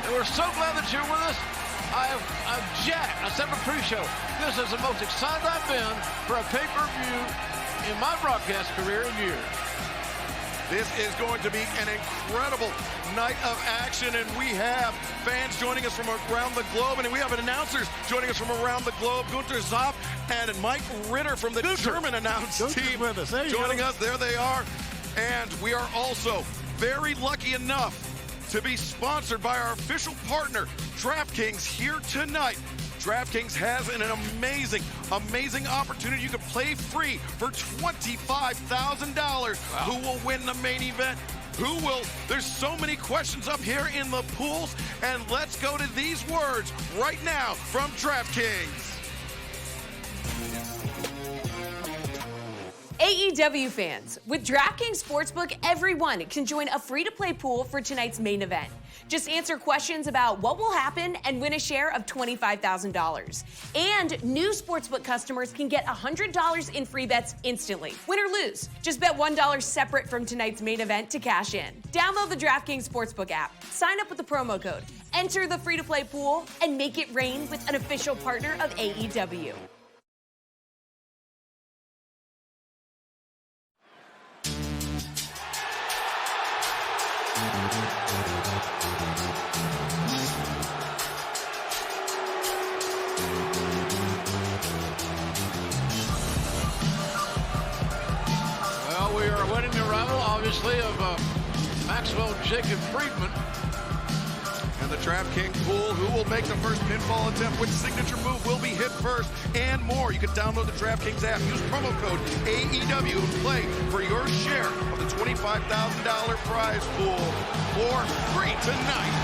And we're so glad that you're with us. I'm jacked. I said in the pre-show, this is the most excited I've been for a pay-per-view in my broadcast career in years. This is going to be an incredible night of action, and we have fans joining us from around the globe, and we have announcers joining us from around the globe. Gunther Zoff and Mike Ritter from the German announce team with us. joining us. There they are. And we are also very lucky enough to be sponsored by our official partner, DraftKings, here tonight. DraftKings has an amazing, amazing opportunity. You can play free for $25,000. Wow. Who will win the main event? Who will? There's so many questions up here in the pools, and let's go to these words right now from DraftKings. AEW fans, with DraftKings Sportsbook, everyone can join a free-to-play pool for tonight's main event. Just answer questions about what will happen and win a share of $25,000. And new Sportsbook customers can get $100 in free bets instantly, win or lose. Just bet $1 separate from tonight's main event to cash in. Download the DraftKings Sportsbook app, sign up with the promo code, enter the free-to-play pool, and make it rain with an official partner of AEW. Well, we are awaiting the arrival, obviously, of Maxwell Jacob Friedman. And the DraftKings pool, who will make the first pinfall attempt, which signature move will be hit first, and more. You can download the DraftKings app, use promo code AEW, and play for your share of the $25,000 prize pool for free tonight.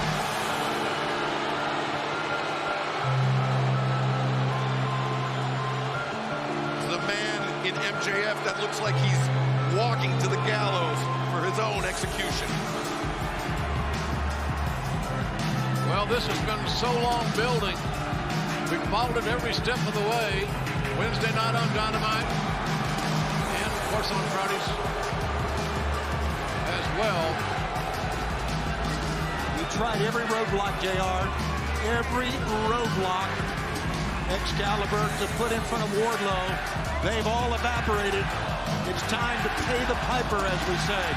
The man in MJF that looks like he's walking to the gallows for his own execution. Well, this has been so long building. We've followed it every step of the way. Wednesday night on Dynamite, and of course on Fridays as well. We tried every roadblock, JR. Every roadblock Excalibur to put in front of Wardlow. They've all evaporated. It's time to pay the piper, as we say.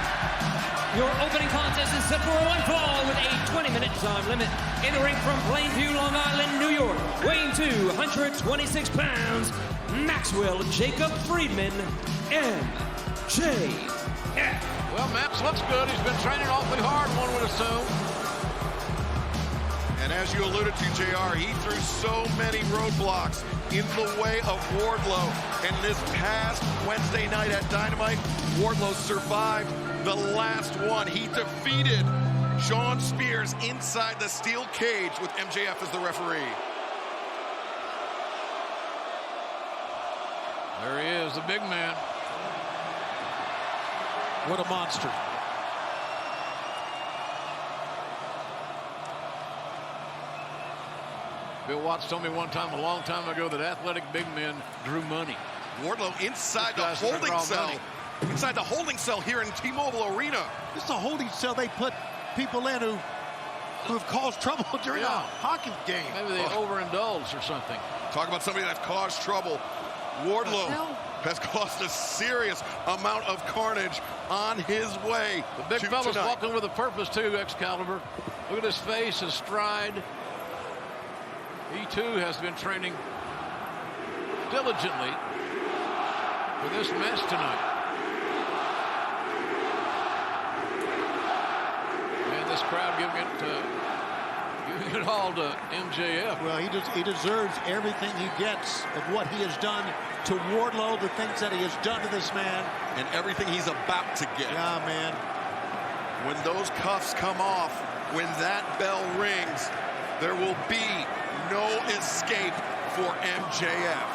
Your opening contest is set for one fall with a 20-minute time limit. In the ring from Plainview, Long Island, New York, weighing 226 pounds, Maxwell Jacob Friedman, MJF. Well, Max looks good. He's been training awfully hard, one would assume. And as you alluded to, JR, he threw so many roadblocks in the way of Wardlow. And this past Wednesday night at Dynamite, Wardlow survived the last one. He defeated Shawn Spears inside the steel cage with MJF as the referee. There he is, the big man. What a monster. Bill Watts told me one time, a long time ago, that athletic big men drew money. Wardlow inside the holding cell. Inside the holding cell here in T-Mobile Arena. This is a holding cell they put people in who have caused trouble during a hockey game. Maybe they overindulged or something. Talk about somebody that's caused trouble. Wardlow has caused a serious amount of carnage on his way. The big fella's walking with a purpose too, Excalibur. Look at his face, his stride. He too has been training diligently for this match tonight. And this crowd giving it all to MJF. Well, he deserves everything he gets of what he has done to Wardlow, the things that he has done to this man. And everything he's about to get. Yeah, man. When those cuffs come off, when that bell rings, there will be no escape for MJF.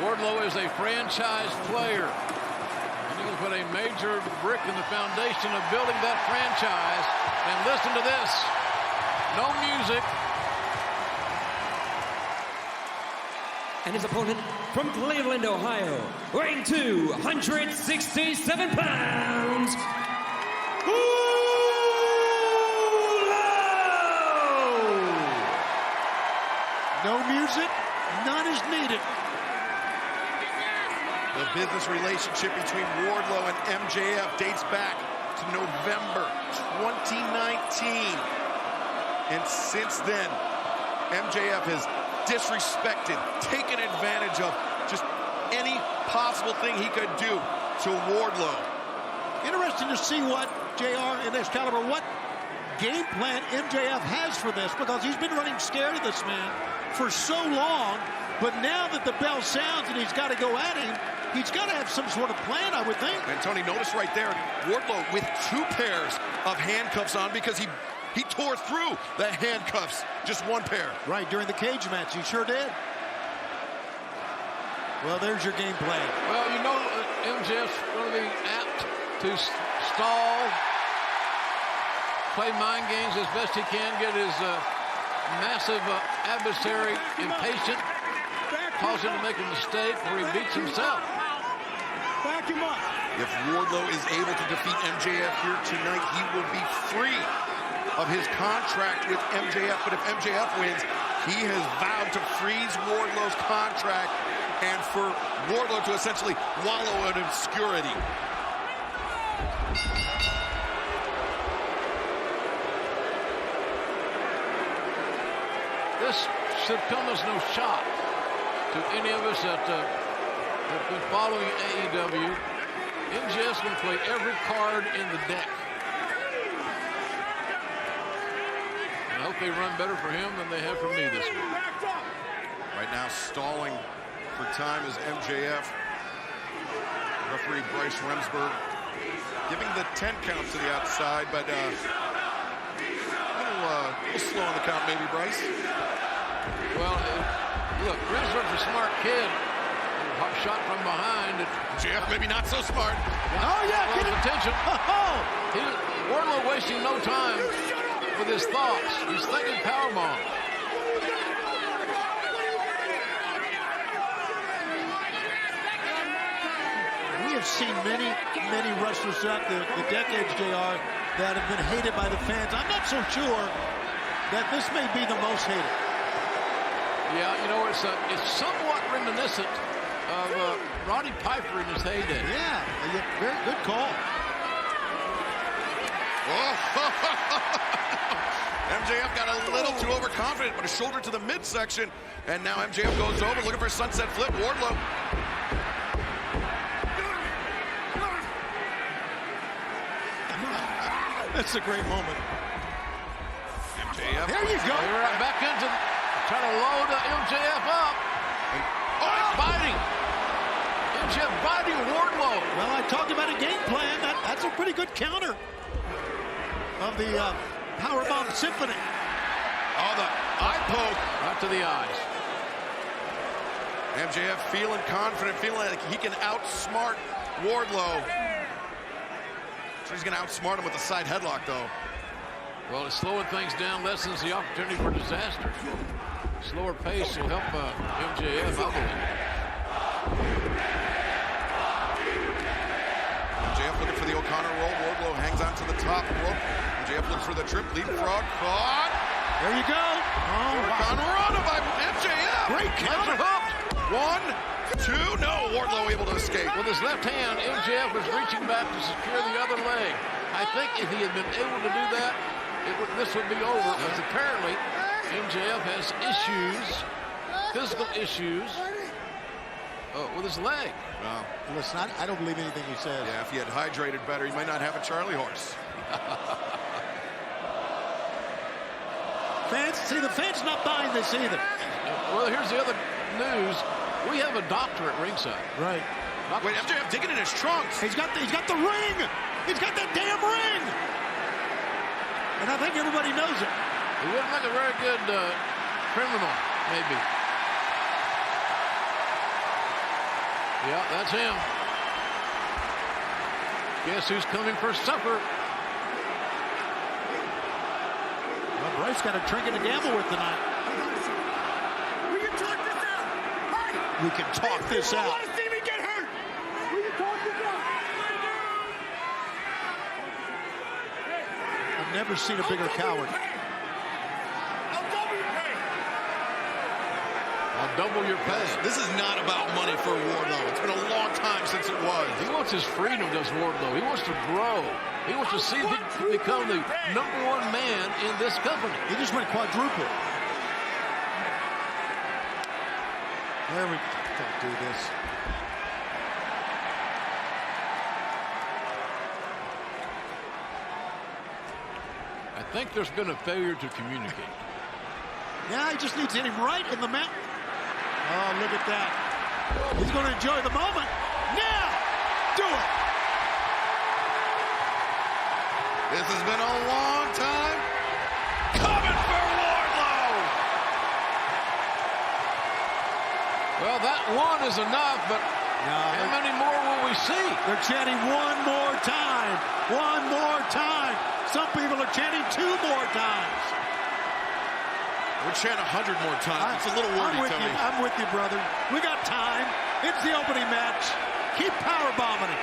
Wardlow is a franchise player. And he will put a major brick in the foundation of building that franchise. And listen to this. No music. And his opponent from Cleveland, Ohio, weighing 267 pounds, Wardlow! No music, none is needed. The business relationship between Wardlow and MJF dates back to November 2019. And since then, MJF has disrespected, taken advantage of just any possible thing he could do to Wardlow. Interesting to see what JR and Excalibur, what game plan MJF has for this, because he's been running scared of this man for so long. But now that the bell sounds and he's got to go at him, he's got to have some sort of plan, I would think. And Tony, notice right there, Wardlow with 2 pairs of handcuffs on because he tore through the handcuffs, just 1 pair. Right, during the cage match, he sure did. Well, there's your game plan. Well, you know, MJF's going to be apt to stall, play mind games as best he can, get his massive adversary impatient, cause him to make a mistake where he beats himself. Back him up. If Wardlow is able to defeat MJF here tonight, he will be free of his contract with MJF. But if MJF wins, he has vowed to freeze Wardlow's contract and for Wardlow to essentially wallow in obscurity. This should come as no shock to any of us that have been following AEW. MJF's going to play every card in the deck. And I hope they run better for him than they have for me this week. Right now, stalling for time is MJF. Referee Bryce Remsburg giving the 10 count to the outside, but a little slow on the count, maybe, Bryce. Well, look, Remsburg's a smart kid. Shot from behind. MJF maybe not so smart. Oh, yeah, get attention. Oh. Wardlow wasting no time with his thoughts. He's thinking powerbomb. We have seen many wrestlers throughout the decades, JR, that have been hated by the fans. I'm not so sure that this may be the most hated. Yeah, you know, it's somewhat reminiscent of Roddy Piper in his heyday. Yeah, very good call. MJF got a little too overconfident, but a shoulder to the midsection, and now MJF goes over looking for a sunset flip. Wardlow. That's a great moment. MJF. There you go. We're right back into trying to load MJF up. Biting. MJF biting Wardlow. Well, I talked about a game plan. That's a pretty good counter of the Powerbomb Symphony. Oh, the eye poke. Right to the eyes. MJF feeling confident, feeling like he can outsmart Wardlow. So he's going to outsmart him with a side headlock, though. Well, it's slowing things down, lessens the opportunity for disaster. Slower pace will help MJF, I believe. MJF looking for the O'Connor roll. Wardlow hangs on to the top rope. MJF looks for the trip. Leapfrog. Caught. There you go. Oh, O'Connor run by MJF. Great counter. Hooked. 1, 2. No. Wardlow able to escape. With his left hand, MJF was reaching back to secure the other leg. I think if he had been able to do that, this would be over. But apparently, MJF has issues, physical issues, with his leg. Well, listen, I don't believe anything he says. yeah, if he had hydrated better, he might not have a Charlie horse. The fans not buying this either. Well, here's the other news. We have a doctor at ringside. Right. Wait, MJF digging in his trunks. He's got the ring. He's got that damn ring. And I think everybody knows it. He wouldn't make a very good criminal, maybe. Yeah, that's him. Guess who's coming for supper? Well, Bryce got a trinket to gamble with tonight. We can talk this out. Hey! We can talk this out. Want to see me get hurt? We can talk this out. I've never seen a bigger coward. I'll double your pay. double your pay. This is not about money for Wardlow. It's been a long time since it was. He wants his freedom, does Wardlow. He wants to grow. He wants to see if he can become the #1 man in this company. He just went quadruple. There we don't do this. I think there's been a failure to communicate. Yeah, he just needs to hit him right in the mat. Oh, look at that. He's going to enjoy the moment. Now, do it. This has been a long time coming for Wardlow. Well, that one is enough, but how many more will we see? They're chanting one more time. One more time. Some people are chanting 2 more times. We're chanting 100 more times. It's a little wordy, Tony. I'm with you, brother. We got time. It's the opening match. Keep power bombing it.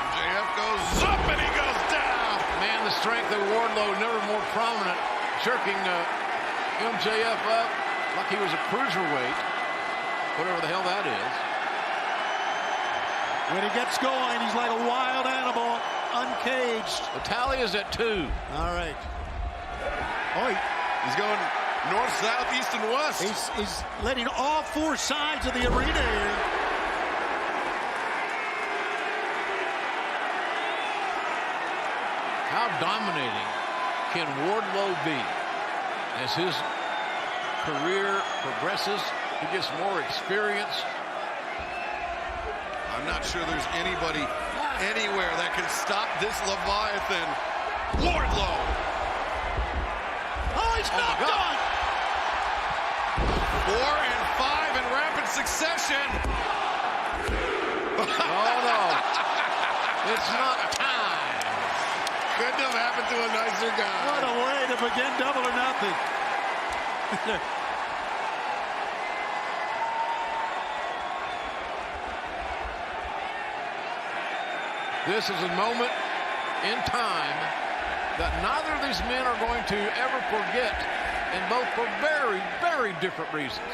MJF goes up and he goes down. Man, the strength of Wardlow never more prominent, jerking MJF up like he was a cruiserweight, whatever the hell that is. When he gets going, he's like a wild animal, uncaged. The tally is at 2. All right. Oh, He's going north, south, east, and west. he's letting all 4 sides of the arena here. How dominating can Wardlow be as his career progresses? He gets more experience. I'm not sure there's anybody anywhere that can stop this Leviathan. Wardlow. Oh, he's not done. 4 and 5 in rapid succession. Oh, no. It's not time. Couldn't have happened to a nicer guy. What a way to begin Double or Nothing. This is a moment in time that neither of these men are going to ever forget, and both for very, very different reasons.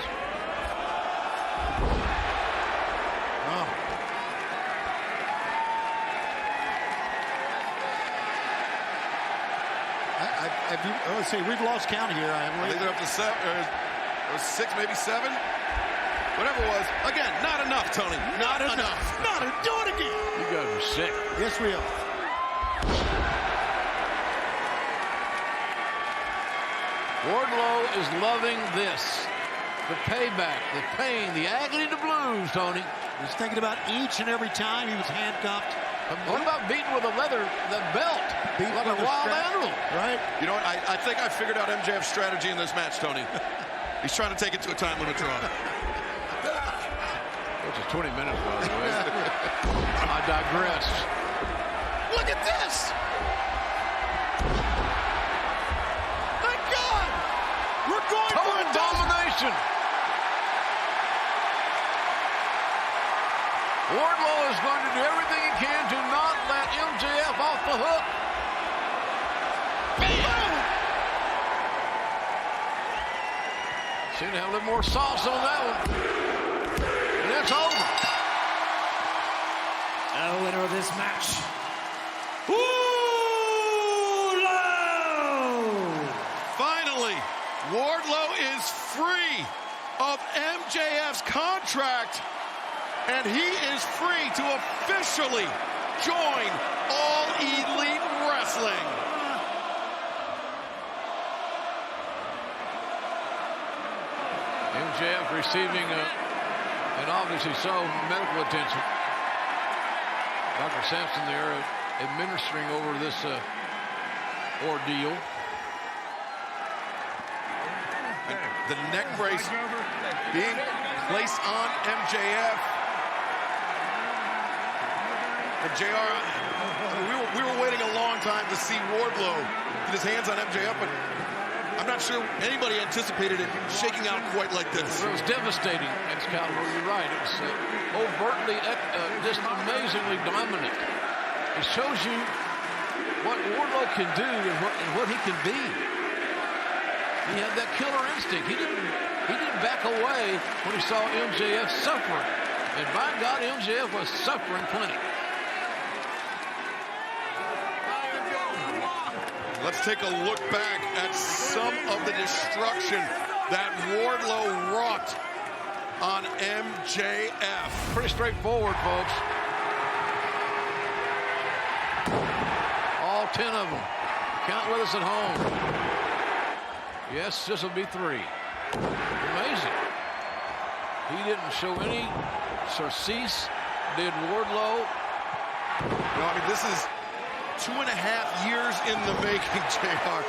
Let's see, we've lost count here. I think they're up to 7, or 6, maybe 7. Whatever it was. Again, not enough, Tony. Not enough. Not enough. Do it again. You guys are sick. Yes, we are. Wardlow is loving this. The payback, the pain, the agony, the blues, Tony. He's thinking about each and every time he was handcuffed. What about beating with the belt? Beat like with a the wild strap. animal. Right? You know what? I think I figured out MJF's strategy in this match, Tony. He's trying to take it to a time limit draw. Which is 20 minutes, by the way. I digress. Look at this! Thank God! We're going for Total a domination. Wardlow is going to do everything he can to not let MJF off the hook. Bam! Seem to have a little more sauce on that one. And that's over. The winner of this match, Wardlow! Finally, Wardlow is free of MJF's contract, and he is free to officially join All Elite Wrestling. MJF receiving and obviously so medical attention. Dr. Sampson there administering over this ordeal. And the neck brace being placed on MJF. And JR, we were waiting a long time to see Wardlow get his hands on MJF, but I'm not sure anybody anticipated it shaking out quite like this. It was devastating, Excalibur. You're right. It was overtly, just amazingly dominant. It shows you what Wardlow can do and what he can be. He had that killer instinct. He didn't back away when he saw MJF suffering. And by God, MJF was suffering plenty. Let's take a look back at some of the destruction that Wardlow wrought on MJF. Pretty straightforward, folks. All 10 of them. Count with us at home. Yes, this will be 3. Amazing. He didn't show any surcease, did Wardlow. No, I mean, this is 2.5 years in the making, JR.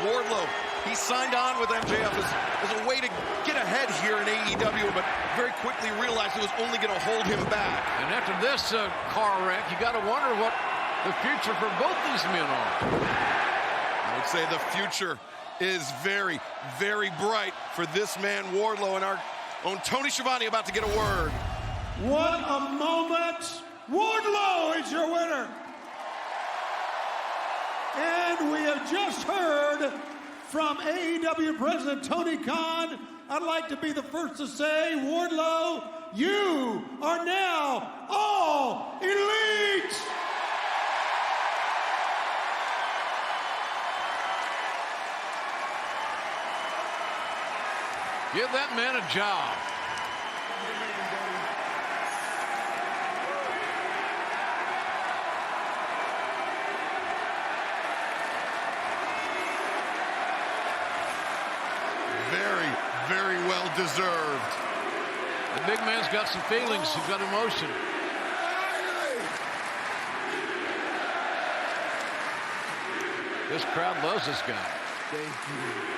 Wardlow, he signed on with MJF as a way to get ahead here in AEW, but very quickly realized it was only going to hold him back. And after this car wreck, you got to wonder what the future for both these men are. I would say the future is very, very bright for this man, Wardlow, and our own Tony Schiavone about to get a word. What a moment! Wardlow is your winner! And we have just heard from AEW President Tony Khan. I'd like to be the first to say, Wardlow, you are now all elite! Give that man a job. Very, very well deserved. The big man's got some feelings. He's got emotion. This crowd loves this guy. Thank you.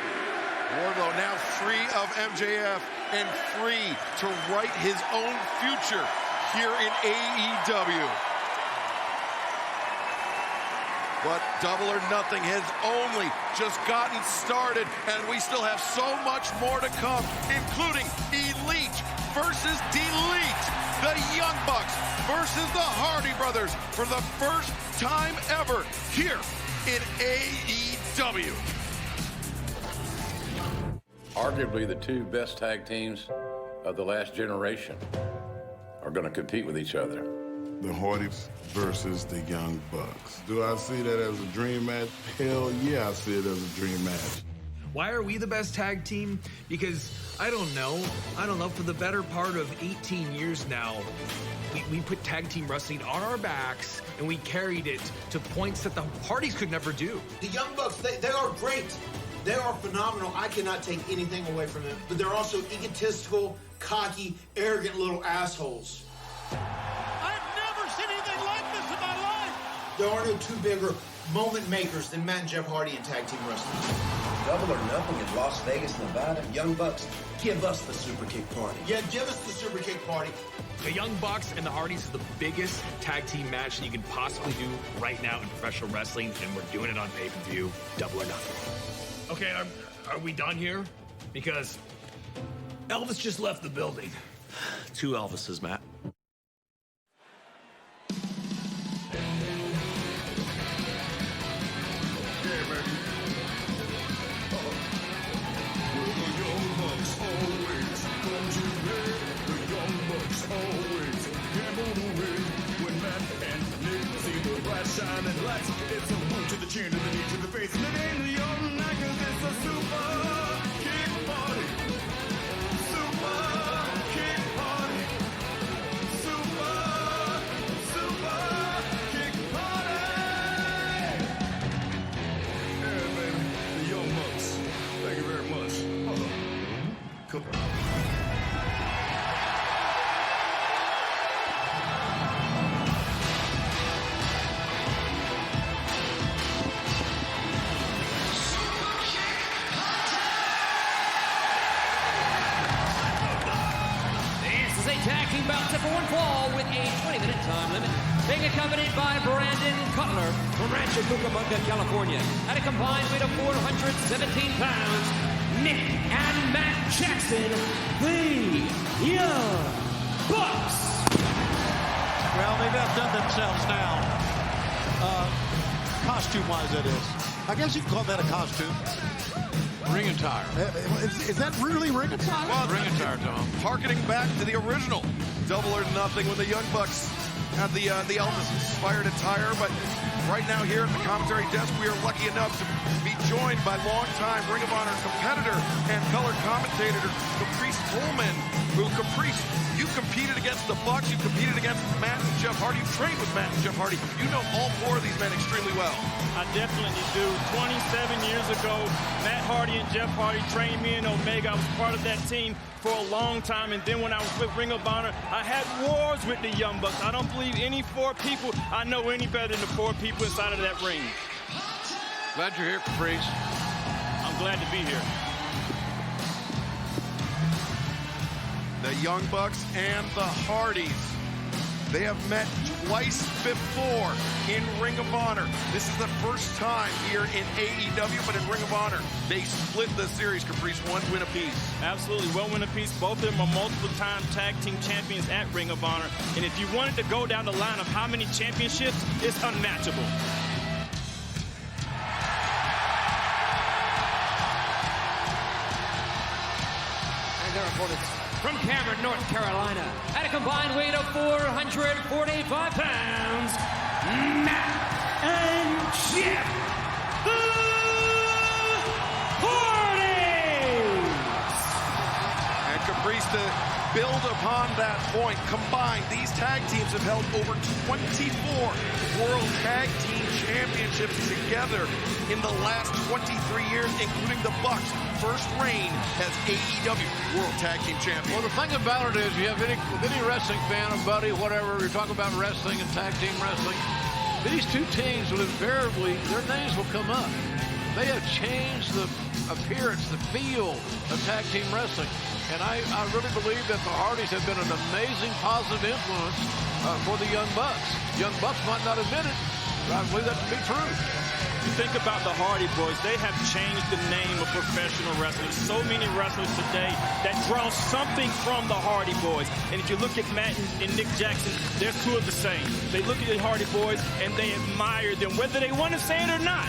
Wardlow now free of MJF and free to write his own future here in AEW. But Double or Nothing has only just gotten started, and we still have so much more to come, including Elite versus Delete, the Young Bucks versus the Hardy Brothers for the first time ever here in AEW. Arguably the 2 best tag teams of the last generation are going to compete with each other. The Hardys versus the Young Bucks. Do I see that as a dream match? Hell yeah, I see it as a dream match. Why are we the best tag team? Because I don't know, for the better part of 18 years now, we put tag team wrestling on our backs and we carried it to points that the Hardys could never do. The Young Bucks, they are great. They are phenomenal. I cannot take anything away from them. But they're also egotistical, cocky, arrogant little assholes. I've never seen anything like this in my life! There are no 2 bigger moment makers than Matt and Jeff Hardy in tag team wrestling. Double or Nothing in Las Vegas, Nevada. Young Bucks, give us the Super Kick Party. Yeah, give us the Super Kick Party. The Young Bucks and the Hardys is the biggest tag team match that you can possibly do right now in professional wrestling, and we're doing it on pay-per-view, Double or Nothing. Okay, are we done here? Because Elvis just left the building. 2 Elvises, Matt. Shining lights, it's a boot to the chin, to the knee, to the face, and it ain't the young night, 'cause it's a super kick party. Super kick party. Super kick party. Yeah, baby, the Young Bucks. Thank you very much. Hold on. Come on. accompanied by Brandon Cutler from Rancho Cucamonga, California. At a combined weight of 417 pounds, Nick and Matt Jackson, the Young Bucks. Well, they've outdone themselves now. Costume-wise, that is. I guess you can call that a costume. Ring attire. Is that really ring attire? Well, Ring attire, Tom. Harkening back to the original Double or Nothing when the Young Bucks had the Elvis-inspired attire. But right now here at the commentary desk, we are lucky enough to be joined by longtime Ring of Honor competitor and color commentator Caprice Coleman, who, Caprice, you competed against the Bucks, you competed against Matt and Jeff Hardy, you trained with Matt and Jeff Hardy. You know all four of these men extremely well. I definitely do. 27 years ago, Matt Hardy and Jeff Hardy trained me in Omega. I was part of that team for a long time, and then when I was with Ring of Honor, I had wars with the Young Bucks. I don't believe any four people I know any better than the four people inside of that ring. Glad you're here, Caprice. I'm glad to be here. The Young Bucks and the Hardys. They have met twice before in Ring of Honor. This is the first time here in AEW, but in Ring of Honor, they split the series, Caprice, 1 win apiece. Absolutely, 1 win apiece. Both of them are multiple-time tag team champions at Ring of Honor. And if you wanted to go down the line of how many championships, it's unmatchable. And their opponents from Cameron, North Carolina, at a combined weight of 445 pounds, Matt and Jeff Hardys. And Caprice, to build upon that point, combined, these tag teams have held over 24 World Tag Team Championships together in the last 23 years, including the Bucks' first reign as AEW World Tag Team Champions. Well, the thing about it is, you have any wrestling fan, a buddy, whatever, you're talking about wrestling and tag team wrestling, these two teams will invariably, their names will come up. They have changed the appearance, the feel of tag team wrestling. And I really believe that the Hardys have been an amazing positive influence for the Young Bucks. Young Bucks might not admit it, but I believe that to be true. You think about the Hardy Boys, they have changed the name of professional wrestling. So many wrestlers today that draw something from the Hardy Boys. And if you look at Matt and Nick Jackson, they're two of the same. They look at the Hardy Boys and they admire them, whether they want to say it or not.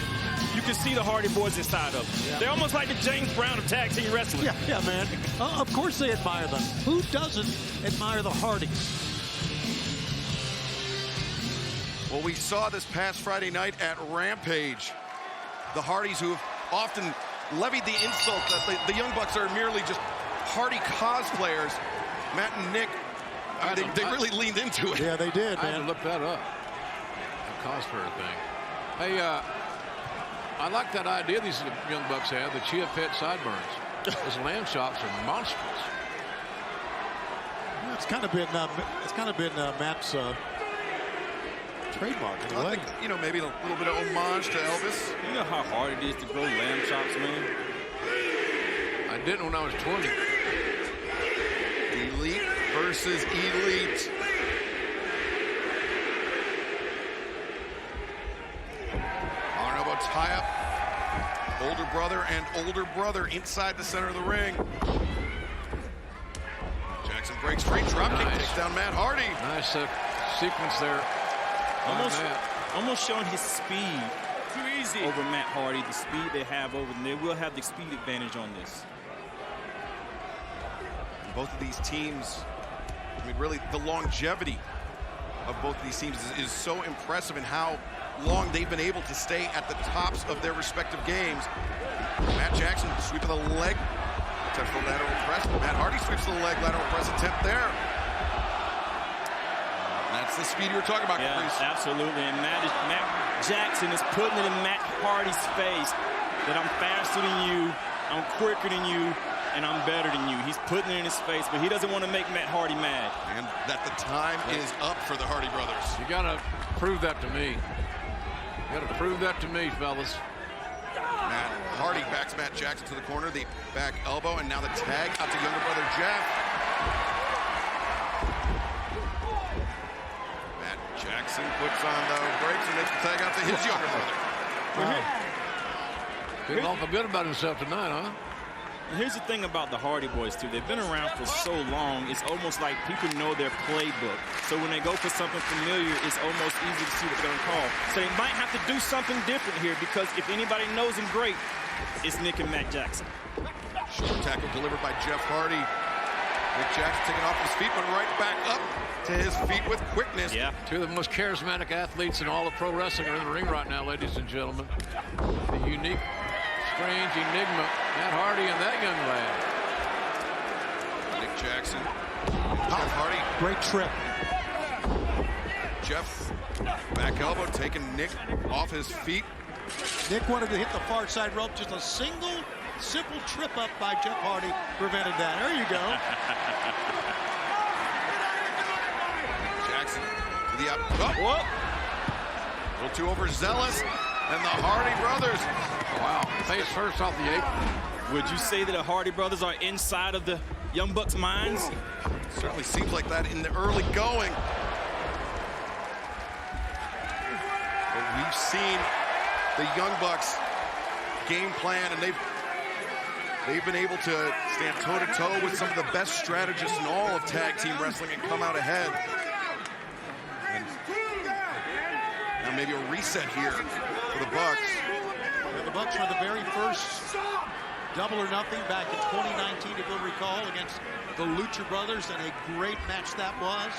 You can see the Hardy Boys inside of them. Yeah. They're almost like the James Brown of tag team wrestling. Yeah, man. Of course they admire them. Who doesn't admire the Hardys? Well, we saw this past Friday night at Rampage, the Hardys, who have often levied the insult that the Young Bucks are merely just Hardy cosplayers. Matt and Nick, they really leaned into it. Yeah, they did, man. I had to look that up, the cosplayer thing. Hey, I like that idea these Young Bucks have, the Chia Pet sideburns. Those lamb chops are monstrous. It's kind of been Matt's trademark in a way. I think, maybe a little bit of homage to Elvis. You know how hard it is to grow lamb chops, man? I didn't when I was 20. Elite versus elite. Arm elbow tie up. Older brother and older brother inside the center of the ring. Jackson breaks free, dropkick, takes down Matt Hardy. Nice sequence there. Almost showing his speed. Too easy over Matt Hardy. The speed they have over them, they will have the speed advantage on this. And both of these teams, I mean, really, the longevity of both of these teams is so impressive in how long they've been able to stay at the tops of their respective games. Matt Jackson sweeping the leg, attempts the lateral press. Matt Hardy sweeps the leg, lateral press attempt there. That's the speed you were talking about, Caprice. Absolutely, and Matt Jackson is putting it in Matt Hardy's face that I'm faster than you, I'm quicker than you, and I'm better than you. He's putting it in his face, but he doesn't want to make Matt Hardy mad. And that the time is up for the Hardy brothers. You gotta prove that to me. You gotta prove that to me, fellas. Matt Hardy backs Matt Jackson to the corner, the back elbow, and now the tag out to younger brother Jeff. Matt Jackson Jackson puts on the brakes and makes the tag out to his younger brother. Feeling awful good about himself tonight, huh? Here's the thing about the Hardy Boys, too. They've been around for so long, it's almost like people know their playbook. So when they go for something familiar, it's almost easy to see what they're going to call. So they might have to do something different here, because if anybody knows him great, it's Nick and Matt Jackson. Short tackle delivered by Jeff Hardy. Nick Jackson taking off his feet, but right back up to his feet with quickness. Yeah. Two of the most charismatic athletes in all of pro wrestling are in the ring right now, ladies and gentlemen. The unique, strange enigma, Matt Hardy and that young lad. Nick Jackson, Jeff Hardy. Great trip. Jeff, back elbow, taking Nick off his feet. Nick wanted to hit the far side rope. Just a simple trip up by Jeff Hardy prevented that. There you go. Jackson to the up. Oh. A little too overzealous. And the Hardy brothers. Wow, face first off the apron. Would you say that the Hardy brothers are inside of the Young Bucks' minds? Certainly seems like that in the early going. But we've seen the Young Bucks game plan, and they've been able to stand toe-to-toe with some of the best strategists in all of tag team wrestling and come out ahead. And now maybe a reset here for the Bucks. Yeah, the Bucks were the very first Double or Nothing back in 2019, if you'll recall, against the Lucha Brothers, and a great match that was.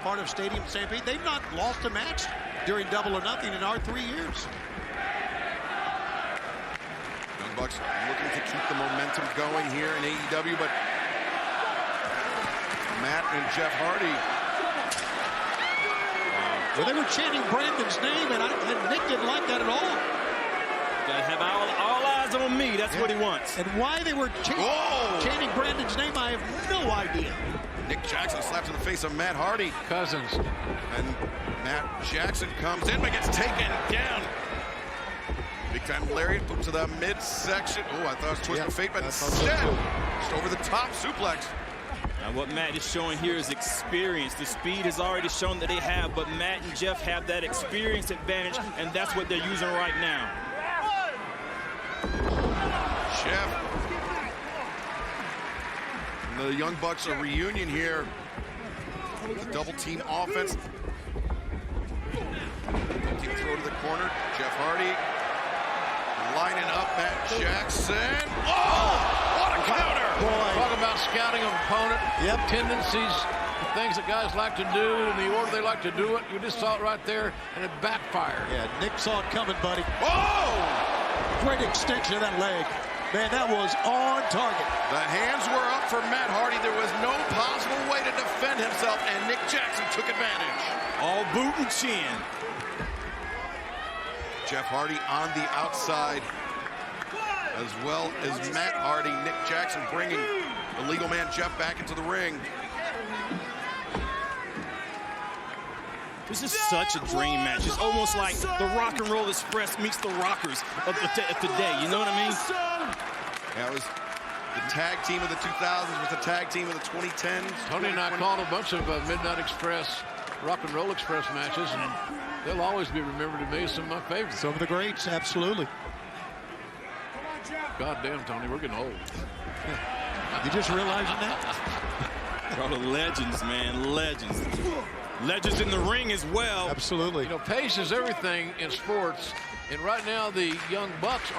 Part of Stadium Stampede. They've not lost a match during Double or Nothing in our 3 years. Young Bucks looking to keep the momentum going here in AEW, but Matt and Jeff Hardy. Well, they were chanting Brandon's name, and Nick didn't like that at all. Gotta have all eyes on me. That's what he wants. And why they were chanting Brandon's name, I have no idea. Nick Jackson slaps in the face of Matt Hardy. Cousins. And Matt Jackson comes in, but gets taken down. Big time lariat, put him to the midsection. Oh, I thought it was Twist of Fate, but instead, just over the top suplex. Now what Matt is showing here is experience. The speed has already shown that they have, but Matt and Jeff have that experience advantage, and that's what they're using right now. Jeff. And the Young Bucks, a reunion here. Double team offense. Double team throw to the corner. Jeff Hardy lining up Matt Jackson. Oh, what a counter! Talk about scouting of opponent. Yep. Tendencies, the things that guys like to do, and the order they like to do it. You just saw it right there, and it backfired. Yeah, Nick saw it coming, buddy. Oh! Great extension of that leg. Man, that was on target. The hands were up for Matt Hardy. There was no possible way to defend himself, and Nick Jackson took advantage. All boot and chin. Jeff Hardy on the outside, as well as Matt Hardy. Nick Jackson bringing the legal man Jeff back into the ring. This is such a dream match. It's almost like the Rock and Roll Express meets the Rockers of today. You know what I mean? Yeah, it was the tag team of the 2000s with the tag team of the 2010s. Tony and I called a bunch of Midnight Express, Rock and Roll Express matches, and they'll always be remembered to me as some of my favorites. Some of the greats, absolutely. God damn, Tony, we're getting old. You just realizing that? All the legends, man, legends. Legends in the ring as well. Absolutely. You know, pace is everything in sports, and right now the Young Bucks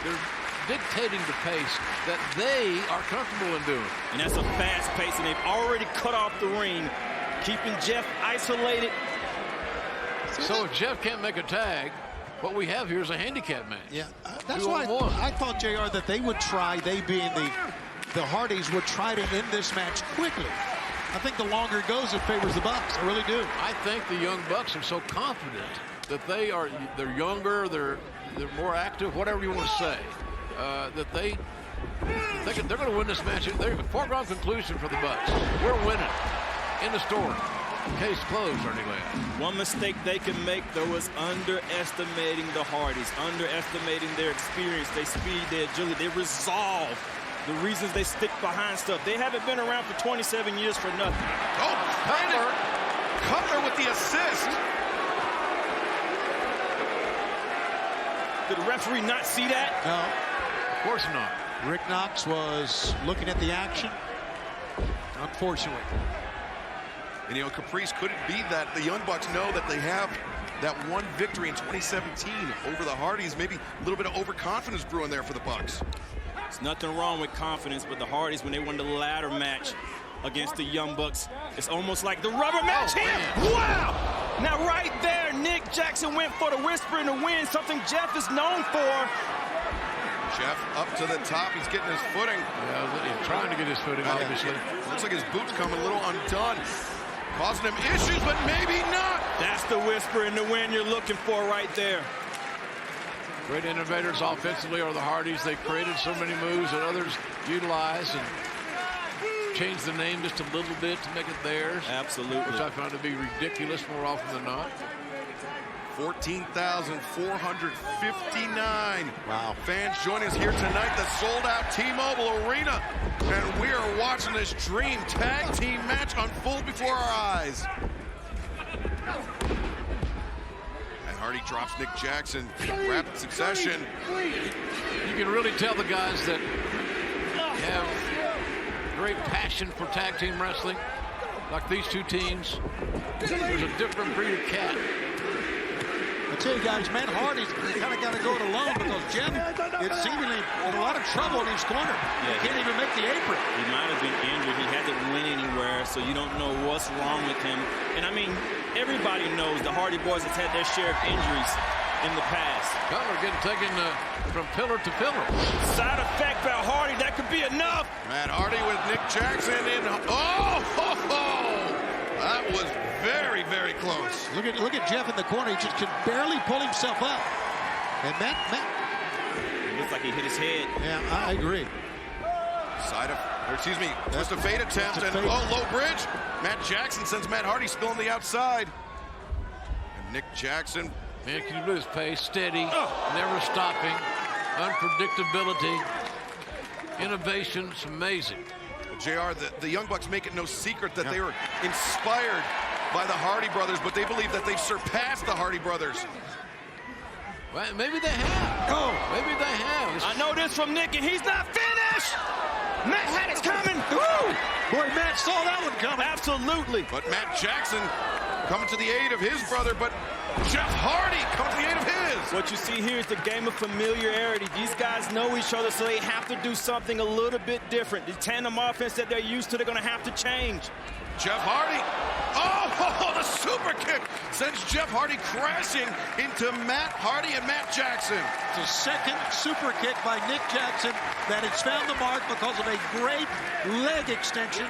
they're dictating the pace that they are comfortable in doing. And that's a fast pace, and they've already cut off the ring, keeping Jeff isolated. So if Jeff can't make a tag, what we have here is a handicap match. Yeah, that's why I thought, JR, that they would try, they being the Hardys, would try to end this match quickly. I think the longer it goes, it favors the Bucks. I really do. I think the Young Bucks are so confident that they're younger, they're more active, whatever you want to say, that they're going to win this match. They're a foregone conclusion for the Bucks. We're winning. In the story. Case closed, Ernie Ladd. One mistake they can make, though, is underestimating the Hardys, underestimating their experience, their speed, their agility, their resolve. The reasons they stick behind stuff. They haven't been around for 27 years for nothing. Oh, Cutler with the assist. Did the referee not see that? No. Of course not. Rick Knox was looking at the action, unfortunately. And, you know, Caprice, could it be that the Young Bucks know that they have that one victory in 2017 over the Hardys? Maybe a little bit of overconfidence brewing there for the Bucks. There's nothing wrong with confidence, but the Hardys, when they won the ladder match against the Young Bucks, it's almost like the rubber match here. Wow! Now right there, Nick Jackson went for the whisper in the wind, something Jeff is known for. Jeff up to the top. He's getting his footing. Yeah, he's trying to get his footing, obviously. Looks like his boot's coming a little undone. Causing him issues, but maybe not. That's the whisper in the wind you're looking for right there. Great innovators offensively are the Hardys. They created so many moves that others utilize and changed the name just a little bit to make it theirs. Absolutely. Which I found to be ridiculous more often than not. 14,459 fans join us here tonight, the sold-out T-Mobile Arena, and we are watching this dream tag team match unfold before our eyes. And Hardy drops Nick Jackson in rapid succession. You can really tell the guys that have great passion for tag team wrestling, like these two teams. There's a different breed of cat. I tell you guys, Matt Hardy's kind of got to go it alone because Jeff is seemingly in a lot of trouble in his corner. He can't even make the apron. He might have been injured. He hasn't went anywhere, so you don't know what's wrong with him. And I mean, everybody knows the Hardy Boys has had their share of injuries in the past. Cutler getting taken from pillar to pillar. Side effect by Hardy, that could be enough. Matt Hardy with Nick Jackson in. That was very, very close. Look at Jeff in the corner. He just can barely pull himself up. And Matt. It looks like he hit his head. Yeah, I agree. Twist of fate attempt, and low bridge. Matt Jackson sends Matt Hardy spilling the outside. And Nick Jackson. Man, can you believe his pace? Steady, never stopping, unpredictability, innovation. It's amazing. JR, the Young Bucks make it no secret that they were inspired by the Hardy Brothers, but they believe that they've surpassed the Hardy Brothers. Well, maybe they have. Maybe they have. I know this from Nick, and he's not finished. Matt had it coming. Woo! Boy, Matt saw that one coming. Absolutely. But Matt Jackson coming to the aid of his brother, but Jeff Hardy coming to the aid of his. What you see here is the game of familiarity. These guys know each other, so they have to do something a little bit different. The tandem offense that they're used to, they're going to have to change. Jeff Hardy. Oh, the super kick sends Jeff Hardy crashing into Matt Hardy and Matt Jackson. It's a second super kick by Nick Jackson that has found the mark because of a great leg extension,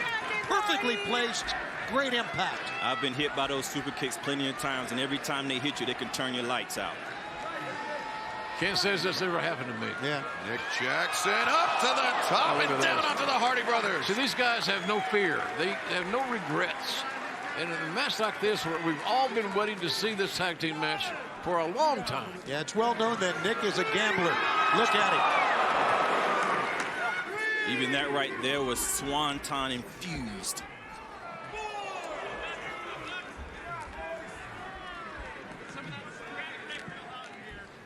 perfectly placed, great impact. I've been hit by those super kicks plenty of times, and every time they hit you, they can turn your lights out. Can't say this ever happened to me. Yeah. Nick Jackson up to the top and down onto the Hardy Brothers. See, these guys have no fear. They have no regrets. And in a match like this, where we've all been waiting to see this tag team match for a long time. Yeah, it's well known that Nick is a gambler. Look at him. Even that right there was Swanton infused.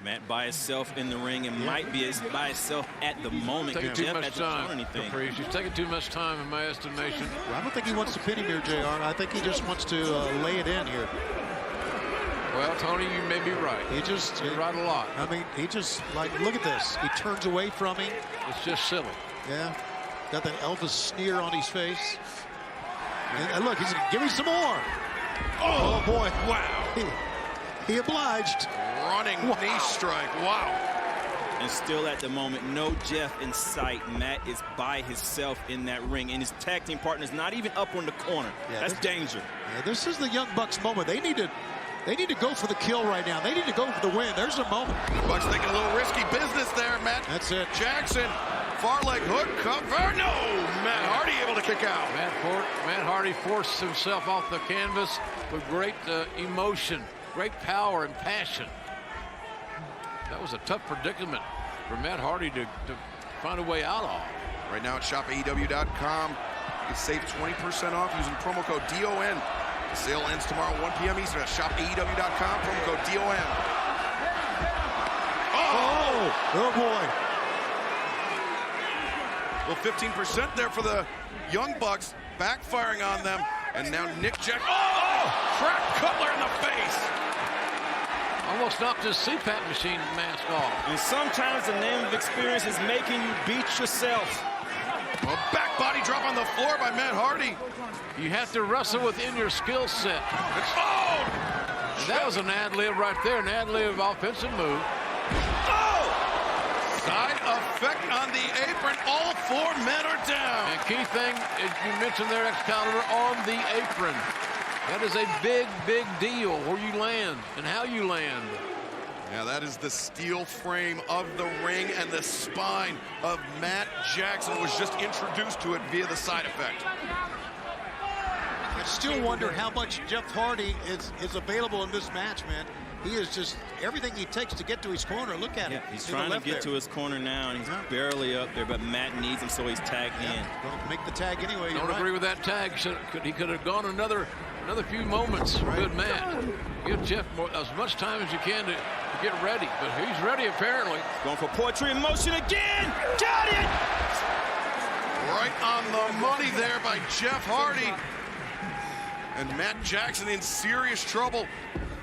Matt by himself in the ring and might be by himself at the moment. Taking too Jeff much hasn't done time. anything. Caprice. He's taking too much time, in my estimation. Well, I don't think he wants to pin him here, JR. I think he just wants to lay it in here. Well, Tony, you may be right. You're right a lot. I mean, he just, like, look at this. He turns away from him. It's just silly. Yeah. Got that Elvis sneer on his face. And look, he's going to give me some more. Oh, boy. Wow. He obliged. Running knee strike. Wow. And still at the moment, no Jeff in sight. Matt is by himself in that ring, and his tag team partner's not even up on the corner. Yeah, that's danger. Yeah, this is the Young Bucks moment. They need to go for the kill right now. They need to go for the win. There's a moment. Bucks taking a little risky business there, Matt. That's it. Jackson, far leg hook cover. No, Matt Hardy able to kick out. Matt Hardy forced himself off the canvas with great emotion, great power and passion. That was a tough predicament for Matt Hardy to find a way out of. Right now at shopaew.com, you can save 20% off using promo code DON. The sale ends tomorrow, 1 p.m. Eastern at shopaew.com. Promo code DOM. Oh boy. Well, 15% there for the Young Bucks, backfiring on them. And now Nick Jackson. Oh! Cracked Cutler in the face. Almost knocked his CPAP machine mask off. And sometimes the name of experience is making you beat yourself. A back body drop on the floor by Matt Hardy. You have to wrestle within your skill set. Oh! And that was an ad-lib right there, an ad-lib offensive move. Oh! Side effect on the apron. All 4 men are down. And key thing, as you mentioned there, Excalibur, on the apron. That is a big, big deal where you land and how you land. Yeah, that is the steel frame of the ring, and the spine of Matt Jackson was just introduced to it via the side effect. I still wonder how much Jeff Hardy is available in this match, man. He is just everything he takes to get to his corner. Look at him. He's trying to get to his corner now, and he's barely up there, but Matt needs him, so he's tagged in. Don't make the tag anyway. Don't agree with that tag. He could have gone another few moments. Right. Good Matt. Give Jeff as much time as you can to get ready, but he's ready apparently. Going for poetry in motion again. Got it! Right on the money there by Jeff Hardy. And Matt Jackson in serious trouble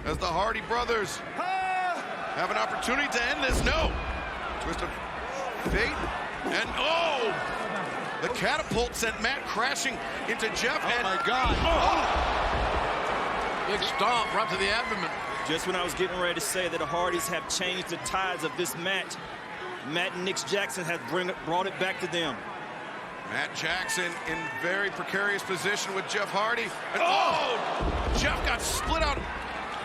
as the Hardy brothers have an opportunity to end this. No. Twist of fate. And oh! The catapult sent Matt crashing into Jeff. Oh, my God. Big stomp right to the abdomen. Just when I was getting ready to say that the Hardys have changed the tides of this match, Matt and Nick Jackson have brought it back to them. Matt Jackson in very precarious position with Jeff Hardy. And oh! Jeff got split out.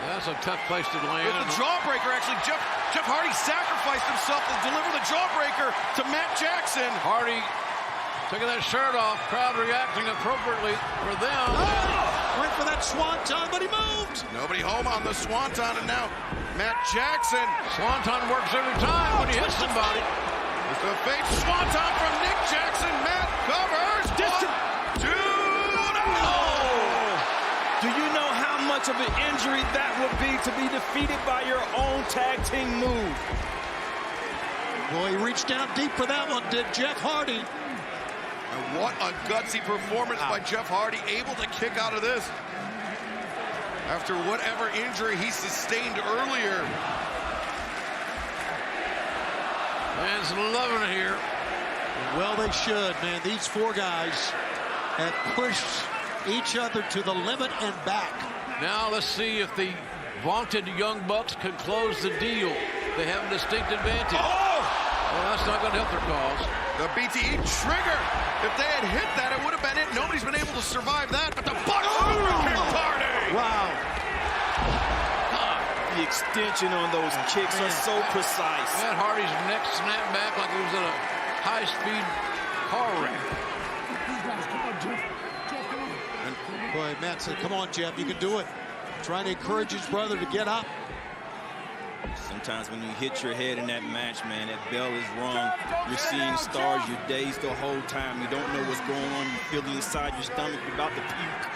That's a tough place to land. With the jawbreaker, actually, Jeff Hardy sacrificed himself to deliver the jawbreaker to Matt Jackson. Hardy taking that shirt off, crowd reacting appropriately for them. Went for that swanton, but he moved. Nobody home on the swanton, and now Matt Jackson. Swanton works every time when he hits somebody. It's the fake swanton from Nick Jackson. Matt covers. 1, 2, no! Do you know how much of an injury that would be to be defeated by your own tag team move? Boy, he reached down deep for that one, did Jeff Hardy. And what a gutsy performance by Jeff Hardy, able to kick out of this after whatever injury he sustained earlier. Fans loving it here. Well, they should, man. These 4 guys have pushed each other to the limit and back. Now let's see if the vaunted Young Bucks can close the deal. They have a distinct advantage. Oh! Well, that's not going to help their cause. The BTE trigger. If they had hit that, it would have been it. Nobody's been able to survive that, but the Bucks kick party. Wow. The extension on those kicks are so precise. Matt Hardy's neck snapped back like he was in a high-speed car wreck. Boy, Matt said, come on, Jeff, you can do it. Trying to encourage his brother to get up. Sometimes when you hit your head in that match, man, that bell is rung. You're seeing stars, you're dazed the whole time. You don't know what's going on. You feel the inside your stomach, you're about to puke.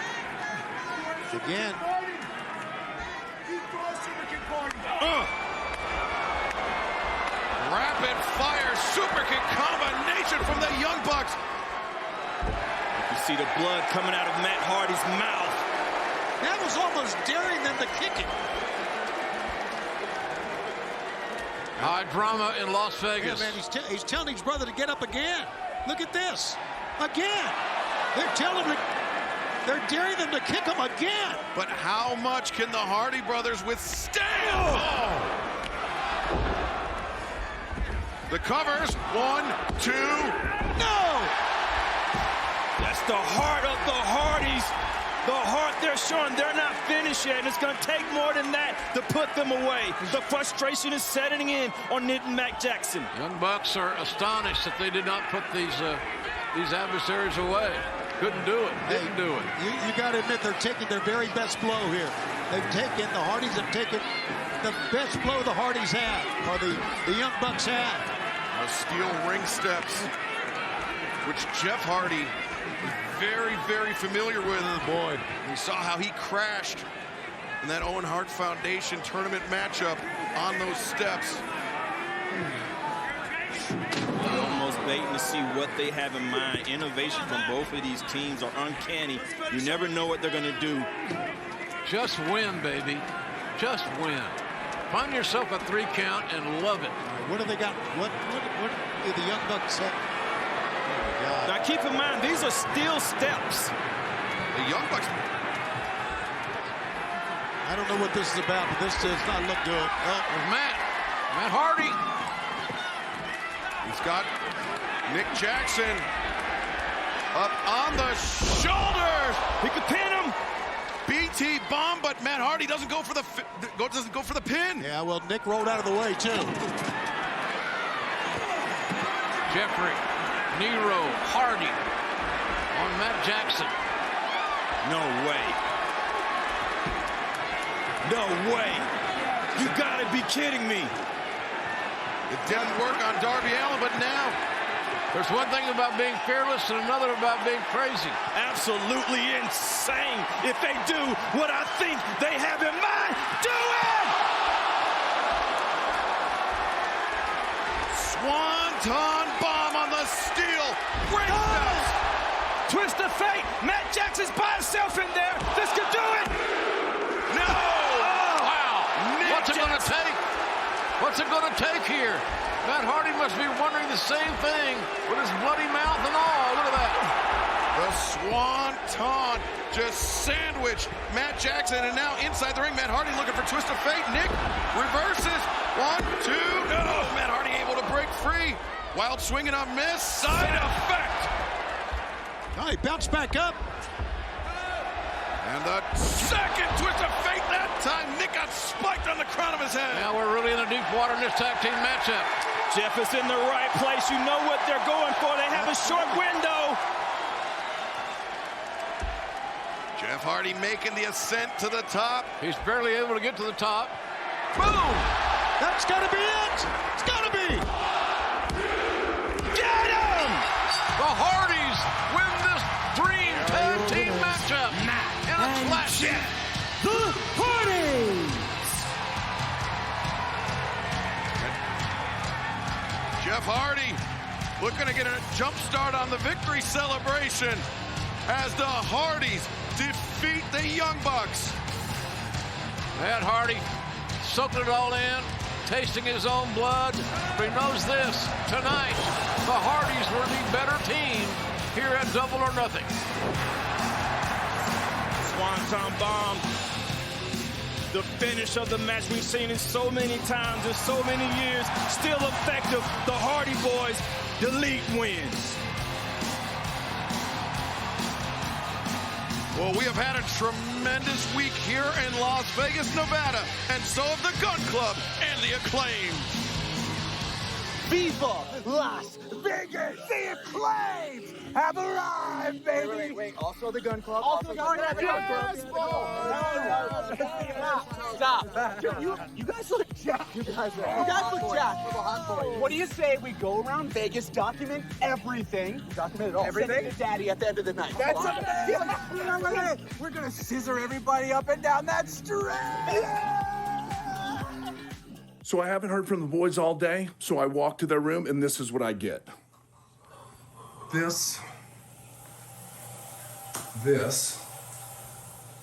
Again. Rapid fire super kick combination from the Young Bucks. You see the blood coming out of Matt Hardy's mouth. That was almost daring them to kick it. High drama in Las Vegas. Yeah, man, he's telling his brother to get up again. Look at this. Again. They're daring them to kick him again. But how much can the Hardy brothers withstand? Oh. The covers. 1, 2. No! That's the heart of the Hardys. The heart they're showing, they're not finished yet. And it's going to take more than that to put them away. The frustration is setting in on Nick and Matt Jackson. Young Bucks are astonished that they did not put these adversaries away. Couldn't do it. Didn't do it. You got to admit they're taking their very best blow here. The Hardys have taken the best blow the Hardys had, or the Young Bucks had. Steel ring steps, which Jeff Hardy Very, very familiar with him. Boy, we saw how he crashed in that Owen Hart Foundation tournament matchup on those steps. Almost waiting to see what they have in mind. Innovation from both of these teams are uncanny. You never know what they're going to do. Just win, baby. Just win. Find yourself a 3 count and love it. What do they got? What do the Young Bucks say? Now keep in mind, these are still steps. The Young Bucks. I don't know what this is about, but this does not look good. Oh, Matt Hardy. He's got Nick Jackson up on the shoulders. He could pin him. BT bomb, but Matt Hardy doesn't go for the pin. Yeah, well, Nick rolled out of the way too. Jeffrey, Nero, Hardy on Matt Jackson. No way. No way. You gotta be kidding me. It didn't work on Darby Allin, but now there's one thing about being fearless and another about being crazy. Absolutely insane. If they do what I think they have in mind, do it! Swanton bomb on the steel. Great steps. Twist of fate. Matt Jackson's by himself in there. This could do it. No. Wow. Nick What's it going to Jackson. take? What's it going to take here? Matt Hardy must be wondering the same thing with his bloody mouth and all. Look at that. The Swanton just sandwiched Matt Jackson, and now inside the ring, Matt Hardy looking for twist of fate. Nick reverses. 1, 2, no. Matt Hardy able to break free. Wild swing and a miss. Side effect. Oh, he bounced back up. And the second twist of fate that time. Nick got spiked on the crown of his head. Now we're really in a deep water in this tag team matchup. Jeff is in the right place. You know what they're going for. They have a short window. Jeff Hardy making the ascent to the top. He's barely able to get to the top. Boom! That's got to be it. It's got to be. Get him! The Hardys win this dream tag team matchup. In a flash. The Hardys! Jeff Hardy looking to get a jump start on the victory celebration as the Hardys defeat the Young Bucks. Matt Hardy soaking it all in, tasting his own blood. But he knows this, tonight, the Hardys were the better team here at Double or Nothing. Swanton bomb. The finish of the match we've seen it so many times in so many years. Still effective. The Hardy Boys, the league wins. Well, we have had a tremendous week here in Las Vegas, Nevada, and so have the Gun Club and the Acclaim. Viva Las Vegas! The Acclaimed have arrived, baby! Wait. Also the Gun Club. Also the Gun Club. Stop. You guys look jacked. You guys look jacked. What do you say we go around Vegas, document everything? Document it all. Everything? Daddy at the end of the night. That's we're gonna scissor everybody up and down that street. So I haven't heard from the boys all day, so I walk to their room, and this is what I get. This.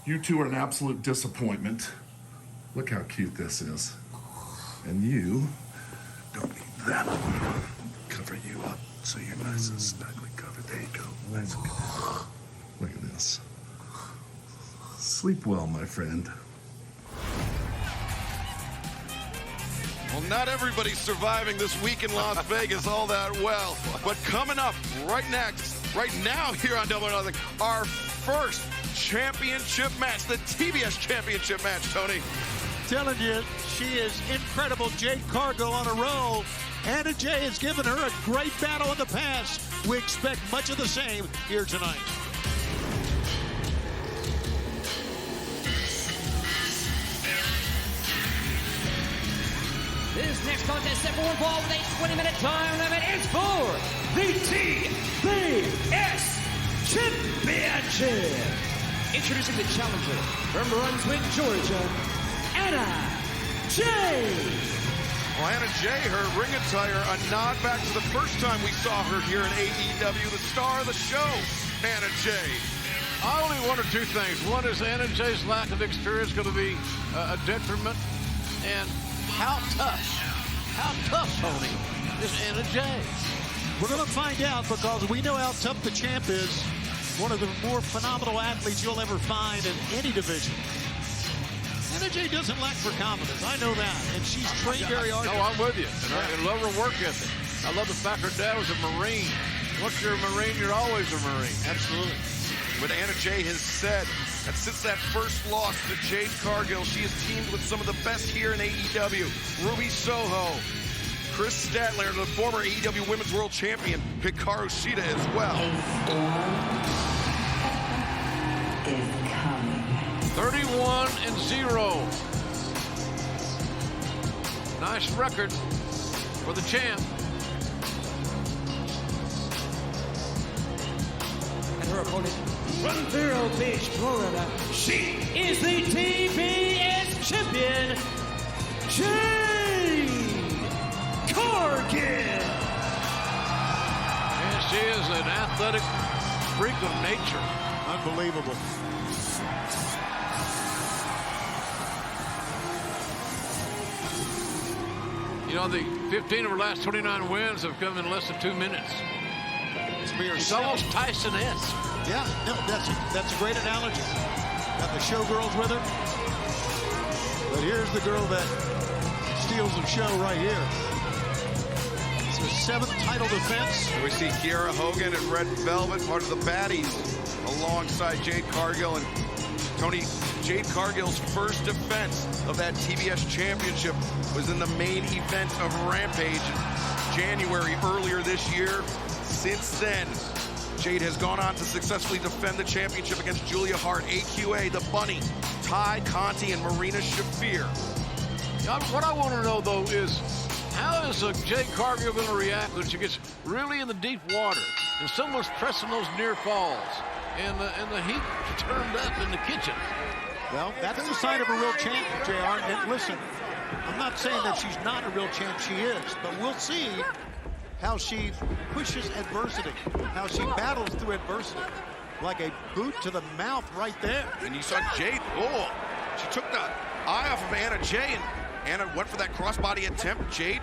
You two are an absolute disappointment. Look how cute this is. And you don't need that one. Cover you up so you're nice and snugly covered. There you go. Nice and good. Look at this. Sleep well, my friend. Well, not everybody's surviving this week in Las Vegas all that well. But coming up right now here on Double or Nothing, our first championship match, the TBS championship match, Tony. Telling you, she is incredible. Jade Cargill on a roll. Anna Jay has given her a great battle in the past. We expect much of the same here tonight. This next contest set for one fall with a 20-minute time limit is for the TBS Championship. Introducing the challenger from Brunswick, Georgia, Anna Jay. Well, Anna Jay, her ring attire, a nod back to the first time we saw her here in AEW, the star of the show, Anna Jay. Only one or two things. One is Anna Jay's lack of experience going to be a detriment. And how tough, Tony, is Anna Jay? We're going to find out, because we know how tough the champ is. One of the more phenomenal athletes you'll ever find in any division. Anna Jay doesn't lack for confidence. I know that. And she's trained very hard. No, I'm with you. And I love her work ethic. I love the fact her dad was a Marine. Once you're a Marine, you're always a Marine. Absolutely. But Anna Jay has said that since that first loss to Jade Cargill, she has teamed with some of the best here in AEW. Ruby Soho, Chris Statler, the former AEW Women's World Champion, Hikaru Shida as well. 31-0. Nice record for the champ. And her opponent from Vero Beach, Florida, she is the TBS champion, Jade Cargill. And she is an athletic freak of nature. Unbelievable. You know, the 15 of her last 29 wins have come in less than 2 minutes. She's almost Tyson-esque. Yeah, no, that's a great analogy. Got the showgirls with her. But here's the girl that steals the show right here. It's her 7th title defense. And we see Kiera Hogan and Red Velvet, part of the baddies, alongside Jade Cargill. And Tony, Jade Cargill's first defense of that TBS championship was in the main event of Rampage in January earlier this year. Since then, Jade has gone on to successfully defend the championship against Julia Hart, AQA, The Bunny, Ty Conti, and Marina Shafir. What I want to know, though, is how is Jade Cargill going to react when she gets really in the deep water and someone's pressing those near falls and the heat turned up in the kitchen? Well, that's the sign of a real champ, JR. And listen, I'm not saying that she's not a real champ. She is. But we'll see how she pushes adversity, how she battles through adversity. Like a boot to the mouth right there. And you saw Jade, she took the eye off of Anna Jay, and Anna went for that crossbody attempt. Jade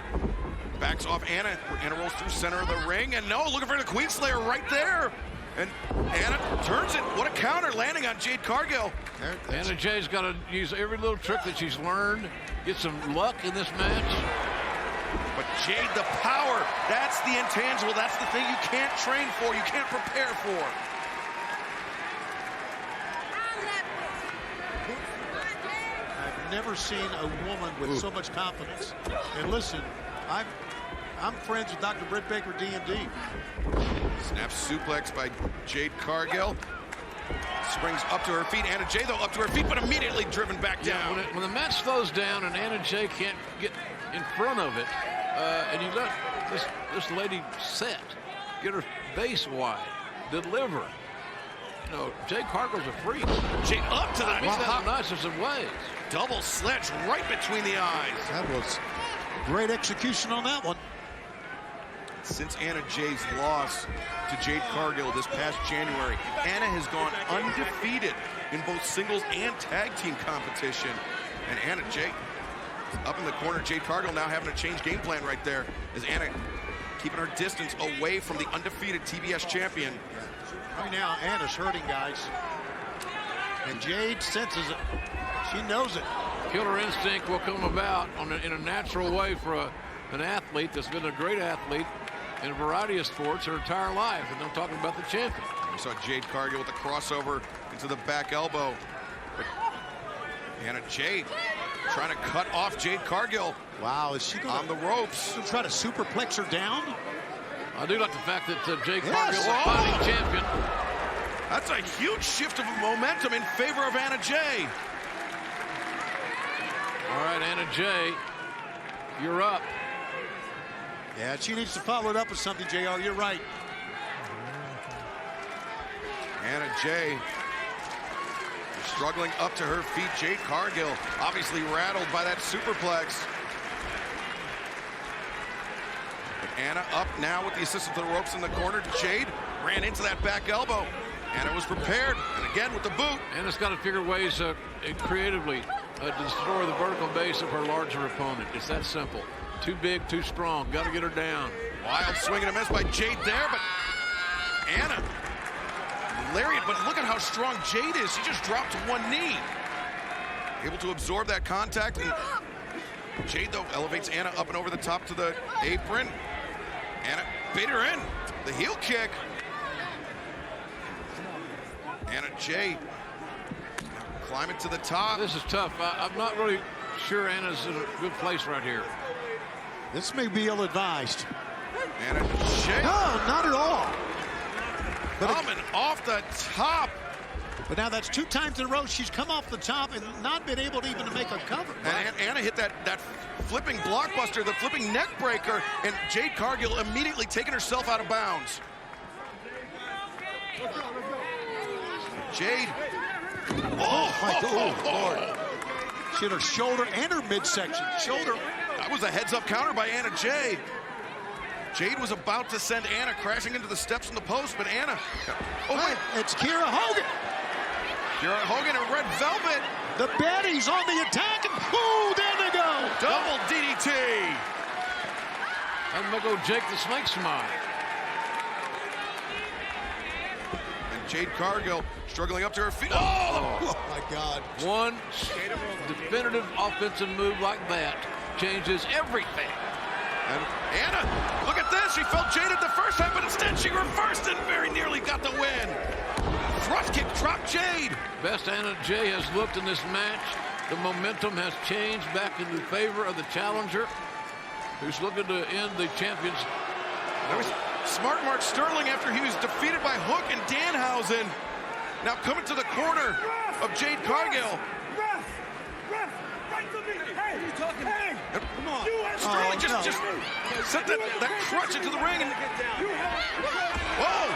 backs off Anna. Anna rolls through center of the ring, and no, looking for the Queen Slayer right there. And Anna turns it. What a counter landing on Jade Cargill. Anna Jay's got to use every little trick that she's learned, get some luck in this match. But Jade, the power, that's the intangible. That's the thing you can't train for, you can't prepare for. I've never seen a woman with so much confidence. And listen, I'm friends with Dr. Britt Baker, D&D. Snap suplex by Jade Cargill. Springs up to her feet. Anna Jay, though, up to her feet, but immediately driven back down. Yeah, when the match slows down and Anna Jay can't get in front of it, and you let this lady set, get her base wide, deliver. You know, Jade Cargill's a freak. Jade up to the nicest of ways. Double sledge right between the eyes. That was great execution on that one. Since Anna Jay's loss to Jade Cargill this past January, Anna has gone undefeated in both singles and tag team competition. And Anna Jay up in the corner. Jade Cargill now having to change game plan right there as Anna keeping her distance away from the undefeated TBS champion. Right now, Anna's hurting, guys. And Jade senses it. She knows it. Killer instinct will come about in a natural way for an athlete that's been a great athlete in a variety of sports her entire life. And I'm talking about the champion. We saw Jade Cargill with the crossover into the back elbow. But Anna Jay trying to cut off Jade Cargill. Wow, is she on the ropes? She'll try to superplex her down? I do like the fact that Jade Cargill is a fighting champion. That's a huge shift of momentum in favor of Anna Jay. All right, Anna Jay, you're up. Yeah, she needs to follow it up with something, JR. You're right. Anna Jay struggling up to her feet. Jade Cargill obviously rattled by that superplex. But Anna up now with the assistant to the ropes in the corner. Jade ran into that back elbow. Anna was prepared, and again with the boot. Anna's got to figure ways creatively to destroy the vertical base of her larger opponent. It's that simple. Too big, too strong. Got to get her down. Wild swing and a miss by Jade there, but Anna, lariat, but look at how strong Jade is. She just dropped to one knee. Able to absorb that contact. And Jade, though, elevates Anna up and over the top to the apron. Anna bait her in. The heel kick. Anna Jay climbing to the top. This is tough. I'm not really sure Anna's in a good place right here. This may be ill-advised. Anna Jay. No, not at all. Coming off the top. But now that's 2 times in a row she's come off the top and not been able to even to make a cover. And Anna hit that flipping blockbuster, the flipping neck breaker, and Jade Cargill immediately taking herself out of bounds. Jade. Oh, Lord. She hit her shoulder and her midsection. Shoulder. That was a heads-up counter by Anna Jay. Jade was about to send Anna crashing into the steps in the post, but Anna... Oh, wait. It's Kiera Hogan. Kiera Hogan in red velvet. The Betty's on the attack, and ooh, there they go. Double DDT. And we'll go Jake the Snake smile. And Jade Cargill struggling up to her feet. Oh my God. One definitive offensive move like that changes everything. And Anna, look at this. She felt jaded the first time, but instead she reversed and very nearly got the win. Thrust kick dropped Jade. Best Anna Jay has looked in this match. The momentum has changed back in the favor of the challenger, who's looking to end the champions. That was smart Mark Sterling after he was defeated by Hook and Danhausen. Now coming to the corner of Jade Cargill. Come on. Sterling just sent that crutch into the ring. And, whoa!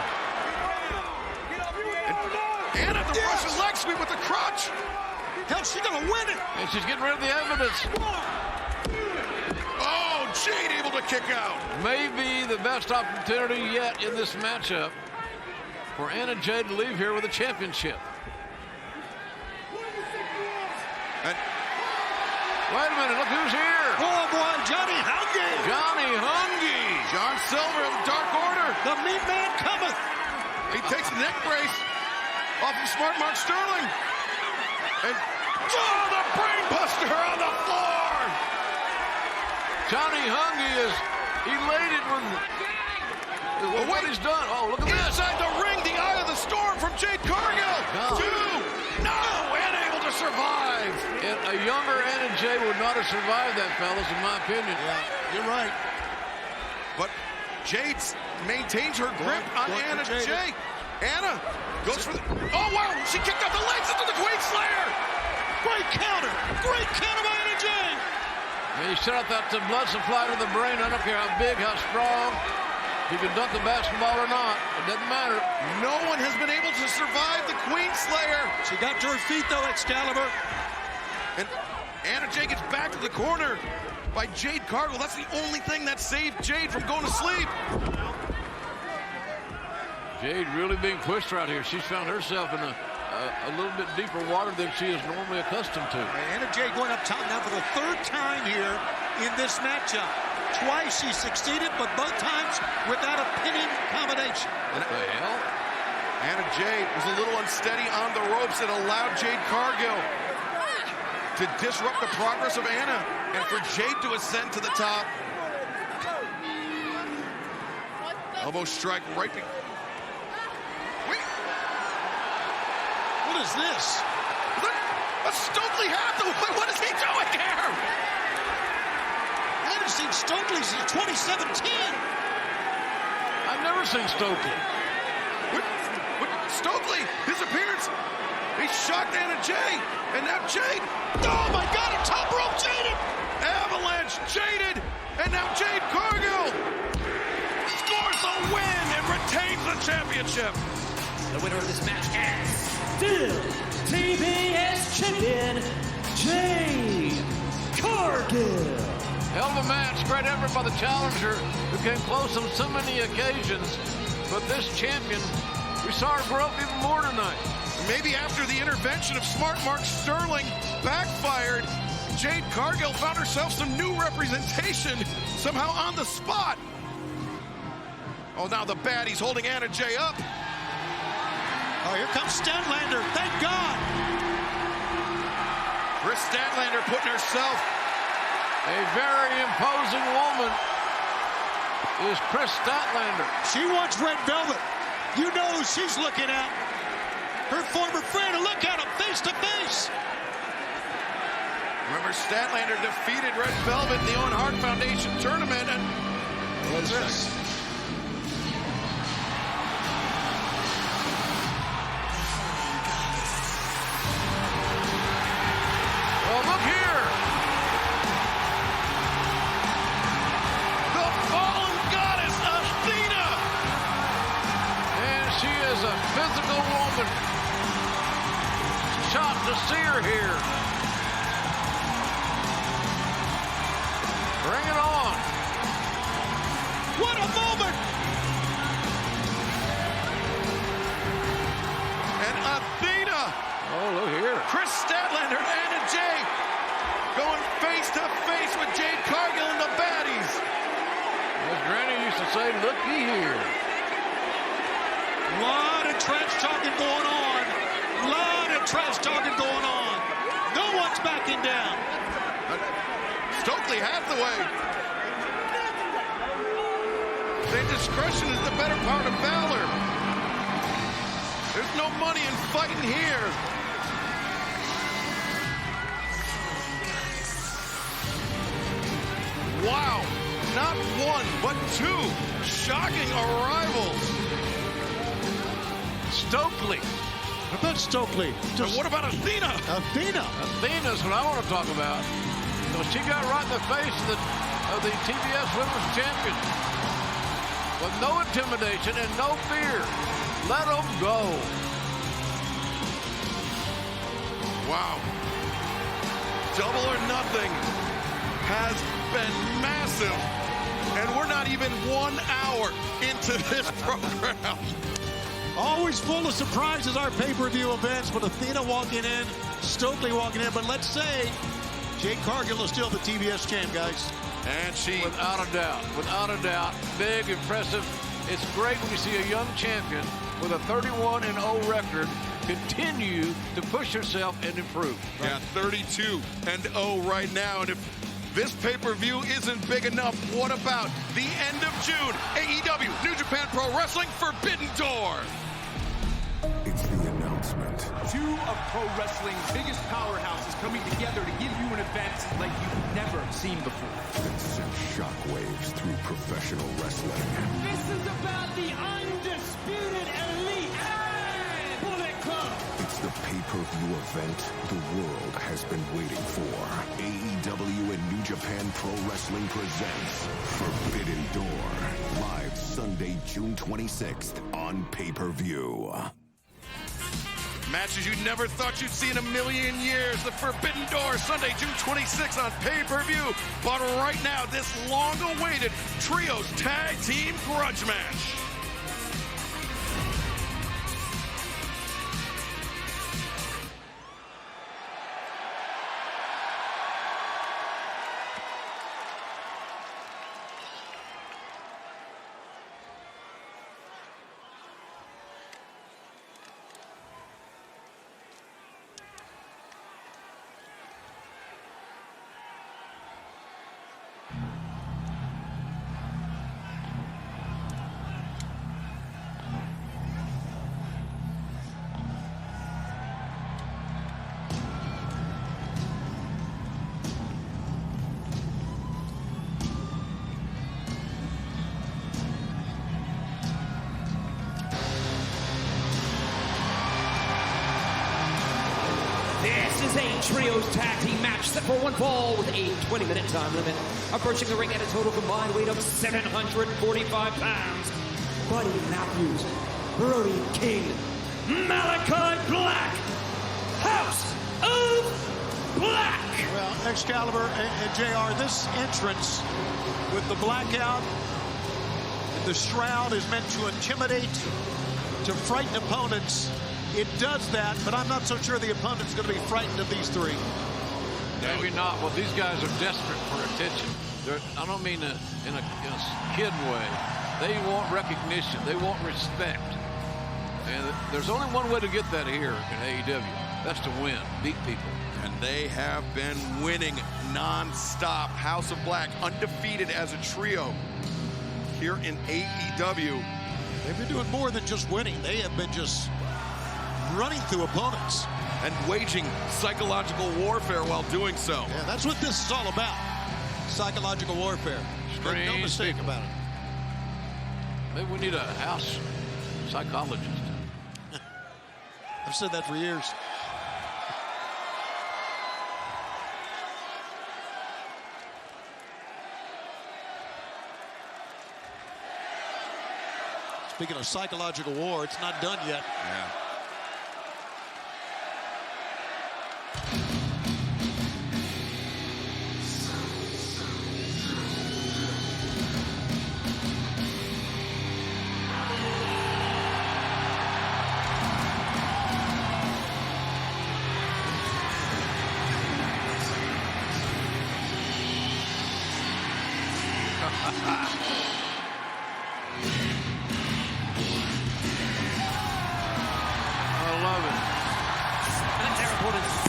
And Anna, the Russian leg sweep with the crutch. Hell, she's gonna win it. And she's getting rid of the evidence. Oh, Jade able to kick out. Maybe the best opportunity yet in this matchup for Anna Jay to leave here with a championship. And wait a minute, look who's here. Oh boy, Johnny Hungy. Johnny Hungy. John Silver of the Dark Order. The meat man cometh. He takes the neck brace off of smart Mark Sterling. And the brain buster on the floor. Johnny Hungy is elated with what he's done. Oh, look at this. Inside the ring, the eye of the storm from Jade Cargill. And able to survive. And a younger Anna Jay would not have survived that, fellas, in my opinion. Yeah, you're right. But Jade maintains her grip on Anna Jay. Anna goes for the... Oh, wow! She kicked out the legs into the Queen Slayer! Great counter! Great counter by Anna Jay! And he shut out that blood supply to the brain. I don't care how big, how strong. He can dunk the basketball or not. It doesn't matter. No one has been able to survive the Queen Slayer. She got to her feet, though, Excalibur. And Anna Jay gets back to the corner by Jade Cargill. That's the only thing that saved Jade from going to sleep. Jade really being pushed right here. She's found herself in a little bit deeper water than she is normally accustomed to. Anna Jay going up top now for the 3rd time here in this matchup. Twice she succeeded, but both times without a pinning combination. What the hell? Anna Jay was a little unsteady on the ropes and allowed Jade Cargill to disrupt the progress of Anna and for Jade to ascend to the top. Elbow strike right. What is this? What's Stokely have? What is he doing here? I haven't seen Stokely since 2017. I've never seen Stokely. Stokely, his appearance, he shocked Anna Jay, and now Jade. Oh my God, a top rope Jaded. Avalanche Jaded, and now Jade Cargill scores the win and retains the championship. the winner of this match is still TBS champion, Jade Cargill. Hell of a match, great effort by the challenger, who came close on so many occasions. But this champion, we saw her grow up even more tonight. Maybe after the intervention of Smart Mark Sterling backfired, Jade Cargill found herself some new representation somehow on the spot. Oh, now the baddie's holding Anna Jay up. Oh, here comes Statlander. Thank God. Chris Statlander putting herself. A very imposing woman is Chris Statlander. She wants red velvet. You know who she's looking at. Her former friend, and look at him face to face. Remember, Statlander defeated Red Velvet in the Owen Hart Foundation tournament. And what's this? Well, look here. The fallen goddess, Athena. And she is a physical woman. Shocked to see her here. Bring it on. What a moment. And Athena. Oh, look here. Chris Statlander and Anna Jay going face to face with Jade Cargill and the baddies. As Granny used to say, looky here. A lot of trash talking going on. A lot of trash talking going on. No one's backing down. Stokely Hathaway. Say discretion is the better part of valor. There's no money in fighting here. Wow, not one, but two shocking arrivals. Stokely. What about Stokely? And what about Athena? Athena's what I want to talk about. So she got right in the face of the TBS Women's Champion. With no intimidation and no fear. Let them go. Wow. Double or Nothing has been massive. And we're not even 1 hour into this program. Always full of surprises, our pay-per-view events, with Athena walking in, Stokely walking in. But let's say Jade Cargill is still the TBS champ, guys. And she... Without a doubt, big, impressive. It's great when you see a young champion with a 31-0 record continue to push herself and improve. Right? Yeah, 32-0 right now. And if this pay-per-view isn't big enough, what about the end of June? AEW, New Japan Pro Wrestling, Forbidden Door. It's the announcement. Two of pro wrestling's biggest powerhouses coming together to give you an event like you've never seen before. That sent shockwaves through professional wrestling. This is about the undisputed elite Bullet Club. It's the pay-per-view event the world has been waiting for. AEW and New Japan Pro Wrestling presents Forbidden Door. Live Sunday, June 26th on pay-per-view. Matches you never thought you'd see in a million years. The Forbidden Door, Sunday, June 26th on pay-per-view. But right now, this long-awaited Trios Tag Team Grudge Match. This is a Trios Tag Team match set for one fall with a 20-minute time limit. Approaching the ring at a total combined weight of 745 pounds. Buddy Matthews, Brody King, Malachi Black, House of Black. Well, Excalibur and JR, this entrance with the blackout and the shroud is meant to intimidate, to frighten opponents. It does that, but I'm not so sure the opponent's going to be frightened of these three. Maybe not. Well, these guys are desperate for attention. I don't mean in a kid way. They want recognition. They want respect. And there's only one way to get that here in AEW. That's to win, beat people. And they have been winning non-stop. House of Black undefeated as a trio here in AEW. They've been doing more than just winning. They have been just running through opponents. And waging psychological warfare while doing so. Yeah, that's what this is all about. Psychological warfare. Make no mistake about it. Maybe we need a house psychologist. I've said that for years. Speaking of psychological war, it's not done yet. Yeah.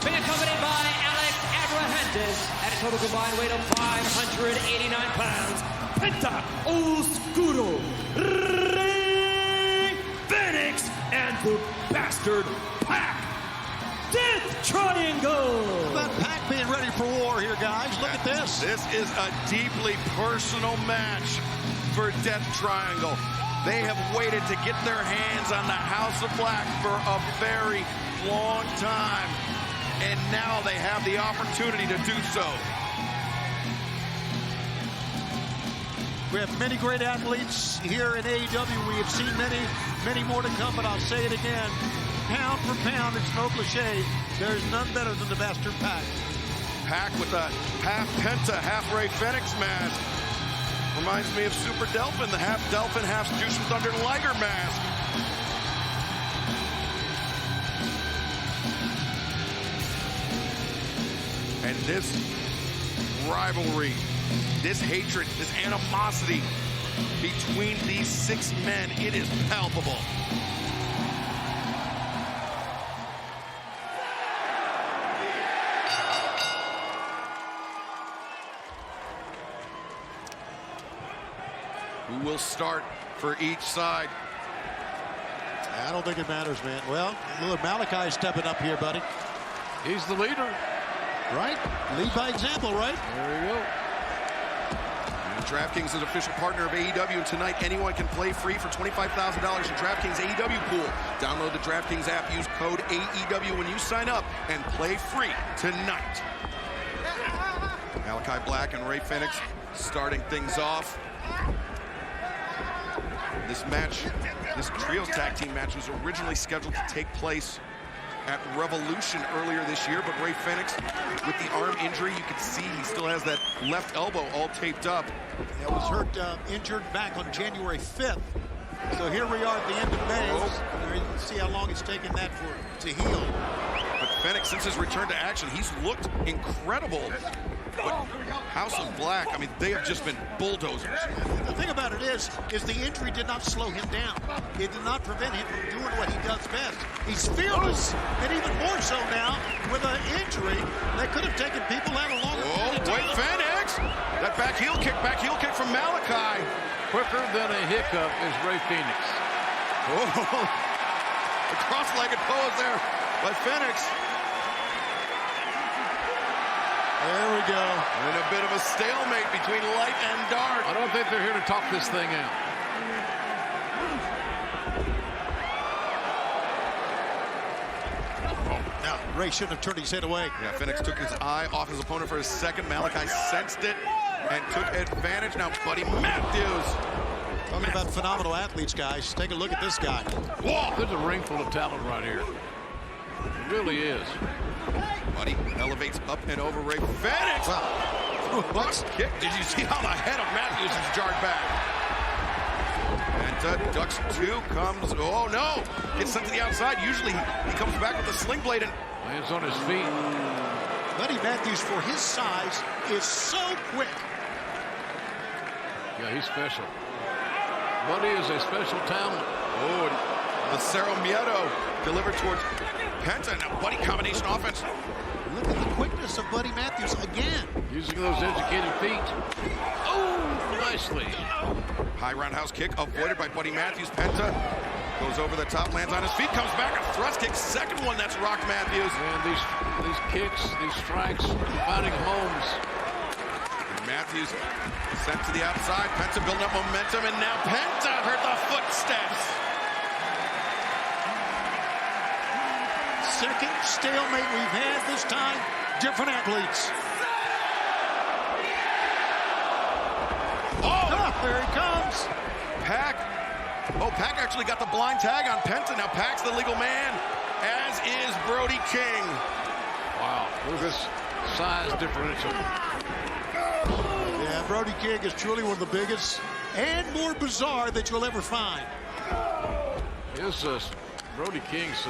Being accompanied by Alex Abrahantes at a total combined weight of 589 pounds. Penta Oscuro, Rey Fenix, and the Bastard Pac. Death Triangle. That Pac being ready for war here, guys. Look at this. This is a deeply personal match for Death Triangle. They have waited to get their hands on the House of Black for a very long time. And now they have the opportunity to do so. We have many great athletes here in AEW. We have seen many more to come, but I'll say it again. Pound for pound, it's no cliche. There's none better than the Bastard Pac. Pac with a half Penta, half Rey Fenix mask. Reminds me of Super Delphin, the half Delphin, half Jushin Thunder Liger mask. And this rivalry, this hatred, this animosity between these six men, it is palpable. Who will start for each side? I don't think it matters, man. Well, look, Malachi stepping up here, buddy. He's the leader. Right? Lead by example, right? There you go. And DraftKings is an official partner of AEW, and tonight anyone can play free for $25,000 in DraftKings AEW Pool. Download the DraftKings app, use code AEW when you sign up, and play free tonight. Malachi Black and Rey Fenix starting things off. This match, this trios tag team match, was originally scheduled to take place at Revolution earlier this year, but Rey Fenix, with the arm injury, you can see he still has that left elbow all taped up. It was hurt, injured back on January 5th. So here we are at the end of May. You can see how long it's taken that to heal. But Fenix, since his return to action, he's looked incredible. But House of Black, I mean, they have just been bulldozers. The thing about it is the injury did not slow him down. It did not prevent him from doing what he does best. He's fearless, and even more so now with an injury that could have taken people out a longer period of time. Wait, Fenix! That back heel kick from Malachi. Quicker than a hiccup is Rey Fenix. Oh, the cross-legged pose there by Fenix. There we go. And a bit of a stalemate between light and dark. I don't think they're here to talk this thing out. Now, Rey shouldn't have turned his head away. Yeah, Fenix took his eye off his opponent for a second. Malachi sensed it and took advantage. Now, Buddy Matthews Talking about phenomenal athletes, guys. Take a look at this guy. Whoa! There's a ring full of talent right here. It really is. Buddy elevates up and over Ray Fenix. Wow. What kick? Did you see how the head of Matthews is jarred back? And ducks two, comes, oh no! Gets sent to the outside. Usually he comes back with a sling blade and lands on his feet. Buddy Matthews, for his size, is so quick. Yeah, he's special. Buddy is a special talent. Oh, the Cerro Miedo delivered towards Penta. Now, Buddy combination offense. Look at the quickness of Buddy Matthews again. Using those educated feet. Oh, nicely. High roundhouse kick avoided by Buddy Matthews. Penta goes over the top, lands on his feet, comes back, a thrust kick. Second one, that's Rock Matthews. And these kicks, these strikes, finding homes. And Matthews sent to the outside. Penta building up momentum, and now Penta heard the footsteps. Second stalemate we've had this time. Different athletes. Oh, there he comes. Pac. Oh, Pac actually got the blind tag on Penta. Now Pac's the legal man, as is Brody King. Wow, look at this size differential. Yeah, Brody King is truly one of the biggest and more bizarre that you'll ever find. His Brody King's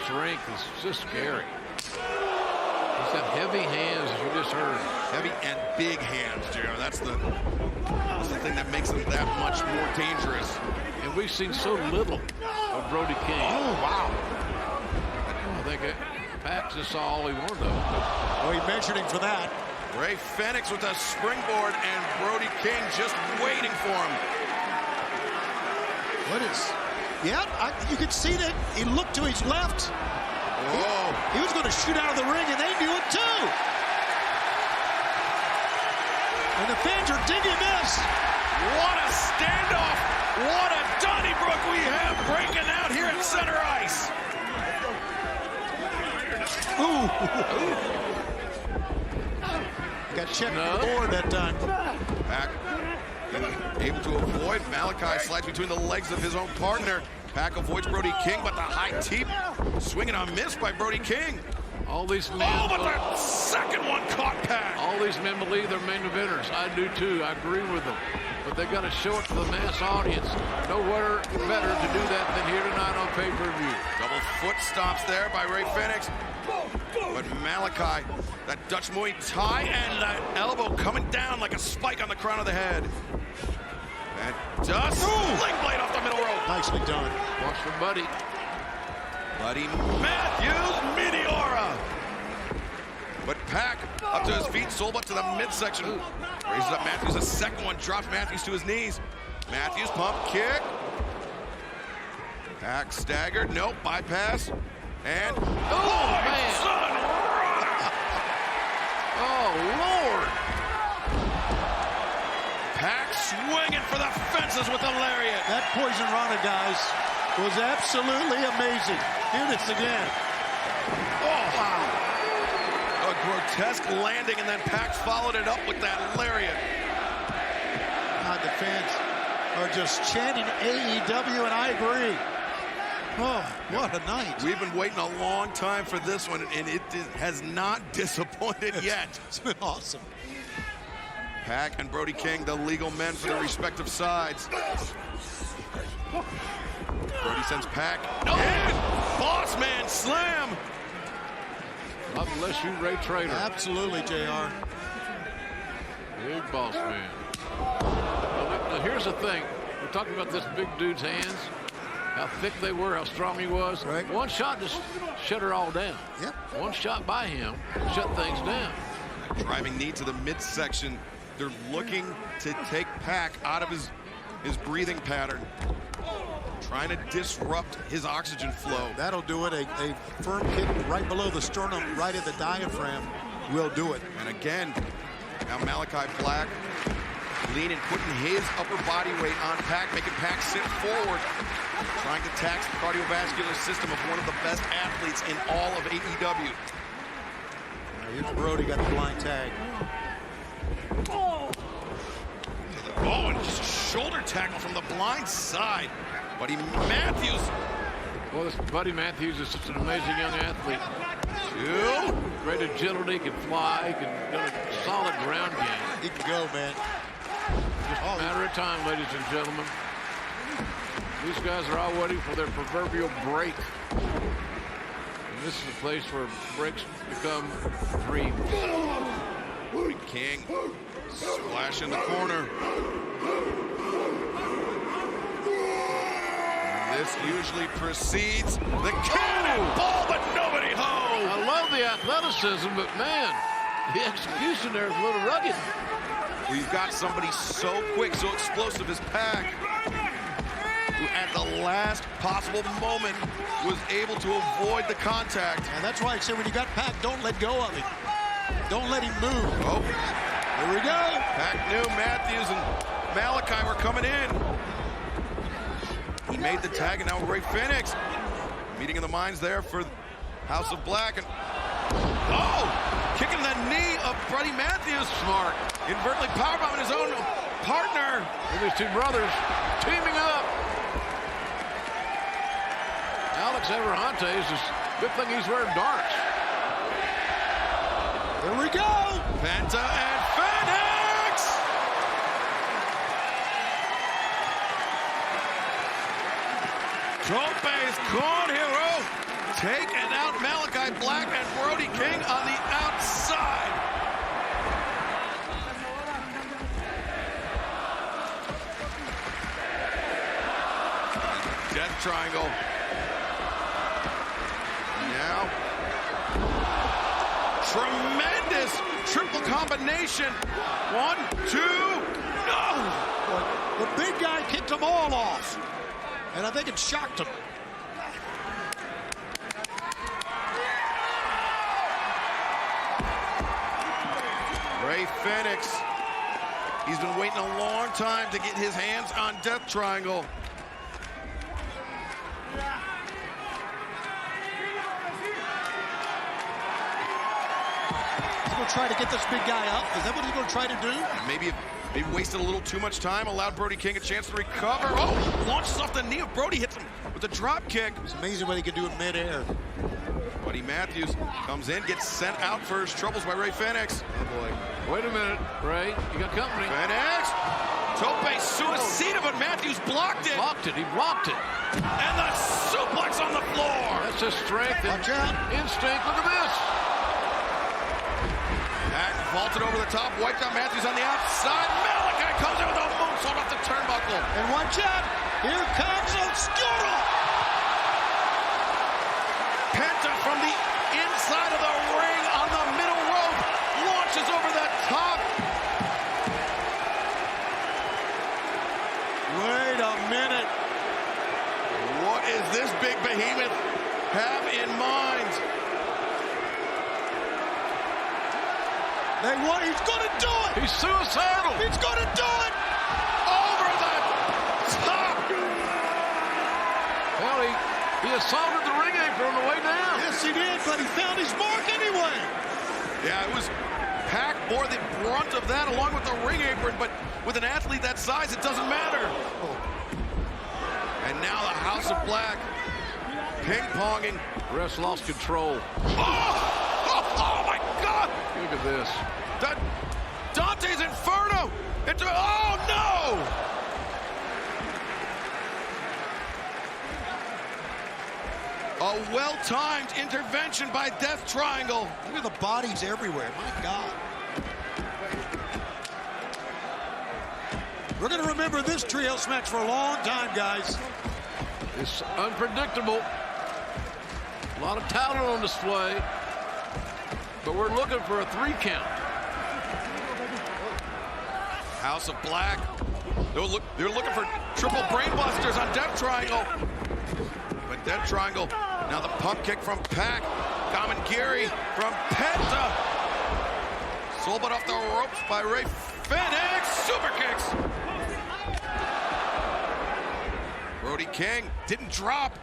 strength is just scary. He's got heavy hands, as you just heard. Heavy and big hands, JR. That's the thing that makes him that much more dangerous. And we've seen so little of Brody King. Oh, wow. I think Pac just saw all he wanted of. Oh, he measured him for that. Ray Fenix with a springboard, and Brody King just waiting for him. What is... Yeah, you could see that he looked to his left. Whoa. He was going to shoot out of the ring, and they knew it too. And the fans are digging this. What a standoff. What a Donnybrook we have breaking out here at center ice. Ooh. Got checked on the board that time. Pac able to avoid. Malachi slides between the legs of his own partner. Pac avoids Brody King, but the high teep swinging on miss by Brody King. All these men. Oh, but the second one caught Pac. All these men believe they're main eventers. I do too. I agree with them. But they've got to show it to the mass audience. Nowhere better to do that than here tonight on pay-per-view. Double foot stops there by Ray Fenix. But Malachi, that Dutch Muay Thai, and that elbow coming down like a spike on the crown of the head. And just sling blade off the middle rope. Nicely done. Watch for Buddy. Buddy Matthews, Meteora. But Pac up to his feet, sold up to the midsection. Raises up Matthews, a second one, drops Matthews to his knees. Matthews, pump kick. Pac staggered, nope, bypass. And, oh man. Son. Oh, Lord. Pac swinging for the fences with the lariat. That Poison Rana, guys, was absolutely amazing. Hear this again. Oh, wow. A grotesque landing, and then Pac followed it up with that lariat. God, the fans are just chanting AEW, and I agree. Oh, what a night. We've been waiting a long time for this one, and it has not disappointed yet. It's been awesome. Pac and Brody King, the legal men for their respective sides. Brody sends Pac. And Boss Man slam. God bless you, Ray Trader. Absolutely, JR. Big Boss Man. Now, here's the thing. We're talking about this big dude's hands. How thick they were, how strong he was. Right. One shot just shut her all down. Yep. One shot by him shut things down. Driving knee to the midsection. They're looking to take Pac out of his breathing pattern. Trying to disrupt his oxygen flow. That'll do it. A firm kick right below the sternum, right in the diaphragm, will do it. And again, now Malachi Black leaning, putting his upper body weight on Pac, making Pac sit forward, trying to tax the cardiovascular system of one of the best athletes in all of AEW. Here's Brody, got the blind tag. Oh, and just shoulder tackle from the blind side. Buddy Matthews. Well, this Buddy Matthews is such an amazing young athlete. Two. Great agility, can fly, he can got a solid ground game. He can go, man. Just a matter of time, ladies and gentlemen. These guys are all waiting for their proverbial break. And this is a place where breaks become dreams. Brody King, splash in the corner. And this usually precedes the cannonball, but nobody home. I love the athleticism, but man, the execution there is a little rugged. We've got somebody so quick, so explosive as Pac, who at the last possible moment was able to avoid the contact. And that's why I said when you got Pac, don't let go of him. Don't let him move. Oh, here we go. Pac knew Matthews and Malachi were coming in. He made the tag, and now Ray Phoenix. Meeting in the minds there for House of Black. And oh, kicking the knee of Buddy Matthews. Smart. Invertly powerbombing his own partner. And these two brothers teaming up. Alex Everhantes is good thing he's wearing darts. Here we go. Penta and Phoenix. Tope's Corn Hero taking out Malachi Black and Brody King on the outside. Death Triangle. Now, tremendous triple combination. 1, 2, no! The big guy kicked them all off. And I think it shocked him. Ray Phoenix. He's been waiting a long time to get his hands on Death Triangle. Try to get this big guy up? Is that what he's going to try to do? Maybe wasted a little too much time, allowed Brody King a chance to recover. Oh, launches off the knee of Brody, hits him with a drop kick. It's amazing what he can do in midair. Buddy Matthews comes in, gets sent out for his troubles by Ray Phoenix. Oh, boy. Wait a minute, Ray. You got company. Phoenix. Tope suicida, but Matthews blocked it. He blocked it. And the suplex on the floor. That's just strength and instinct. Look at this. Vaulted over the top, wiped out Matthews on the outside. Malachi comes in with a moonsault off the turnbuckle. And watch out, here comes Oscuro. Penta from the inside of the ring on the middle rope. Launches over the top. Wait a minute. What is this big behemoth have in mind? He's going to do it! He's suicidal! He's going to do it! Over the top! Well, he assaulted the ring apron on the way down. Yes, he did, but he found his mark anyway. Yeah, it was Pac bore the brunt of that along with the ring apron, but with an athlete that size, it doesn't matter. And now the House of Black ping-ponging. Refs lost control. Oh my God! Look at this. Dante's Inferno! Oh no! A well-timed intervention by Death Triangle. Look at the bodies everywhere, my God. We're going to remember this trios match for a long time, guys. It's unpredictable. A lot of talent on display. But we're looking for a 3 count. House of Black. They're looking for triple brainbusters on Death Triangle. But Death Triangle, now the pump kick from Pac. Kamingiri from Penta. Soulbutt off the ropes by Ray Phoenix. Super kicks. Brody King didn't drop.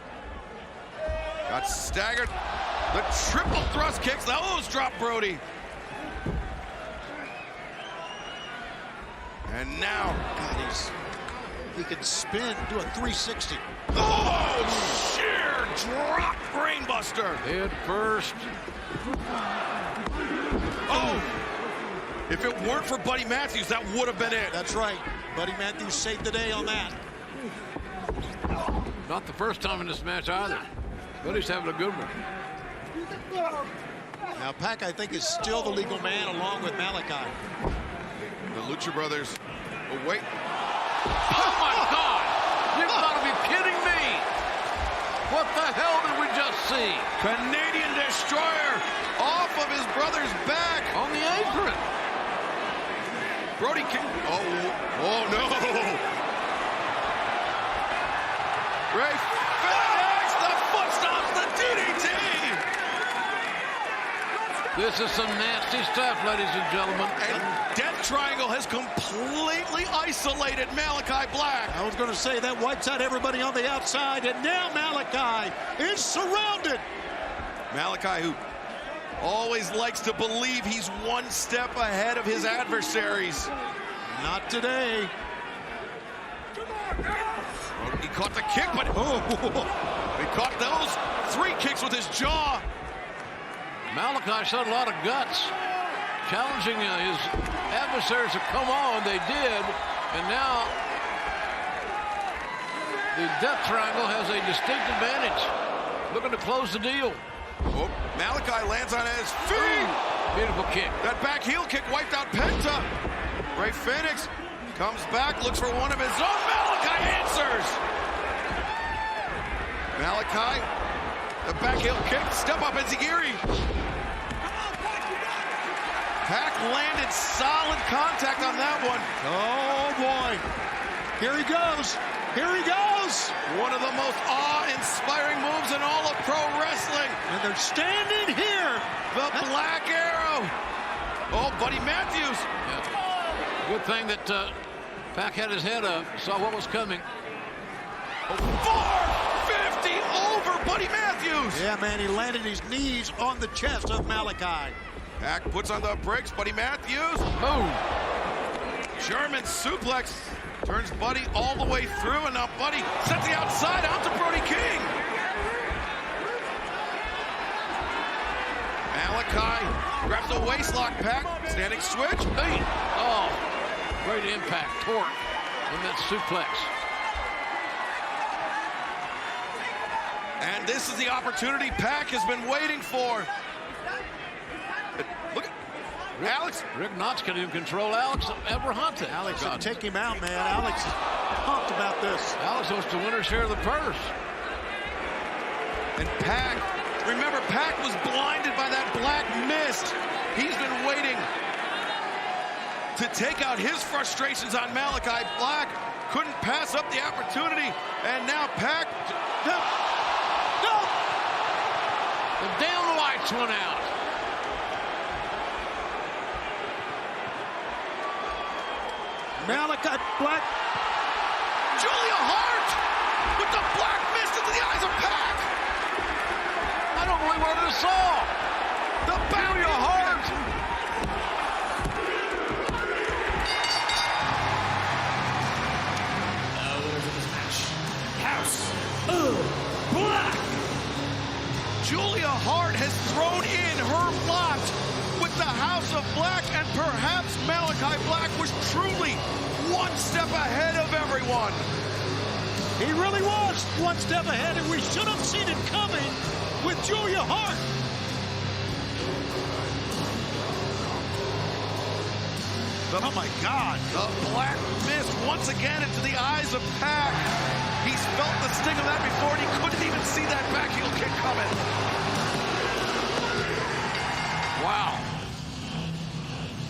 Got staggered. The triple thrust kicks. Those drop Brody. And now, He can spin, do a 360. Oh, sheer drop brainbuster. Head first. Oh! If it weren't for Buddy Matthews, that would have been it. That's right. Buddy Matthews saved the day on that. Not the first time in this match either. Buddy's having a good one. Now, Pac, I think, is still the legal man along with Malachi. The Lucha Brothers. Oh, wait. Oh, my God! You've got to be kidding me! What the hell did we just see? Canadian Destroyer off of his brother's back. On the apron. Brody King. Oh no. Ray Phoenix, the foot stops the DDT. This is some nasty stuff, ladies and gentlemen. And Death Triangle has completely isolated Malachi Black. I was going to say that wipes out everybody on the outside, and now Malachi is surrounded. Malachi, who always likes to believe he's one step ahead of his adversaries. Not today. Oh, he caught the kick, but he caught those 3 kicks with his jaw. Malachi showed a lot of guts, challenging his adversaries to come on. They did, and now the Death Triangle has a distinct advantage, looking to close the deal. Oh, Malachi lands on his feet. Beautiful kick. That back heel kick wiped out Penta. Ray Phoenix comes back, looks for one of his own. Malachi answers. Malachi, the back heel kick, step up Enziguri. Pac landed solid contact on that one. Oh, boy. Here he goes. Here he goes. One of the most awe-inspiring moves in all of pro wrestling. And they're standing here. The Black Arrow. Oh, Buddy Matthews. Yeah. Good thing that Pac had his head up, saw what was coming. 450 over Buddy Matthews. Yeah, man, he landed his knees on the chest of Malachi. Pac puts on the brakes. Buddy Matthews. Boom. German suplex. Turns Buddy all the way through, and now Buddy sets the outside out to Brody King. Malachi grabs the waistlock. Pac, standing switch. Hey. Oh, great impact, torque on that suplex. And this is the opportunity Pac has been waiting for. Look at Alex. Rick Knox can even control Alex Abrahante. Alex can take him out, man. Alex is pumped about this. Alex wants to win her share of the purse. And Pac, remember, Pac was blinded by that black mist. He's been waiting to take out his frustrations on Malachi Black. Couldn't pass up the opportunity. And now Pac. No! The damn lights went out. Malachi Black. Julia Hart with the black mist into the eyes of Pac. I don't believe what I saw. The Julia Hart. Winners of this match, House of Black. Julia Hart has thrown in her lot with the House of Black, and perhaps Malachi Black was truly one step ahead of everyone. He really was one step ahead, and we should have seen it coming with Julia Hart. Oh, my God. The black mist once again into the eyes of Pac. He's felt the sting of that before, and he couldn't even see that back heel kick coming. Wow.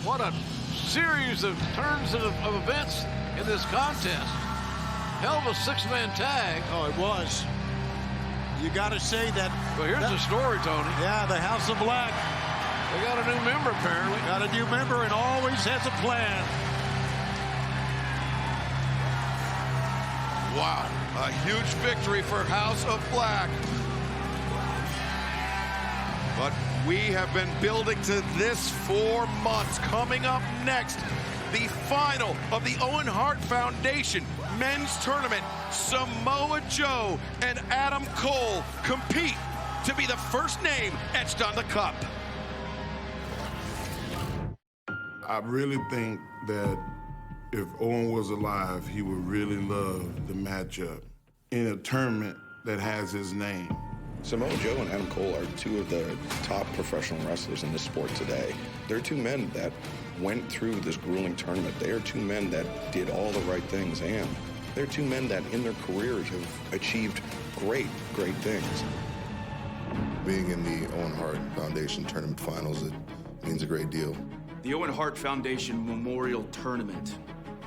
What a series of turns of events in this contest. Hell of a 6-man tag. Oh, it was. You got to say that. Well, here's the story, Tony. Yeah, the House of Black. They got a new member, apparently. Got a new member and always has a plan. Wow, a huge victory for House of Black. But we have been building to this for months. Coming up next, the final of the Owen Hart Foundation Men's Tournament. Samoa Joe and Adam Cole compete to be the first name etched on the cup. I really think that if Owen was alive, he would really love the matchup in a tournament that has his name. Samoa Joe and Adam Cole are two of the top professional wrestlers in this sport today. They're two men that went through this grueling tournament. They are two men that did all the right things, and they're two men that in their careers have achieved great things. Being in the Owen Hart Foundation Tournament Finals, it means a great deal. The Owen Hart Foundation Memorial Tournament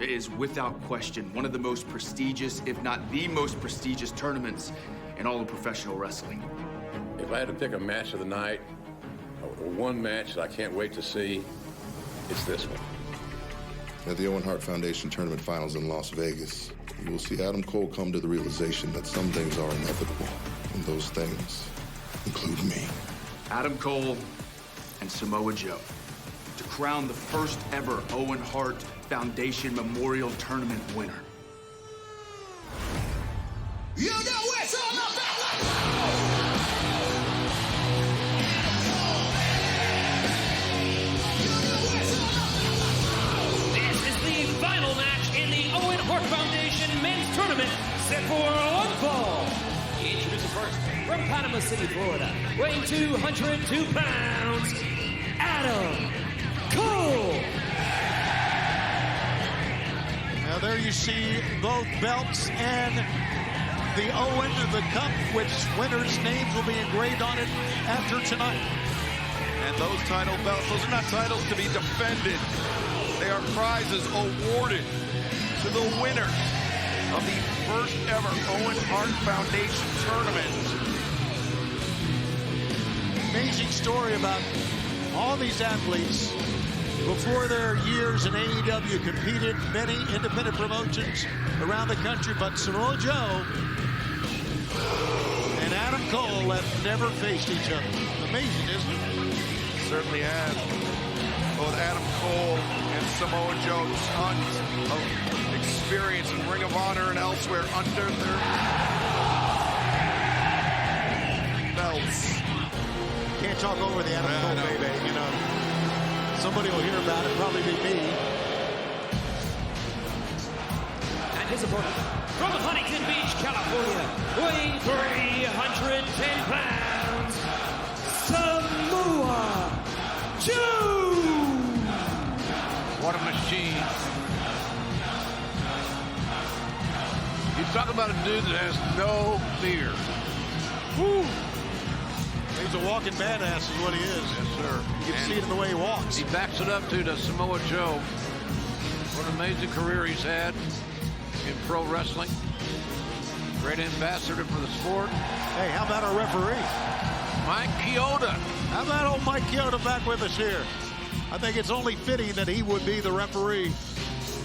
is without question one of the most prestigious, if not the most prestigious tournaments in all of professional wrestling. If I had to pick a match of the night, or one match that I can't wait to see, it's this one. At the Owen Hart Foundation Tournament Finals in Las Vegas, you will see Adam Cole come to the realization that some things are inevitable, and those things include me. Adam Cole and Samoa Joe to crown the first ever Owen Hart Foundation Memorial Tournament winner. You know it's all about. This is the final match in the Owen Hart Foundation Men's Tournament, set for one fall. Introducing first, from Panama City, Florida, weighing 202 pounds, Adam Cole. Now there you see both belts and the Owen of the Cup, which winners' names will be engraved on it after tonight. And those title belts, those are not titles to be defended. They are prizes awarded to the winner of the first ever Owen Hart Foundation tournament. Amazing story about all these athletes. Before their years in AEW, competed many independent promotions around the country, but Samoa Joe and Adam Cole have never faced each other. Amazing, isn't it? Certainly has. Both Adam Cole and Samoa Joe, tons of experience in Ring of Honor and elsewhere under their belts. Can't talk over the Adam Cole, baby, you know. Somebody will hear about it, probably be me. And his opponent, from Huntington Beach, California, weighing 310 pounds, Samoa Joe. What a machine. You talk about a dude that has no fear. Woo. He's a walking badass is what he is. Yes, sir. You can see it in the way he walks. He backs it up, too, to Samoa Joe. What an amazing career he's had in pro wrestling. Great ambassador for the sport. Hey, how about our referee? Mike Chioda. How about old Mike Chioda back with us here? I think it's only fitting that he would be the referee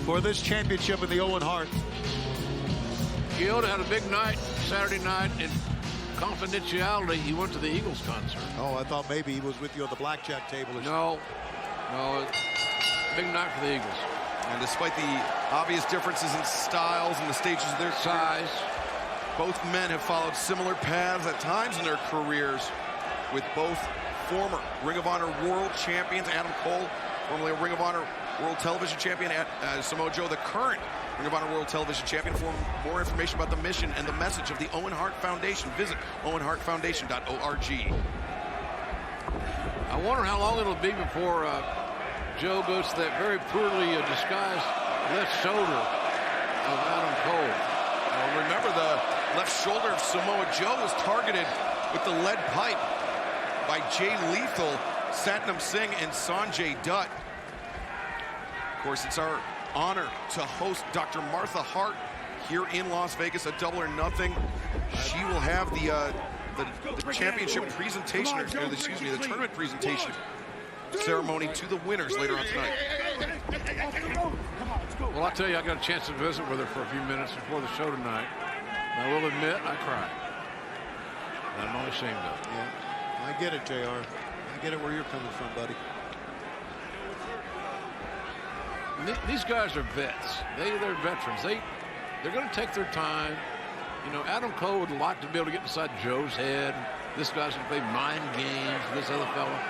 for this championship in the Owen Hart. Chioda had a big night Saturday night in confidentiality. He went to the Eagles concert. Oh, I thought maybe he was with you on the blackjack table. No, big night for the Eagles. And despite the obvious differences in styles and the stages of their size, both men have followed similar paths at times in their careers, with both former Ring of Honor World Champions, Adam Cole, formerly a Ring of Honor World Television Champion, Samoa Joe, the current Ring of Honor World Television Champion. For more information about the mission and the message of the Owen Hart Foundation, visit owenhartfoundation.org. I wonder how long it'll be before Joe goes to that very poorly disguised left shoulder of Adam Cole. Well, remember, the left shoulder of Samoa Joe was targeted with the lead pipe by Jay Lethal, Satnam Singh, and Sanjay Dutt. Of course, it's our honor to host Dr. Martha Hart here in Las Vegas at Double or Nothing. She will have the championship presentation, or excuse me, the tournament presentation ceremony to the winners later on tonight. Well, I'll tell you, I got a chance to visit with her for a few minutes before the show tonight. And I will admit, I cried. And I'm not ashamed of it. Yeah, I get it, JR. I get it where you're coming from, buddy. These guys are vets. They're veterans. They're going to take their time. You know, Adam Cole would like to be able to get inside Joe's head. This guy's going to play mind games with this other fella.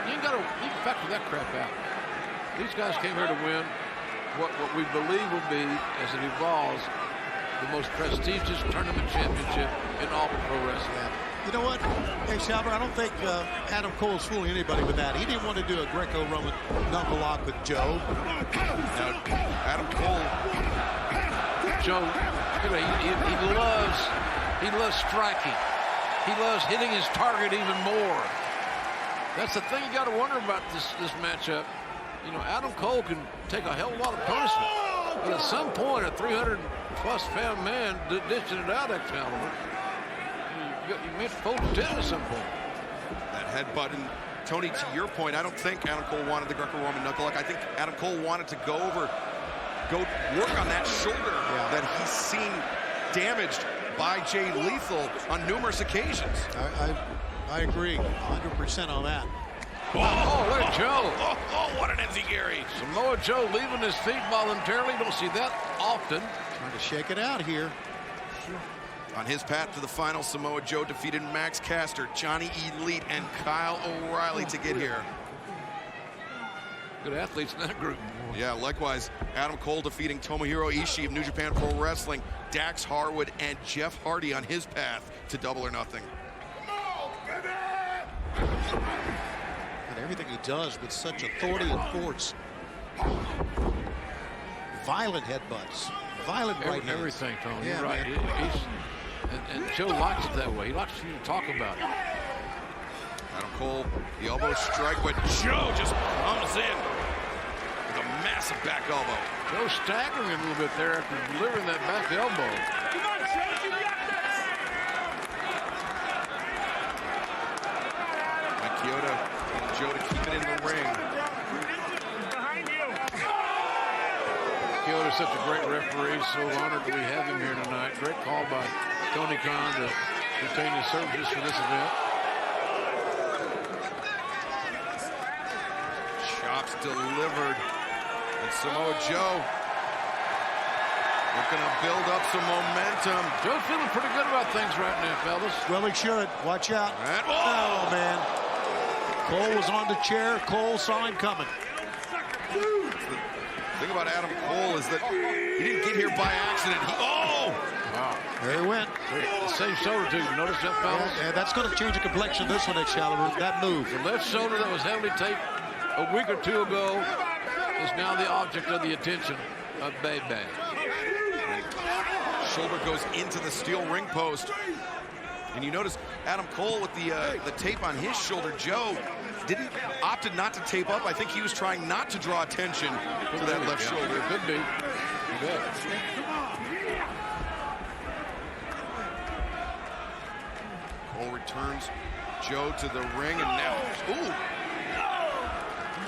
You can factor that crap out. These guys came here to win what we believe will be, as it evolves, the most prestigious tournament championship in all of pro wrestling. You know what, hey, Salver, I don't think Adam Cole's fooling anybody with that. He didn't want to do a Greco-Roman knuckle lock with Joe. Now, Adam Cole. Joe, you know, he loves striking. He loves hitting his target even more. That's the thing you got to wonder about this matchup. You know, Adam Cole can take a hell of a lot of punishment. But at some point, a 300-plus pound man dishing it out, Excalibur. You may fold it in at some point. That headbutt, and Tony, to your point, I don't think Adam Cole wanted the Greco-Roman knuckle lock. I think Adam Cole wanted to go work on that shoulder that he's seen damaged by Jay Lethal on numerous occasions. I agree 100% on that. Oh, look at Joe. Oh, what an enziguri. Samoa Joe leaving his feet voluntarily. Don't see that often. Trying to shake it out here. On his path to the final, Samoa Joe defeated Max Caster, Johnny Elite, and Kyle O'Reilly to get here. Good athletes in that group. Yeah, likewise, Adam Cole defeating Tomohiro Ishii of New Japan Pro Wrestling, Dax Harwood, and Jeff Hardy on his path to Double or Nothing. And everything he does with such authority and force. Violent headbutts, violent right hands. Everything, Tony. Yeah, you're right. And Joe likes it that way. He likes you to talk about it. Adam Cole, the elbow strike, but Joe just comes in with a massive back elbow. Joe staggering a little bit there after delivering that back elbow. Come on, Joe, you got this! Mike Chioda and Joe to keep it in the ring. Behind you. Chioda's such a great referee. So honored that we have him here tonight. Great call by Tony Khan to retain his services for this event. Chops delivered. And Samoa Joe looking to build up some momentum. Joe feeling pretty good about things right now, fellas. Well, he should. Watch out. And, oh, man. Cole was on the chair. Cole saw him coming. The thing about Adam Cole is that he didn't get here by accident. Wow. There he went. The same shoulder, too. You notice that, fellas? Yeah, that's going to change the complexion of this one, Excalibur. That move. The left shoulder that was heavily taped a week or two ago is now the object of the attention of Bebe. Shoulder goes into the steel ring post. And you notice Adam Cole with the tape on his shoulder. Joe opted not to tape up. I think he was trying not to draw attention to that left shoulder. Could be. Cole returns Joe to the ring, and now, ooh.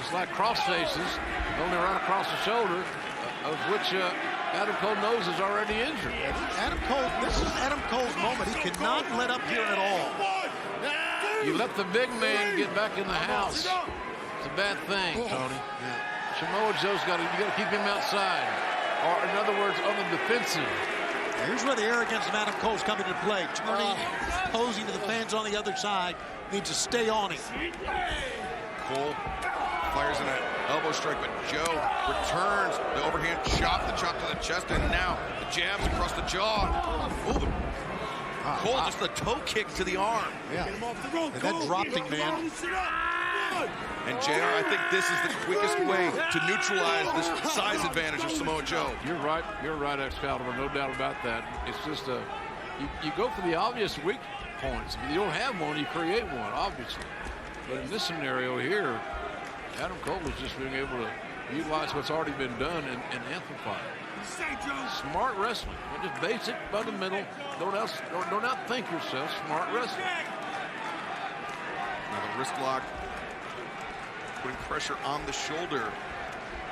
It's like cross faces, only right across the shoulder, of which Adam Cole knows is already injured. Adam Cole, this is Adam Cole's moment. He cannot let up here at all. You let the big man get back in the house. It's a bad thing, Tony. Samoa Joe's you got to keep him outside. Or in other words, on the defensive. Here's where the arrogance of Adam Cole's coming into play. Turning, posing to the fans on the other side. Needs to stay on him. Cole fires in an elbow strike, but Joe returns the overhand chop, the chop to the chest, and now the jabs across the jaw. Ooh. Cole just the toe kick to the arm. Yeah. And that dropped him, man. And JR, I think this is the quickest way to neutralize this size advantage of Samoa Joe. You're right, Excalibur, no doubt about that. It's just you go for the obvious weak points. If you don't have one, you create one, obviously. But in this scenario here, Adam Cole is just being able to utilize what's already been done and amplify it. Smart wrestling, just basic, fundamental. Don't outthink yourself. Smart wrestling. Another wrist lock, putting pressure on the shoulder.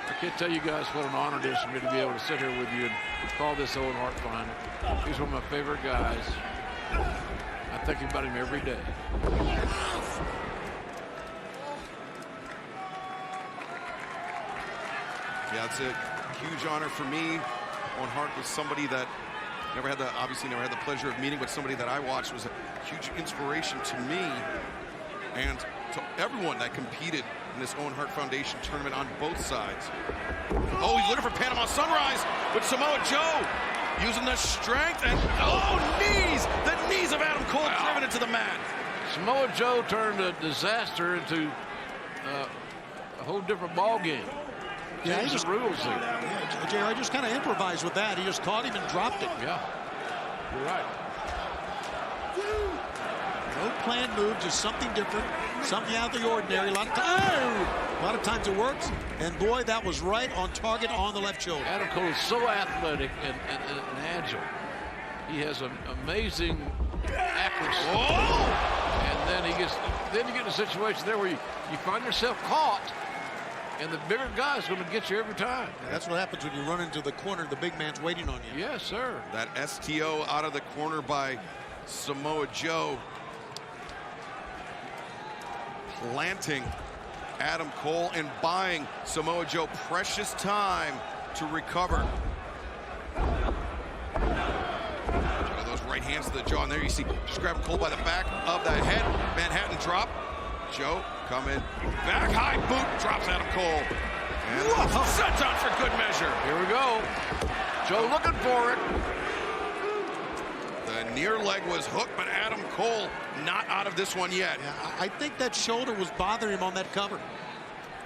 I can't tell you guys what an honor it is for me to be able to sit here with you and call this Owen Hart final. He's one of my favorite guys. I think about him every day. Yeah, it's a huge honor for me. Owen Hart was somebody that obviously never had the pleasure of meeting, but somebody that I watched was a huge inspiration to me and to everyone that competed in this Owen Hart Foundation tournament on both sides. Oh, he's looking for Panama Sunrise, but Samoa Joe using the strength and, knees! The knees of Adam Cole driven into the mat. Samoa Joe turned a disaster into a whole different ball game. Yeah, Change the rules there. Yeah, JR just kind of improvised with that. He just caught him and dropped it. Yeah, you're right. No planned move, just something different, something out of the ordinary. A lot of times it works, and boy, that was right on target on the left shoulder. Adam Cole is so athletic and agile. He has an amazing accuracy. And then you get in a situation there where you find yourself caught, and the bigger guy is going to get you every time. That's what happens when you run into the corner. The big man's waiting on you. Yes, sir. That STO out of the corner by Samoa Joe, planting Adam Cole and buying Samoa Joe precious time to recover. Those right hands to the jaw, and there you see just grabbing Cole by the back of the head. Manhattan drop. Joe coming back, high boot, drops Adam Cole. And sets on for good measure. Here we go. Joe looking for it. The near leg was hooked, but Adam Cole not out of this one yet. Yeah, I think that shoulder was bothering him on that cover.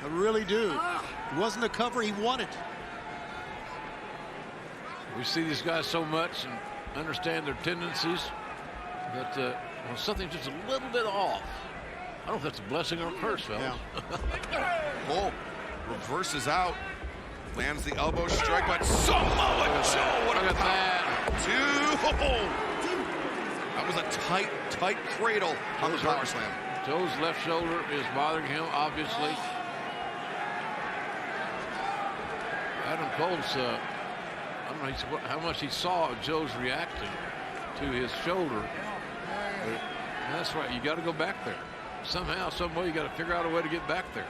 I really do. It wasn't the cover he wanted. We see these guys so much and understand their tendencies, but when something's just a little bit off, I don't know if that's a blessing or a curse, fellas. Yeah. Cole reverses out, lands the elbow strike, but Samoa Joe, what a power. That was a tight cradle on the power slam. Joe's left shoulder is bothering him, obviously. Adam Cole's, I don't know how much he saw of Joe's reacting to his shoulder. But that's right, you got to go back there. Somehow, some way, you got to figure out a way to get back there.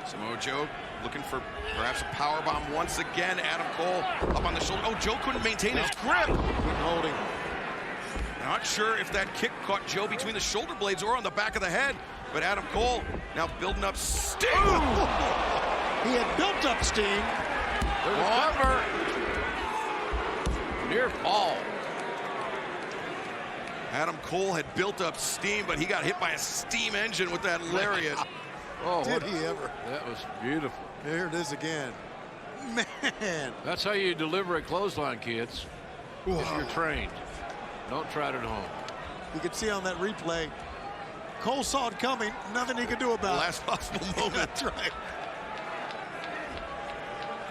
Samoa Joe looking for perhaps a power bomb once again. Adam Cole up on the shoulder. Oh, Joe couldn't maintain his grip. Couldn't hold him. Not sure if that kick caught Joe between the shoulder blades or on the back of the head, but Adam Cole now building up steam. He had built up steam. There's a cover. Near fall. Adam Cole had built up steam, but he got hit by a steam engine with that lariat. Oh, did he ever? That was beautiful. There it is again. Man. That's how you deliver a clothesline, kids. If you're trained. Don't try it at home. You can see on that replay, Cole saw it coming. Nothing he could do about it. Last possible moment. That's right.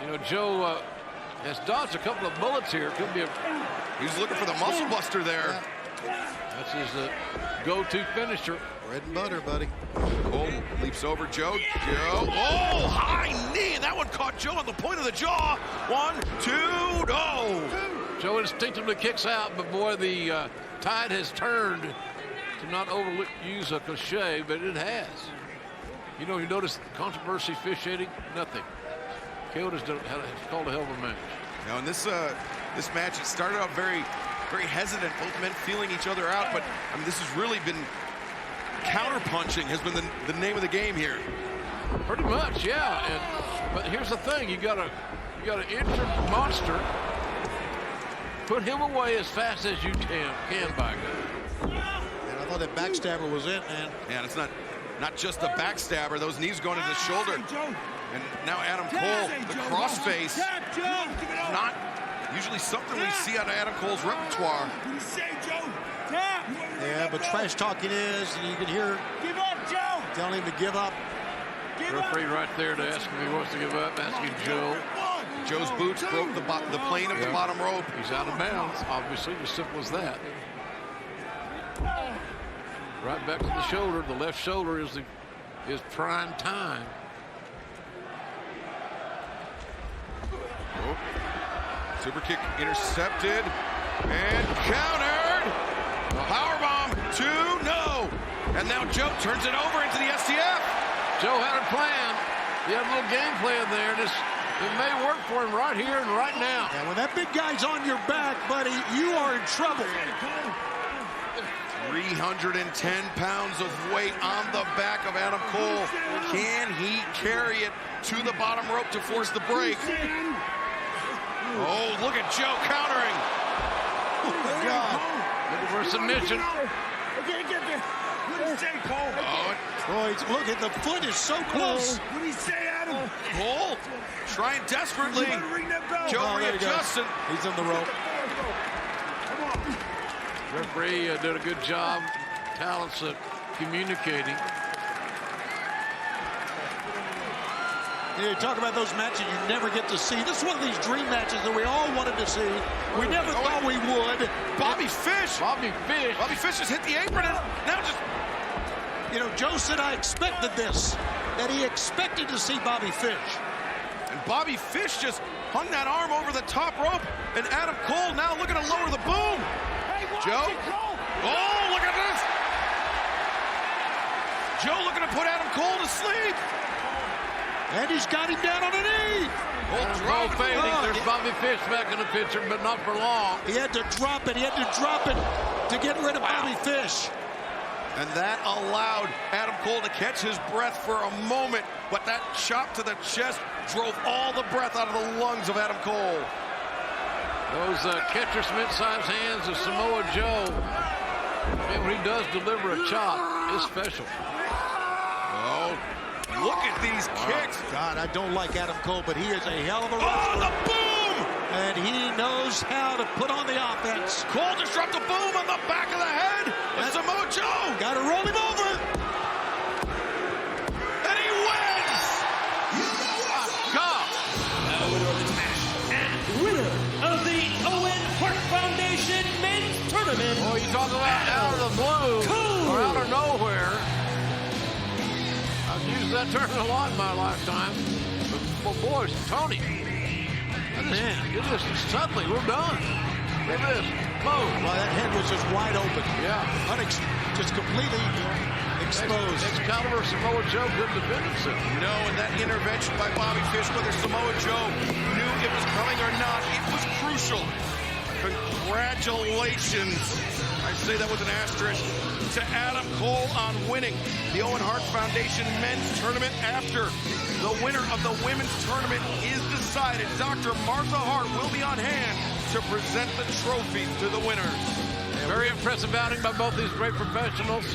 You know, Joe has dodged a couple of bullets here. Could be He's looking for the muscle buster there. That's his go-to finisher. Bread and butter, buddy. Cole leaps over Joe. Joe. Oh, high knee. And that one caught Joe on the point of the jaw. 1, 2, no. Joe instinctively kicks out, but boy, the tide has turned to not overuse a cliche, but it has. You know, you notice controversy officiating? Nothing. Kyoto's called a hell of a match. Now, in this match, it started out very hesitant, both men feeling each other out, but I mean, this has really been counter-punching has been the name of the game here. Pretty much, yeah. But here's the thing: you got an injured monster. Put him away as fast as you can by God. And I thought that backstabber was it, man. Yeah, and it's not just the backstabber; those knees going to the shoulder. And now Adam Cole, the crossface, not usually something we see out of Adam Cole's repertoire. Yeah, but trash talking is, and you can hear telling him to give up. Referee right there to ask him if he wants to give up, asking Joe. Joe's boots broke the plane of the bottom rope. He's out of bounds, obviously, as simple as that. Right back to the shoulder. The left shoulder is prime time. Oh. Super kick intercepted and countered. Powerbomb 2, no. And now Joe turns it over into the STF. Joe had a plan. He had a little game plan there. It may work for him right here and right now. And when that big guy's on your back, buddy, you are in trouble. 310 pounds of weight on the back of Adam Cole. Can he carry it to the bottom rope to force the break? Oh, look at Joe countering. Oh, my God. Looking for a submission. Okay, get there. What do you say, Cole? Boy, look at the foot is so close. What do you say, Adam? Cole trying desperately. Joe readjusting. He's on the rope. Referee did a good job. Talents communicating. You talk about those matches you never get to see. This is one of these dream matches that we all wanted to see. We never thought we would. Bobby Fish. Bobby Fish just hit the apron and now just... You know, Joe said I expected this, that he expected to see Bobby Fish. And Bobby Fish just hung that arm over the top rope, and Adam Cole now looking to lower the boom. Hey, Joe. Oh, look at this. Joe looking to put Adam Cole to sleep. And he's got him down on a knee. Cole fading. There's Bobby Fish back in the picture, but not for long. He had to drop it. He had to drop it to get rid of Bobby Fish. And that allowed Adam Cole to catch his breath for a moment, but that chop to the chest drove all the breath out of the lungs of Adam Cole. Those catcher's mitt-sized hands of Samoa Joe. Man, when he does deliver a chop, it's special. Oh, look at these kicks. God, I don't like Adam Cole, but he is a hell of a wrestler. Oh, the boom! And he knows how to put on the offense. Cole disrupt the boom on the back of the head. And Samoa Joe. Got to roll him over. And he wins. God. Now the winner of this match and winner of the Owen Hart Foundation Men's Tournament. Oh, you talk about out of the blue or out of nowhere. I've used that term a lot in my lifetime. But boys, Tony. Man, it is suddenly we're done. Look at this. Boom. Well, that head was just wide open. Yeah. Just completely exposed. Excalibur Samoa Joe couldn't defend himself. No, and that intervention by Bobby Fish, whether Samoa Joe knew it was coming or not, it was crucial. Congratulations. I say that with an asterisk to Adam Cole on winning the Owen Hart Foundation Men's Tournament. After the winner of the Women's Tournament is decided, Dr. Martha Hart will be on hand to present the trophy to the winners. Very impressive outing by both these great professionals.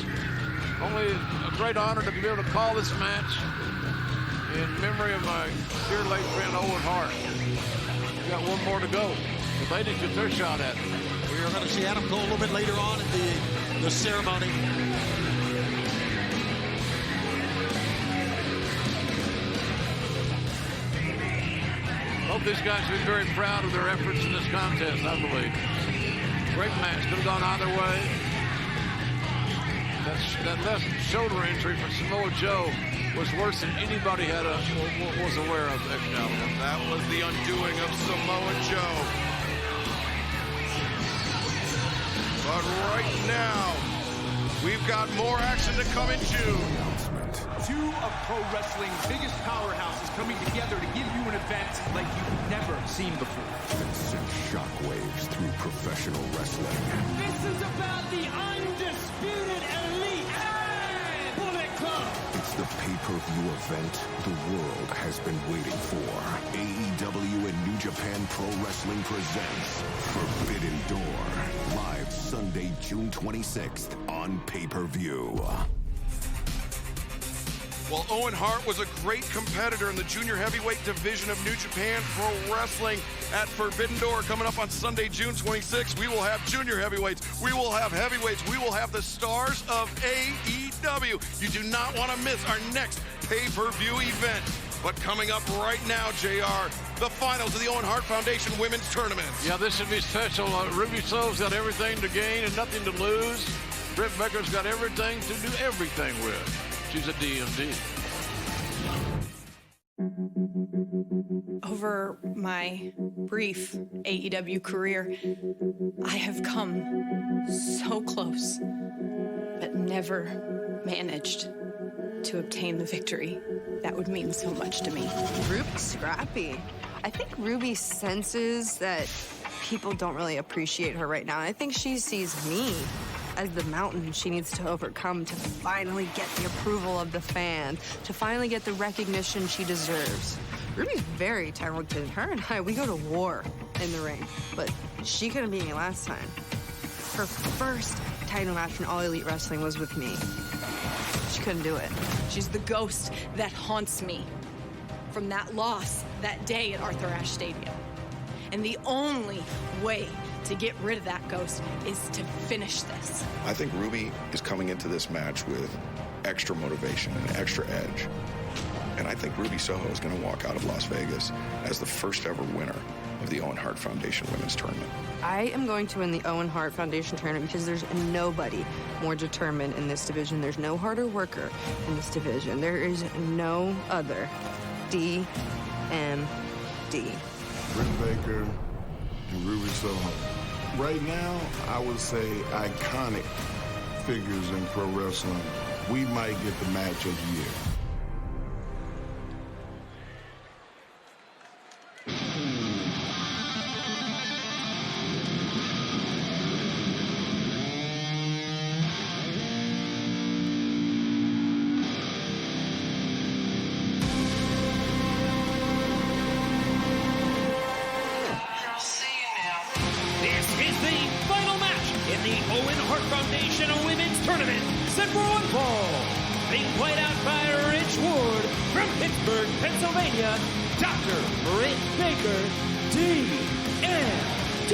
Only a great honor to be able to call this match in memory of my dear late friend Owen Hart. We got one more to go. The ladies get their shot at it. We are going to see Adam Cole a little bit later on in the ceremony. Both these guys will be very proud of their efforts in this contest, I believe. Great match. Could have gone either way. That left shoulder injury for Samoa Joe was worse than anybody was aware of. That was the undoing of Samoa Joe. But right now, we've got more action to come in June. Two of pro wrestling's biggest powerhouses coming together to give you an event like you've never seen before. That sent shockwaves through professional wrestling. This is about the undisputed elite Bullet Club. It's the pay-per-view event the world has been waiting for. AEW and New Japan Pro Wrestling presents Forbidden Door. Live Sunday, June 26th on pay-per-view. Well, Owen Hart was a great competitor in the junior heavyweight division of New Japan Pro Wrestling at Forbidden Door coming up on Sunday, June 26th. We will have junior heavyweights. We will have heavyweights. We will have the stars of AEW. You do not want to miss our next pay-per-view event. But coming up right now, JR, the finals of the Owen Hart Foundation Women's Tournament. Yeah, this should be special. Ruby Soho's got everything to gain and nothing to lose. Britt Baker's got everything to do everything with. She's a DMD. Over my brief AEW career, I have come so close, but never managed to obtain the victory. That would mean so much to me. Ruby's scrappy. I think Ruby senses that people don't really appreciate her right now. And I think she sees me as the mountain she needs to overcome to finally get the approval of the fans, to finally get the recognition she deserves. Ruby's very talented. Her and I, we go to war in the ring, but she couldn't beat me last time. Her first title match in All Elite Wrestling was with me. She couldn't do it. She's the ghost that haunts me from that loss that day at Arthur Ashe Stadium. And the only way to get rid of that ghost is to finish this. I think Ruby is coming into this match with extra motivation and extra edge. And I think Ruby Soho is going to walk out of Las Vegas as the first ever winner of the Owen Hart Foundation Women's Tournament. I am going to win the Owen Hart Foundation Tournament because there's nobody more determined in this division. There's no harder worker in this division. There is no other DMD. Britt Baker and Ruby Soho. Right now, I would say iconic figures in pro wrestling. We might get the match of the year. Set for one fall. Being played out by Rich Ward from Pittsburgh, Pennsylvania, Dr. Britt Baker, DMD.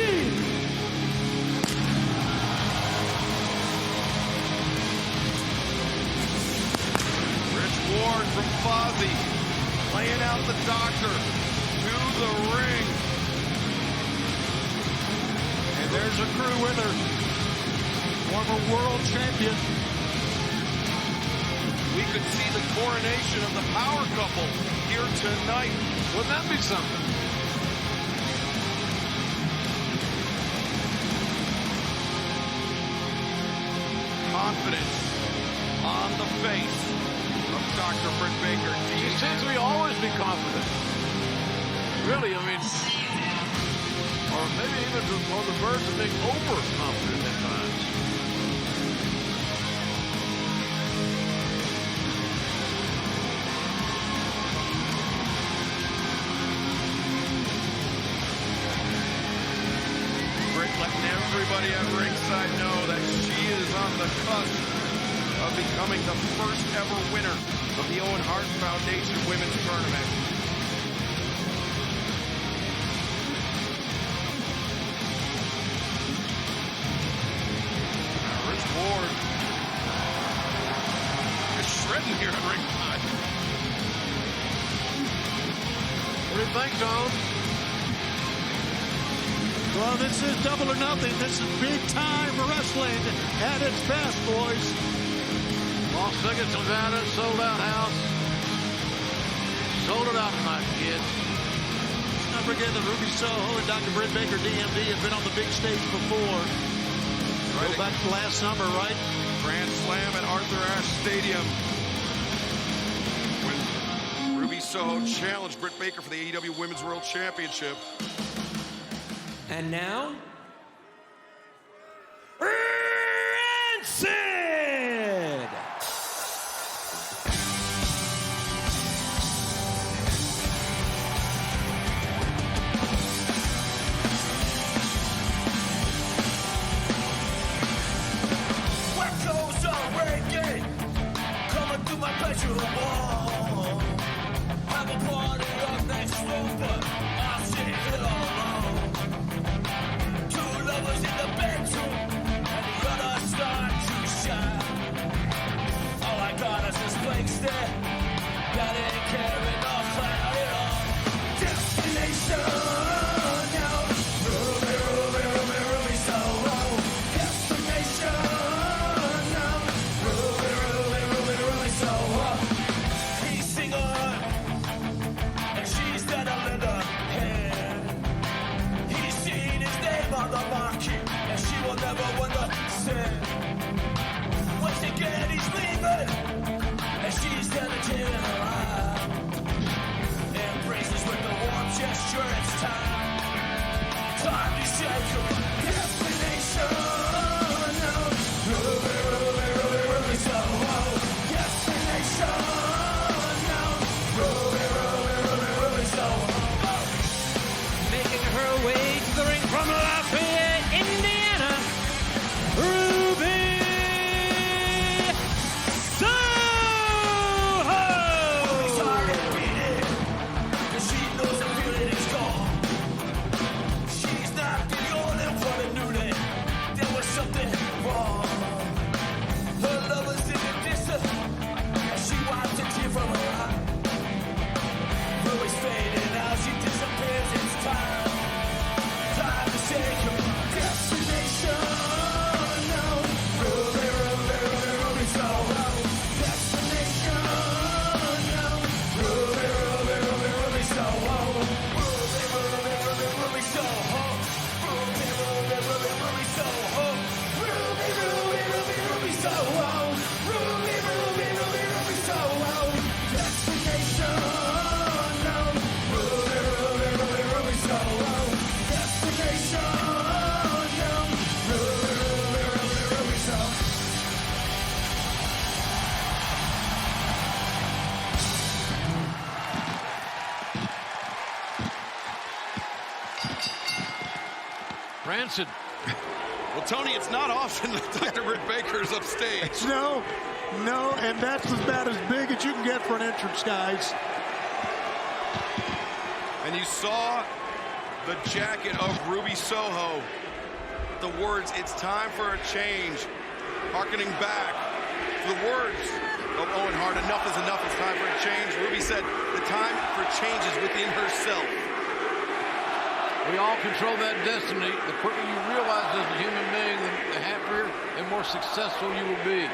Rich Ward from Fozzy laying out the Doctor to the ring. And there's a crew with her. Former world champion. We could see the coronation of the power couple here tonight. Wouldn't that be something? Confidence on the face of Dr. Britt Baker. She seems to be always be confident. Really, I mean, or maybe even on the verge of being overconfident at times. Everybody at ringside know that she is on the cusp of becoming the first ever winner of the Owen Hart Foundation Women's Tournament. Rich Ward is shredding here at ringside. What do you think, Tom? Well, this is Double or Nothing. This is big-time wrestling at its best, boys. Las Vegas, Nevada, sold-out house. Sold it out tonight, kids. Let's not forget that Ruby Soho and Dr. Britt Baker, DMD, have been on the big stage before. Right. Go back to last summer, right? Grand Slam at Arthur Ashe Stadium. When Ruby Soho challenged Britt Baker for the AEW Women's World Championship. And now, Rancid! What goes on breaking? Coming through my bedroom wall. Have a party up next room, but I'll sit here all alone. Rancid. Well, Tony, it's not often that Dr. Britt Baker's upstage. No, and that's about as big as you can get for an entrance, guys. And you saw the jacket of Ruby Soho. The words, "It's time for a change," hearkening back to the words of Owen Hart, "Enough is enough, it's time for a change." Ruby said the time for change is within herself. We all control that destiny. The quicker you realize as a human being, the happier and more successful you will be.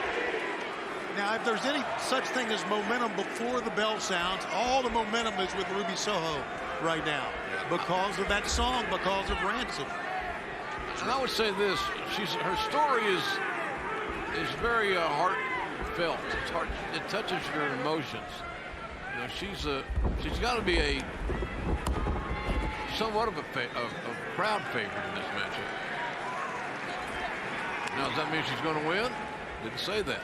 Now, if there's any such thing as momentum before the bell sounds, all the momentum is with Ruby Soho right now because of that song, because of Ransom. And I would say this: her story is very heartfelt. It's hard. It touches your emotions. You know, she's got to be somewhat of a crowd favorite in this matchup. Now, does that mean she's going to win? Didn't say that.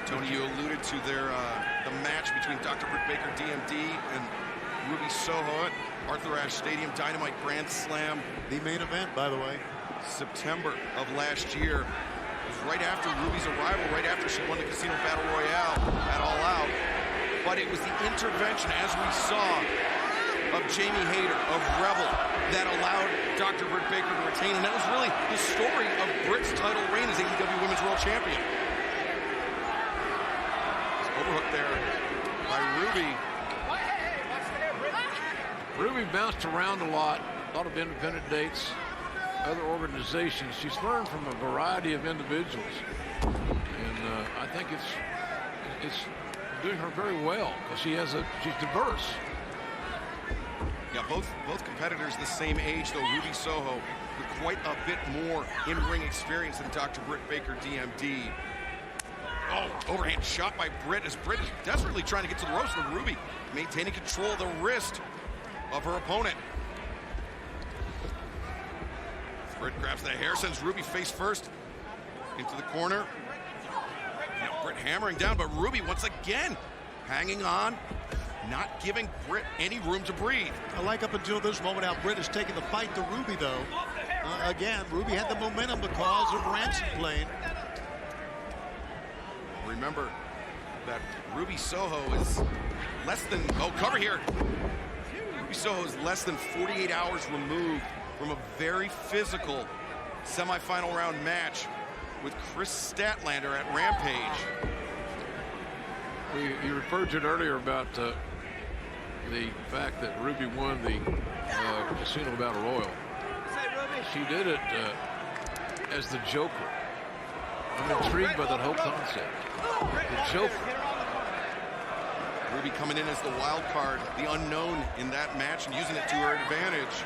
Tony, you alluded to the match between Dr. Britt Baker, DMD, and Ruby Soho at Arthur Ashe Stadium, Dynamite Grand Slam. The main event, by the way. September of last year. It was right after Ruby's arrival, right after she won the Casino Battle Royale at All Out. But it was the intervention, as we saw, of Jamie Hayter, of Rebel, that allowed Dr. Britt Baker to retain. And that was really the story of Britt's title reign as AEW Women's World Champion. Overhook there by Ruby. Ruby bounced around a lot of independent dates, other organizations. She's learned from a variety of individuals. And I think it's doing her very well because she's diverse. Yeah, both competitors the same age, though. Ruby Soho with quite a bit more in-ring experience than Dr. Britt Baker, DMD. Oh, overhand shot by Britt as Britt is desperately trying to get to the ropes with Ruby, maintaining control of the wrist of her opponent. Britt grabs the hair, sends Ruby face first into the corner. Now Britt hammering down, but Ruby once again hanging on, not giving Britt any room to breathe. I like up until this moment how Britt is taking the fight to Ruby, though. Again, Ruby had the momentum because of Ransom playing. Remember that Ruby Soho is less than, cover here. Ruby Soho is less than 48 hours removed from a very physical semifinal round match with Chris Statlander at Rampage. You referred to it earlier about the fact that Ruby won the Casino Battle Royal. She did it as the Joker. I'm intrigued by that whole concept. The Joker. Ruby coming in as the wild card, the unknown in that match, and using it to her advantage.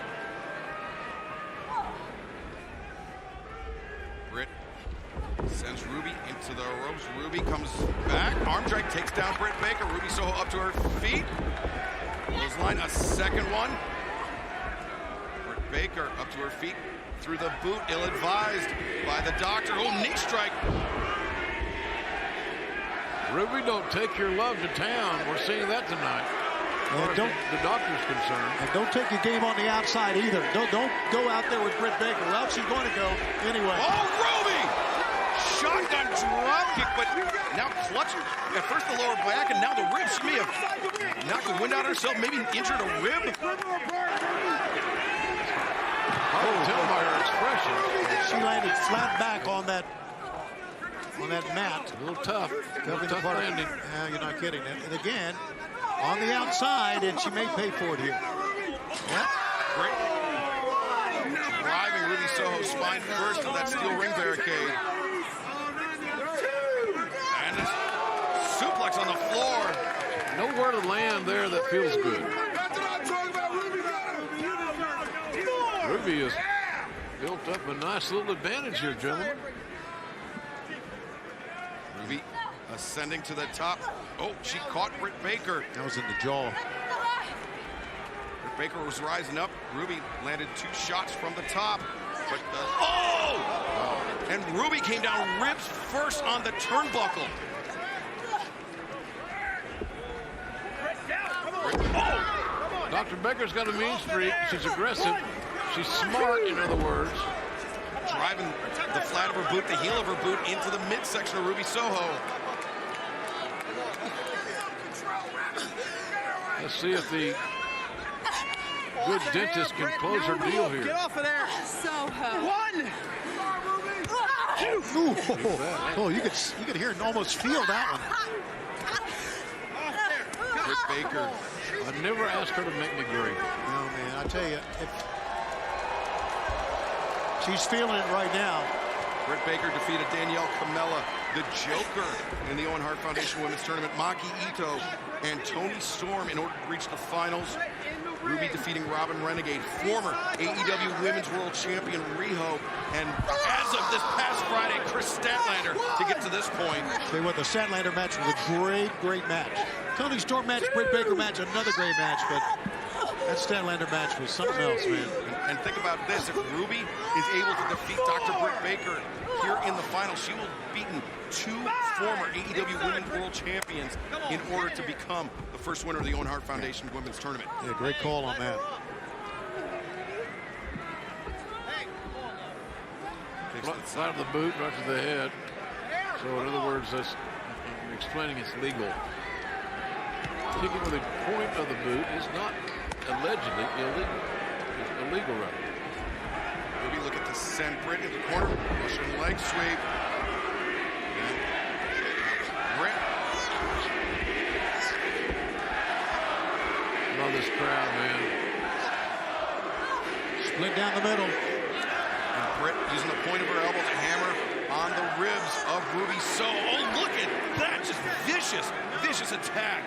Britt sends Ruby into the ropes. Ruby comes back. Arm drag takes down Britt Baker. Ruby Soho up to her feet. Clothesline, a second one. Britt Baker up to her feet through the boot, ill-advised by the doctor. Oh, knee strike. Ruby, don't take your love to town. We're seeing that tonight. The doctor's concerned. And don't take your game on the outside either. Don't go out there with Britt Baker. Well, she's going to go anyway. Oh, Ruby! Shotgun drop kick, but now clutching at first the lower back and now the ribs. She may have knocked the wind out of herself, maybe injured a rib. I can tell by her expression. She landed flat back on that mat. A little tough. Tough landing. You're not kidding. And again, on the outside, and she may pay for it here. Yeah. Great. Driving Ruby Soho's spine first to that steel ring barricade. And a suplex on the floor. Nowhere to land there that feels good. Ruby has built up a nice little advantage here, gentlemen. Ruby ascending to the top. Oh, she caught Britt Baker. That was in the jaw. Britt Baker was rising up. Ruby landed 2 shots from the top. But and Ruby came down ribs first on the turnbuckle. Dr. Baker's got a mean streak. She's aggressive. She's smart, in other words. Driving the flat of her boot, the heel of her boot, into the midsection of Ruby Soho. Let's see if the good dentist can close her deal here. Get off of there. Soho. One. Oh, you could hear and almost feel that one. Britt Baker. I never asked her to make me great. No, man, I tell you, she's feeling it right now. Britt Baker defeated Danielle Camella, the Joker, in the Owen Hart Foundation Women's Tournament. Maki Ito and Toni Storm in order to reach the finals. Ruby defeating Robin Renegade, former AEW Women's World Champion Riho, and as of this past Friday, Chris Statlander to get to this point. Tell you what, the Statlander match was a great match. Toni Storm match, Britt Baker match, another great match, but that Statlander match was something else, man. And think about this, if Ruby is able to defeat Dr. Britt Baker here in the final, she will have beaten 2 former AEW Women's World Champions in order to become the first winner of the Owen Hart Foundation Women's Tournament. Yeah, great call on that. Side of the boot, right to the head. So in other words, that's explaining it's legal. Kicking with the point of the boot is not allegedly illegal. It's illegal, right? Ruby looking to send Britt in the corner. Russian leg sweep. And Britt. Love this crowd, man. Split down the middle. And Britt using the point of her elbow to hammer on the ribs of Ruby Soho. Oh, look at that. Just vicious attack.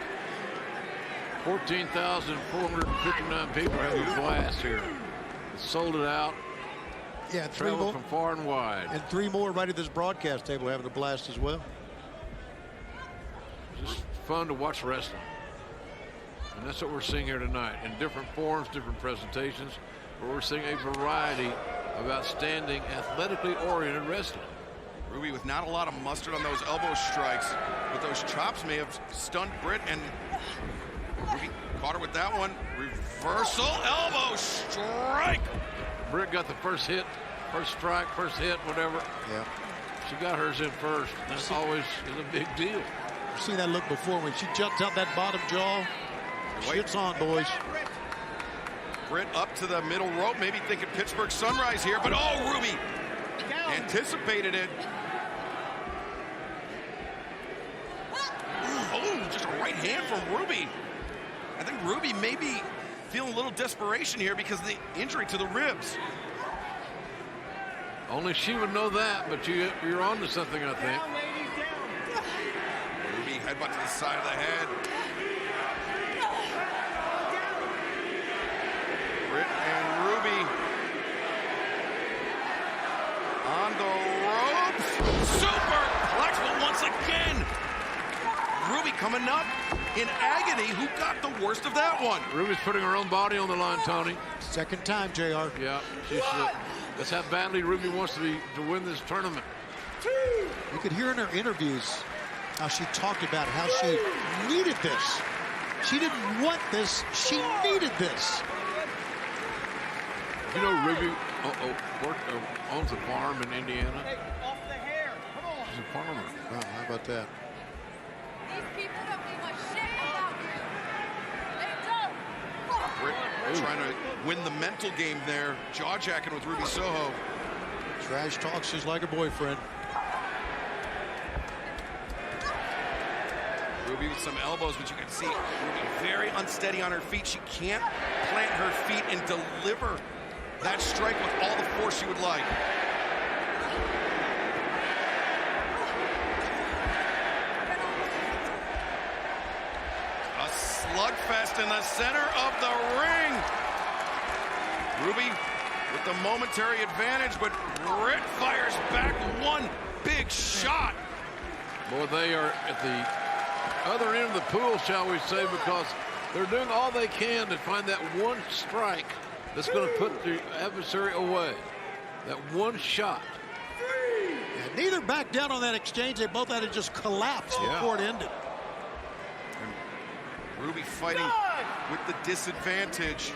14,459 people having a blast here. Sold it out. Yeah, 3 Traveled more from far and wide. And 3 more right at this broadcast table having a blast as well. Just fun to watch wrestling. And that's what we're seeing here tonight in different forms, different presentations, where we're seeing a variety of outstanding athletically oriented wrestling. Ruby with not a lot of mustard on those elbow strikes, but those chops may have stunned Britt, and Ruby caught her with that one. Reversal elbow strike. Britt got the first hit, first strike, first hit, whatever. Yeah. She got hers in first. That's always is a big deal. I've seen that look before when she jumped out that bottom jaw. Shit's on, boys. Britt up to the middle rope, maybe thinking Pittsburgh Sunrise here, but oh, Ruby anticipated it. Oh, just a right hand from Ruby. I think Ruby may be feeling a little desperation here because of the injury to the ribs. Only she would know that, but you're on to something, I think. Ruby headbutt to the side of the head. Britt and Ruby on the ropes. Superplex, but once again, Ruby coming up in agony. Who got the worst of that one? Ruby's putting her own body on the line, Tony. Second time, JR. Yeah, that's how badly Ruby wants to win this tournament. You could hear in her interviews how she talked about how she needed this. She didn't want this. She needed this. You know, Ruby owns a farm in Indiana. She's a farmer. Wow, how about that? Britt trying to win the mental game there. Jaw-jacking with Ruby Soho. Trash talks just like her boyfriend. Ruby with some elbows, but you can see Ruby very unsteady on her feet. She can't plant her feet and deliver that strike with all the force she would like. A slugfest in the center of the ring. Ruby with the momentary advantage, but Britt fires back one big shot. Boy, they are at the other end of the pool, shall we say, because they're doing all they can to find that one strike that's going to put the adversary away. That one shot. Yeah, neither backed down on that exchange. They both had to just collapse before it ended. And Ruby fighting with the disadvantage.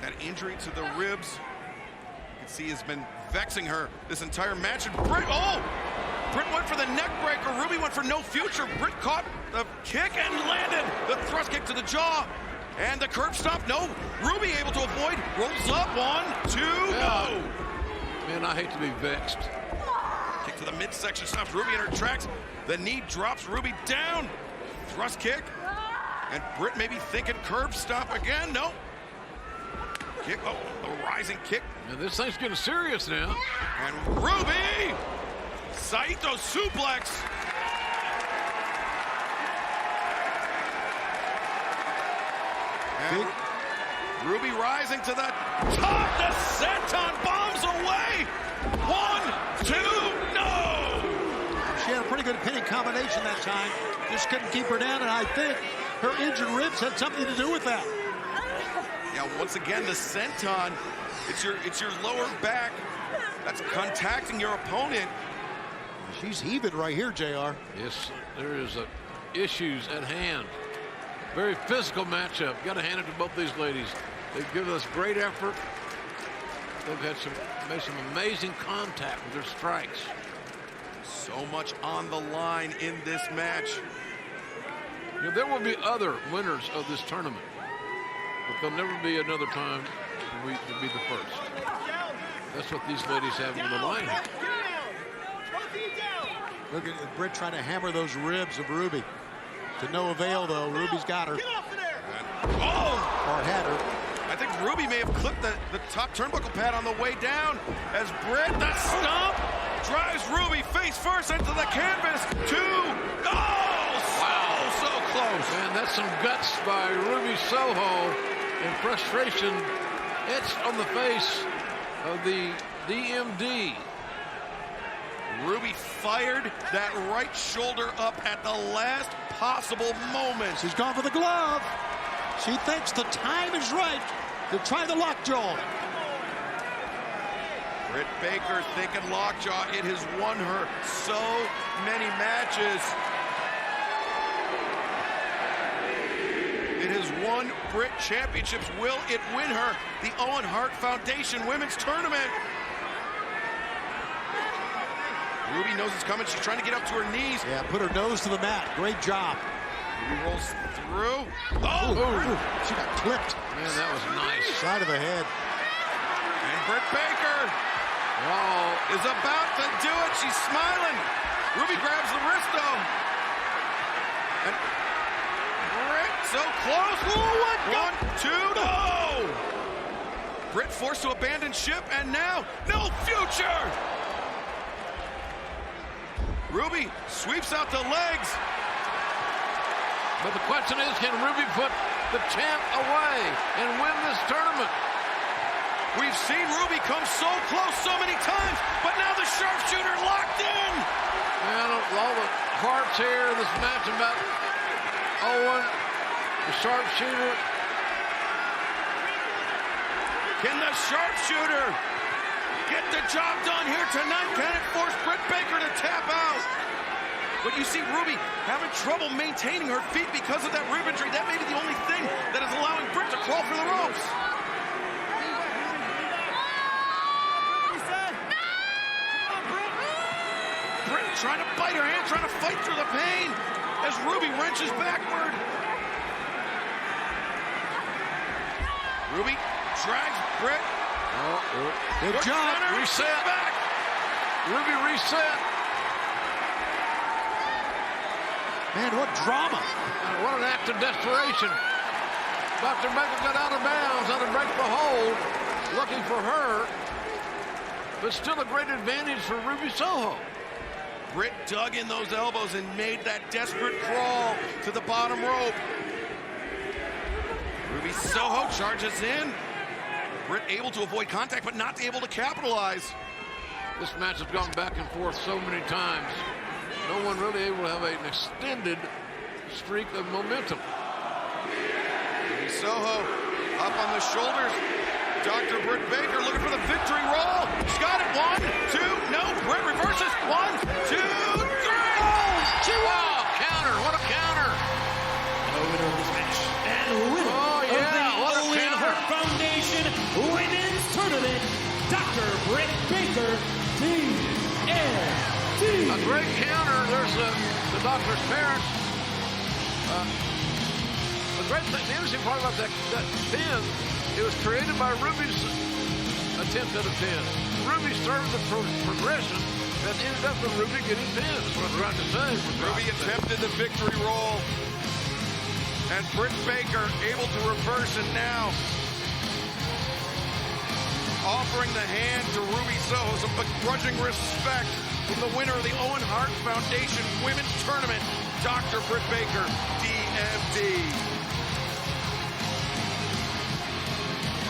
That injury to the ribs, you can see, has been vexing her this entire match. And Britt went for the neck breaker. Ruby went for no future. Britt caught the kick and landed the thrust kick to the jaw. And the curb stop, no. Ruby able to avoid, rolls up, 1, 2, no. Man, I hate to be vexed. Kick to the midsection, stops Ruby in her tracks. The knee drops Ruby down. Thrust kick. And Britt maybe thinking curb stop again, no. Kick, oh, the rising kick. And this thing's getting serious now. And Ruby! Saito suplex. And Ruby rising to the top. The senton bombs away. 1, 2, no! She had a pretty good pinning combination that time. Just couldn't keep her down, and I think her injured ribs had something to do with that. Yeah, once again, the senton, it's your lower back that's contacting your opponent. She's heaving right here, JR. Yes, there is issues at hand. Very physical matchup. Got to hand it to both these ladies. They've given us great effort. They've made some amazing contact with their strikes. So much on the line in this match. You know, there will be other winners of this tournament, but there'll never be another time to be the first. That's what these ladies have on the line. Look at Britt trying to hammer those ribs of Ruby. To no avail, though. Ruby's got her. Or had her. I think Ruby may have clipped the top turnbuckle pad on the way down as Britt, the stomp, drives Ruby face first into the canvas. 2, wow, so close. Man, that's some guts by Ruby Soho, and frustration etched on the face of the DMD. Ruby fired that right shoulder up at the last possible moment. She's gone for the glove. She thinks the time is right to try the lockjaw. Britt Baker thinking lockjaw. It has won her so many matches. It has won Britt championships. Will it win her the Owen Hart Foundation Women's Tournament? Ruby knows it's coming. She's trying to get up to her knees. Yeah, put her nose to the mat. Great job. Ruby rolls through. She got clipped. Man, that was nice. Side of the head. And Britt Baker is about to do it. She's smiling. Ruby grabs the wrist, though. And Britt so close. 1, 2, no! Britt forced to abandon ship, and now no future. Ruby sweeps out the legs. But the question is, can Ruby put the champ away and win this tournament? We've seen Ruby come so close so many times, but now the sharpshooter locked in. Man, all the hearts here, this match about Owen, the sharpshooter. Can the sharpshooter get the job done here tonight? Can it force Britt Baker to tap out? But you see Ruby having trouble maintaining her feet because of that rib injury. That may be the only thing that is allowing Britt to crawl for the ropes. Britt trying to bite her hand, trying to fight through the pain as Ruby wrenches backward. Ruby drags Britt. Good job. Reset. Back. Ruby reset. Man, what drama. What an act of desperation. Dr. Baker got out of bounds on a break the hold, looking for her, but still a great advantage for Ruby Soho. Britt dug in those elbows and made that desperate crawl to the bottom rope. Ruby Soho charges in. Britt able to avoid contact, but not able to capitalize. This match has gone back and forth so many times. No one really able to have an extended streak of momentum. Ruby Soho up on the shoulders. Dr. Britt Baker looking for the victory roll. She's got it. 1, 2, no. Britt reverses. 1, 2, 3. Wow, counter. What a counter. The winner of this match and winner of the what a Owen counter. Hart Foundation A great counter. There's the doctor's parents. The great thing, the interesting part about that pin, it was created by Ruby's attempt at a pin. Ruby started the progression that ended up with Ruby getting pinned. That's what I'm trying to say. Ruby attempted the victory roll. And Britt Baker able to reverse, and now offering the hand to Ruby Soho, some begrudging respect from the winner of the Owen Hart Foundation Women's Tournament, Dr. Britt Baker, DMD.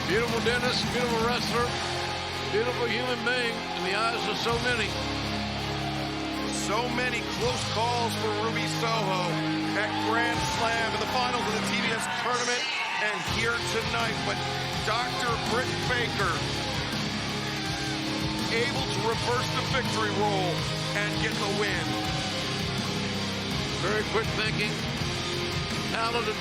Beautiful dentist, beautiful wrestler, beautiful human being in the eyes of so many. So many close calls for Ruby Soho at Grand Slam in the finals of the TBS tournament and here tonight. But Dr. Britt Baker able to reverse the victory roll and get the win. Very quick thinking, talented.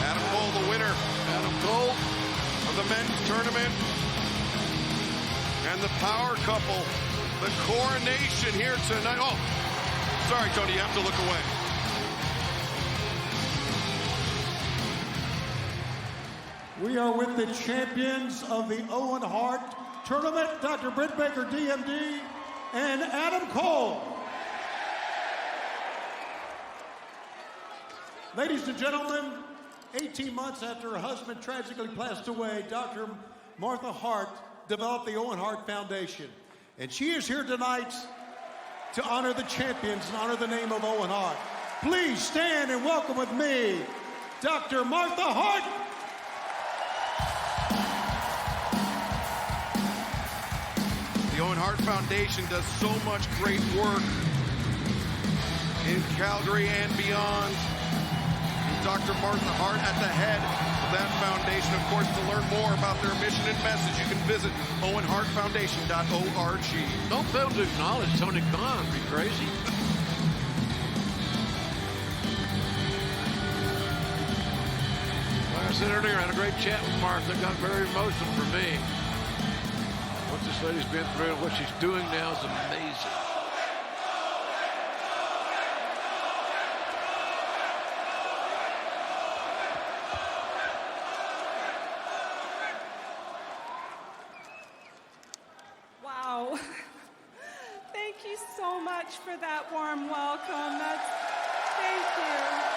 Adam Cole, the winner. Adam Cole of the men's tournament. And the power couple, the coronation here tonight. Oh, sorry, Tony, you have to look away. We are with the champions of the Owen Hart Tournament, Dr. Britt Baker, DMD, and Adam Cole. Ladies and gentlemen, 18 months after her husband tragically passed away, Dr. Martha Hart developed the Owen Hart Foundation. And she is here tonight to honor the champions and honor the name of Owen Hart. Please stand and welcome with me, Dr. Martha Hart. The Owen Hart Foundation does so much great work in Calgary and beyond. Dr. Martha Hart at the head of that foundation. Of course, to learn more about their mission and message, you can visit owenhartfoundation.org. Don't fail to acknowledge Tony Khan. Are you crazy? Like I said earlier, I had a great chat with Martha. It got very emotional for me. What this lady's been through and what she's doing now is amazing. Thank you so much for that warm welcome. Thank you.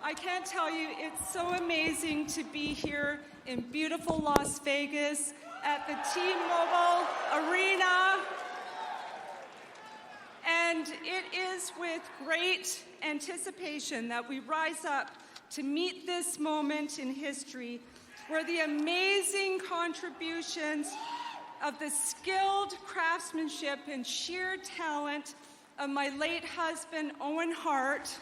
I can't tell you, it's so amazing to be here in beautiful Las Vegas at the T-Mobile Arena. And it is with great anticipation that we rise up to meet this moment in history where the amazing contributions of the skilled craftsmanship and sheer talent of my late husband, Owen Hart,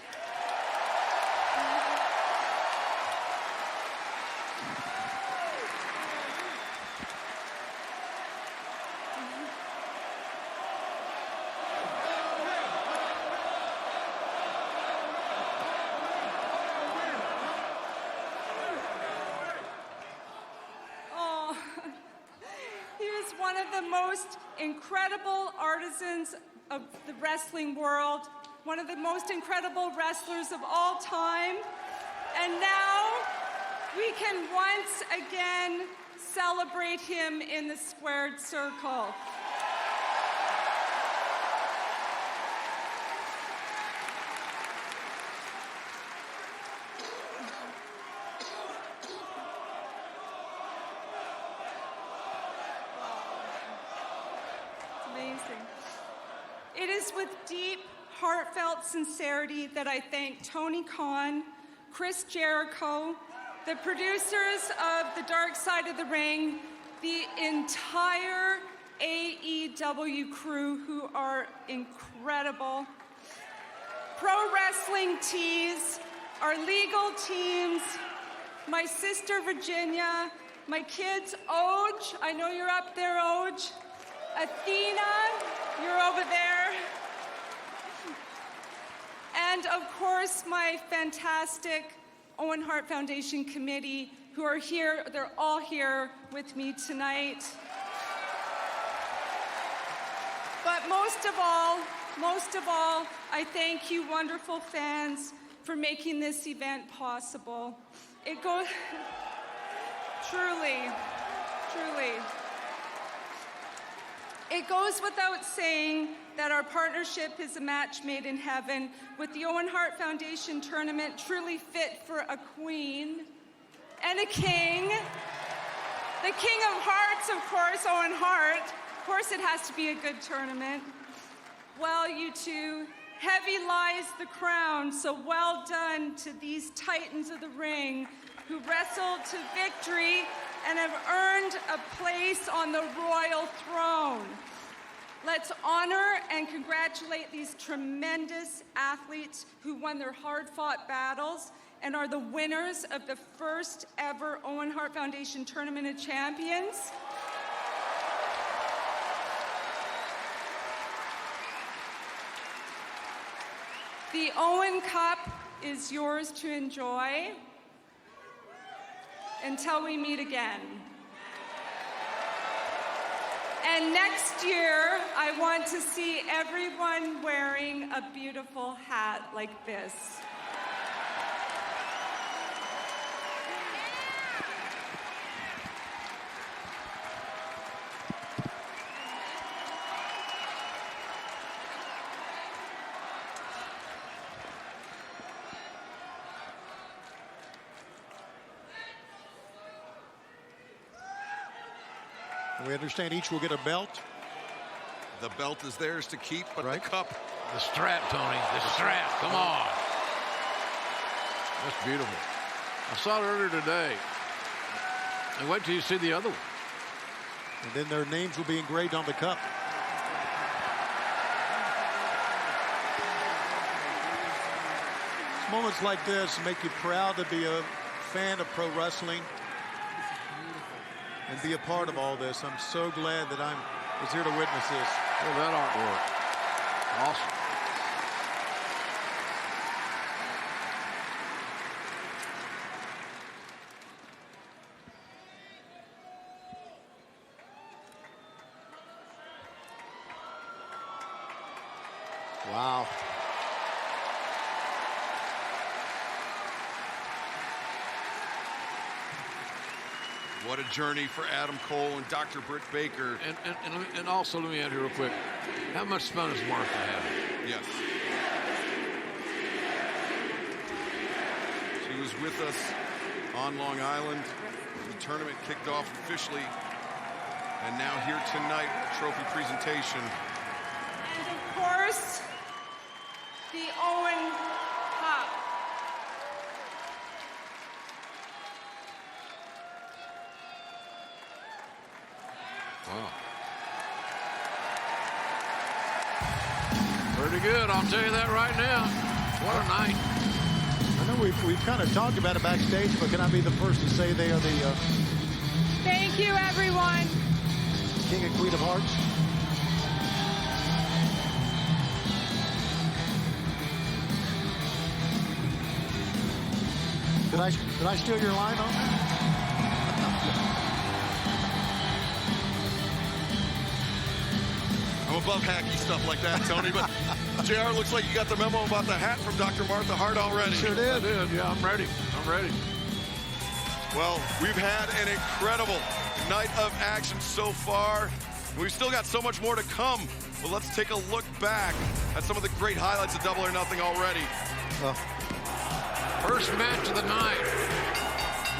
one of the most incredible artisans of the wrestling world, one of the most incredible wrestlers of all time. And now we can once again celebrate him in the squared circle. It is with deep, heartfelt sincerity that I thank Tony Khan, Chris Jericho, the producers of The Dark Side of the Ring, the entire AEW crew who are incredible. Pro Wrestling Tees, our legal teams, my sister Virginia, my kids, Oj, I know you're up there, Oj. Athena, you're over there. And of course, my fantastic Owen Hart Foundation committee who are here, they're all here with me tonight. But most of all, I thank you wonderful fans for making this event possible. It goes, truly. It goes without saying that our partnership is a match made in heaven, with the Owen Hart Foundation tournament truly fit for a queen and a king. The King of Hearts, of course, Owen Hart. Of course it has to be a good tournament. Well, you two, heavy lies the crown, so well done to these titans of the ring who wrestled to victory and have earned a place on the royal throne. Let's honor and congratulate these tremendous athletes who won their hard-fought battles and are the winners of the first ever Owen Hart Foundation Tournament of Champions. The Owen Cup is yours to enjoy until we meet again. And next year, I want to see everyone wearing a beautiful hat like this. We understand each will get a belt. The belt is theirs to keep, but the cup. The strap, Tony. The strap. Come on. That's beautiful. I saw it earlier today. And wait till you see the other one. And then their names will be engraved on the cup. It's moments like this make you proud to be a fan of pro wrestling and be a part of all this. I'm so glad that I was here to witness this. Well, that artwork. Awesome. Wow. What a journey for Adam Cole and Dr. Britt Baker. And also, let me add here real quick. How much fun is Martha having? Yes. She was with us on Long Island. The tournament kicked off officially. And now here tonight, trophy presentation. And of course, the Owen Cup. Wow. Pretty good, I'll tell you that right now. What a night. I know we've kind of talked about it backstage, but can I be the first to say they are the Thank you, everyone. King and Queen of Hearts? Did I steal your line on that? I'm above hacky stuff like that, Tony, but JR, looks like you got the memo about the hat from Dr. Martha Hart already. Sure did. I did, yeah, I'm ready. I'm ready. Well, we've had an incredible night of action so far. We've still got so much more to come. But let's take a look back at some of the great highlights of Double or Nothing already. First match of the night.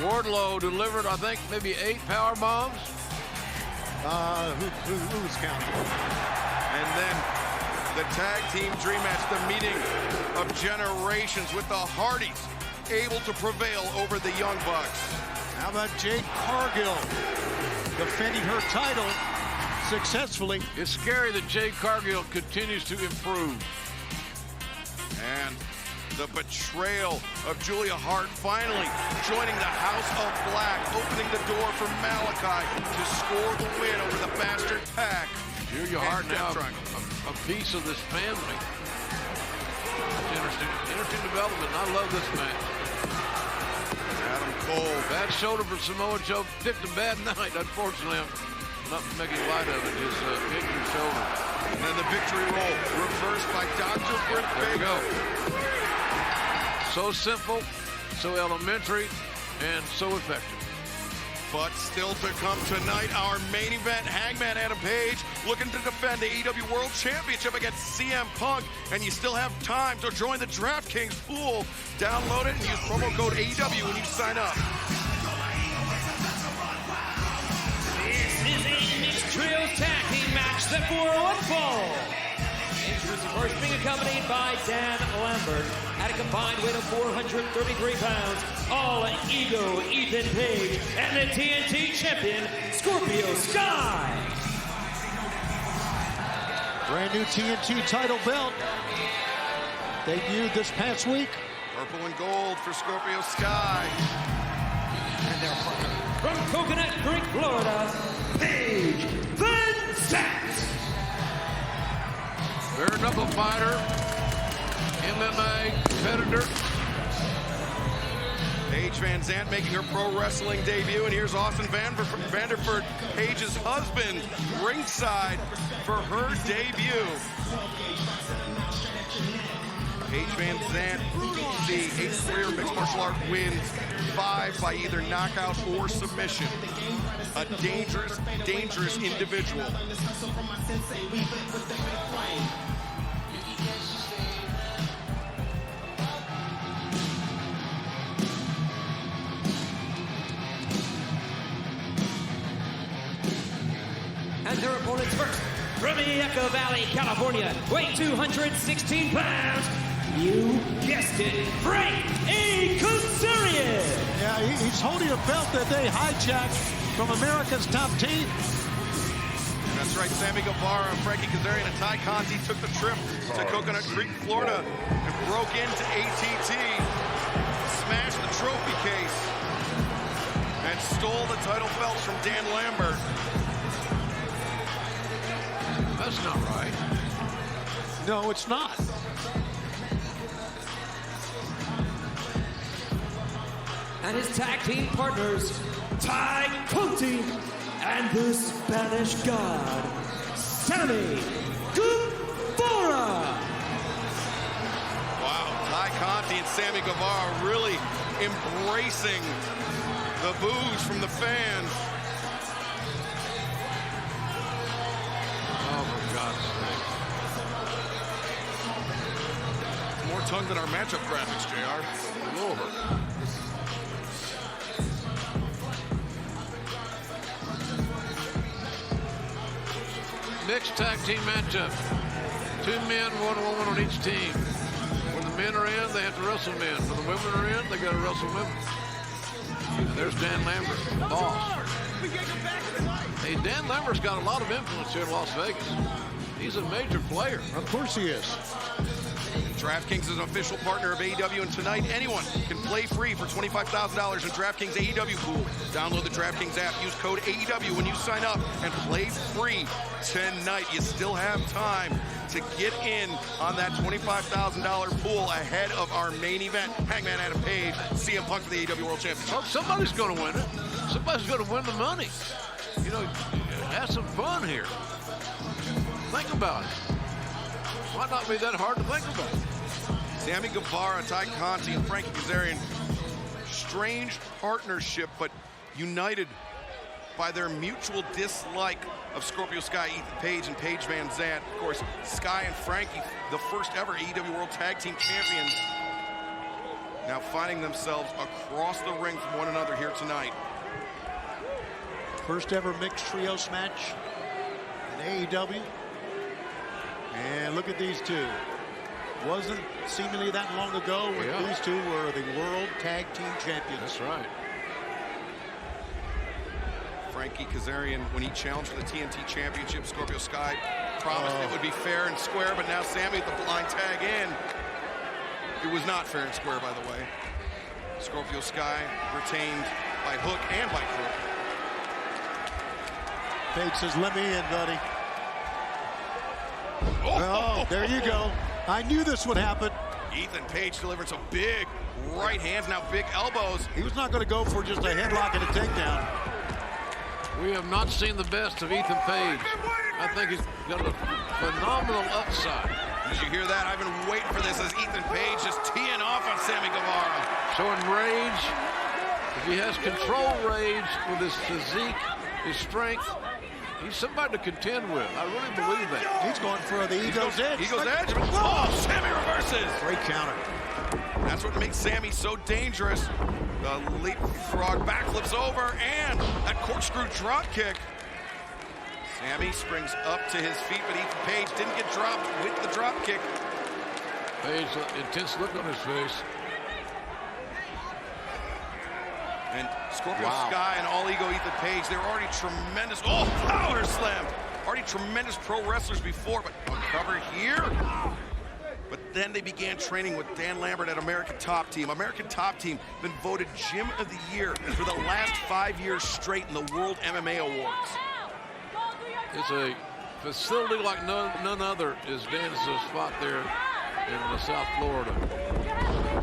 Wardlow delivered, I think, maybe 8 power bombs. Who was counting? And then the tag team dream match, the meeting of generations with the Hardys able to prevail over the Young Bucks. How about Jade Cargill defending her title successfully. It's scary that Jade Cargill continues to improve. And the betrayal of Julia Hart finally joining the House of Black, opening the door for Malachi to score the win over the Bastard Pack. Julia Hart now a piece of this family. Interesting development. I love this match. Adam Cole. Bad shoulder for Samoa Joe. Picked a bad night. Unfortunately, I'm not making light of it. His injured shoulder. And then the victory roll reversed by Dr. Britt Baker. So simple, so elementary, and so effective. But still to come tonight, our main event, Hangman Adam Page looking to defend the AEW World Championship against CM Punk. And you still have time to join the DraftKings pool. Download it and use promo code AEW when you sign up. This is a mixed trios tag team match set for one fall. Introducing first, being accompanied by Dan Lambert at a combined weight of 433 pounds. All Ego Ethan Page and the TNT champion Scorpio Sky. Brand new TNT title belt. Debuted this past week. Purple and gold for Scorpio Sky. And their partner from Coconut Creek, Florida, Paige VanZant. Bare knuckle fighter, MMA competitor. Paige VanZant making her pro wrestling debut, and here's Austin Vanderford, Paige's husband, ringside for her debut. Paige VanZant, the 8th career mixed martial art wins, 5 by either knockout or submission. A dangerous, dangerous individual. And their opponents first, from Yucca Valley, California, weight 216 pounds. You guessed it, Frank A. Kazarian. Yeah, he's holding a belt that they hijacked from America's top team. That's right, Sammy Guevara, Frankie Kazarian, and Ty Conti took the trip to Coconut Creek, Florida, and broke into ATT, smashed the trophy case, and stole the title belts from Dan Lambert. That's not right. No, it's not. And his tag team partners, Ty Conti and the Spanish God, Sammy Guevara. Wow, Ty Conti and Sammy Guevara really embracing the boos from the fans. Oh, for God's sake. More tongue than our matchup graphics, JR. Lord. Mixed tag team matchup. 2 men, 1 woman on each team. When the men are in, they have to wrestle men. When the women are in, they got to wrestle women. And there's Dan Lambert, the boss. Hey, Dan Lambert's got a lot of influence here in Las Vegas. He's a major player. Of course he is. DraftKings is an official partner of AEW, and tonight anyone can play free for $25,000 in DraftKings AEW pool. Download the DraftKings app, use code AEW when you sign up, and play free tonight. You still have time to get in on that $25,000 pool ahead of our main event, Hangman Adam Page, CM Punk for the AEW World Championship. Oh, somebody's going to win it. Somebody's going to win the money. You know, have some fun here. Think about it. Might not be that hard to think about. Sammy Guevara, Ty Conti, and Frankie Kazarian. Strange partnership, but united by their mutual dislike of Scorpio Sky, Ethan Page, and Paige VanZant. Of course, Sky and Frankie, the first ever AEW World Tag Team Champions, now finding themselves across the ring from one another here tonight. First ever mixed trios match in AEW. And look at these two. Wasn't seemingly that long ago when these two were the World Tag Team Champions. That's right. Frankie Kazarian, when he challenged for the TNT Championship, Scorpio Sky promised it would be fair and square, but now Sammy with the blind tag in. It was not fair and square, by the way. Scorpio Sky retained by hook and by crook. Page says, let me in, buddy. Oh, there you go. I knew this would happen. Ethan Page delivered some big right hands, now big elbows. He was not going to go for just a headlock and a takedown. We have not seen the best of Ethan Page. I think he's got a phenomenal upside. Did you hear that? I've been waiting for this as Ethan Page just teeing off on Sammy Guevara. Showing rage. If he has control rage with his physique, his strength, he's somebody to contend with. I really believe that. He's going for the Ego's Edge. Ego's Edge. Oh, Sammy reverses. Great counter. That's what makes Sammy so dangerous. The leapfrog backflips over and that corkscrew drop kick. Sammy springs up to his feet, but Ethan Page didn't get dropped with the drop kick. Page, intense look on his face. And Scorpio Sky and All Ego Ethan Page, they were already tremendous. Oh, power slam! Already tremendous pro wrestlers before, but uncover here. But then they began training with Dan Lambert at American Top Team. American Top Team been voted Gym of the Year for the last 5 years straight in the World MMA Awards. It's a facility like none other is Dan's spot there in South Florida.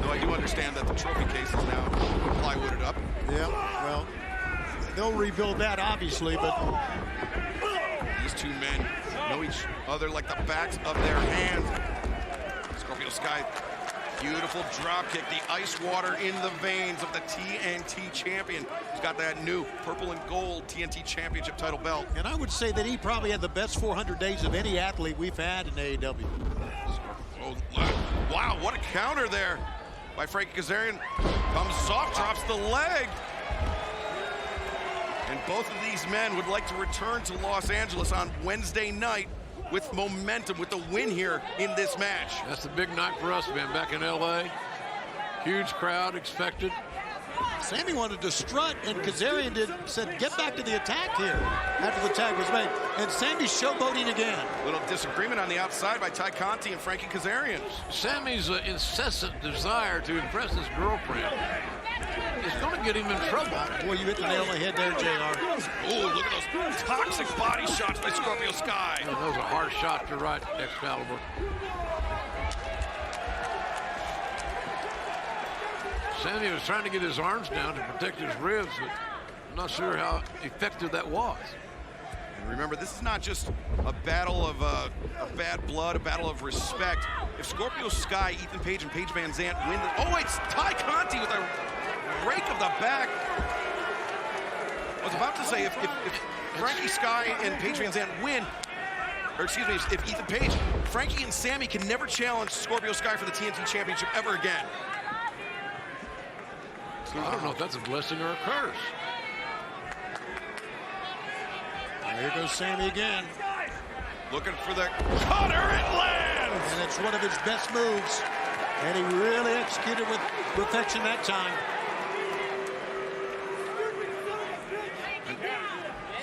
Though I do understand that the trophy case is now plywooded up. Yeah, well, they'll rebuild that obviously, but these two men know each other like the backs of their hands. Scorpio Sky, beautiful drop kick, the ice water in the veins of the TNT champion. He's got that new purple and gold TNT championship title belt. And I would say that he probably had the best 400 days of any athlete we've had in AEW. Oh, wow, what a counter there by Frankie Kazarian. Comes soft, drops the leg. And both of these men would like to return to Los Angeles on Wednesday night with momentum, with the win here in this match. That's a big night for us, man, back in LA. Huge crowd expected. Sammy wanted to strut, and Kazarian said, get back to the attack here after the tag was made. And Sammy's showboating again. Little disagreement on the outside by Ty Conti and Frankie Kazarian. Sammy's incessant desire to impress his girlfriend is going to get him in trouble. Boy, you hit the nail on the head there, JR. Oh, look at those toxic body shots by Scorpio Sky. That was a hard shot to right, Excalibur. Sammy was trying to get his arms down to protect his ribs, but I'm not sure how effective that was. And remember, this is not just a battle of bad blood, a battle of respect. If Scorpio Sky, Ethan Page, and Paige Van Zandt win, oh, it's Ty Conti with a rake of the back. I was about to say, if Frankie Sky and Paige Van Zandt win, or excuse me, if Ethan Page, Frankie and Sammy can never challenge Scorpio Sky for the TNT Championship ever again. I don't know if that's a blessing or a curse. Here goes Sammy again. Looking for the cutter, it lands! And it's one of his best moves. And he really executed with perfection that time. And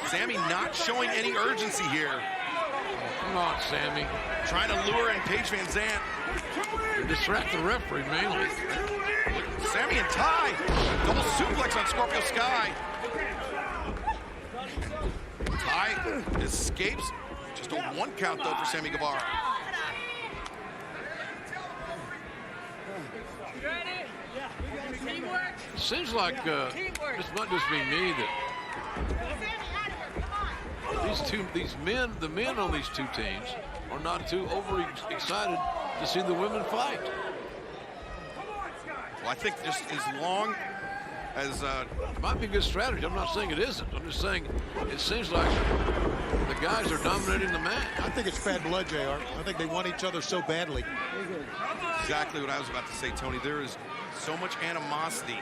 Sammy not showing any urgency here. Oh, come on, Sammy. Trying to lure in Paige Van Zandt. Distract the referee, mainly. Sammy and Ty. Double suplex on Scorpio Sky. Ty escapes. Just a one count, though, for Sammy Guevara. It seems like this might just be me that the men on these two teams are not too overly excited to see the women fight. Well, I think just as long as it might be a good strategy. I'm not saying it isn't. I'm just saying it seems like the guys are dominating the match. I think it's bad blood, JR. I think they want each other so badly. Exactly what I was about to say, Tony. There is so much animosity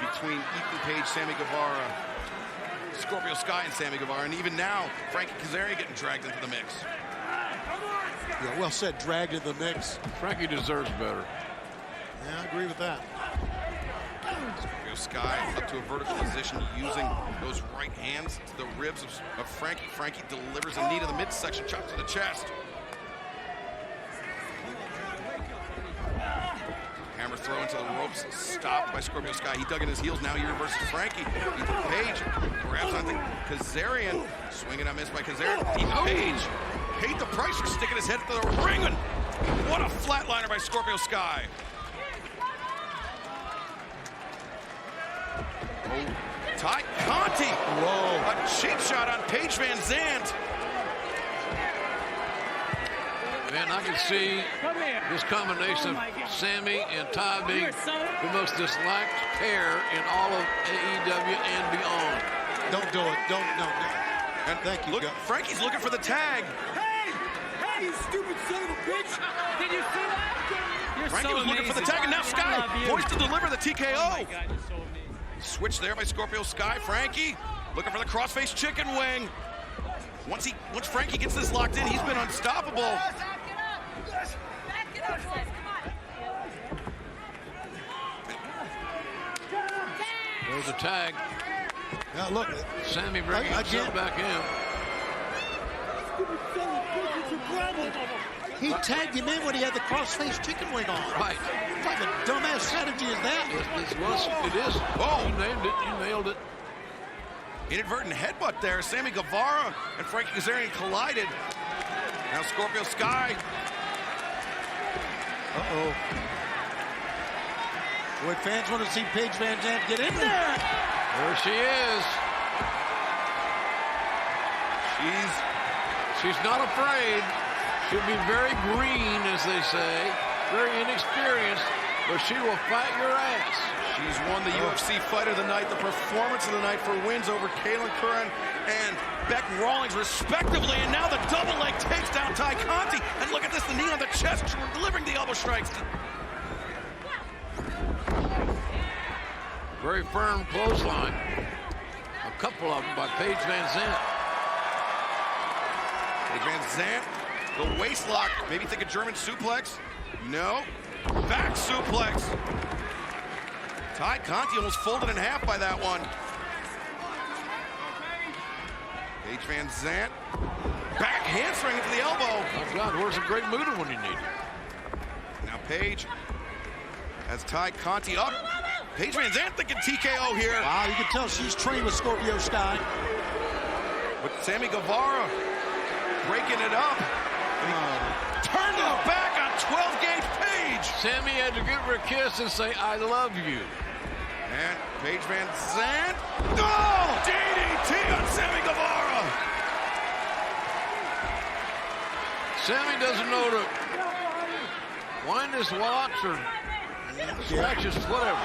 between Ethan Page, Sammy Guevara, Scorpio Sky, and Sammy Guevara, and even now, Frankie Kazarian getting dragged into the mix. Yeah, well said, dragged into the mix. Frankie deserves better. Yeah, I agree with that. Scorpio Sky up to a vertical position using those right hands to the ribs of Frankie. Frankie delivers a knee to the midsection, chop to the chest. Hammer throw into the ropes, stopped by Scorpio Sky. He dug in his heels, now he reverses Frankie. Ethan Page grabs onto Kazarian, swinging on missed by Kazarian. Ethan Page paid the price for sticking his head to the ring, and what a flatliner by Scorpio Sky. Oh, Ty Conti. Whoa. A cheap shot on Paige Van Zandt. Man, I can see this combination of Sammy and Ty being the most disliked pair in all of AEW and beyond. Don't do it. Don't. And thank you. Look, Frankie's looking for the tag. Hey, you stupid son of a bitch! Did you see that? You're Frankie was looking for the tag, and now Sky poised to deliver the TKO. Oh my God, you're so amazing. Switch there by Scorpio Sky. Frankie looking for the crossface chicken wing. Once Frankie gets this locked in, he's been unstoppable. There's a tag. Now look, Sammy bringing himself back in. He tagged him in when he had the crossface chicken wing on. Right. What type of dumbass strategy is that? It is. Oh, you named it. You nailed it. Inadvertent headbutt there. Sammy Guevara and Frankie Kazarian collided. Now Scorpio Sky. Uh-oh. Boy, fans want to see Paige Van Zandt get in there. There she is. She's not afraid. She'll be very green, as they say, very inexperienced, but she will fight your ass. She's won the UFC Fight of the Night, the Performance of the Night for wins over Kaylin Curran and Beck Rawlings, respectively. And now the double leg takes down Ty Conti. And look at this, the knee on the chest, delivering the elbow strikes. Very firm clothesline. A couple of them by Paige Van Zandt. Paige Van Zandt, the waist lock. Maybe think a German suplex. No. Back suplex. Ty Conti almost folded in half by that one. Paige Van Zandt. Back handspring into the elbow. Oh, God, where's a great Muta when you need it? Now Paige has Ty Conti up. Paige Van Zandt thinking TKO here. Wow, you can tell she's trained with Scorpio Sky. With Sammy Guevara breaking it up. Turned to the back on 12-gauge Paige. Sammy had to give her a kiss and say, I love you. And Paige Van Zandt. Oh! DDT on Sammy Guevara. Sammy doesn't know to wind his watch or scratch his whatever.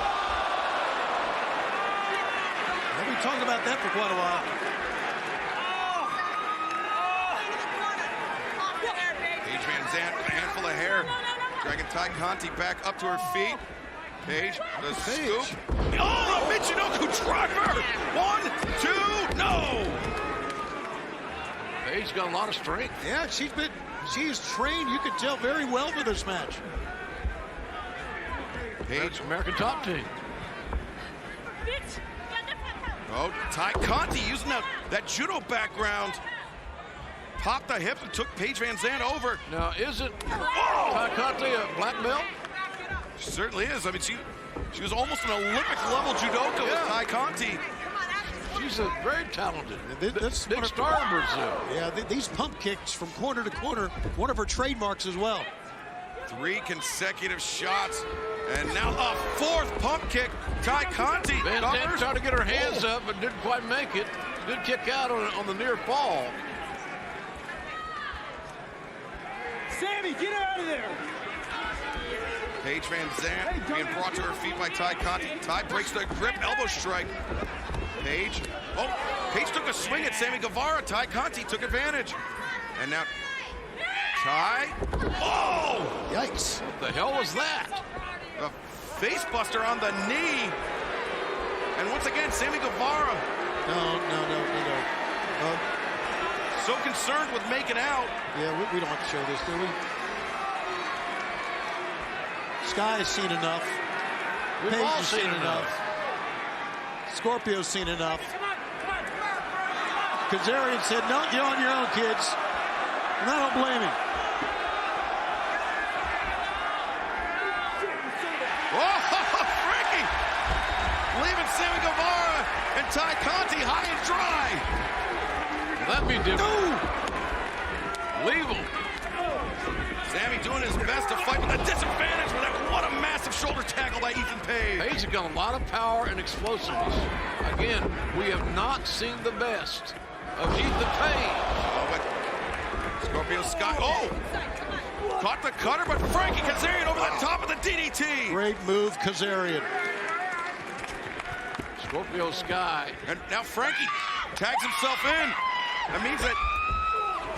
We've been talking about that for quite a while. Paige Van Zandt with a handful of hair. Dragging Ty Conti back up to her feet. Paige, the scoop. Oh, the Michinoku driver! 1, 2, no! Paige got a lot of strength. Yeah, she's trained, you can tell, very well for this match. Paige, American Top Team. Oh, Ty Conti using that judo background. Popped the hip and took Paige Van Zandt over. Now, isn't Ty Conti a black belt? She certainly is. I mean, she was almost an Olympic-level judoka with Ty Conti. She's a very talented. Big star in Brazil. Yeah, these pump kicks from corner to corner, one of her trademarks as well. 3 consecutive shots. And now a 4th pump kick. Ty Conti. Van Zandt tried to get her hands up, but didn't quite make it. Did kick out on the near fall. Sammy, get her out of there! Paige Van Zandt being brought to her feet by Ty Conti. Ty breaks the grip, elbow strike. Paige. Oh, Paige took a swing at Sammy Guevara. Ty Conti took advantage. And now Ty. Oh! Yikes. What the hell was that? A face buster on the knee. And once again, Sammy Guevara. No. So concerned with making out. Yeah, we don't have to show this, do we? Sky has seen enough. We've Paige all has seen enough. Scorpio's seen enough. Kazarian said, no, you're on your own, kids. And I don't blame him. Oh, Frankie! Leaving Sammy Guevara and Ty Conti high and dry. Let me do it. Leave him. Sammy doing his best to fight with a disadvantage with that. What a massive shoulder tackle by Ethan Page. Page has got a lot of power and explosiveness. Again, we have not seen the best of Ethan Page. Oh, but Scorpio Sky. Oh! Caught the cutter, but Frankie Kazarian over the top of the DDT. Great move, Kazarian. Scorpio Sky. And now Frankie tags himself in. That means that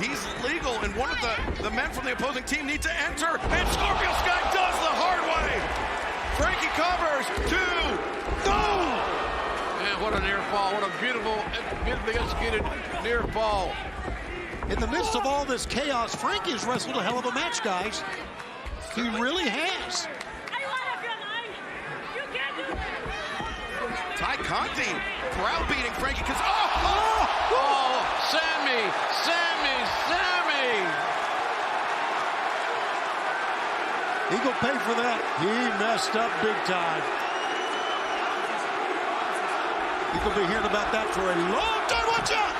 he's legal, and one of the men from the opposing team need to enter. And Scorpio Sky does the hard way. Frankie covers. 2. Go! Man, what a near fall. What a beautifully executed near fall. In the midst of all this chaos, Frankie has wrestled a hell of a match, guys. He really has. Ty Conti browbeating Frankie because Sammy! He gonna pay for that. He messed up big time. He could be hearing about that for a long time. Watch out!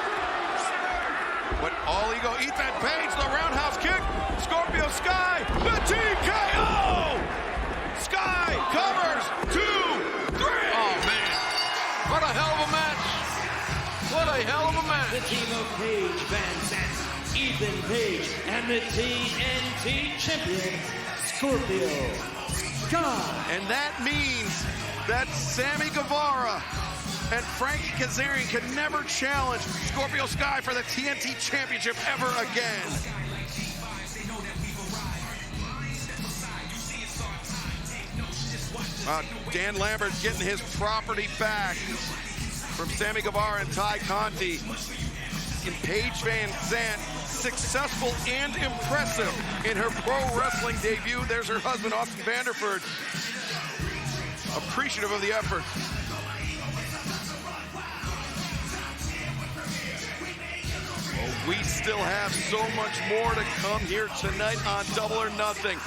But all ego, Ethan Page, the roundhouse kick. Scorpio Sky, the TKO! Sky covers. 2, 3. Oh, man. What a hell of a match. What a hell of a match. The team of Paige Van Zandt, Ethan Page, and the TNT champion, Scorpio Sky. And that means that Sammy Guevara and Frankie Kazarian can never challenge Scorpio Sky for the TNT Championship ever again. Dan Lambert getting his property back from Sammy Guevara and Ty Conti. And Paige Van Zandt, successful and impressive in her pro wrestling debut. There's her husband, Austin Vanderford, appreciative of the effort. We still have so much more to come here tonight on Double or Nothing.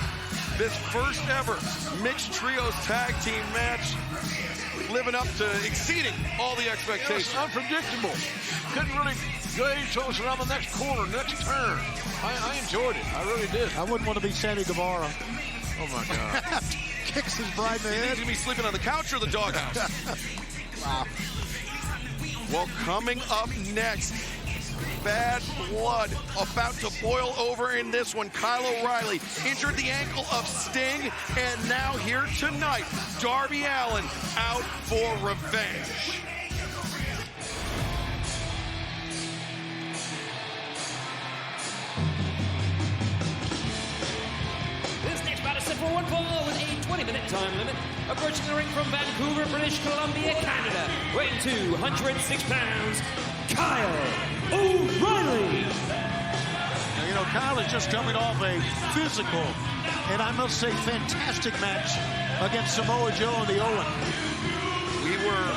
This first ever mixed trios tag team match, living up to exceeding all the expectations. It was unpredictable. Couldn't really gauge what was around the next corner, next turn. I enjoyed it. I really did. I wouldn't want to be Sammy Guevara. Oh my God. Kicks his bride in the head. He's gonna be sleeping on the couch or the doghouse. Wow. Well, coming up next, bad blood about to boil over in this one. Kyle O'Reilly injured the ankle of Sting, and now here tonight, Darby Allin out for revenge. This next bout is set for one fall with a 20-minute time limit. Approaching the ring from Vancouver, British Columbia, Canada, weighing 206 pounds, Kyle O'Reilly. Now, you know, Kyle is just coming off a physical, and I must say, fantastic match against Samoa Joe and the Owen. We were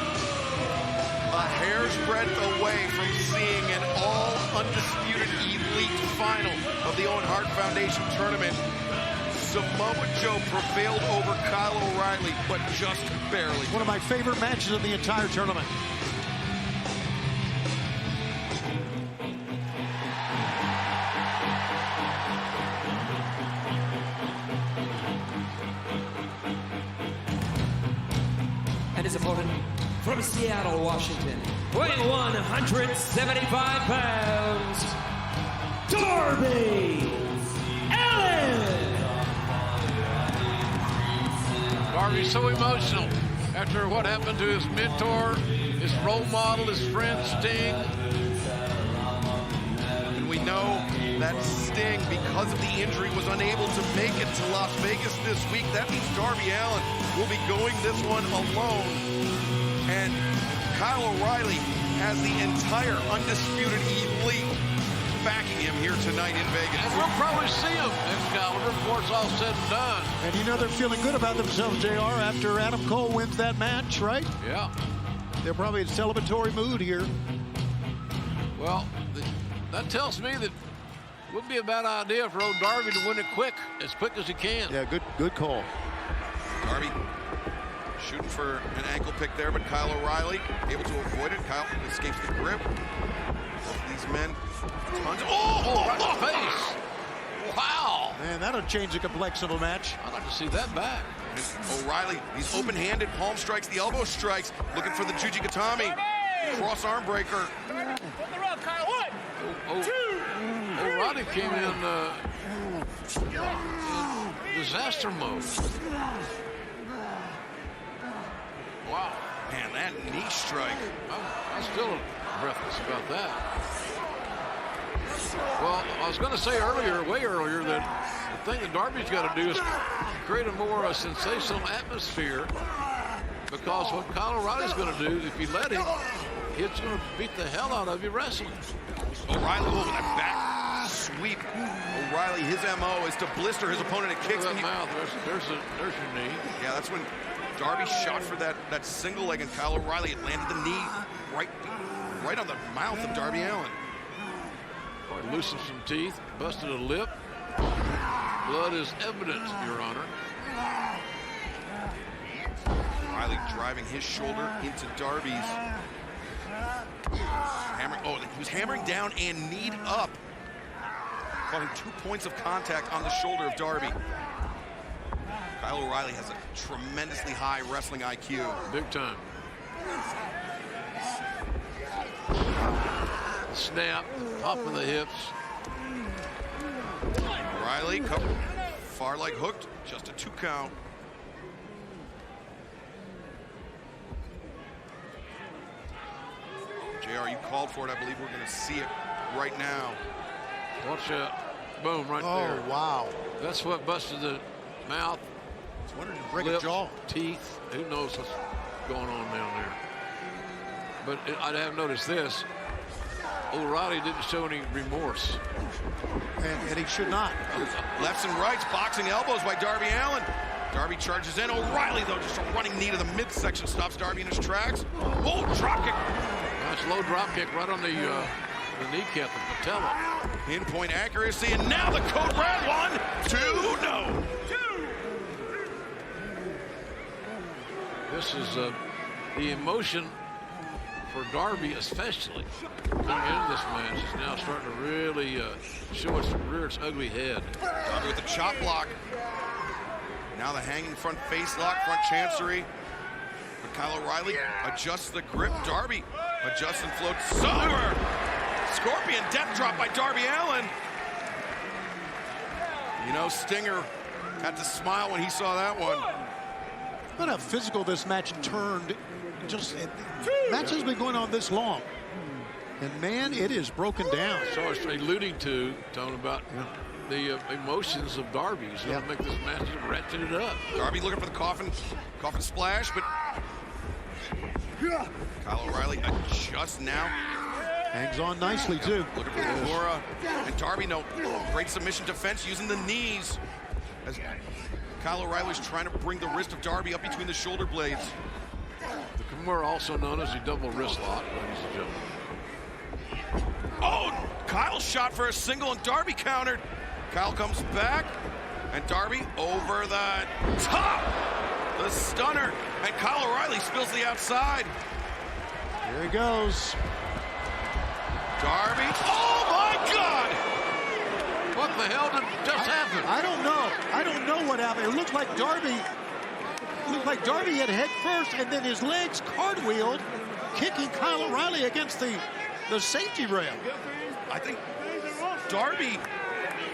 a hair's breadth away from seeing an all-undisputed elite final of the Owen Hart Foundation tournament. Samoa Joe prevailed over Kyle O'Reilly, but just barely. One of my favorite matches of the entire tournament. And his opponent from Seattle, Washington, weighing 175 pounds, Darby Allin. Darby's so emotional after what happened to his mentor, his role model, his friend Sting. And we know that Sting, because of the injury, was unable to make it to Las Vegas this week. That means Darby Allin will be going this one alone. And Kyle O'Reilly has the entire undisputed elite backing him here tonight in Vegas. And we'll probably see him, Excalibur, before it's all said and done. And you know they're feeling good about themselves, JR, after Adam Cole wins that match, right? Yeah. They're probably in celebratory mood here. Well, that tells me that it wouldn't be a bad idea for old Darby to win it as quick as he can. Yeah, good call. Darby shooting for an ankle pick there, but Kyle O'Reilly able to avoid it. Kyle escapes the grip. These men, tons of, right in the face. Wow. Man, that'll change the complexion of a match. I'd like to see that back. O'Reilly, these open-handed palm strikes, the elbow strikes, looking for the Jujigatami. Cross arm breaker. O'Reilly came in disaster mode. Wow. Man, that knee strike. I'm still breathless about that. Well, I was going to say way earlier, that the thing that Darby's got to do is create a more sensational atmosphere, because what Kyle O'Reilly's going to do, if you let him, he's going to beat the hell out of you wrestling. O'Reilly over that back sweep. O'Reilly, his MO is to blister his opponent at kicks. Look at that mouth. There's your knee. Yeah, that's when Darby shot for that single leg, and Kyle O'Reilly, it landed the knee right on the mouth of Darby Allin. Loosened some teeth, busted a lip. Blood is evident, Your Honor. O'Reilly driving his shoulder into Darby's. He was hammering down and kneed up, causing 2 points of contact on the shoulder of Darby. Kyle O'Reilly has a tremendously high wrestling IQ. Big time. Snap, up in the hips. O'Reilly, far leg hooked, just a 2 count. JR, you called for it. I believe we're going to see it right now. Watch out. Boom, right there. Oh, wow. That's what busted the mouth. Break lips, a jaw. Teeth. Who knows what's going on down there. But I have noticed this. O'Reilly didn't show any remorse. And he should not. Lefts and rights, boxing elbows by Darby Allin. Darby charges in. O'Reilly, though, just a running knee to the midsection, stops Darby in his tracks. Oh, drop kick. Nice low drop kick right on the kneecap, the patella. Pinpoint accuracy, and now the code red. 1, 2, no. This is the emotion for Darby, especially coming into this match, is now starting to really rear its ugly head. Darby with the chop block. Now the hanging front face lock, front chancery. But Kyle O'Reilly adjusts the grip. Darby adjusts and floats over. Scorpion death drop by Darby Allin. You know, Stinger had to smile when he saw that one. Look how physical this match turned. Match has been going on this long. And, man, it is broken down. So I was alluding to, Tone, about the emotions of Darby. He's going to make this match ratchet it up. Darby looking for the coffin splash, but Kyle O'Reilly adjusts now. Hangs on nicely, too. Looking for the Laura. And Darby, great submission defense using the knees. As Kyle O'Reilly's trying to bring the wrist of Darby up between the shoulder blades. The Kimura, also known as the double wrist lock, ladies and gentlemen. Oh, Kyle shot for a single and Darby countered. Kyle comes back and Darby over the top. The stunner, and Kyle O'Reilly spills the outside. Here he goes. Darby, oh my God! What the hell did just happen? I don't know. I don't know what happened. It looked like Darby had head first, and then his legs cartwheeled, kicking Kyle O'Reilly against the safety rail. I think Darby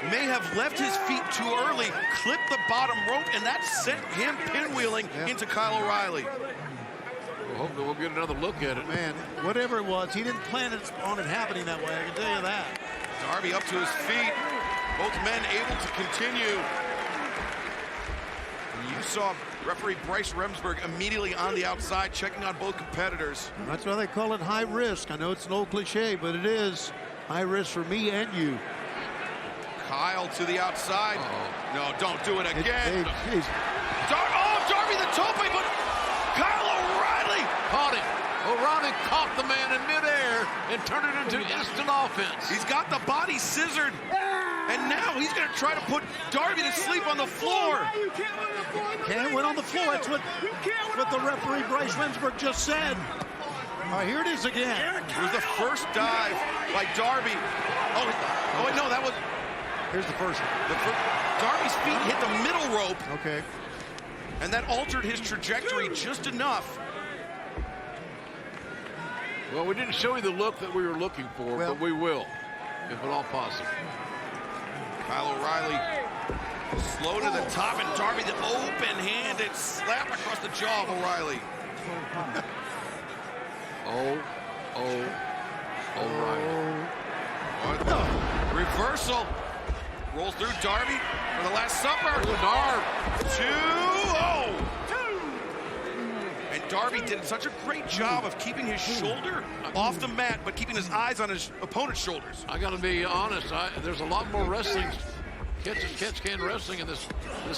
may have left his feet too early, clipped the bottom rope, and that sent him pinwheeling into Kyle O'Reilly. We'll hope that we'll get another look at it. Man, whatever it was, he didn't plan on it happening that way, I can tell you that. Darby up to his feet. Both men able to continue. And you saw referee Bryce Remsburg immediately on the outside, checking on both competitors. That's why they call it high risk. I know it's an old cliche, but it is. High risk for me and you. Kyle to the outside. No, don't do it again. Darby the tope, but Kyle O'Reilly caught him. O'Reilly caught the man in midair and turned it into instant offense. He's got the body scissored, and now he's going to try to put Darby to sleep on the floor. Can't win on the floor. That's what the referee Bryce Remsburg just said. All right, here it is again. It was the first dive by Darby. Oh wait, no, that was... Here's the first one. Darby's feet hit the middle rope. Okay. And that altered his trajectory just enough. Well, we didn't show you the look that we were looking for, but we will, if at all possible. Kyle O'Reilly slow to the top, and Darby the open-handed slap across the jaw of O'Reilly. O'Reilly. Reversal. Rolls through Darby for the Last Supper. 2-0. And Darby did such a great job of keeping his shoulder off the mat, but keeping his eyes on his opponent's shoulders. I got to be honest. There's a lot more wrestling, catch-can wrestling in this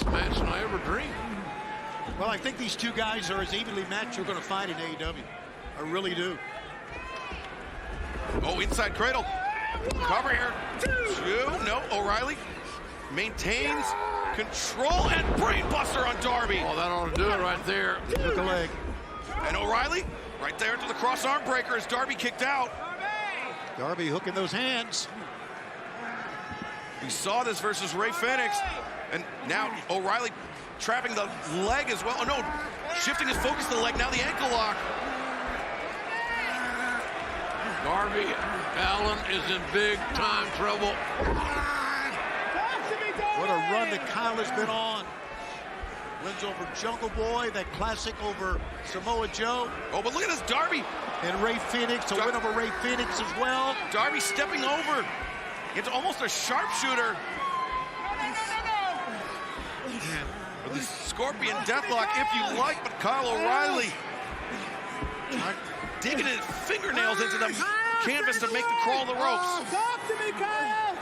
match than I ever dreamed. Well, I think these two guys are as evenly matched as you're going to find in AEW. I really do. Oh, inside cradle. Cover here. 2. No, O'Reilly maintains control and brainbuster on Darby. Oh, that ought to do it right there. Took a leg. And O'Reilly right there to the cross arm breaker as Darby kicked out. Darby hooking those hands. We saw this versus Rey Fenix, and now O'Reilly trapping the leg as well. Oh no, shifting his focus to the leg, now the ankle lock. Darby Allin is in big time trouble. What a run that Kyle has been on. Wins over Jungle Boy, that classic over Samoa Joe. Oh, but look at this, Darby. And Rey Fenix, a win over Rey Fenix as well. Darby stepping over. It's almost a sharpshooter. The Scorpion Deathlock, if you like, but Kyle O'Reilly digging his fingernails into the canvas to make the crawl of the ropes. Talk to me, Kyle!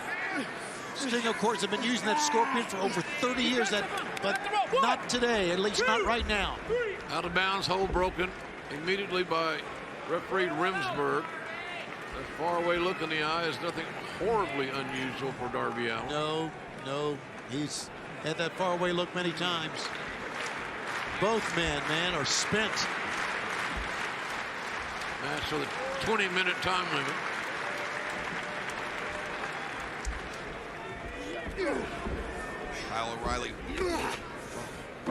Sting, of course, have been using that Scorpion for over 30 years, but not today, at least not right now. Out of bounds, hold broken immediately by referee Remsburg. That faraway look in the eye is nothing horribly unusual for Darby Allin. No, he's had that faraway look many times. Both men, are spent. Match with a 20-minute time limit. Kyle O'Reilly.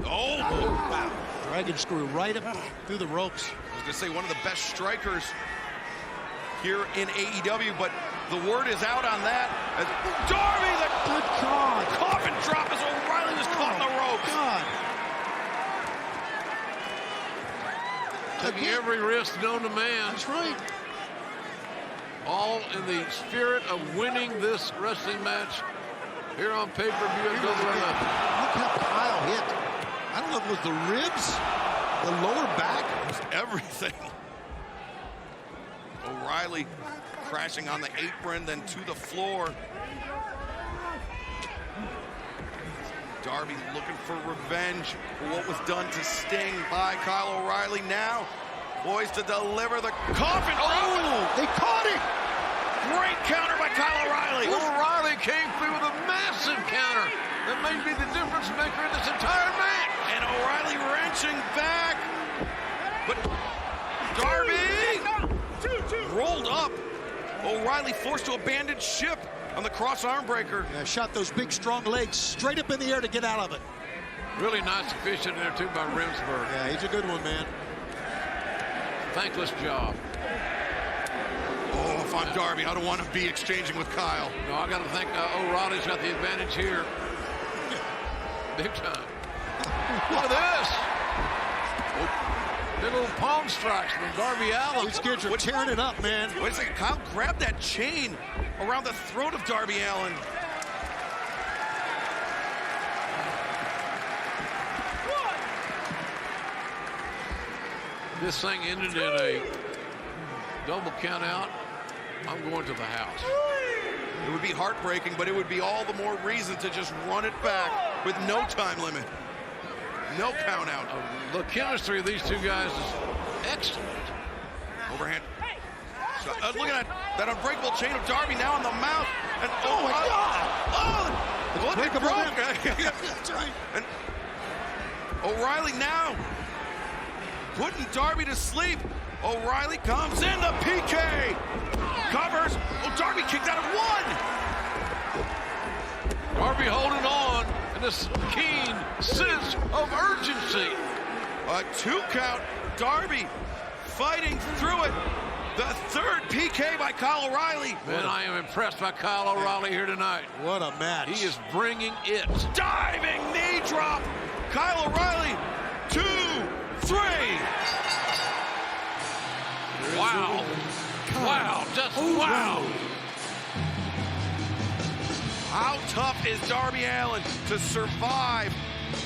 Oh, wow. Dragon screw right up through the ropes. I was going to say one of the best strikers here in AEW, but the word is out on that. As Darby, the good God, coffin drop as O'Reilly was caught in the ropes. God. Taking every risk known to man. That's right. All in the spirit of winning this wrestling match here on pay-per-view at Double or Nothing. Look how Kyle hit. I don't know if it was the ribs, the lower back. It was everything. O'Reilly crashing on the apron, then to the floor. Darby looking for revenge for what was done to Sting by Kyle O'Reilly. Now poised to deliver the coffin. Oh, they caught it. Great counter by Kyle O'Reilly. O'Reilly came through with a massive counter that may be the difference maker in this entire match. And O'Reilly wrenching back. But Darby rolled up. O'Reilly forced to abandon ship on the cross arm breaker. Yeah, shot those big strong legs straight up in the air to get out of it. Really nice efficient there too by Remsburg. Yeah, he's a good one, man. Thankless job. Oh, if I'm Darby, I don't want to be exchanging with Kyle. No, I got to think O'Reilly's got the advantage here. Big time. Look at this. Big old palm strikes from Darby Allin. These kids are tearing it up, man. Wait a second, Kyle grabbed that chain around the throat of Darby Allin. This thing ended in a double count out. I'm going to the house. It would be heartbreaking, but it would be all the more reason to just run it back with no time limit. No count out. The chemistry of these two guys is excellent. Overhand. So, look at that unbreakable chain of Darby now in the mouth. And oh my God! Oh, look at broke. And O'Reilly now putting Darby to sleep. O'Reilly comes in, the PK covers. Oh, Darby kicked out of one. Darby holding on in this keen sense of urgency. A 2 count. Darby fighting through it. The third PK by Kyle O'Reilly. Man, I am impressed by Kyle O'Reilly here tonight. What a match. He is bringing it. Diving knee drop. Kyle O'Reilly, 2, 3. Wow. Wow, just wow. How tough is Darby Allin to survive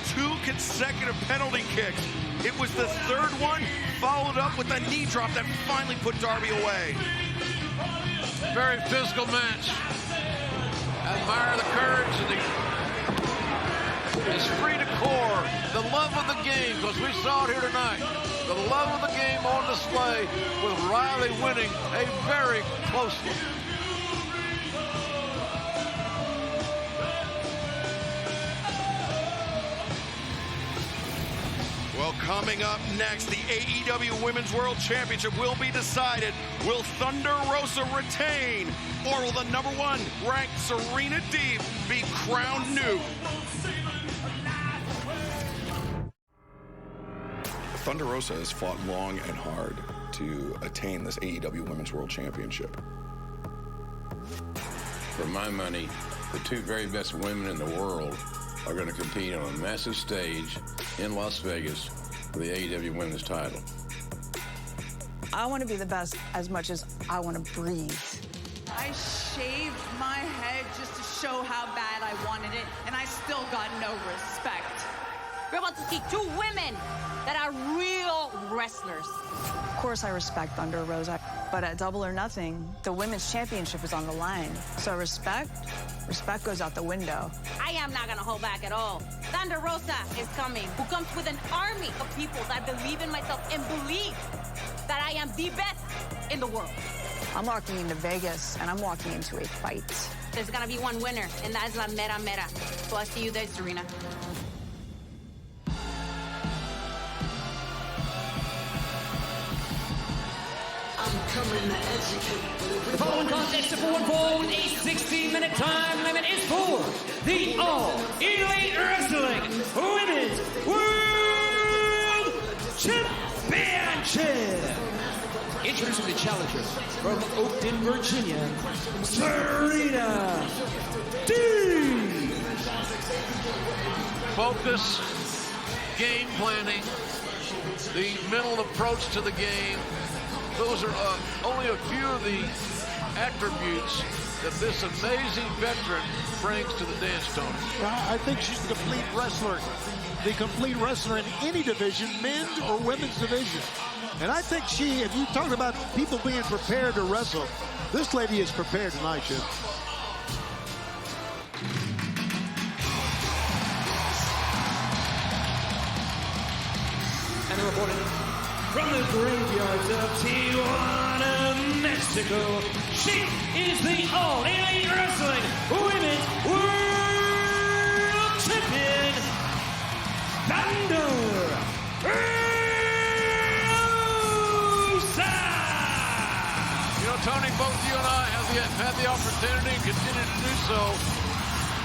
2 consecutive penalty kicks? It was the third one, followed up with a knee drop that finally put Darby away. Very physical match. I admire the courage and the esprit de corps, the love of the game, because we saw it here tonight. The love of the game on display with Riley winning a very close one. Well, coming up next, the AEW Women's World Championship will be decided. Will Thunder Rosa retain, or will the #1 ranked Serena Deeb be crowned new? Thunder Rosa has fought long and hard to attain this AEW Women's World Championship. For my money, the 2 very best women in the world are going to compete on a massive stage in Las Vegas for the AEW Women's title. I want to be the best as much as I want to breathe. I shaved my head just to show how bad I wanted it, and I still got no respect. We're about to see 2 women that are real wrestlers. Of course, I respect Thunder Rosa, but at Double or Nothing, the women's championship is on the line. So respect goes out the window. I am not gonna hold back at all. Thunder Rosa is coming, who comes with an army of people that believe in myself and believe that I am the best in the world. I'm walking into Vegas, and I'm walking into a fight. There's gonna be one winner, and that is La Mera Mera. So I'll see you there, Serena. The following contest of 4-on-4 with a 16-minute time limit is for the All Elite Wrestling Women's World Championship. Introducing the challenger from Oakton, Virginia, Serena Deeb. Focus, game planning, the mental approach to the game. Those are only a few of the attributes that this amazing veteran brings to the dance, Tony. I think she's the complete wrestler. The complete wrestler in any division, men's or women's division. And I think she, if you talk about people being prepared to wrestle, this lady is prepared tonight, Chip. And reporting from the graveyards of Tijuana, Mexico, she is the All Elite Wrestling Women's World Champion, Thunder Rosa. You know, Tony, both you and I have had the opportunity and continue to do so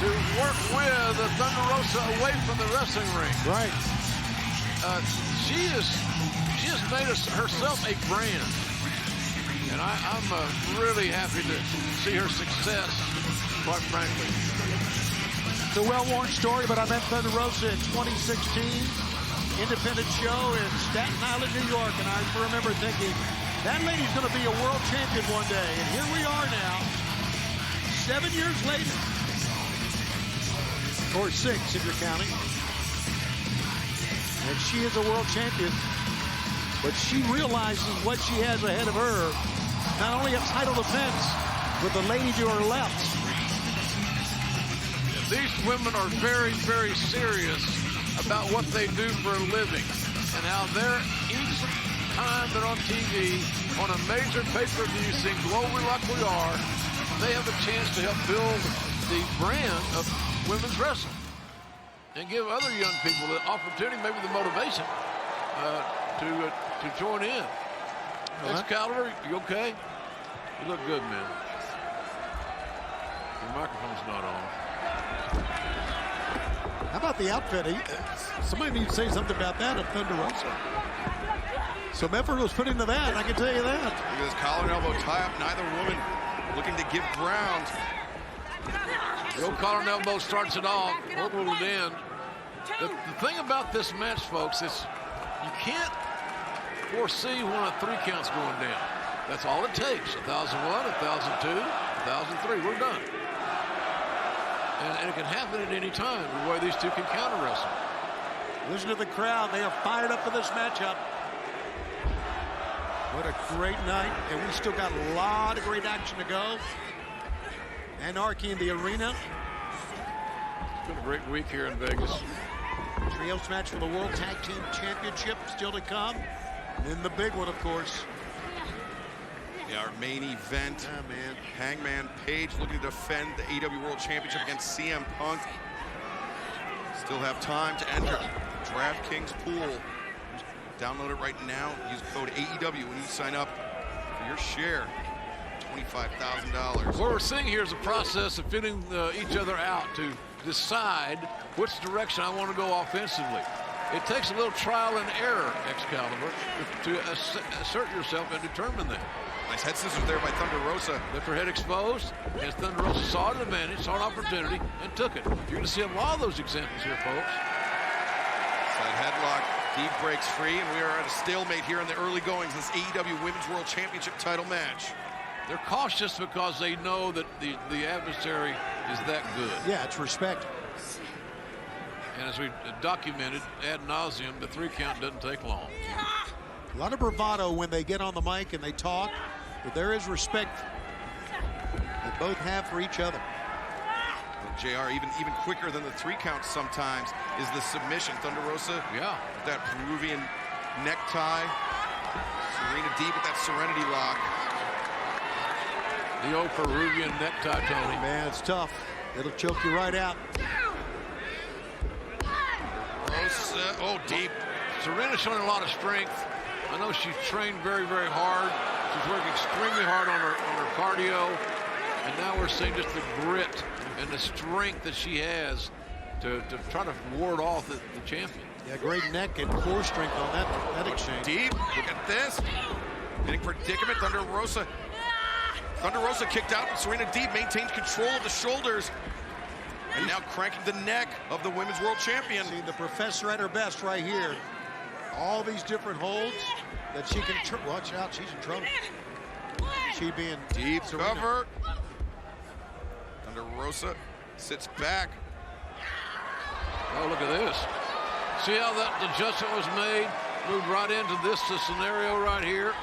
to work with Thunder Rosa away from the wrestling ring. Right. She has made herself a brand, and I'm really happy to see her success, quite frankly. It's a well-worn story, but I met Thunder Rosa in 2016, independent show in Staten Island, New York, and I remember thinking, that lady's going to be a world champion one day, and here we are now, 7 years later, or 6 if you're counting. And she is a world champion, but she realizes what she has ahead of her. Not only a title defense with the lady to her left, these women are very, very serious about what they do for a living and how they're each time they're on TV on a major pay-per-view seeing globally like we are, they have a chance to help build the brand of women's wrestling and give other young people the opportunity, maybe the motivation to join in. Excalibur, you okay? You look good, man. Your microphone's not on. How about the outfit? Somebody needs to say something about that of Thunder Rosa. Some effort was put into that, I can tell you that. Look at this collar and elbow tie-up. Neither woman looking to give ground. The old collar and elbow starts it off. What will it end? The thing about this match, folks, is you can't foresee when a 3 count's going down. That's all it takes. 1,001, 1,002, 1,003. We're done. And it can happen at any time, the way these two can counter wrestle. Listen to the crowd. They are fired up for this matchup. What a great night. And we still got a lot of great action to go. Anarchy in the arena. It's been a great week here in Vegas. Trios match for the World Tag Team Championship still to come. And then the big one, of course. Yeah, our main event. Yeah, man. Hangman Page looking to defend the AEW World Championship against CM Punk. Still have time to enter DraftKings pool. Download it right now. Use code AEW when you sign up for your share. $25,000. What we're seeing here is a process of fitting each other out to decide which direction I want to go offensively. It takes a little trial and error, Excalibur, to assert yourself and determine that. Nice head scissors there by Thunder Rosa. Left her head exposed, and Thunder Rosa saw an advantage, saw an opportunity, and took it. You're going to see a lot of those examples here, folks. Side headlock. Deep breaks free, and we are at a stalemate here in the early goings. This AEW Women's World Championship title match. They're cautious because they know that the adversary is that good. Yeah, it's respect. And as we documented ad nauseum, the 3 count doesn't take long. A lot of bravado when they get on the mic and they talk, but there is respect they both have for each other. JR, even quicker than the 3 count sometimes is the submission. Thunder Rosa, yeah, with that Peruvian necktie. Serena Deeb with that Serenity lock. The old Peruvian necktie, Tony. Man, it's tough. It'll choke you right out. Rosa, oh, deep. Serena's showing a lot of strength. I know she's trained very, very hard. She's working extremely hard on her cardio. And now we're seeing just the grit and the strength that she has to try to ward off the champion. Yeah, great neck and core strength on that exchange. Deep, look at this. Getting predicament, Thunder Rosa. Thunder Rosa kicked out, and Serena Deeb maintains control of the shoulders. And now cranking the neck of the Women's World Champion. See the professor at her best right here. All these different holds that she can, watch out, she's in trouble. She being deep Serena. Cover. Thunder Rosa sits back. Oh, look at this. See how that adjustment was made? Moved right into this scenario right here.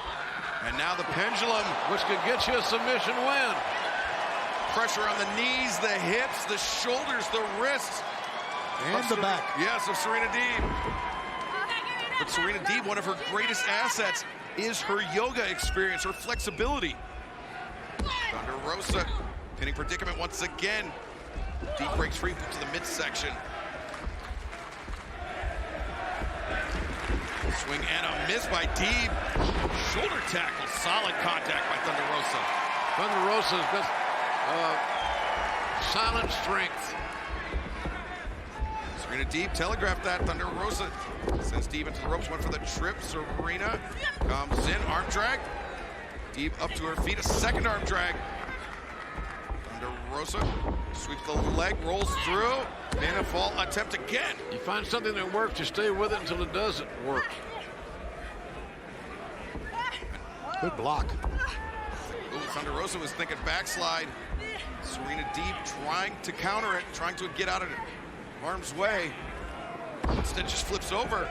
And now the pendulum, which could get you a submission win. Pressure on the knees, the hips, the shoulders, the wrists. And the back. Yes, of Serena Deeb. But Serena Deeb, one of her greatest assets is her yoga experience, her flexibility. Thunder Rosa, pinning predicament once again. Deeb breaks free to the midsection. Swing and a miss by Deeb. Shoulder tackle, solid contact by Thunder Rosa. Thunder Rosa's got silent strength. Serena Deeb telegraphed that. Thunder Rosa sends Deeb into the ropes, went for the trip. Serena comes in, arm drag. Deeb up to her feet, a second arm drag. Thunder Rosa sweeps the leg, rolls through. Pinfall attempt again. You find something that works, you stay with it until it doesn't work. Good block. Ooh, Thunder Rosa was thinking backslide. Serena Deeb trying to counter it, trying to get out of harm's way. Instead just flips over.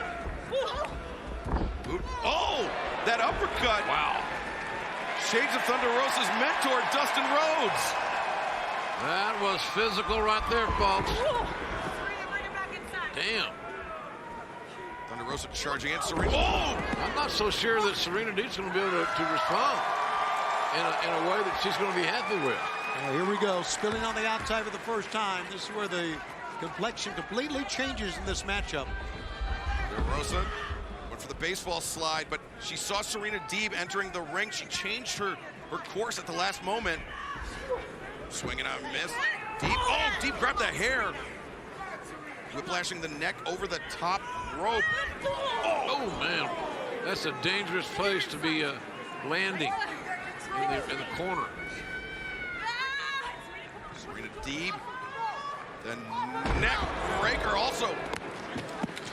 Ooh. Oh, that uppercut. Wow. Shades of Thunder Rosa's mentor, Dustin Rhodes. That was physical right there, folks. Damn. Thunder Rosa charging in. Serena. Oh! I'm not so sure that Serena Deeb's going to be able to respond in a way that she's going to be happy with. Here we go. Spilling on the outside for the first time. This is where the complexion completely changes in this matchup. Thunder Rosa went for the baseball slide, but she saw Serena Deeb entering the ring. She changed her course at the last moment. Swinging out and miss. Deeb. Oh, Deeb grabbed the hair. Whiplashing the neck over the top rope. Oh, man. That's a dangerous place to be landing in the corner. Serena Deeb. The neck breaker also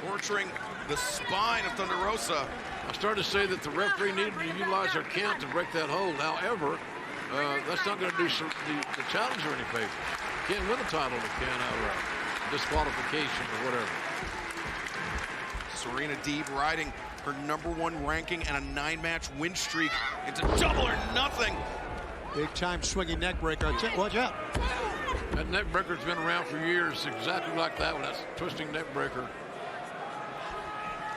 torturing the spine of Thunder Rosa. I started to say that the referee needed to utilize her count to break that hold. However, that's not going to do the challenger any favors. Can't win the title if you can't outright. Disqualification or whatever. Serena Deeb riding her #1 ranking and a 9-match win streak into double or nothing. Big time swinging neck breaker. Watch out. That neck breaker's been around for years, exactly like that one. That's a twisting neck breaker.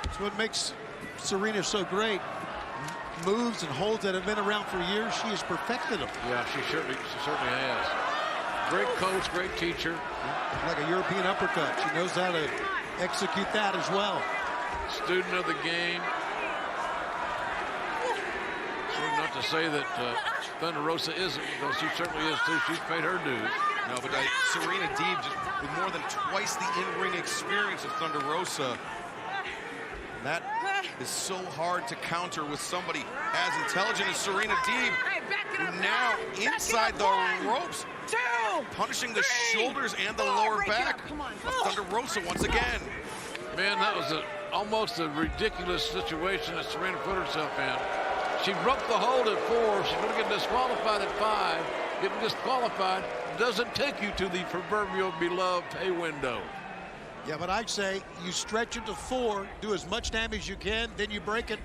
That's what makes Serena so great. Moves and holds that have been around for years. She has perfected them. Yeah, she certainly has. Great coach, great teacher. Like a European uppercut. She knows how to execute that as well. Student of the game. Sort of not to say that Thunder Rosa isn't, because she certainly is too. She's paid her dues. No, but Serena Deeb, just with more than twice the in-ring experience of Thunder Rosa. That is so hard to counter with somebody as intelligent as Serena Deeb, who now inside the ropes, punishing the shoulders and the lower back of Thunder Rosa once again. Man, that was almost a ridiculous situation that Serena put herself in. She broke the hold at 4. She's going to get disqualified at 5. Getting disqualified doesn't take you to the proverbial beloved pay window. Yeah, but I'd say you stretch it to 4, do as much damage as you can, then you break it.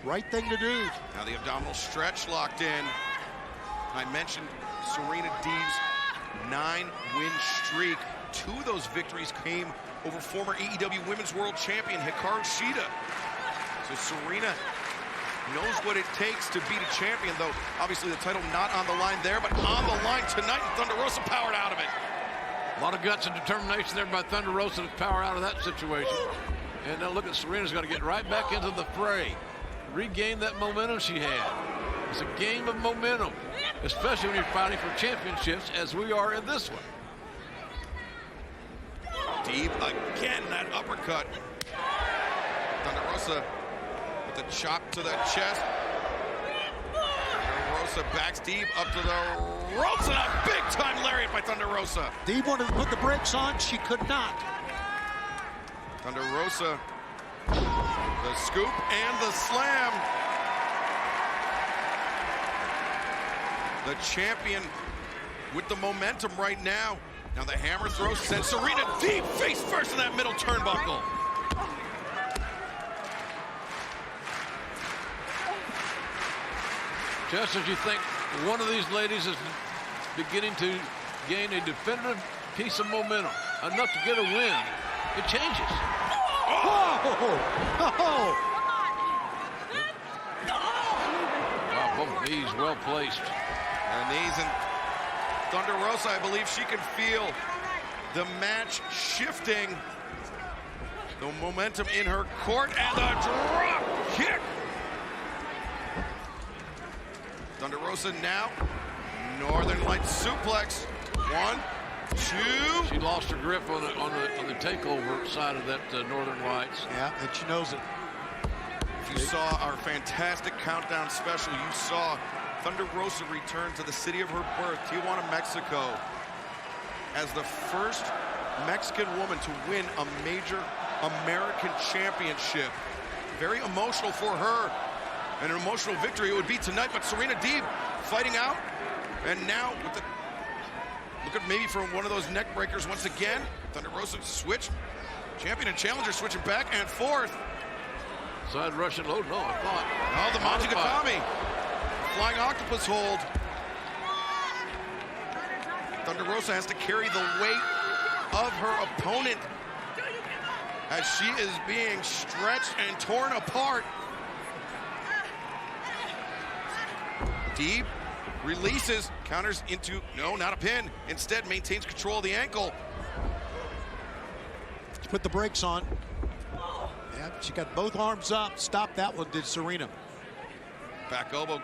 Right thing to do. Now the abdominal stretch locked in. I mentioned Serena Deeb's 9-win streak. 2 of those victories came over former AEW Women's World Champion Hikaru Shida. So Serena knows what it takes to beat a champion, though obviously the title not on the line there, but on the line tonight, and Thunder Rosa powered out of it. A lot of guts and determination there by Thunder Rosa to power out of that situation. And now look at Serena's got to get right back into the fray. Regain that momentum she had. It's a game of momentum, especially when you're fighting for championships, as we are in this one. Deeb again, that uppercut. Thunder Rosa with the chop to the chest. Thunder Rosa backs Deeb up to the ropes, and a big-time lariat by Thunder Rosa. Deeb wanted to put the brakes on. She could not. Thunder Rosa, the scoop and the slam. The champion with the momentum right now. Now the hammer throw sends Serena Deeb face first in that middle turnbuckle. Just as you think one of these ladies is beginning to gain a definitive piece of momentum, enough to get a win, it changes. Oh! Wow, both knees well placed. Her knees, and Thunder Rosa, I believe she can feel the match shifting. The momentum in her court, and the drop kick. Thunder Rosa now, Northern Lights suplex. 1, 2. She lost her grip on the takeover side of that Northern Lights. Yeah, and she knows it. If you saw our fantastic countdown special, you saw Thunder Rosa return to the city of her birth, Tijuana, Mexico, as the first Mexican woman to win a major American championship. Very emotional for her. An emotional victory it would be tonight, but Serena Deeb fighting out. And now with the look at maybe for one of those neck breakers once again. Thunder Rosa switch. Champion and challenger switching back and forth. Side Russian low, no, I thought. Oh, the Machikakami. Flying octopus hold. Thunder Rosa has to carry the weight of her opponent as she is being stretched and torn apart. Deeb releases, counters into, no, not a pin. Instead, maintains control of the ankle. Put the brakes on. Yeah, she got both arms up. Stop that one, did Serena. Back elbow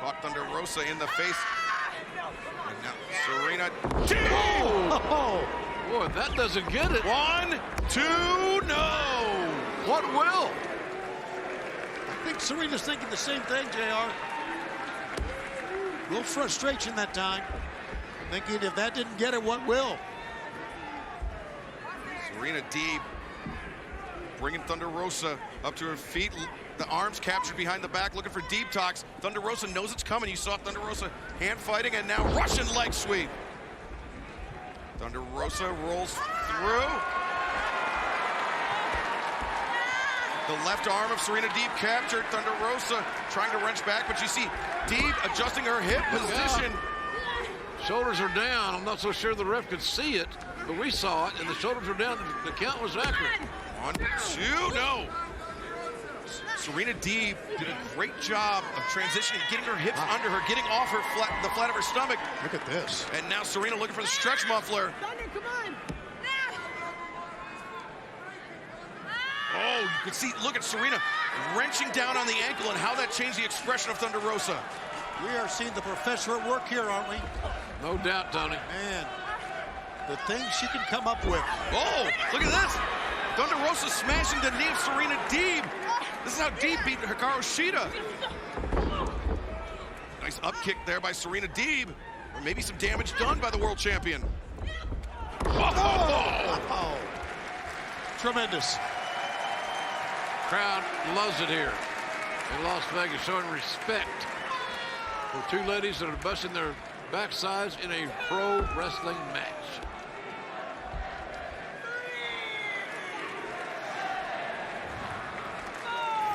caught Thunder Rosa in the face. And now Serena. Oh, boy, that doesn't get it. 1, 2, no. What will? I think Serena's thinking the same thing, JR. A little frustration that time. Thinking if that didn't get it, what will? Serena Deeb bringing Thunder Rosa up to her feet. The arms captured behind the back, looking for deep talks. Thunder Rosa knows it's coming. You saw Thunder Rosa hand fighting, and now Russian leg sweep. Thunder Rosa rolls through. The left arm of Serena Deeb captured. Thunder Rosa trying to wrench back, but you see Deeb adjusting her hip position. Shoulders are down. I'm not so sure the ref could see it, but we saw it, and the shoulders are down. The count was accurate. 1, 2, no. Serena Deeb did a great job of transitioning, getting her hips under her, getting off her the flat of her stomach. Look at this. And now Serena looking for the stretch muffler. Thunder, come on. Oh, you can see, look at Serena wrenching down on the ankle and how that changed the expression of Thunder Rosa. We are seeing the professor at work here, aren't we? No doubt, Tony. Man, the things she can come up with. Oh, look at this. Thunder Rosa smashing the knee of Serena Deeb. This is how Deeb beat Hikaru Shida. Nice up kick there by Serena Deeb. Or maybe some damage done by the world champion. Oh. Tremendous. Crowd loves it here in Las Vegas, showing respect for two ladies that are busting their backsides in a pro wrestling match.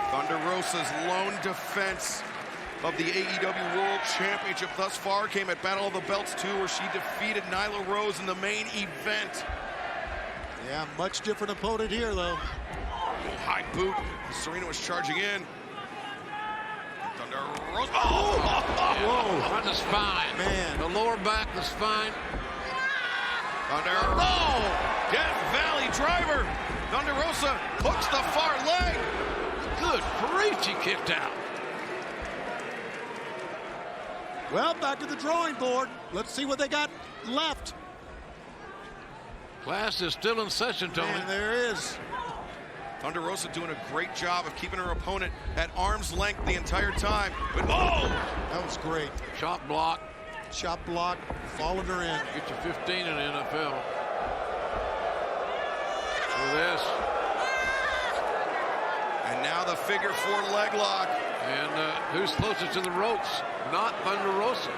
Thunder Rosa's lone defense of the AEW World Championship thus far came at Battle of the Belts 2, where she defeated Nyla Rose in the main event. Yeah, much different opponent here, though. High boot. Serena was charging in. Thunder Rosa. Oh! Whoa! On the spine. Man. The lower back, the spine. Thunder. Oh! Death Valley driver. Thunder Rosa hooks the far leg. Good grief, she kicked out. Well, back to the drawing board. Let's see what they got left. Class is still in session, Tony. And there is. Thunder Rosa doing a great job of keeping her opponent at arm's length the entire time. But oh! That was great. Chop block. Chop block, followed her in. Get you 15 in the NFL. For this. And now the figure 4 leg lock. And who's closest to the ropes? Not Thunder Rosa.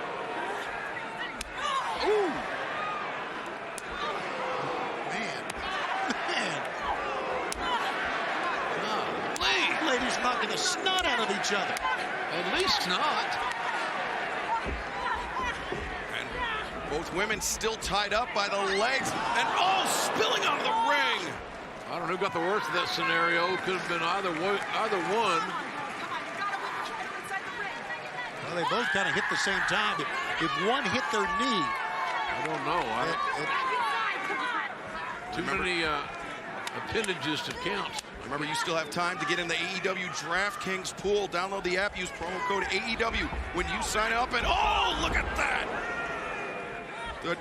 Ooh! Ladies knocking the snot out of each other. At least not. And both women still tied up by the legs. And oh, spilling out of the ring. I don't know who got the worst of that scenario. Could have been either one. Well, they both kind of hit the same time. If one hit their knee. I don't know. Too many appendages to count. Remember, you still have time to get in the AEW DraftKings pool. Download the app, use promo code AEW when you sign up. And oh, look at that! The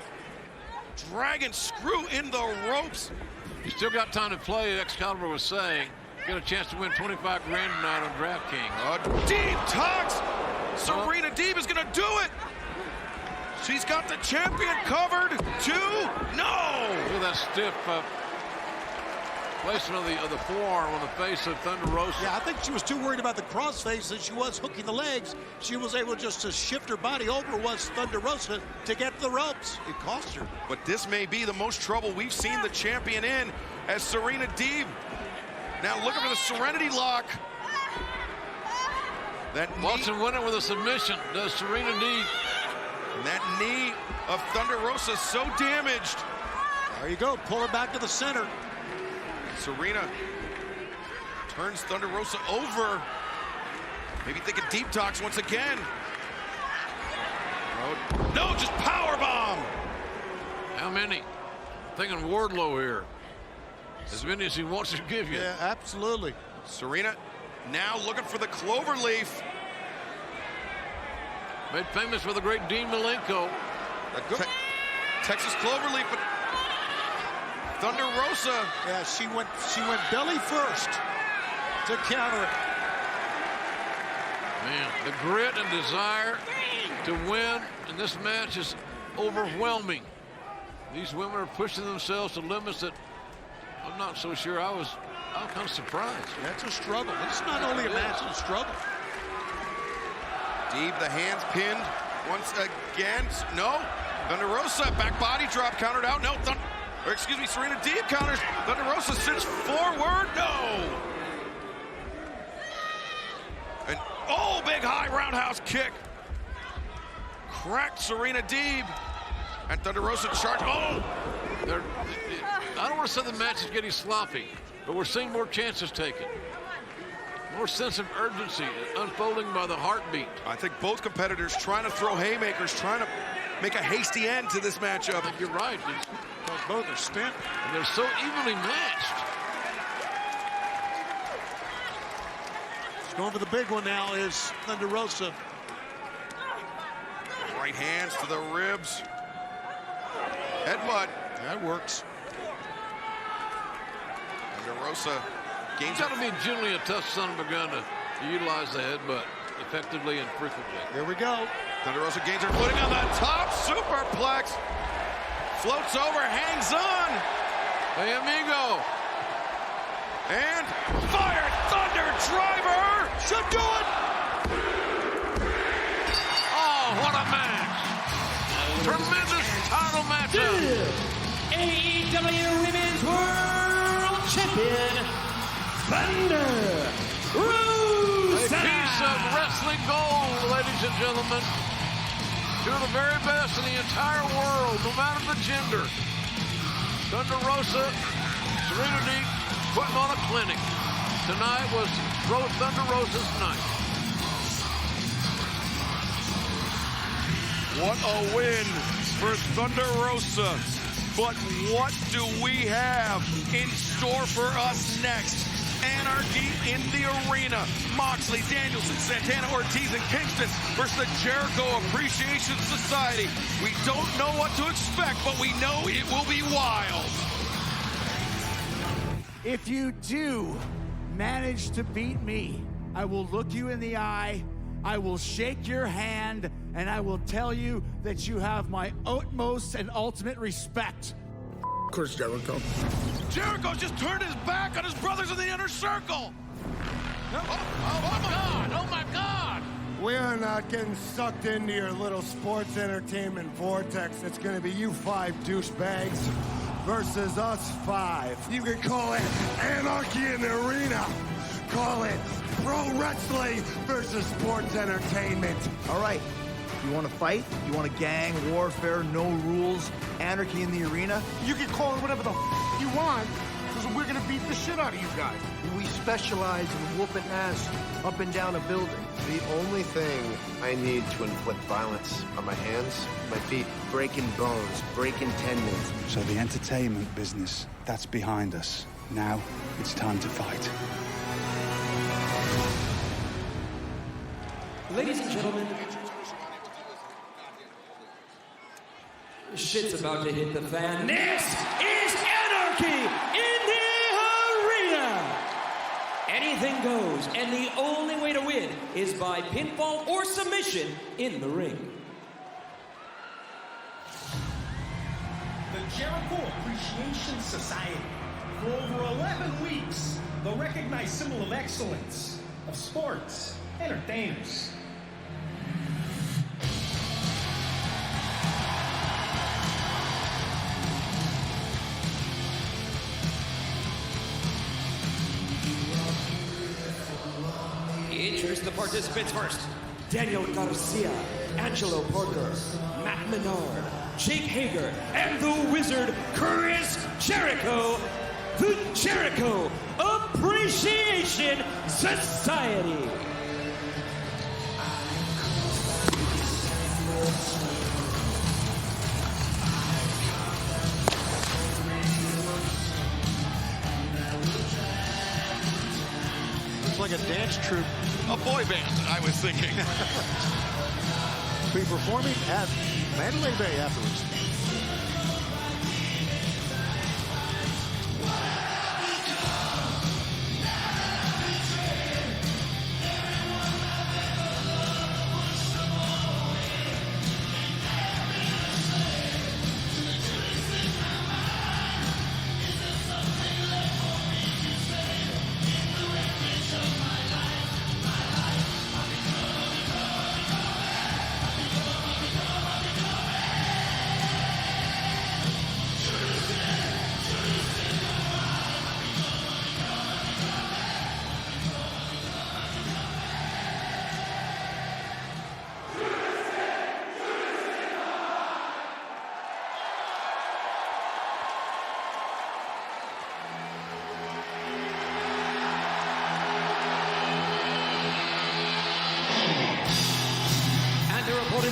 dragon screw in the ropes. You still got time to play, Excalibur was saying. Get a chance to win 25 grand tonight on DraftKings. Deep talks. Serena Deeb is going to do it. She's got the champion covered. 2, no. Look at that stiff placement of the forearm on the face of Thunder Rosa. Yeah, I think she was too worried about the crossface as she was hooking the legs. She was able just to shift her body over was Thunder Rosa to get to the ropes. It cost her. But this may be the most trouble we've seen the champion in, as Serena Deeb now looking for the Serenity lock. That Watson win it with a submission. Does Serena Deeb And that knee of Thunder Rosa so damaged. There you go, pull her back to the center. Serena turns Thunder Rosa over. Maybe thinking deep talks once again. No, just power bomb. How many? Thinking Wardlow here. As many as he wants to give you. Yeah, absolutely. Serena now looking for the cloverleaf. Made famous for the great Dean Malenko. Texas cloverleaf, but Thunder Rosa. Yeah, she went belly first to counter it. Man, the grit and desire to win in this match is overwhelming. These women are pushing themselves to limits that I'm not so sure I'm kind of surprised. That's a struggle. It's not only a match, it's a struggle. Deeb, the hands pinned once again. No, Thunder Rosa, back body drop, countered out. No, Serena Deeb counters. Thunder Rosa sits forward. No. And oh, big high roundhouse kick. Cracked Serena Deeb. And Thunder Rosa charged. Oh! I don't want to say the match is getting sloppy, but we're seeing more chances taken. More sense of urgency unfolding by the heartbeat. I think both competitors trying to throw haymakers, trying to make a hasty end to this matchup. I think you're right. Both are spent. And they're so evenly matched. Going for the big one now is Thunder Rosa. Right hands to the ribs. Headbutt. That works. Thunder Rosa gains. Got to be generally a tough son of a gun to utilize the headbutt effectively and frequently. Here we go. Thunder Rosa gains her footing on the top. Superplex. Floats over, hangs on. Hey, amigo. And fired Thunder driver. Should do it. Oh, what a match. Tremendous title matchup. AEW Women's World Champion, Thunder Rosa. A piece of wrestling gold, ladies and gentlemen. Two of the very best in the entire world, no matter the gender. Thunder Rosa, Serena Deeb, putting on a clinic. Tonight was Thunder Rosa's night. What a win for Thunder Rosa. But what do we have in store for us next? Anarchy in the arena. Moxley, Danielson, Santana, Ortiz, and Kingston versus the Jericho Appreciation Society. We don't know what to expect, but we know it will be wild. If you do manage to beat me, I will look you in the eye, I will shake your hand, and I will tell you that you have my utmost and ultimate respect. Chris Jericho. Jericho just turned his back on his brothers in the inner circle. Oh my God, oh my God. We are not getting sucked into your little sports entertainment vortex. It's going to be you five douchebags versus us five. You can call it Anarchy in the Arena. Call it pro wrestling versus sports entertainment. All right. You want to fight? You want a gang, warfare, no rules, anarchy in the arena? You can call it whatever the you want, because we're going to beat the shit out of you guys. We specialize in whooping ass up and down a building. The only thing I need to inflict violence are my hands, my feet, breaking bones, breaking tendons. So the entertainment business, that's behind us. Now it's time to fight. Ladies and gentlemen, shit's about to hit the fan. This is Anarchy in the Arena. Anything goes, and the only way to win is by pinfall or submission in the ring. The Jericho Appreciation Society. For over 11 weeks, the recognized symbol of excellence of sports entertainers. Introduce the participants first. Daniel Garcia, Angelo Parker, Matt Menard, Jake Hager, and the Wizard, Chris Jericho, the Jericho Appreciation Society. It's like a dance troupe. A boy band, I was thinking. Be performing at Mandalay Bay afterwards.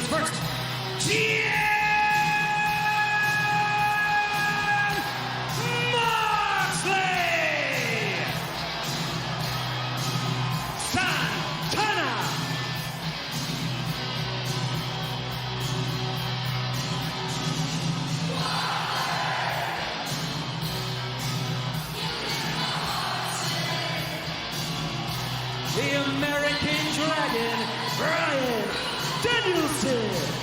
First, Jon Moxley! Santana! The American Dragon, Bryan Danielson!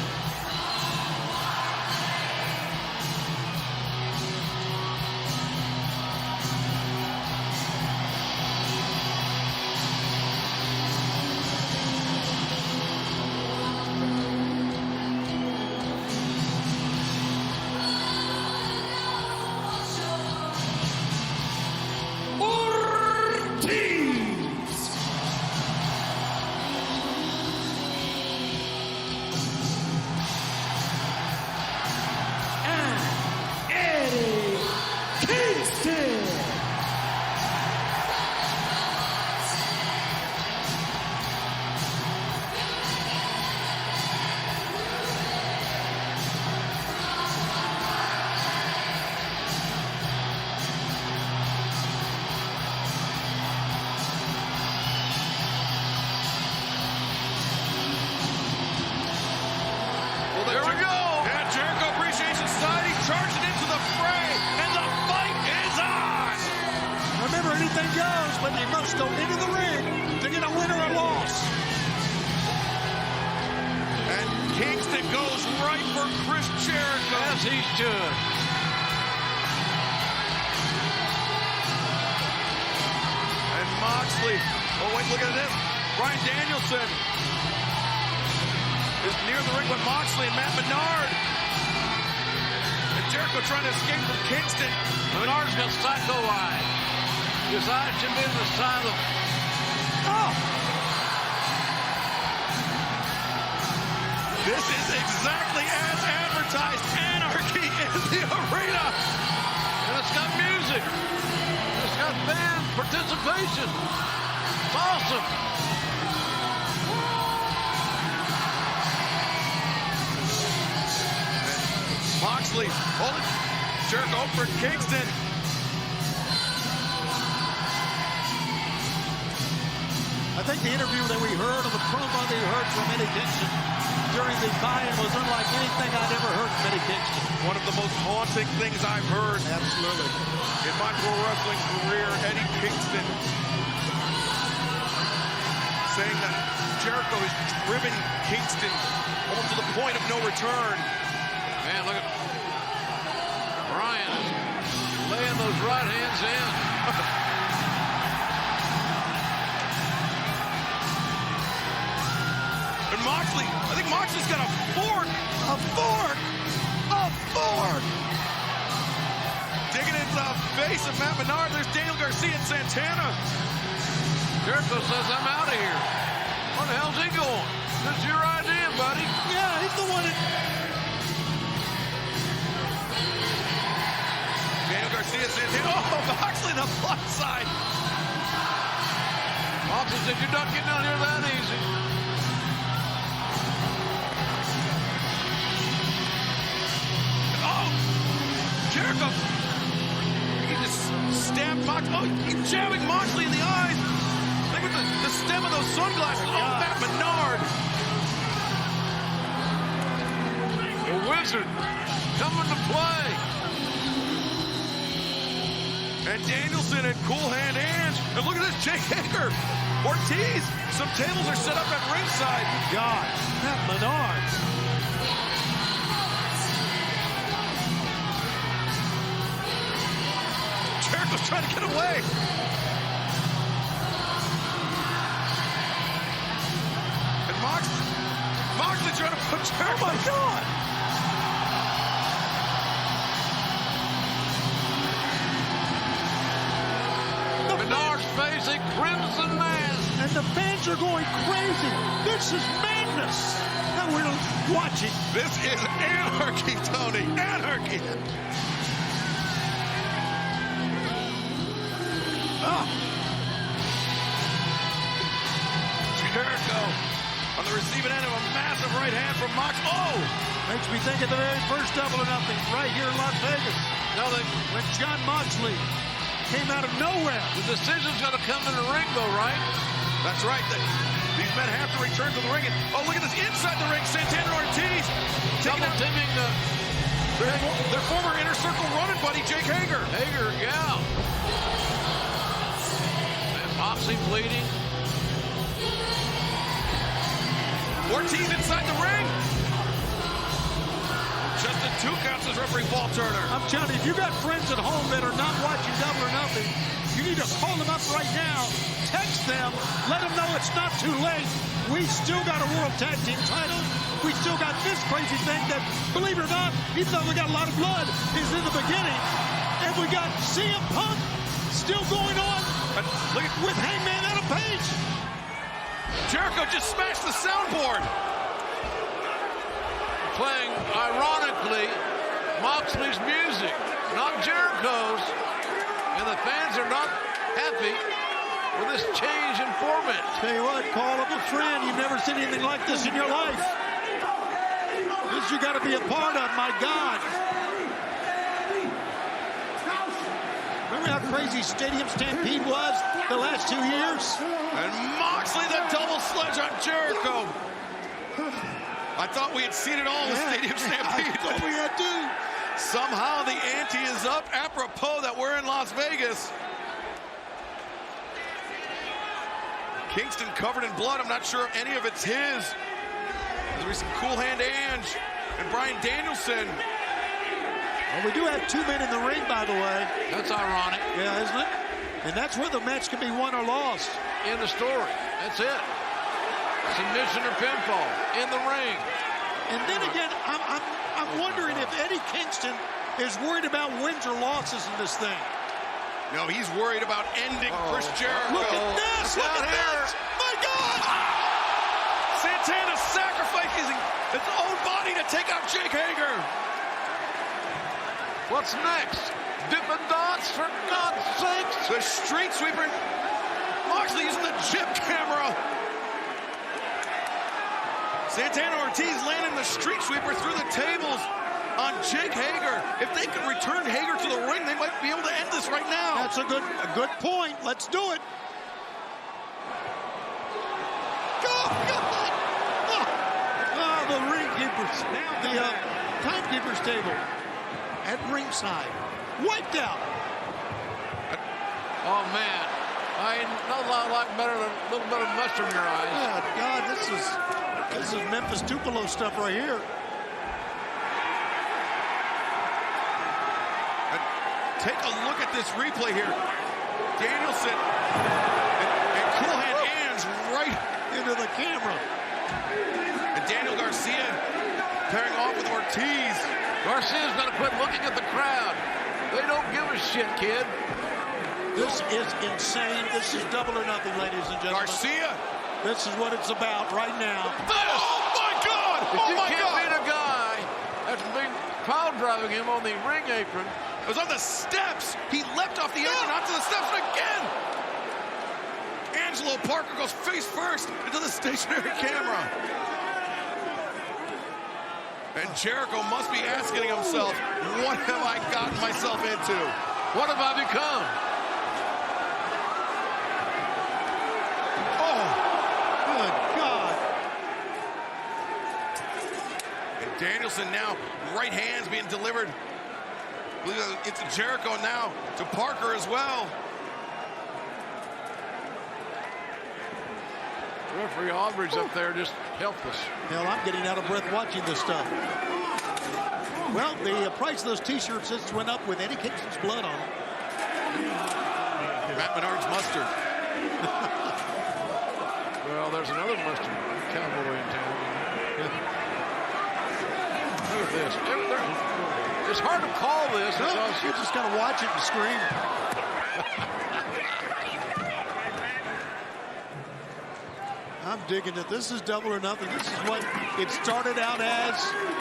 Here we go. And Jericho Appreciation Society charging into the fray, and the fight is on. Remember, anything goes, but you must go into the ring to get a win or a loss. And Kingston goes right for Chris Jericho. As he should. And Moxley. Oh, wait, look at this. Bryan Danielson is near the ring with Moxley and Matt Menard. And Jericho trying to escape from Kingston. Menard's got psycho eye. His eyes should be in the side of... Oh! This is exactly as advertised. Anarchy in the arena. And it's got music. It's got fan participation. It's awesome. Moxley holding Jericho for Kingston. I think the interview that we heard, or the promo that we heard from Eddie Kingston during the buy-in was unlike anything I'd ever heard from Eddie Kingston. One of the most haunting things I've heard. Absolutely. In my pro wrestling career, Eddie Kingston saying that Jericho has driven Kingston almost to the point of no return. Man, look at Bryan laying those right hands in. And Moxley, I think Moxley's got a fork. A fork! A fork! Digging into the face of Matt Menard. There's Daniel Garcia and Santana. Jericho says, I'm out of here. Where the hell's he going? This is your idea, buddy. Yeah, he's the one that... Daniel Garcia says, oh, Moxley the plus side. Moxley said, you're not getting out here that easy. Oh, Jericho. He just stabbed Moxley. Oh, he's jabbing Moxley in the eyes. Look at the stem of those sunglasses. Oh, Matt Menard. The Wizard coming to play. And Danielson and Cool Hand Ange. And look at this, Jake Hager. Ortiz. Some tables are set up at ringside. God, Matt Menard. Jericho's trying to get away. And Moxley trying to put Jericho. Oh, my God. Menard's face a crimson mask. And the fans are going crazy. This is madness that we're watching. This is anarchy, Tony. Anarchy. Oh. Jericho on the receiving end of a massive right hand from Mox. Oh! Makes me think of the very first Double or Nothing right here in Las Vegas. When Jon Moxley came out of nowhere. The decision's going to come in the ring, though, right? That's right. These men have to return to the ring. And, oh, look at this inside the ring. Santana and Ortiz Double teaming their former Inner Circle running buddy, Jake Hager. Hager, yeah. And Moxley bleeding. Ortiz inside the ring. Just a 2 count, says referee Paul Turner. I'm telling you, if you got friends at home that are not watching Double or Nothing, you need to call them up right now, text them, let them know it's not too late. We still got a World Tag Team title. We still got this crazy thing that, believe it or not, even though we got a lot of blood, is in the beginning. And we got CM Punk still going on with Hangman Adam Page. Jericho just smashed the soundboard. Playing, ironically, Moxley's music, not Jericho's. And the fans are not happy with this change in format. Tell you what, call him a friend. You've never seen anything like this in your life. This you got to be a part of, my God. Remember how crazy Stadium Stampede was the last 2 years? And Moxley, the double sledge on Jericho. I thought we had seen it all with Stadium Stampede. I thought we had to. Somehow the ante is up, apropos that we're in Las Vegas. Kingston covered in blood. I'm not sure if any of it's his. As we see Cool Hand Ange and Bryan Danielson. Well, we do have 2 men in the ring, by the way. That's ironic. Yeah, isn't it? And that's where the match can be won or lost. In the story. That's it. Submission or pinfall in the ring. And then again, I'm wondering if Eddie Kingston is worried about wins or losses in this thing. No, he's worried about ending Chris Jericho. Look at this! Look at this! My God! Santana sacrificing his own body to take out Jake Hager. What's next? Dippin' Dots, for God's sakes. The street sweeper. Moxley using the jib camera. Santana Ortiz landing the street sweeper through the tables on Jake Hager. If they could return Hager to the ring, they might be able to end this right now. That's a good point. Let's do it. The ring keepers. Now the timekeeper's table at ringside. Wiped out. Oh, man. I ain't nothing like better than a little bit of mustard in your eyes. Oh, God, this is Memphis Tupelo stuff right here. And take a look at this replay here. Danielson and Cool Hand Ange right into the camera. And Daniel Garcia pairing off with Ortiz. Garcia's got to quit looking at the crowd. They don't give a shit, kid. This is insane. This is Double or Nothing, ladies and gentlemen. Garcia This is what it's about right now. Oh, my God! If Oh, you my can't God! beat a guy after being pile driving him on the ring apron. It was on the steps. He leapt off the apron onto the steps and again. Angelo Parker goes face first into the stationary camera. And Jericho must be asking himself, what have I gotten myself into? What have I become? Oh, good God. And Danielson now, right hands being delivered. It's Jericho now to Parker as well. Referee Aldridge up there just helpless. Hell, I'm getting out of breath watching this stuff. Well, the price of those T-shirts just went up with Eddie Kingston's blood on them. Matt Menard's mustard. Well, there's another mustard cowboy in town. Look at this. It's hard to call this. No, you just got to watch it and scream. I'm digging it. This is Double or Nothing. This is what it started out as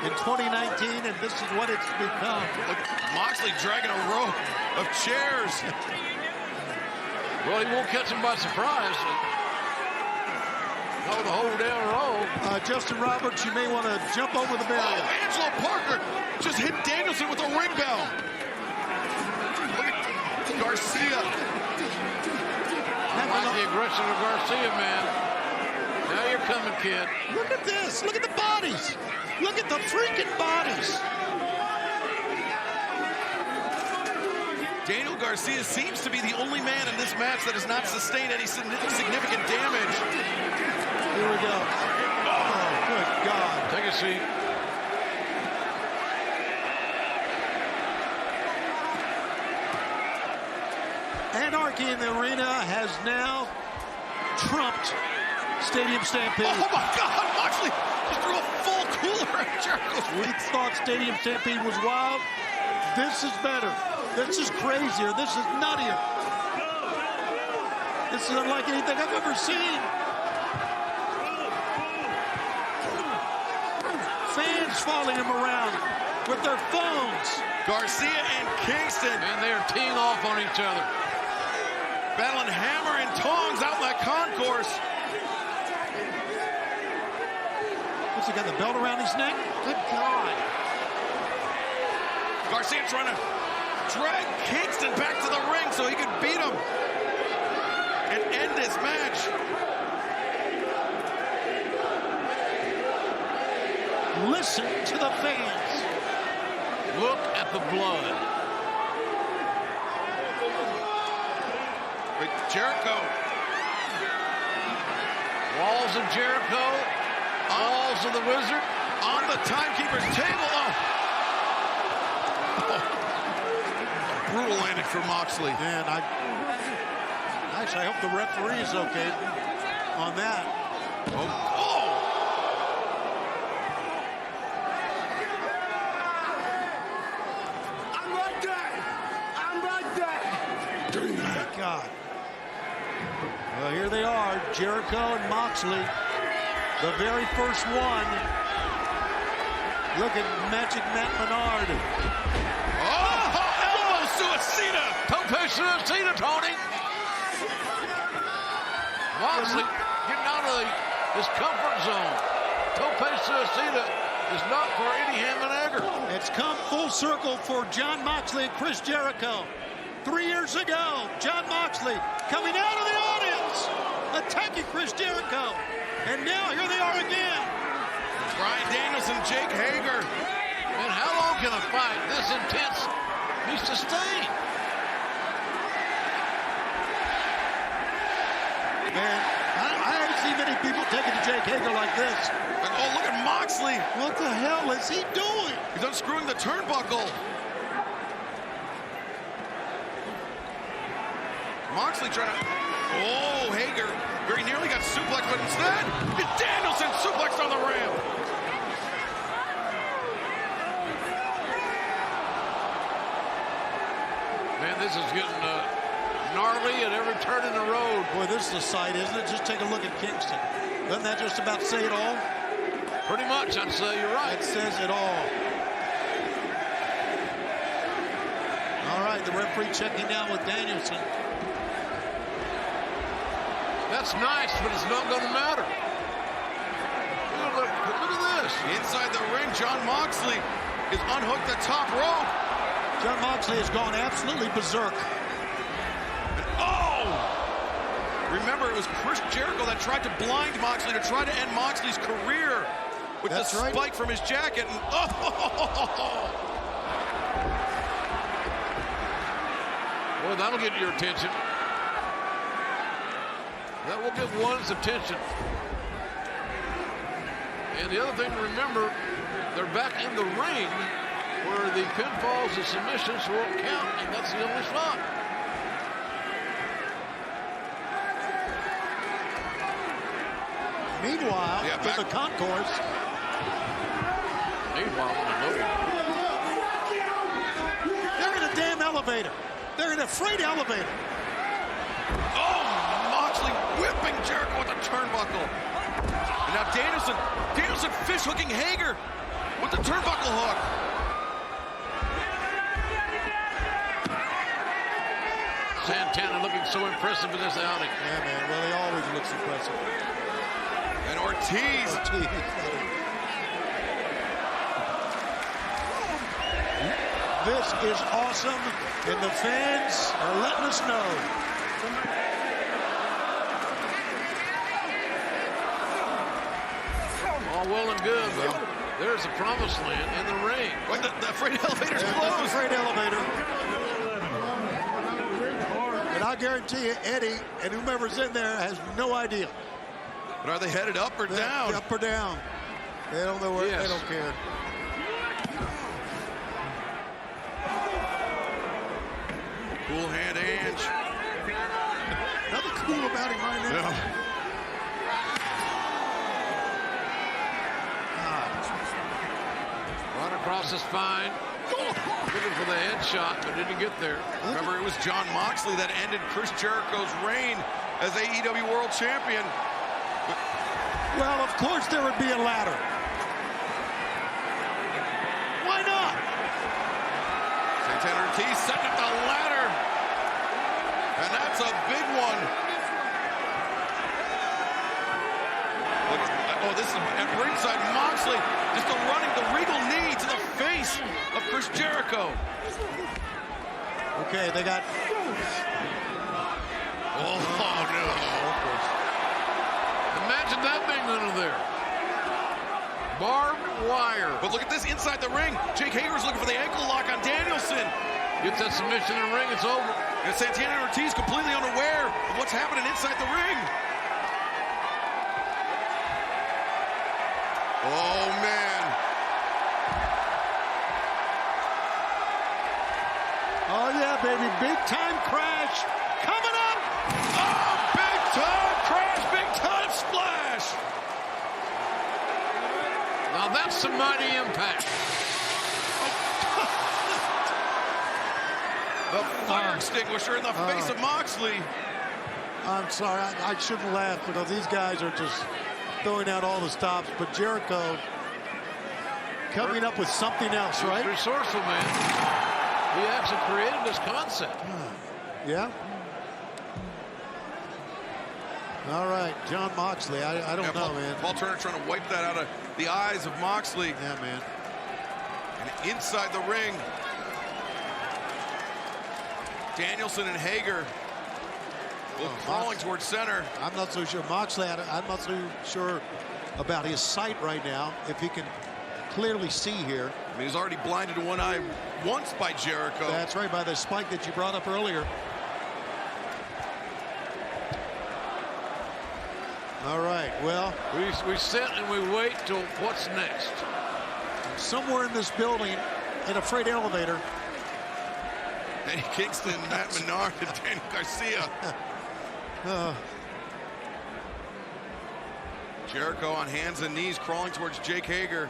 in 2019, and this is what it's become. Look, Moxley dragging a row of chairs. Well, he won't catch him by surprise. Not with a hold down roll. Justin Roberts, you may want to jump over the barrier. Oh, Angelo Parker just hit Danielson with a ring bell. Look at Garcia. I like the aggression of Garcia, man. Now you're coming, kid. Look at this. Look at the bodies. Look at the freaking bodies. Daniel Garcia seems to be the only man in this match that has not sustained any significant damage. Here we go. Oh, good God. Take a seat. Anarchy in the arena has now trumped Stadium Stampede. Oh, my God. Moxley just threw a full cooler at Jericho's We face. thought Stadium Stampede was wild. This is better. This is crazier. This is nuttier. This is unlike anything I've ever seen. Fans following him around with their phones. Garcia and Kingston. And they're teeing off on each other. Battling hammer and tongs out in that concourse. What's he got, the belt around his neck? Good God. Garcia trying to drag Kingston back to the ring so he could beat him and end this match. Listen to the fans. Look at the blood. But Jericho. Walls of Jericho. Walls of the Wizard. On the timekeeper's table. Oh. Brutal landing for Moxley. Man, I hope the referee is okay on that. Oh. I'm right there. I'm right there. My God. Well, here they are, Jericho and Moxley. The very first one. Look at Magic Matt Menard. Oh, elbow suicida. Tope suicida, Tony. Moxley getting out of his comfort zone. Tope suicida is not for Eddie Hammonegger. It's come full circle for Jon Moxley and Chris Jericho. 3 years ago, Jon Moxley coming out of the audience, attacking Chris Jericho. And now here they are again. Bryan Danielson, Jake Hager. And how long can a fight this intense be sustained? Man, I haven't seen many people taking to Jake Hager like this. Oh, look at Moxley. What the hell is he doing? He's unscrewing the turnbuckle. Moxley trying to... Oh, Hager very nearly got suplexed, but instead, Danielson suplexed on the ramp. Man, this is getting gnarly at every turn in the road. Boy, this is a sight, isn't it? Just take a look at Kingston. Doesn't that just about say it all? Pretty much, I'd say you're right. It says it all. All right, the referee checking down with Danielson. That's nice, but it's not going to matter. Look at this. Inside the ring, Jon Moxley is unhooked the top rope. Jon Moxley has gone absolutely berserk. Remember, it was Chris Jericho that tried to blind Moxley to try to end Moxley's career with the spike from his jacket. And, Well, that'll get your attention. That will get one's attention. And the other thing to remember, they're back in the ring where the pinfalls and submissions won't count, and that's the only spot. Meanwhile, in the concourse. Meanwhile, in the loading. They're in a damn elevator. They're in a freight elevator. Oh, Moxley whipping Jericho with a turnbuckle. And now Danielson fish hooking Hager with the turnbuckle hook. Santana looking so impressive in this outing. Yeah, man. Well, he always looks impressive. And Ortiz. This is awesome, and the fans are letting us know. All well and good, but there's the promised land in the ring. Wait, the freight elevator's closed. The freight elevator. And I guarantee you, Eddie and whomever's in there has no idea. But are they headed up or down? Up or down. They don't know where. They don't care. Cool hand, Ange. Nothing cool about him right now. Yeah. Run across the spine. Looking for the headshot, but didn't get there. Remember, it was Jon Moxley that ended Chris Jericho's reign as AEW World Champion. Well, of course there would be a ladder. Why not? Santana Ortiz setting up the ladder. And that's a big one. This is at ringside. Moxley just running the regal knee to the face of Chris Jericho. Okay, they got. Oh, no. Imagine that being under there. Barbed wire. But look at this inside the ring. Jake Hager's looking for the ankle lock on Danielson. Gets that submission in the ring, it's over. And Santana Ortiz completely unaware of what's happening inside the ring. Oh, man. Oh, yeah, baby. Big time crash coming up. Oh, big time crash, big time splash. Now that's some mighty impact. The fire extinguisher in the face of Moxley. I'm sorry, I shouldn't laugh because these guys are just throwing out all the stops, but Jericho coming up with something else, right? Resourceful, man. He actually created this concept. Yeah. All right, Jon Moxley. I don't know, man. Paul Turner trying to wipe that out of the eyes of Moxley. Yeah, man. And inside the ring, Danielson and Hager crawling towards center. I'm not so sure. Moxley, I'm not so sure about his sight right now, if he can clearly see here. I mean, he's already blinded to one eye once by Jericho. That's right, by the spike that you brought up earlier. All right, well. We sit and we wait till what's next. Somewhere in this building, in a freight elevator. Eddie Kingston, Matt Menard, and Daniel Garcia. Jericho on hands and knees, crawling towards Jake Hager.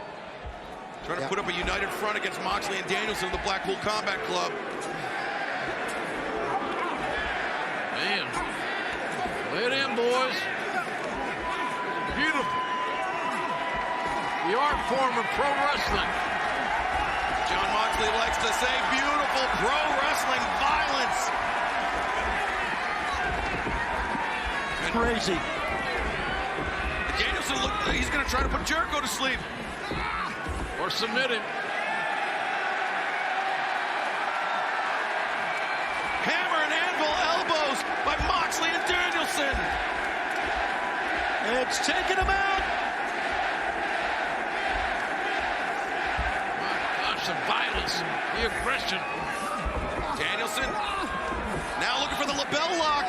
Trying to put up a united front against Moxley and Danielson of the Blackpool Combat Club. Lay it in, boys. Beautiful. The art form of pro wrestling. Jon Moxley likes to say beautiful pro wrestling violence. Crazy. Danielson, he's going to try to put Jericho to sleep. Or submit him. Hammer and anvil elbows by Moxley and Danielson. It's taking him out. My gosh, the violence, the aggression. Danielson now looking for the label lock.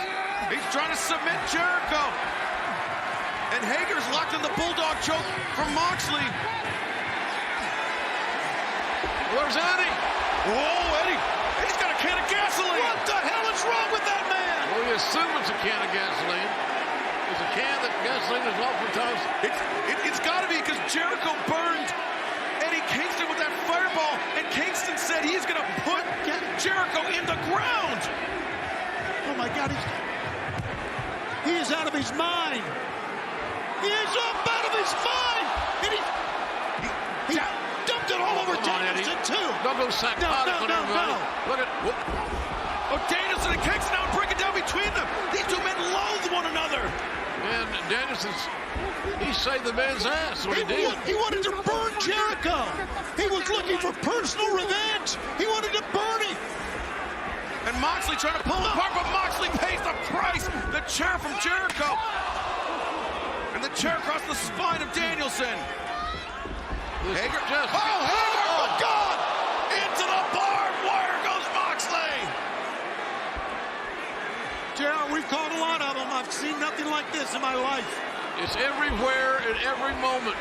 He's trying to submit Jericho. And Hager's locked in the bulldog choke from Moxley. Where's Eddie? Whoa, Eddie. He's got a can of gasoline. What the hell is wrong with that man? Well, we assume it's a can of gasoline. It's a can that gasoline is oftentimes. It's got to be because Jericho burned Eddie Kingston with that fireball, and Kingston said he's going to put Jericho in the ground. Oh my God, he is out of his mind. He is up out of his mind. And he dumped it all over Danielson too. Don't go psychotic on everybody. Look at. Oh, Danielson and Kingston now breaking down between them. These two men loathe one another. And Danielson's, he saved the man's ass. What he did. He wanted to burn Jericho. He was looking for personal revenge. He wanted to burn him. And Moxley trying to pull him apart, but Moxley pays the price. The chair from Jericho. And the chair across the spine of Danielson. Hager just. Oh, Hager! Oh, God! Into the barbed wire goes Moxley! JR, we've caught a lot of them. I've seen nothing like this in my life. It's everywhere at every moment.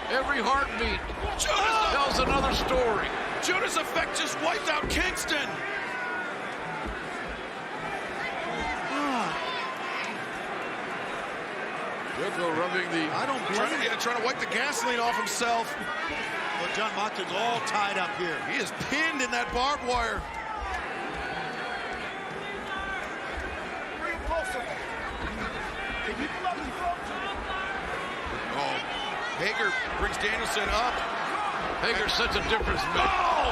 Every heartbeat tells another story. Judas Effect just wiped out Kingston. Jericho rubbing the. I don't blame him. Trying to wipe the gasoline off himself. But Jon Moxley's all tied up here. He is pinned in that barbed wire. Oh, Hager brings Danielson up. Hager's such a difference maker. Oh!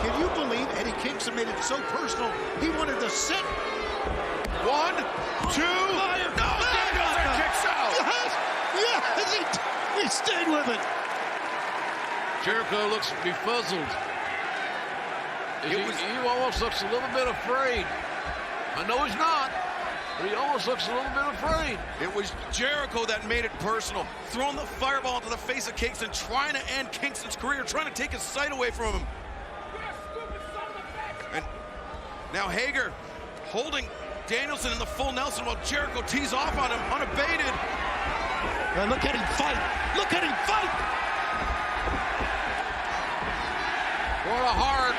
Can you believe Eddie Kingston made it so personal? He wanted to sit. 1, 2. No, Danielson kicks out. Yes, he stayed with it. Jericho looks befuzzled. He almost looks a little bit afraid. I know he's not, but he almost looks a little bit afraid. It was Jericho that made it personal, throwing the fireball into the face of Kingston, trying to end Kingston's career, trying to take his sight away from him. And now Hager holding Danielson in the full Nelson while Jericho tees off on him, unabated. Now look at him fight. Look at him fight. What a heart.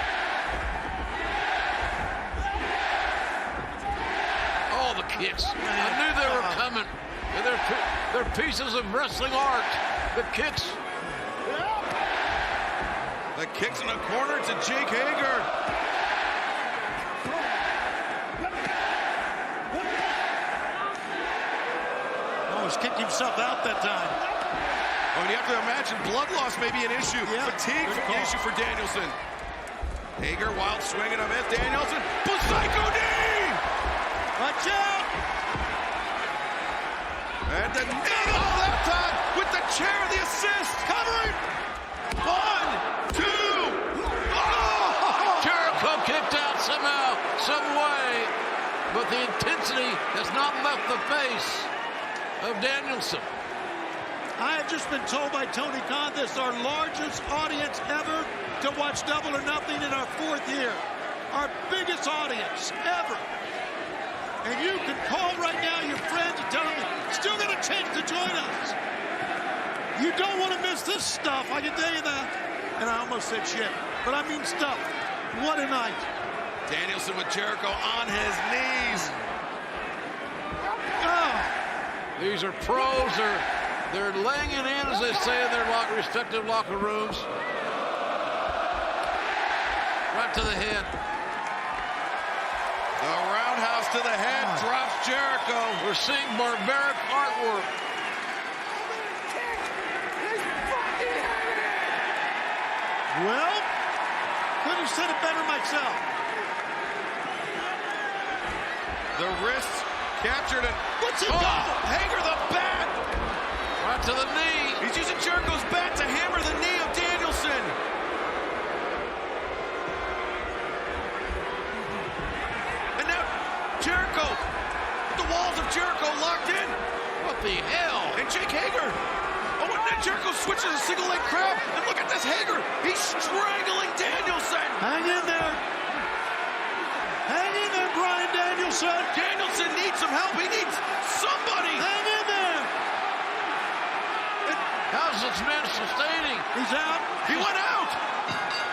Oh, the kicks. I knew they were coming. And they're pieces of wrestling art. The kicks. The kicks in the corner to Jake Hager. Almost kicked himself out that time. Oh, and you have to imagine blood loss may be an issue. Yeah, fatigue an issue for Danielson. Hager, wild swinging him at Danielson. Psycho knee! Watch out! And the knee that time with the chair, the assist. Covering. 1, 2. Oh! Jericho kicked out somehow, some way. But the intensity has not left the face of Danielson. I have just been told by Tony Khan this is our largest audience ever to watch Double or Nothing in our 4th year. Our biggest audience ever. And you can call right now your friends and tell them still got a chance to join us. You don't want to miss this stuff, I can tell you that. And I almost said shit, but I mean stuff. What a night. Danielson with Jericho on his knees. Oh. These are pros. They're laying it in, as they say in their respective locker rooms. Right to the head. The roundhouse Cross to the head, drops Jericho. We're seeing barbaric artwork. Well, couldn't have said it better myself. The wrists captured and what's it got? Hager the bat. Right to the knee. He's using Jericho's bat to hammer the knee of Danielson. And now Jericho, the walls of Jericho locked in. What the hell? And Jake Hager. Oh, and then Jericho switches a single leg crab. And look at this Hager. He's strangling Danielson. Hang in there. Hang in there, Bryan Danielson. Danielson needs some help. He needs somebody. Hang in there. How's this man sustaining? He's out. He went out.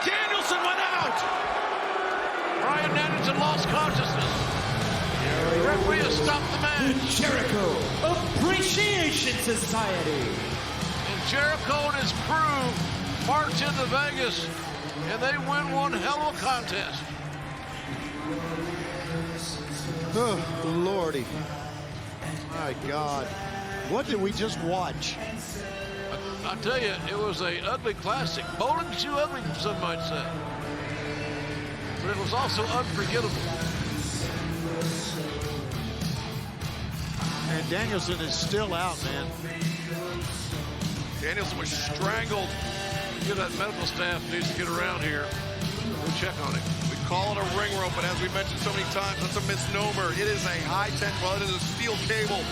Danielson went out. Bryan Danielson lost consciousness. The referee has stopped the match. Jericho Appreciation Society. And Jericho and his crew march into Vegas, and they win one hell of a contest. Oh, Lordy. My God. What did we just watch? I tell you, it was a ugly classic. Bowling shoe ugly, some might say. But it was also unforgettable. And Danielson is still out, man. Danielson was strangled. Get that medical staff needs to get around here. We'll check on him. We call it a ring rope, but as we mentioned so many times, that's a misnomer. It is a high tension, well, it is a steel cable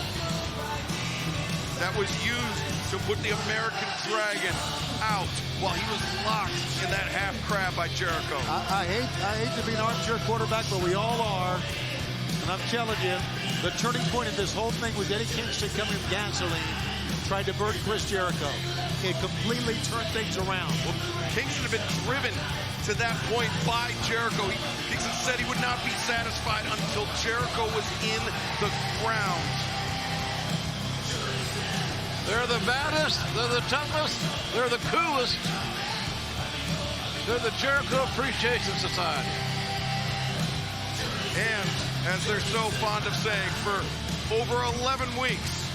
that was used to put the American Dragon out while he was locked in that half crab by Jericho. I hate to be an armchair quarterback, but we all are. And I'm telling you, the turning point of this whole thing was Eddie Kingston coming with gasoline, tried to burn Chris Jericho. It completely turned things around. Well, Kingston had been driven to that point by Jericho. Kingston said he would not be satisfied until Jericho was in the ground. They're the baddest, they're the toughest, they're the coolest. They're the Jericho Appreciation Society. And, as they're so fond of saying, for over 11 weeks,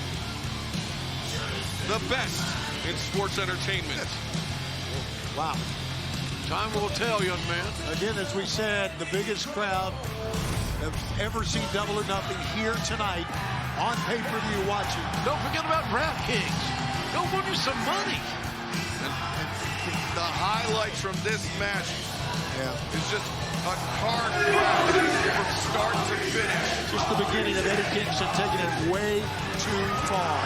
the best in sports entertainment. Wow. Time will tell, young man. Again, as we said, the biggest crowd that's ever seen Double or Nothing here tonight on pay-per-view watching. Don't forget about DraftKings. Go win you some money. And the highlights from this match is just a card crowd from start to finish. Just the beginning of Eddie Kingston taking it way too far.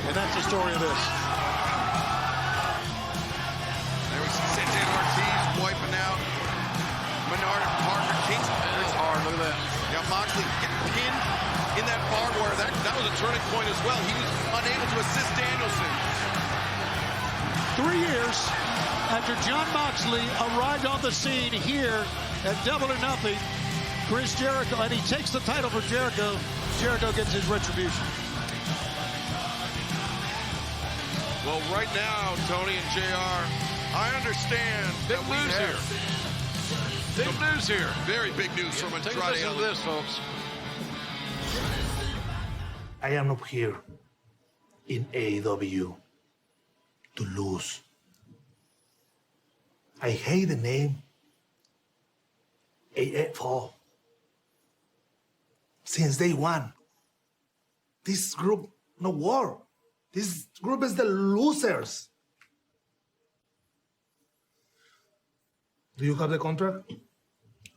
And that's the story of this. There we see Santana Ortiz wiping out Menard and Parker. Kingston. That's hard, look at that. Yeah, Moxley getting pinned in that barbed wire. That was a turning point as well. He was unable to assist Danielson. 3 years after Jon Moxley arrived on the scene here at Double or Nothing, Chris Jericho, and he takes the title for Jericho. Jericho gets his retribution. Well, right now, Tony and JR, I understand big news here. Big news here. Very big news from Andrade. Take a listen to this, folks. I am not here in AEW to lose. I hate the name AFO. Since day one, this group no war. This group is the losers. Do you have the contract?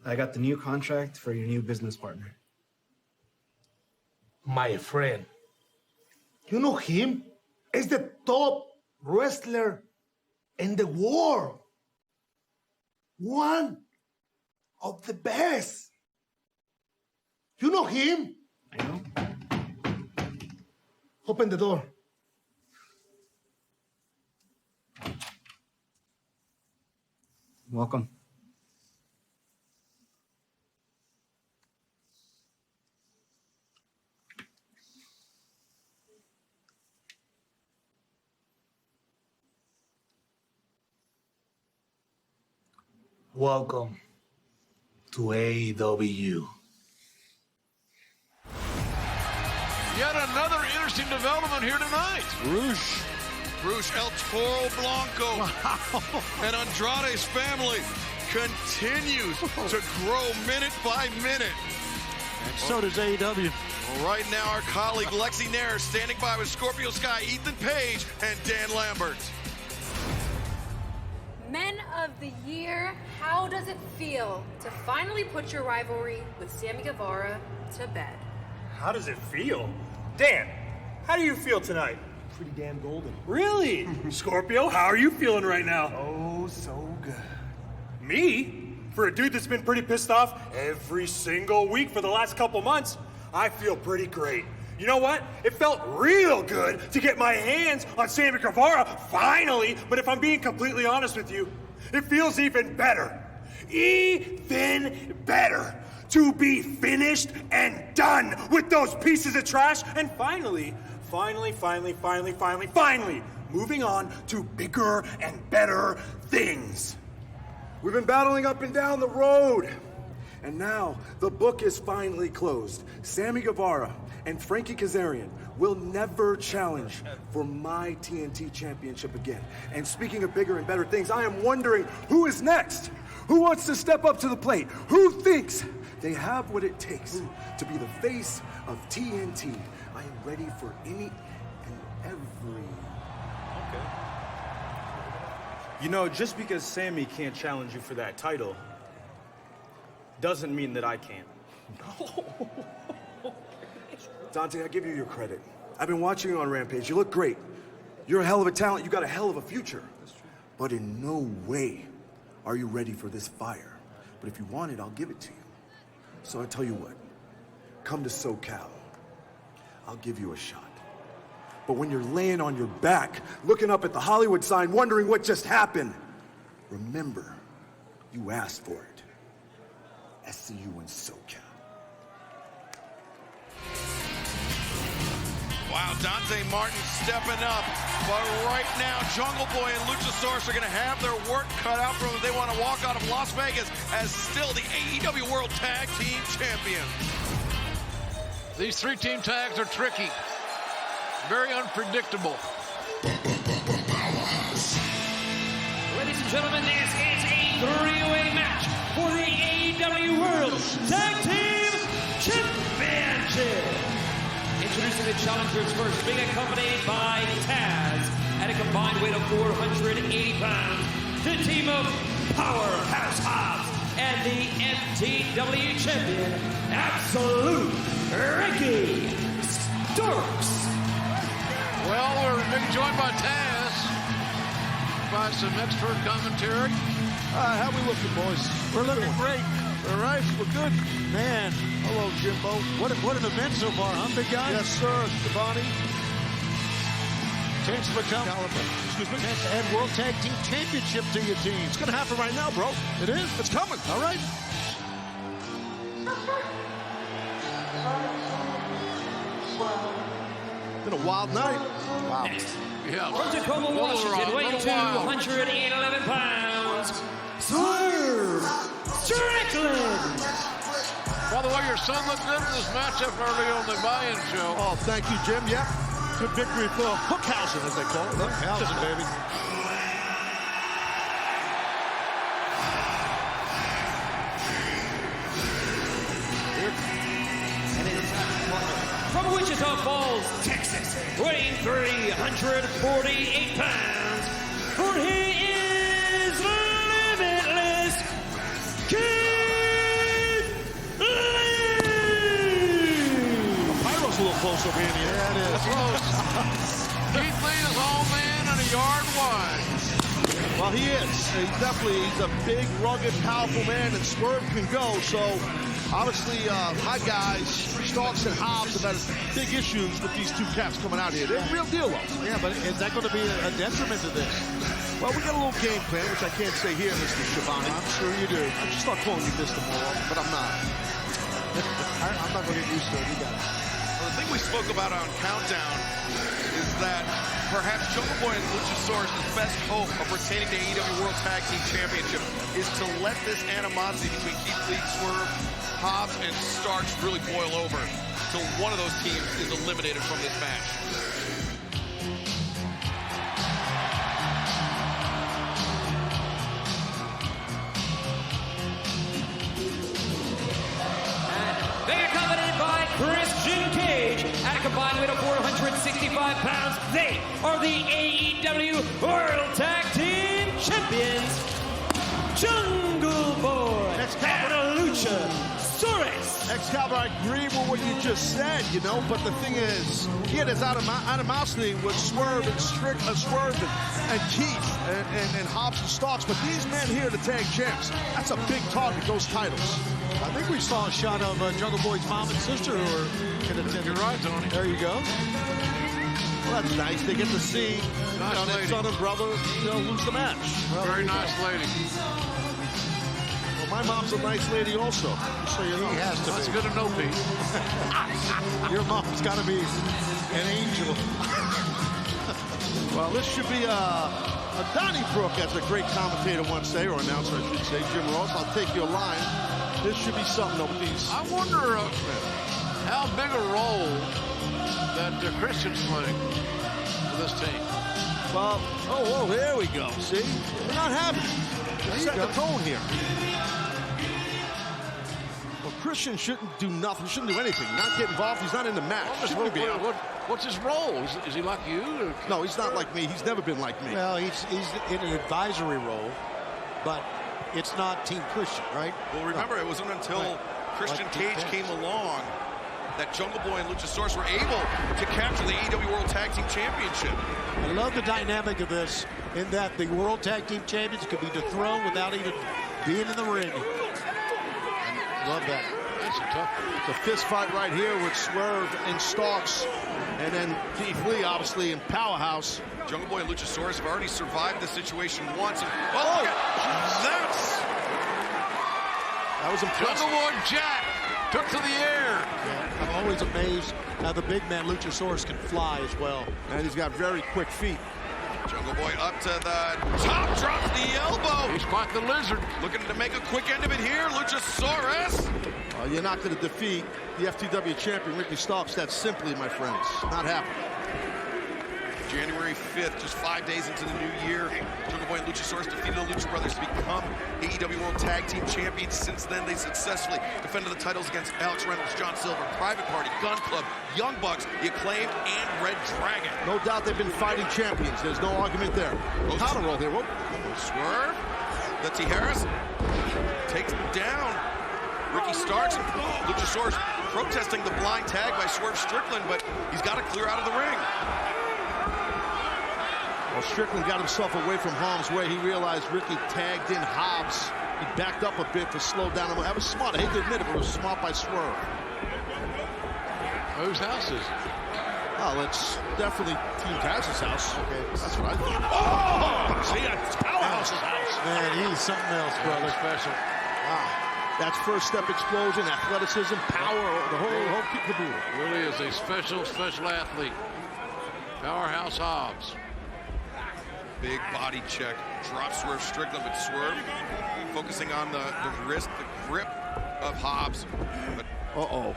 I got the new contract for your new business partner. My friend. You know him? He's the top wrestler in the world. One of the best. You know him? I know. Open the door. Welcome. Welcome to AEW. Yet another interesting development here tonight. Rush El Toro Blanco. Wow. And Andrade's family continues to grow minute by minute. And so does AEW. Well, right now, our colleague Lexi Nair standing by with Scorpio Sky, Ethan Page, and Dan Lambert. Men of the Year, how does it feel to finally put your rivalry with Sammy Guevara to bed? How does it feel? Dan, how do you feel tonight? Pretty damn golden. Really? Scorpio, how are you feeling right now? Oh, so good. Me? For a dude that's been pretty pissed off every single week for the last couple months, I feel pretty great. You know what? It felt real good to get my hands on Sammy Guevara, finally, but if I'm being completely honest with you, it feels even better. Even better to be finished and done with those pieces of trash, and finally, moving on to bigger and better things. We've been battling up and down the road, and now the book is finally closed. Sammy Guevara and Frankie Kazarian will never challenge for my TNT championship again. And speaking of bigger and better things, I am wondering who is next? Who wants to step up to the plate? Who thinks they have what it takes to be the face of TNT? I am ready for any and every. Okay. You know, just because Sammy can't challenge you for that title doesn't mean that I can't. Dante, I give you your credit. I've been watching you on Rampage. You look great. You're a hell of a talent. You got a hell of a future. But in no way are you ready for this fire. But if you want it, I'll give it to you. So I tell you what, come to SoCal. I'll give you a shot. But when you're laying on your back, looking up at the Hollywood sign, wondering what just happened, remember, you asked for it. I see you in SoCal. Wow, Dante Martin stepping up. But right now, Jungle Boy and Luchasaurus are going to have their work cut out for them. They want to walk out of Las Vegas as still the AEW World Tag Team Champions. These three-team tags are tricky. Very unpredictable. Ladies and gentlemen, this is a three-way match for the AEW World Tag Team Championship. Introducing the challengers first, being accompanied by Taz at a combined weight of 480 pounds. The team of Powerhouse Hobbs and the MTW champion, Absolute Ricky Starks. Well, we're being joined by Taz by some expert commentary. How we looking, boys? We're looking great. All right, we're good. Man, hello, Jimbo. What an event so far, huh, big guy? Yes, sir, Schiavone. Chance to become, chance to add World Tag Team Championship to your team. It's going to happen right now, bro. It is? It's coming. All right. Been a wild night. Wow. Next. Yeah. From Tacoma, Washington, weighing 211 pounds, Swerve Strickland. By the way, your son looked good in this matchup early on the buy-in show. Oh, thank you, Jim. Yeah. Good victory for Hookhausen, as they call it. Hookhausen, baby. From Wichita Falls, Texas, weighing 348 pounds, for he is limitless, Keith Lee! The Pyro's a little close over here. Yeah, it is. Close. Keith Lee is all man and a yard wide. Well, he is. He's a big, rugged, powerful man, and Swerve can go. So, obviously, my guys, Starks and Hobbs, have had big issues with these two cats coming out here. They're a real deal, though. Yeah, but is that going to be a detriment to this? Well, we got a little game plan, which I can't say here, Mr. Schiavone. I'm sure you do. I just start calling you Mr. Moore, but I'm not. I'm not going to get used to it. You got it. Well, the thing we spoke about on Countdown is that perhaps Jungle Boy and Luchasaurus' best hope of retaining the AEW World Tag Team Championship is to let this animosity between Keith Lee, Swerve, Hobbs, and Starks really boil over. until one of those teams is eliminated from this match. They are accompanied by Christian Cage at a combined weight of 465 pounds. They are the AEW World Tag Team Champions, Jungle Boy and Luchasaurus. Excalibur, I agree with what you just said, you know, but the thing is, he had his animosity with Swerve and Keith and Hobbs and Starks, but these men here, the tag champs, that's a big target, those titles. I think we saw a shot of Jungle Boy's mom and sister who were in attendance. You're right, Tony. There you go. Well, that's nice. They get to see their son and brother lose the match. Well, very nice lady. Well, my mom's a nice lady also, so you know. He has to That's be. good to know, Pete. Your mom's got to be an angel. Well, this should be Donnybrook, as a great commentator once said, or announcer, I should say, Jim Ross. I'll take your line. This should be something over these. I wonder how big a role that Christian's playing for this team. Well, oh, there we go. See? We're not having it. Set the tone here. Well, Christian shouldn't do nothing. Shouldn't do anything. Not get involved. He's not in the match. What's his role? Is he like you? Or? No, he's not like me. He's never been like me. Well, he's in an advisory role, but it's not Team Christian, right? Well, remember, it wasn't until Christian Cage came along that Jungle Boy and Luchasaurus were able to capture the AEW World Tag Team Championship. I love the dynamic of this, in that the World Tag Team Champions could be dethroned without even being in the ring. Love that. That's a tough one. It's a fist fight right here with Swerve and Starks, and then Keith Lee, obviously, in Powerhouse. Jungle Boy and Luchasaurus have already survived the situation once. And, oh, that was impressive. Jungle Boy Jack took to the air. Yeah, I'm always amazed how the big man Luchasaurus can fly as well. And he's got very quick feet. Jungle Boy up to the top, drops the elbow. He's quite the lizard. Looking to make a quick end of it here, Luchasaurus. You're not going to defeat the FTW champion, Ricky Starks, that simply, my friends. Not happening. January 5th, just 5 days into the new year, Jungle Boy and Luchasaurus defeated the Lucha Brothers to become AEW World Tag Team Champions. Since then, they successfully defended the titles against Alex Reynolds, John Silver, Private Party, Gun Club, Young Bucks, The Acclaimed, and Red Dragon. No doubt they've been fighting champions. There's no argument there. Counter roll here. Whoa. Swerve. The Tijeras takes him down. Ricky Starks and Luchasaurus protesting the blind tag by Swerve Strickland, but he's got to clear out of the ring. Well, Strickland got himself away from harm's way. He realized Ricky tagged in Hobbs. He backed up a bit to slow down him. That was smart. I hate to admit it, but it was smart by Swerve. Whose house is it? Oh, it's definitely Team Taz's house. Okay. That's what I think. Oh! See, it's Powerhouse's house. Man, he's something else, brother. Special. Wow. That's first step explosion, athleticism, power, the whole kit caboodle. Really is a special athlete. Powerhouse Hobbs. Big body check. Drop Swerve Strickland, but Swerve focusing on the wrist, the grip of Hobbs. But uh-oh.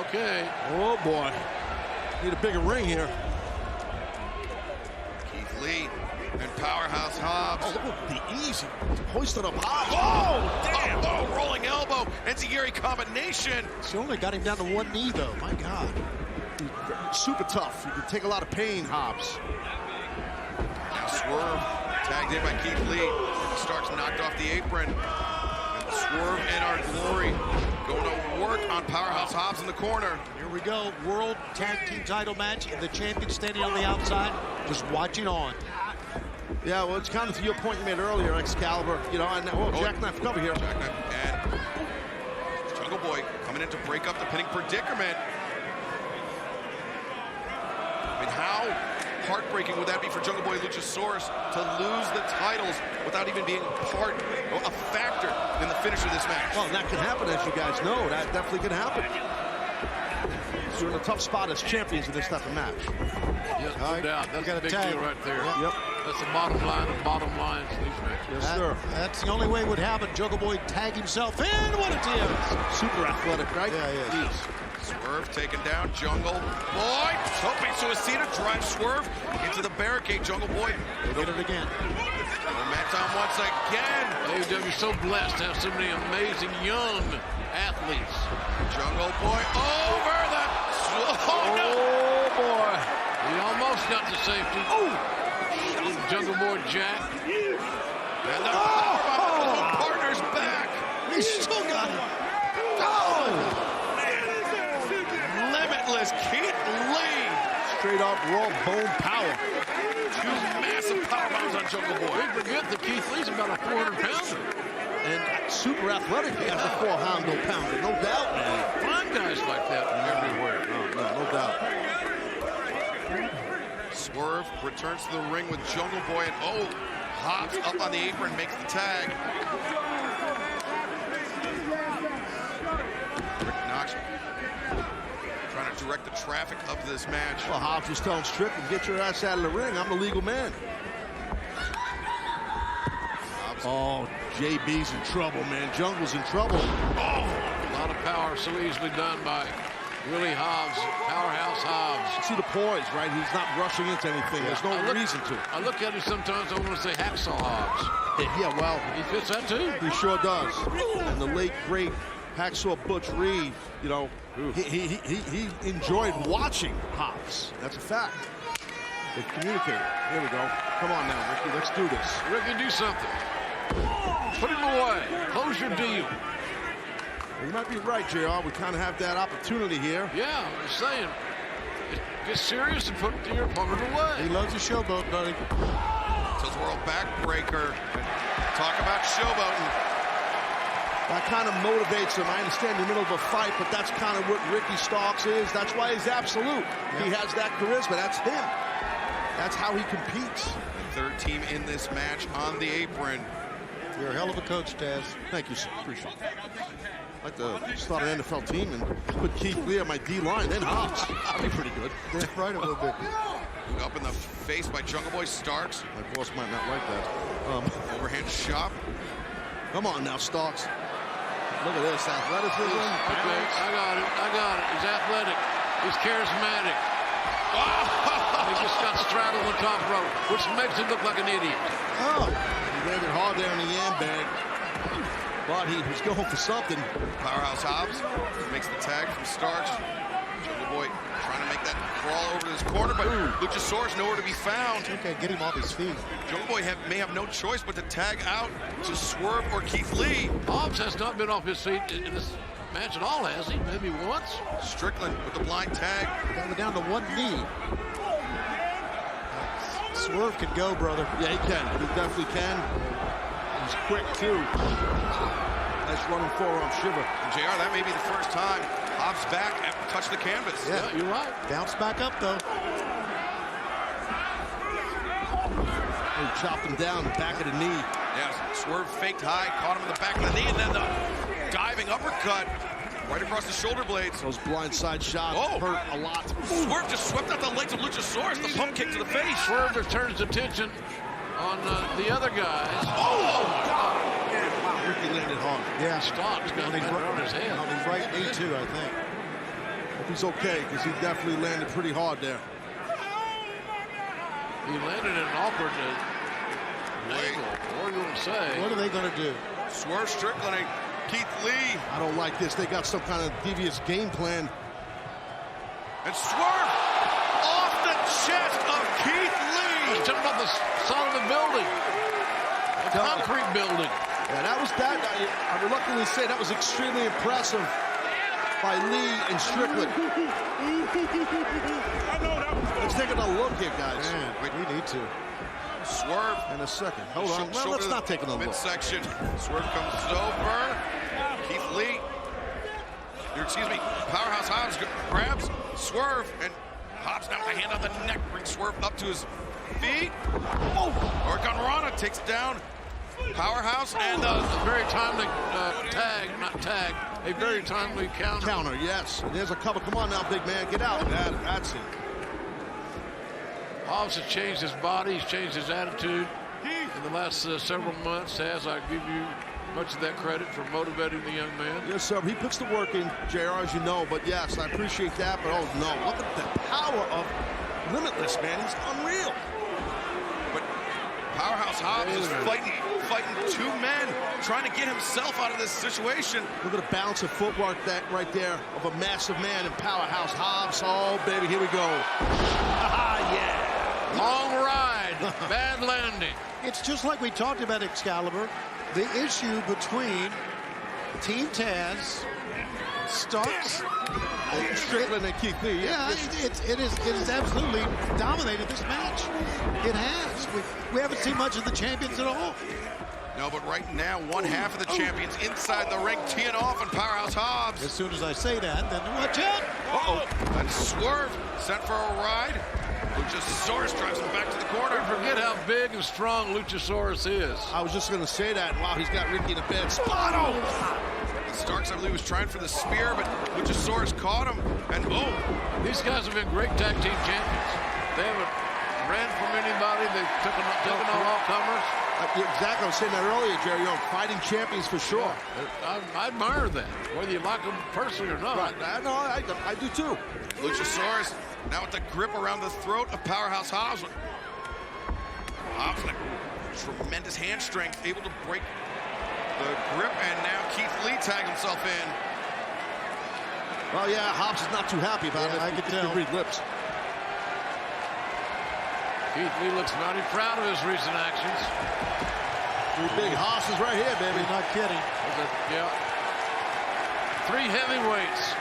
Okay. Oh, boy. Need a bigger ring here. Keith Lee and Powerhouse Hobbs. Oh, look at the easy. Hoisted up Hobbs. Oh, damn. Oh, rolling elbow. Enziguri combination. She only got him down to one knee, though. My God. Super tough. You can take a lot of pain, Hobbs. Now Swerve tagged in by Keith Lee. Starks knocked off the apron. And Swerve and our glory going to work on Powerhouse Hobbs in the corner. Here we go. World Tag Team title match. And the champion standing on the outside, just watching on. Yeah, well, it's kind of to your point you made earlier, Excalibur. You know, and Jackknife cover here. Jackknife and Jungle Boy coming in to break up the pinning predicament. I mean, how heartbreaking would that be for Jungle Boy Luchasaurus to lose the titles without even being a factor in the finish of this match? Well, that can happen, as you guys know. That definitely can happen. You're in a tough spot as champions in this type of match. Yes, no doubt. That's a big deal right there. Yep. That's the bottom line of bottom lines in these matches. Yes, sir. That's the only way it would happen. Jungle Boy tag himself in. What a team. Super athletic, right? Yeah, yeah. Swerve taken down. Jungle Boy. Tope Suicida drives Swerve into the barricade. Jungle Boy. They'll get it again. Momentum once again. AEW so blessed to have so many amazing young athletes. Jungle Boy over the... Oh, no. Oh, boy. He almost got to safety. Oh! Jungle Boy Jack. And the powerbomb of his partner's back. He still got it. Oh! Limitless Keith Lee. Straight up raw bone power. Two massive powerbombs on Jungle Boy. We forget that Keith Lee's about a 400-pounder. And super athletic as a 400-pounder, no doubt, man. Find guys like that everywhere. No doubt. Swerve returns to the ring with Jungle Boy, and oh, Hobbs up on the apron, makes the tag. Rick Knox trying to direct the traffic of this match. Well, Hobbs was telling Strickland, get your ass out of the ring. I'm the legal man. Oh, JB's in trouble, man. Jungle's in trouble. Oh, a lot of power so easily done by Willie Hobbs, Powerhouse Hobbs. See the poise, right? He's not rushing into anything. There's no reason to. I look at him sometimes, I want to say Hacksaw Hobbs. Yeah, well. He fits that too. He sure does. And the late, great Hacksaw Butch Reed, you know, he enjoyed watching Hobbs. That's a fact. They communicated. Here we go. Come on now, Ricky. Let's do this. Ricky, do something. Put him away. Close your deal. You might be right, JR. We kind of have that opportunity here. Yeah, I'm just saying. Get serious and put your opponent away. He loves a showboat, buddy. Tilt-a-whirl backbreaker. Talk about showboating. That kind of motivates him. I understand you're in the middle of a fight, but that's kind of what Ricky Starks is. That's why he's absolute. Yep. He has that charisma. That's him. That's how he competes. The third team in this match on the apron. You're a hell of a coach, Taz. Thank you, sir. Appreciate it. I'd like to start an NFL team and put Keith Lee on my D-line, then Hobbs. That'd be pretty good. That's right a little bit. Up in the face by Jungle Boy Starks. My boss might not like that. Overhand chop. Come on now, Starks. Look at this athleticism. Okay, I got it. He's athletic. He's charismatic. He just got straddled on the top rope, which makes him look like an idiot. Oh, he landed hard there in the yam bag. But he was going for something. Powerhouse Hobbs makes the tag from Starks. Jungle Boy trying to make that crawl over to his corner, but Luchasaurus nowhere to be found. Okay, get him off his feet. Jungle Boy may have no choice but to tag out to Swerve or Keith Lee. Hobbs has not been off his feet in this match at all, has he? Maybe once. Strickland with the blind tag. Down to one knee. Swerve can go, brother. Yeah, he can. He definitely can. He's quick, too. Nice running forearm shiver. JR, that may be the first time Hobbs back after touch the canvas. Yeah, you're right. Bounce back up, though. He chopped him down the back of the knee. Yeah, Swerve faked high, caught him in the back of the knee, and then the diving uppercut right across the shoulder blades. Those blindside shots hurt a lot. Swerve just swept out the legs of Luchasaurus, the pump kick to the face. Swerve just turns attention on the other guys. Ricky landed hard. Yeah. Starks got it on his head. On his right knee, too, I think. Hope he's okay, because he definitely landed pretty hard there. He landed in an awkward angle. What are you going to say? What are they going to do? Swerve Strickland and Keith Lee. I don't like this. They got some kind of devious game plan. And Swerve off the chest of Keith Lee. He's jumping off the side of the building. A concrete building. Yeah, that was that. I reluctantly say that was extremely impressive by Lee and Strickland. Let's take another look here, guys. Man, we need to. Swerve. In a second. Hold on. Well, let's not take another look. Midsection. Swerve comes over. Keith Lee. Excuse me. Powerhouse Hobbs grabs Swerve, and Hobbs now with a hand on the neck brings Swerve up to his feet. Hurricane Rana takes down Powerhouse, and a very timely a very timely counter. Counter, yes. And there's a cover. Come on now, big man. Get out. That's it. Hobbs has changed his body. He's changed his attitude in the last several months. As I give you much of that credit for motivating the young man. Yes, sir. He puts the work in, JR, as you know. But yes, I appreciate that. But oh no, look at the power of Limitless, man. He's unreal. But Powerhouse Hobbs is fighting two men, trying to get himself out of this situation. Look at the balance of footwork that right there of a massive man in Powerhouse Hobbs. Oh, baby, here we go. Yeah. Long ride, bad landing. It's just like we talked about Excalibur. The issue between Team Taz, Starks, Strickland and Keith Lee. Yeah, it is absolutely dominated this match. It has. We haven't seen much of the champions at all. No, but right now, one half of the champions inside the ring, teeing off on Powerhouse Hobbs. As soon as I say that, then watch out. Uh-oh. And Swerve sent for a ride. Luchasaurus drives him back to the corner. Forget how big and strong Luchasaurus is. I was just going to say that. Wow, he's got Ricky in a bad spot. Oh! Starks, I believe, was trying for the spear, but Luchasaurus caught him. And these guys have been great tag team champions. They haven't ran from anybody. They've taken on all comers. Exactly. I was saying that earlier, Jerry. Fighting champions for sure. Yeah, I admire that, whether you like them personally or not. Right. I do too. Luchasaurus now with the grip around the throat of Powerhouse Hobbs. Hobbs with a tremendous hand strength, able to break the grip, and now Keith Lee tagged himself in. Well, yeah, Hobbs is not too happy about it. I can tell. Read lips. Keith Lee looks mighty proud of his recent actions. Three big hosses right here, baby. You're not kidding. Yeah. Three heavyweights.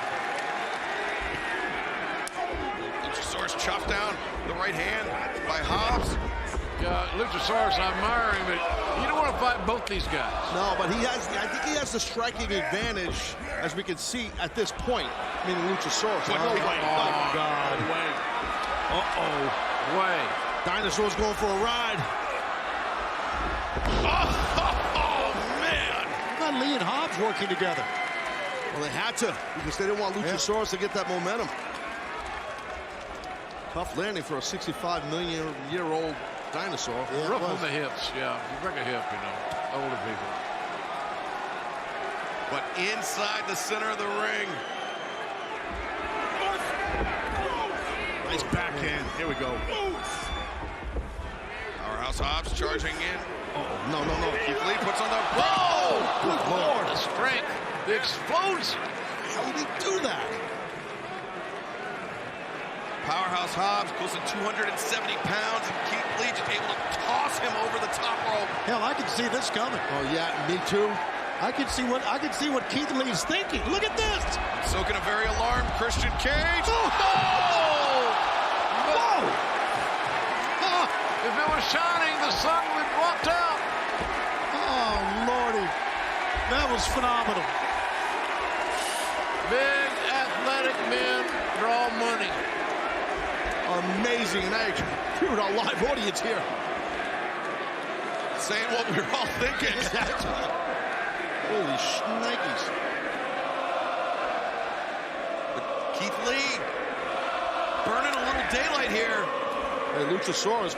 Luchasaurus chopped down the right hand by Hobbs. Yeah, Luchasaurus, I admire him, but you don't want to fight both these guys. No, but I think he has the striking advantage, as we can see at this point, meaning Luchasaurus. Oh, my God. Way. Uh-oh. Way. Dinosaur's going for a ride. Oh, man. How about Lee and Hobbs working together? Well, they had to, because they didn't want Luchasaurus to get that momentum. Tough landing for a 65-million-year-old dinosaur. Yeah, rough on the hips, yeah. You break a hip, older people. But inside the center of the ring. Nice backhand. Here we go. Powerhouse Hobbs charging in. No. Keith Lee puts on the... Whoa! Good Lord. The strength, the explosion. How did he do that? Powerhouse Hobbs, close to 270 pounds, and Keith Lee just able to toss him over the top rope. Hell, I can see this coming. Oh yeah, me too. I can see what Keith Lee's thinking. Look at this. Soaking a very alarmed Christian Cage. Whoa! If it was shining, the sun would have walked out. Oh, Lordy. That was phenomenal. Big athletic men draw money. Amazing, and I agree with our live audience here. Saying what we were all thinking. Holy shnikes. Keith Lee burning a little daylight here. Hey, Luchasaurus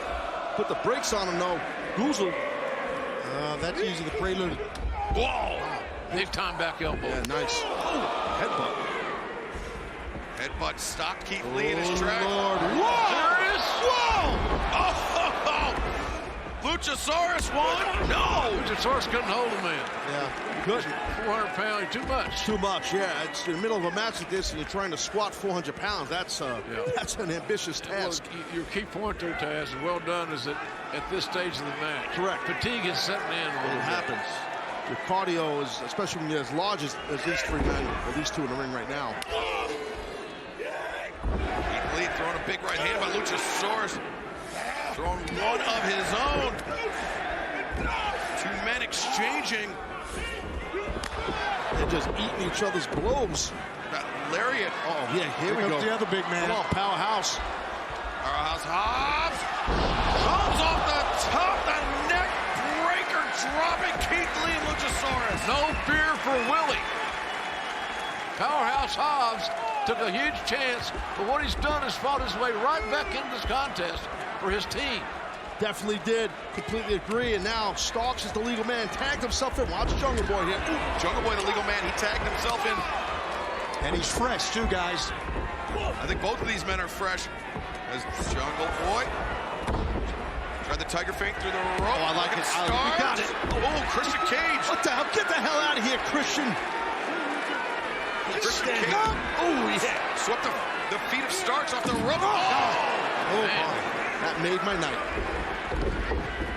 put the brakes on him, though. Goozle. That's usually the prelude. Whoa! Big time back elbow. Yeah, nice. Headbutt. Headbutt stopped Keith Lee in his tracks. Lord. Whoa! There it is. Whoa! Oh! Luchasaurus won? No! Luchasaurus couldn't hold him in. Yeah, couldn't. 400 pounds, too much. Too much, yeah. It's in the middle of a match like this, and you're trying to squat 400 pounds. That's an ambitious task. Well, your key point there, Taz, and well done, is that at this stage of the match, correct, fatigue is setting in a little bit. It happens. Your cardio is, especially when you're as large as these three men, or these two in the ring right now. Keith Lee throwing a big right hand by Luchasaurus. Throwing one of his own. Two men exchanging. They're just eating each other's blows. That lariat. Oh, yeah, here we go. The other big man. Come on, Powerhouse. Powerhouse Hobbs. Comes off the top, the neck breaker, dropping Keith Lee and Luchasaurus. No fear for Willie. Powerhouse Hobbs took a huge chance, but what he's done is fought his way right back into this contest for his team. Definitely did. Completely agree. And now Starks is the legal man. Tagged himself in. Watch Jungle Boy here. Ooh. Jungle Boy, the legal man, he tagged himself in. And he's fresh, too, guys. I think both of these men are fresh. As Jungle Boy tried the tiger feint through the rope. Oh, I like it. We got it. Oh, Christian Cage. What the hell? Get the hell out of here, Christian. Christian Cage. Oh, yeah. Swept the feet of Starks off the rope. Oh, boy. That made my night.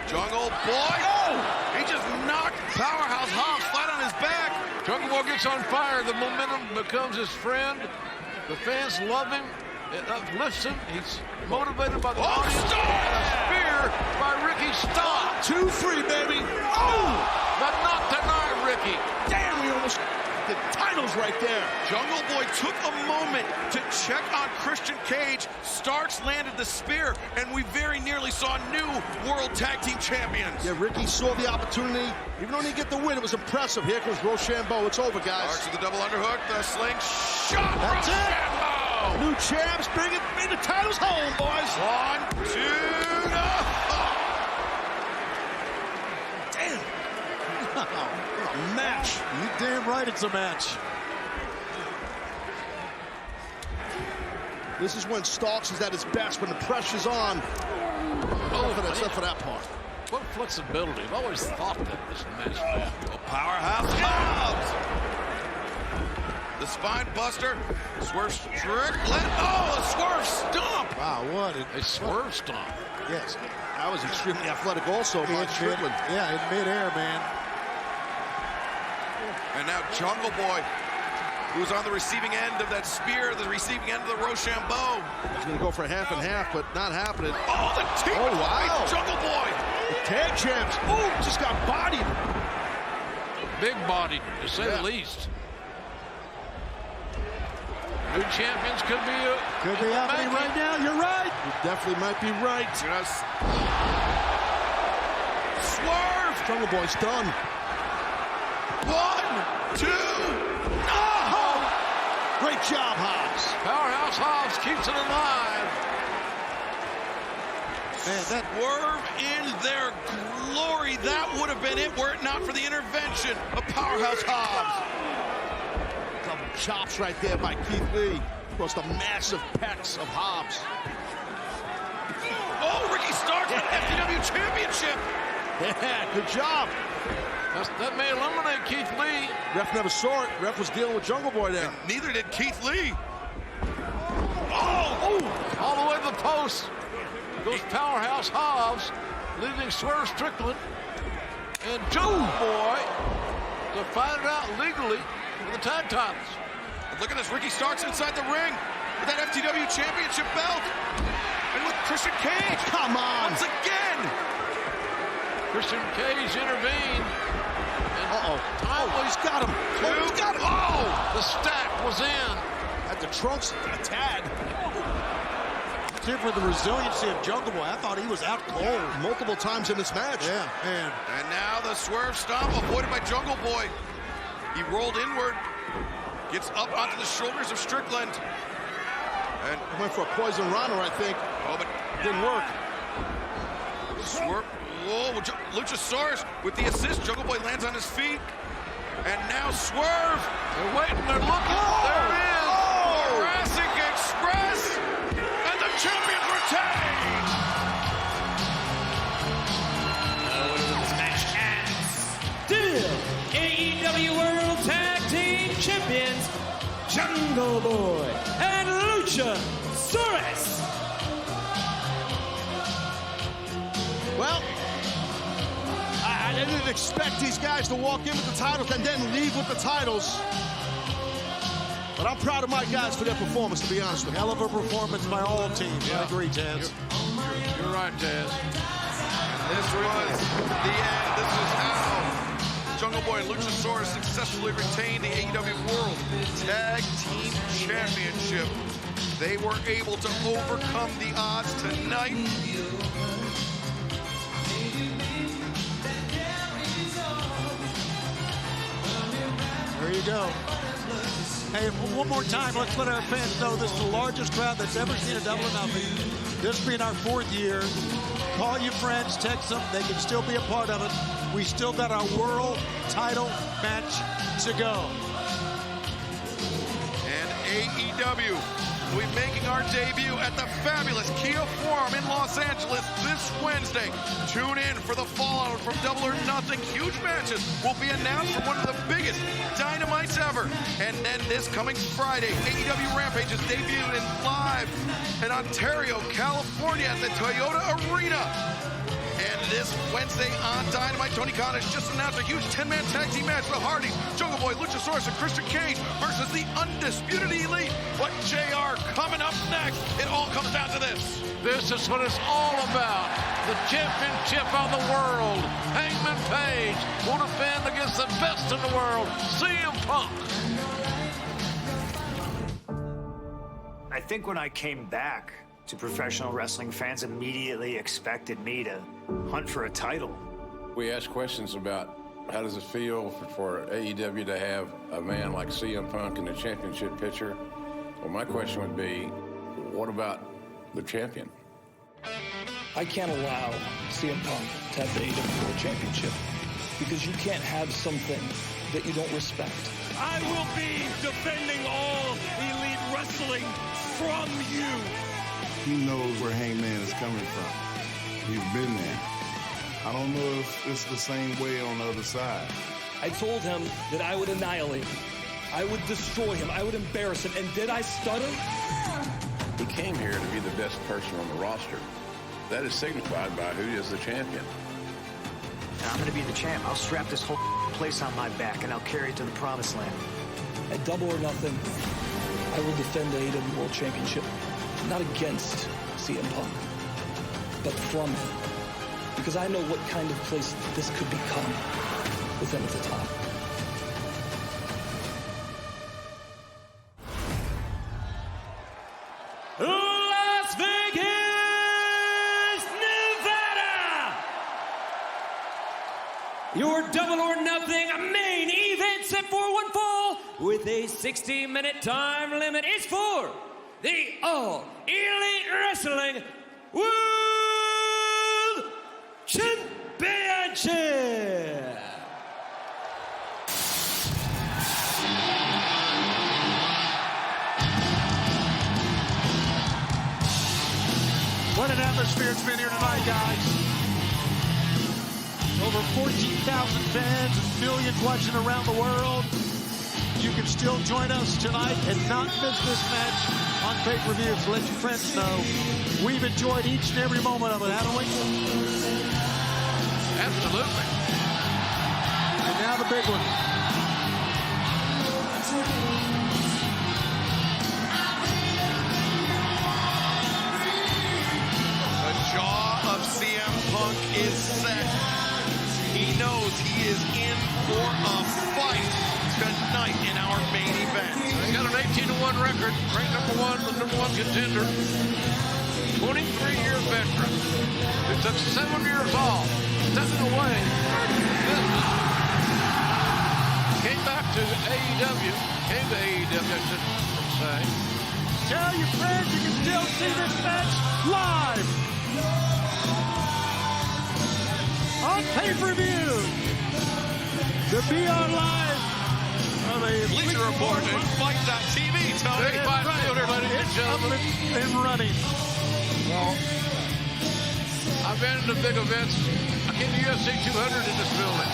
Jungle Boy. Oh! He just knocked Powerhouse Hobbs flat on his back. Jungle Boy gets on fire. The momentum becomes his friend. The fans love him. It uplifts him. He's motivated by the audience. And a spear by Ricky Starks. 2-3, baby. Oh! But not tonight, Ricky. Damn, we almost... The title's right there. Jungle Boy took a moment to check on Christian Cage. Starks landed the spear, and we very nearly saw new World Tag Team Champions. Yeah, Ricky saw the opportunity. Even though he didn't get the win, it was impressive. Here comes Rochambeau. It's over, guys. Starks with the double underhook, the slingshot. That's Rochambeau. New champs, bring the titles home, boys. 1, 2, Damn. What a match. You damn right it's a match. This is when Starks is at his best, when the pressure's on. Except for that part. What flexibility. I've always thought that this match had. Powerhouse Hobbs. The spine buster. Swerve Strickland. Oh, a swerve stomp. Wow, what a swerve stomp. Yes. That was extremely athletic also by Strickland. Yeah, in midair, man. And now Jungle Boy, who's on the receiving end of that spear, the receiving end of the Rochambeau. He's going to go for a half and half, but not happening. Oh, the team wow. Jungle Boy. The tag champs. Oh, just got bodied. Big bodied, to say the least. New champions could be happening right now. You're right. You definitely might be right. Yes. Swerve. Jungle Boy's done. 1, 2, no! Great job, Hobbs. Powerhouse Hobbs keeps it alive. Man, that swerve in their glory. That would have been it were it not for the intervention of Powerhouse Hobbs. Double chops right there by Keith Lee. Across the massive pecs of Hobbs. Oh, Ricky Starks with FTW Championship. Yeah, good job. That may eliminate Keith Lee. Ref never saw it. Ref was dealing with Jungle Boy there. And neither did Keith Lee. Oh! All the way to the post goes Powerhouse Hobbs, leaving Swerve Strickland and Jungle Boy to fight it out legally for the tag titles. And look at this, Ricky Starks inside the ring with that FTW Championship belt. And with Christian Cage. Come on. Once again. Christian Cage intervened. Oh, he's got him. Oh, he's got him. Oh, the stack was in. At the trunks, a tad. See, for the resiliency of Jungle Boy, I thought he was out cold multiple times in this match. Yeah, man. And now the swerve stomp avoided by Jungle Boy. He rolled inward, gets up onto the shoulders of Strickland. And he went for a poison rana, I think. Oh, but didn't work. Swerve. Whoa, Luchasaurus with the assist. Jungle Boy lands on his feet. And now Swerve. They're waiting, they're looking. There it is. Jurassic Express. And the champions retain. This match and still AEW World Tag Team Champions Jungle Boy and Luchasaurus. Well, I didn't expect these guys to walk in with the titles and then leave with the titles. But I'm proud of my guys for their performance, to be honest with you. Hell of a performance by all teams. Yeah. I agree, Taz. You're right, Taz. This was the end. This is how Jungle Boy and Luchasaurus successfully retained the AEW World Tag Team Championship. They were able to overcome the odds tonight. There you go. Hey, one more time, let's let our fans know this is the largest crowd that's ever seen a Double or Nothing. This being our 4th year. Call your friends, text them. They can still be a part of it. We still got our world title match to go. And AEW will be making our debut at the fabulous Kia Forum in Los Angeles this Wednesday. Tune in for the fallout from Double or Nothing. Huge matches will be announced for one of the biggest Dynamites ever. And then this coming Friday, AEW Rampage is debuting live in Ontario, California at the Toyota Arena. And this Wednesday on Dynamite, Tony Khan has just announced a huge 10-man tag team match with Hardy, Jungle Boy, Luchasaurus, and Christian Cage versus the Undisputed Elite. But JR coming up next, it all comes down to this. This is what it's all about. The championship of the world. Hangman Page will defend against the best in the world, CM Punk. I think when I came back to professional wrestling, fans immediately expected me to hunt for a title. We asked questions about how does it feel for AEW to have a man like CM Punk in the championship picture. Well, my question would be, what about the champion? I can't allow CM Punk to have the AEW World Championship because you can't have something that you don't respect. I will be defending all elite wrestling from you. He knows where Hangman is coming from. He's been there. I don't know if it's the same way on the other side. I told him that I would annihilate him. I would destroy him. I would embarrass him. And did I stutter? He came here to be the best person on the roster. That is signified by who is the champion. I'm going to be the champ. I'll strap this whole place on my back and I'll carry it to the promised land. At Double or Nothing, I will defend the AEW World Championship. Not against CM Punk, but from him. Because I know what kind of place this could become with him at the top. Las Vegas, Nevada! Your Double or Nothing main event set for one fall with a 60-minute time limit is for the All Elite Wrestling World Championship. What an atmosphere it's been here tonight, guys. Over 14,000 fans and millions watching around the world. You can still join us tonight and not miss this match on pay-per-view. So let your friends know we've enjoyed each and every moment of it, haven't we? Absolutely. And now the big one. The jaw of CM Punk is set. He knows he is in for a fight tonight in our main event. He got an 18-1 record, ranked number one, the number one contender. 23-year veteran. It took 7 years off, stepping away. Came back to AEW. Came to AEW, I should say. Tell your friends you can still see this match live on pay-per-view. The BR Live of a Bleacher Report and Fight.tv, Tony. 35 fielder, ladies and gentlemen. And running. Well, I've been to big events. I came to UFC 200 in this building.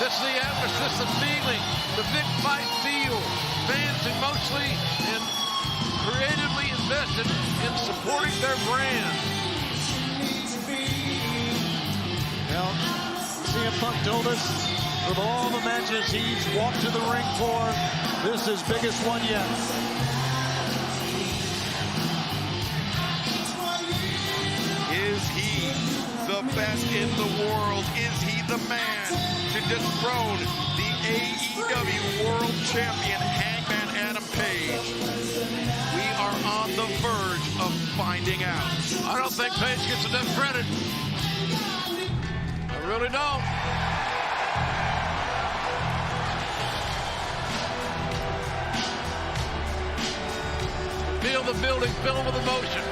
This is the atmosphere, this is the feeling, the big fight feel. Fans emotionally and creatively invested in supporting their brand. Well, CM Punk told us of all the matches he's walked to the ring for, this is biggest one yet. Is he the best in the world? Is he the man to dethrone the AEW World Champion, Hangman Adam Page? We are on the verge of finding out. I don't think Page gets enough credit. I really don't. Feel the building filled with emotion.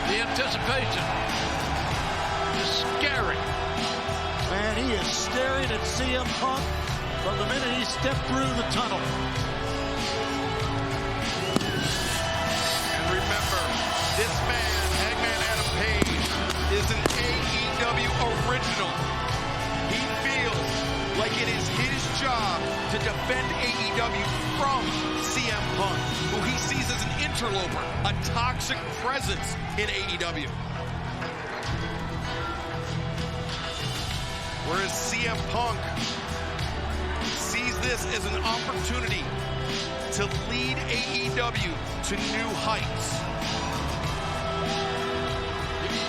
The anticipation is scary. Man, he is staring at CM Punk from the minute he stepped through the tunnel. And remember, this man, Hangman Adam Page, is an AEW original. He feels like it is his job to defend AEW from CM Punk, who he sees as an interloper, a toxic presence in AEW. Whereas CM Punk sees this as an opportunity to lead AEW to new heights.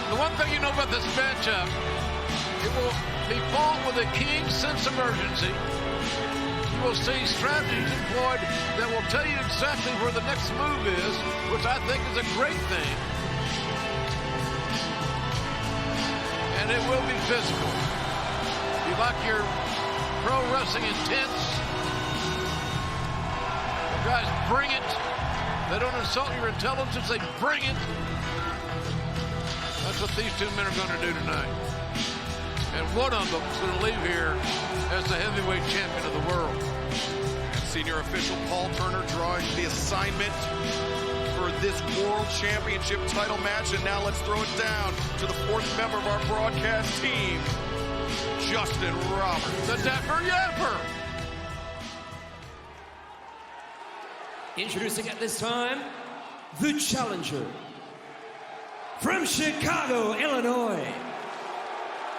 The one thing you know about this matchup, it will be fought with a keen sense of urgency. You will see strategies employed that will tell you exactly where the next move is, which I think is a great thing. And it will be physical. You like your pro wrestling intense? The guys bring it. They don't insult your intelligence, they bring it. That's what these two men are going to do tonight. And one of them is going to leave here as the heavyweight champion of the world. And senior official Paul Turner drawing the assignment for this World Championship title match. And now let's throw it down to the fourth member of our broadcast team, Justin Roberts. The Dapper Yapper. Introducing at this time, the challenger. From Chicago, Illinois,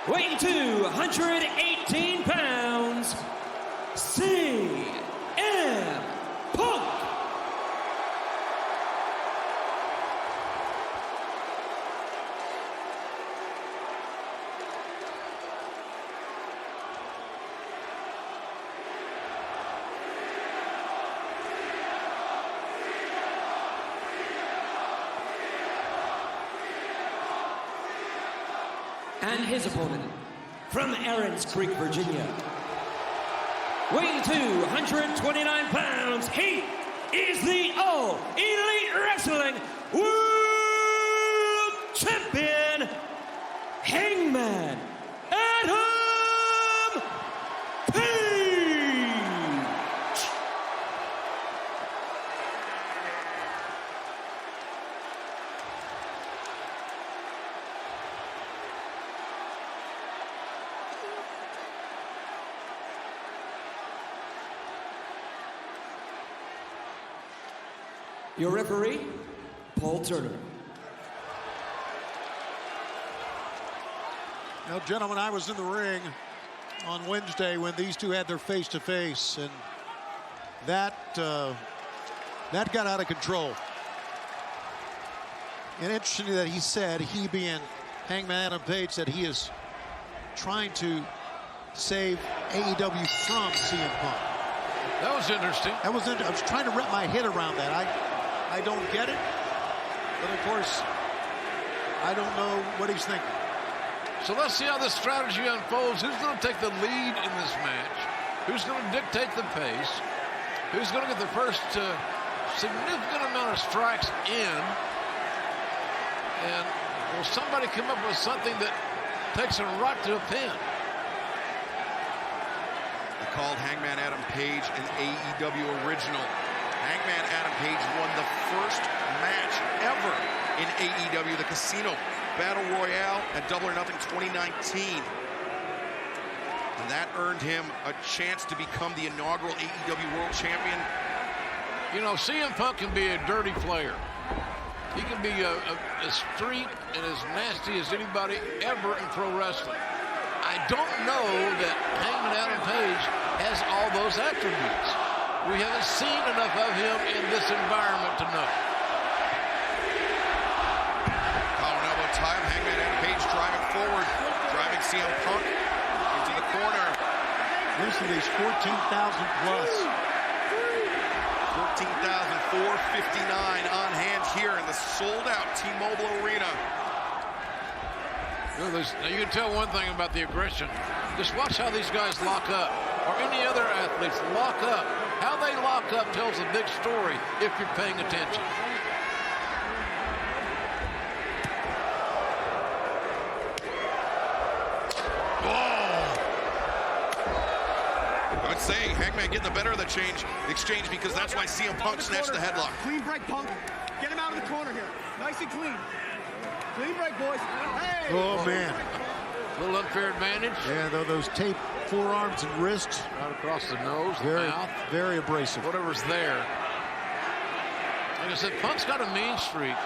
weighing 218 pounds, CM Punk. And his opponent, from Aaron's Creek, Virginia, weighing 229 pounds, he is the All Elite Wrestling World Champion, Hangman Adam Page. Your referee, Paul Turner. Now, gentlemen, I was in the ring on Wednesday when these two had their face-to-face, and that got out of control. And interesting that he said, he being Hangman Adam Page, said he is trying to save AEW from CM Punk. That was interesting. I was trying to wrap my head around that. I don't get it, but of course, I don't know what he's thinking. So let's see how this strategy unfolds. Who's going to take the lead in this match? Who's going to dictate the pace? Who's going to get the first significant amount of strikes in? And will somebody come up with something that takes them right to a pin? They called Hangman Adam Page an AEW original. Hangman Adam Page won the first match ever in AEW, the Casino Battle Royale at Double or Nothing 2019. And that earned him a chance to become the inaugural AEW World Champion. You know, CM Punk can be a dirty player. He can be as street and as nasty as anybody ever in pro wrestling. I don't know that Hangman Adam Page has all those attributes. We haven't seen enough of him in this environment to know. Collar and elbow time. Hangman Adam Page driving forward, driving CM Punk into the corner. Listen to these 14,000 plus. 14,459 on hand here in the sold-out T-Mobile Arena. Now you can tell one thing about the aggression. Just watch how these guys lock up, or any other athletes lock up. How they lock up tells a big story if you're paying attention. I would say Hangman getting the better of the exchange because that's why CM Punk snatched the headlock. Clean break, Punk. Get him out of the corner here. Nice and clean. Clean break, boys. Hey! Oh, man. A little unfair advantage. Yeah, those taped forearms and wrists. Right across the nose, mouth. Very abrasive. Whatever's there. Like I said, Punk's got a mean streak.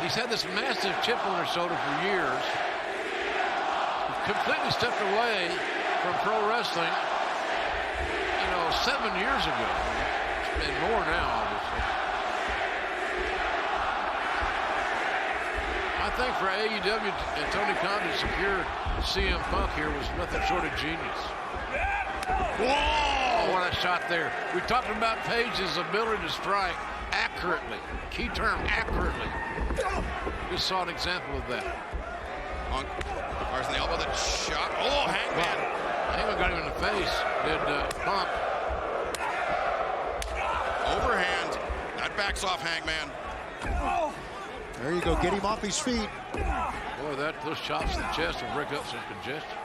He's had this massive chip on his shoulder for years. Completely stepped away from pro wrestling, 7 years ago. And more now, obviously. I think for AEW and Tony Khan to secure CM Punk here was nothing short of genius. Whoa! What a shot there. We talked about Page's ability to strike accurately. Key term, accurately. Just saw an example of that. Punk fires the elbow, that shot. Oh, Hangman. Hangman got him in the face. Did Punk. Overhand. That backs off Hangman. There you go. Get him off his feet. Boy, those shots to the chest will break up some congestion.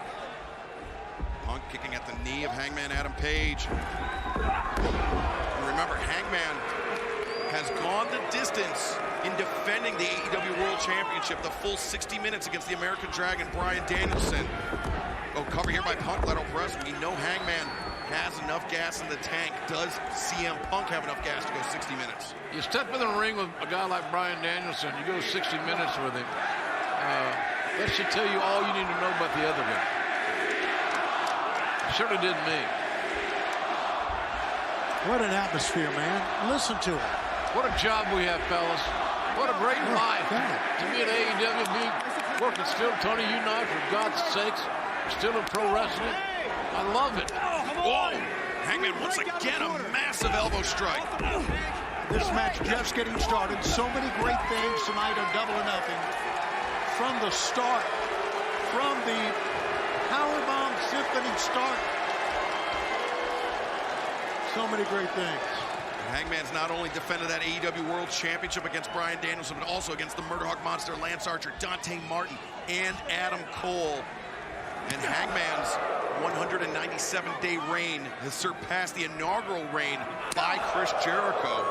Punk kicking at the knee of Hangman Adam Page. And remember, Hangman has gone the distance in defending the AEW World Championship, the full 60 minutes against the American Dragon, Bryan Danielson. Oh, cover here by Punk, lateral press. We know Hangman has enough gas in the tank. Does CM Punk have enough gas to go 60 minutes? You step in the ring with a guy like Bryan Danielson, you go 60 minutes with him. That should tell you all you need to know about the other guy. It certainly did me. What an atmosphere, man. Listen to it. What a job we have, fellas. What a great life. To be at AEW, be working still, Tony, you and I, for God's sakes, still in pro wrestling. I love it. Whoa! Hangman once again a massive elbow strike. This match just getting started. So many great things tonight on Double or Nothing. From the start, from the Powerbomb Symphony start. So many great things. Hangman's not only defended that AEW World Championship against Bryan Danielson, but also against the Murderhawk Monster, Lance Archer, Dante Martin, and Adam Cole. And Hangman's 197-day reign has surpassed the inaugural reign by Chris Jericho.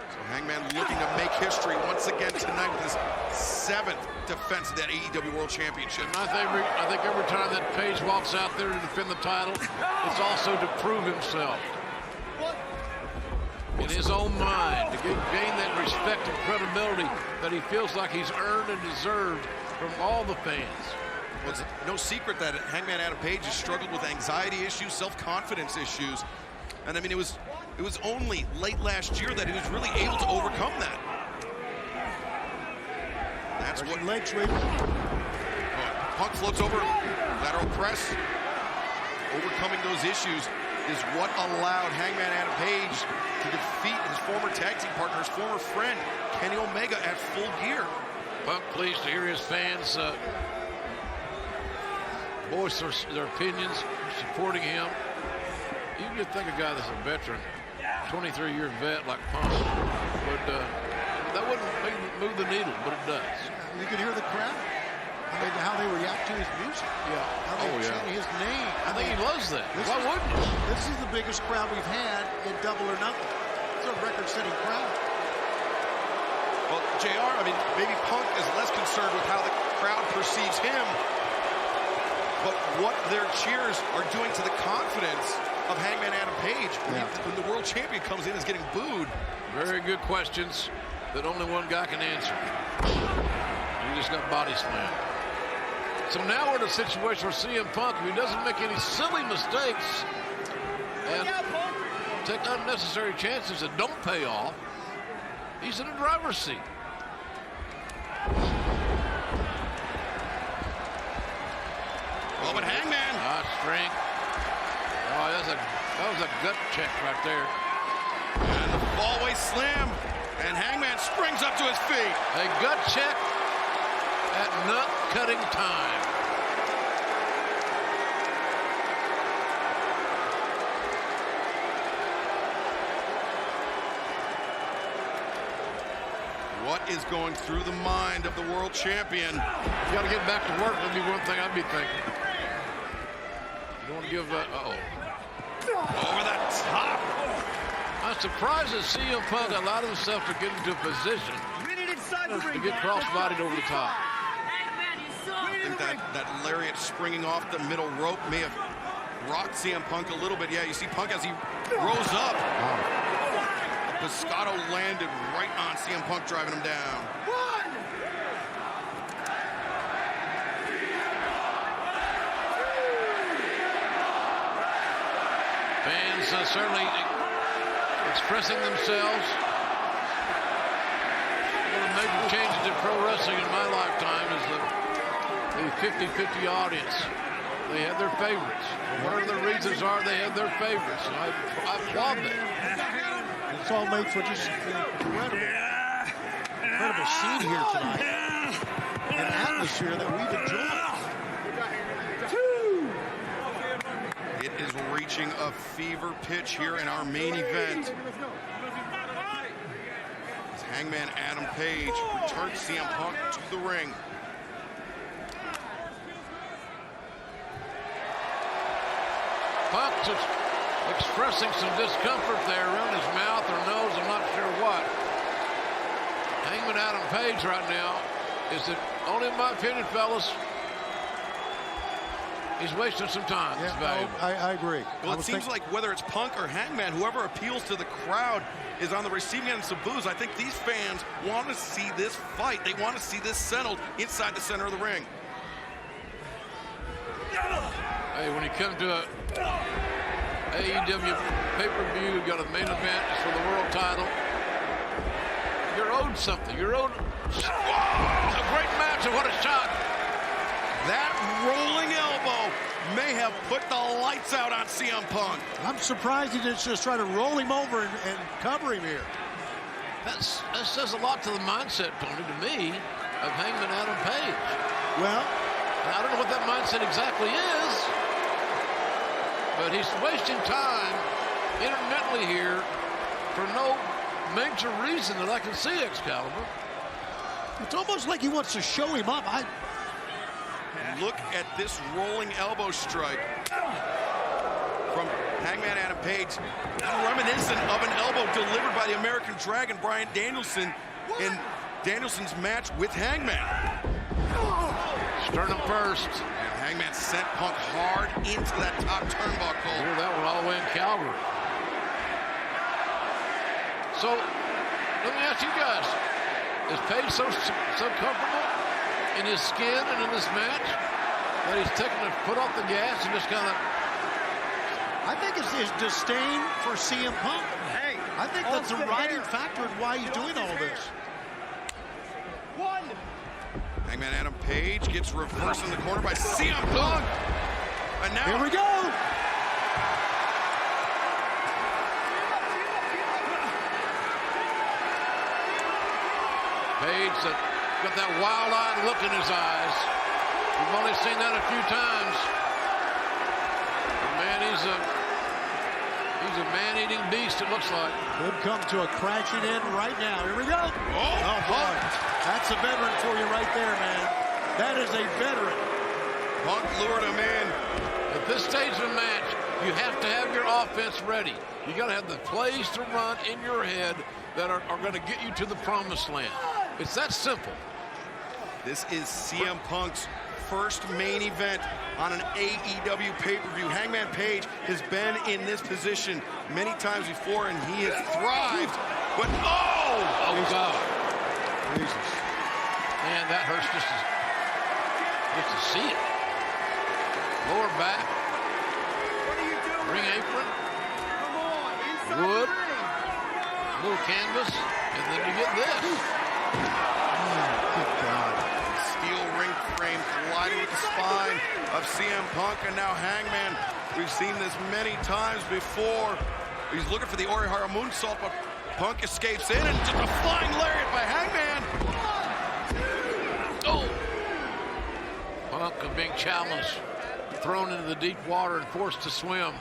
So Hangman looking to make history once again tonight with his 7th defense of that AEW World Championship. And I think every time that Page walks out there to defend the title, it's also to prove himself. In his own mind, to gain that respect and credibility that he feels like he's earned and deserved from all the fans. Well, it's no secret that Hangman Adam Page has struggled with anxiety issues, self-confidence issues. And I mean, it was only late last year that he was really able to overcome that. That's what legs right. Punk floats over, lateral press. Overcoming those issues is what allowed Hangman Adam Page to defeat his former tag team partner, his former friend, Kenny Omega, at Full Gear. Punk pleased to hear his fans voice their opinions, supporting him. You could think a guy that's a veteran, 23-year vet like Punk, that wouldn't move the needle, but it does. You can hear the crowd. I mean, how they react to his music. Yeah. How they chant his name. I think he loves that. Why wouldn't he? This is the biggest crowd we've had in Double or Nothing. It's a record-setting crowd. Well, JR, I mean, maybe Punk is less concerned with how the crowd perceives him, but what their cheers are doing to the confidence of Hangman Adam Page when the world champion comes in is getting booed. Very good questions that only one guy can answer. He just got body slammed. So now we're in a situation where CM Punk, if he doesn't make any silly mistakes and take unnecessary chances that don't pay off, he's in the driver's seat. Oh, but Hangman. Strength. Oh, that was a gut check right there. And the fallaway slam. And Hangman springs up to his feet. A gut check at nut-cutting time. What is going through the mind of the world champion. You got to get back to work would be one thing I'd be thinking. You don't want to give that. Over the top. I'm surprised that CM Punk allowed himself to get into a position to get cross-bodied over the top. I think that lariat springing off the middle rope may have rocked CM Punk a little bit. Yeah, you see Punk as he rose up. Pescado landed right on CM Punk, driving him down. Fans certainly expressing themselves. One of the major changes in pro wrestling in my lifetime is the 50-50 audience. They have their favorites. For whatever the reasons are, they have their favorites. And I applaud that. It's all made for just incredible scene here tonight. An atmosphere that we've enjoyed. It is reaching a fever pitch here in our main event. As Hangman Adam Page returns CM Punk to the ring. Punk just expressing some discomfort there around his mouth or nose, I'm not sure what. Hangman Adam Page right now is that, only in my opinion, fellas, he's wasting some time. Yeah, it's valuable. I agree. Well, it seems like whether it's Punk or Hangman, whoever appeals to the crowd is on the receiving end of some boos. I think these fans want to see this fight. They want to see this settled inside the center of the ring. Hey, when you come to a AEW pay-per-view, you've got a main event, it's for the world title. You're owed something. You're owed a great match, and what a shot. That rolling elbow may have put the lights out on CM Punk. I'm surprised he didn't just try to roll him over and cover him here. That says a lot to the mindset, Tony, to me, of Hangman Adam Page. Well, I don't know what that mindset exactly is, but he's wasting time intermittently here for no major reason that I can see, Excalibur. It's almost like he wants to show him up. Look at this rolling elbow strike from Hangman Adam Page, reminiscent of an elbow delivered by the American Dragon, Bryan Danielson, in Danielson's match with Hangman. Sternum first. And Hangman sent Punk hard into that top turnbuckle. Hear that one all the way in Calgary. So, let me ask you guys, is Page so comfortable in his skin and in this match that he's taking the foot off the gas and just kind of... I think it's his disdain for CM Punk. Hey, I think that's a riding factor in why he's doing all this. Hangman Adam Page gets reversed in the corner by CM Punk. And now... Here we go. Page got that wild-eyed look in his eyes. We've only seen that a few times. But man, he's a man-eating beast, it looks like. Could come to a crashing end right now. Here we go. Oh boy. That's a veteran for you right there, man. That is a veteran. Punk lured him in. At this stage of the match, you have to have your offense ready. You got to have the plays to run in your head that are going to get you to the promised land. It's that simple. This is CM Punk's first main event on an AEW pay-per-view. Hangman Page has been in this position many times before, and he has thrived. But oh God! Jesus. Man, that hurts just to see it. Lower back. Ring apron. Wood. Little canvas, and then you get this. Good God. Steel ring frame colliding with the spine of CM Punk, and now Hangman. We've seen this many times before. He's looking for the Orihara moonsault, but Punk escapes in, and just a flying lariat by Hangman. Oh! Punk is being challenged, thrown into the deep water and forced to swim.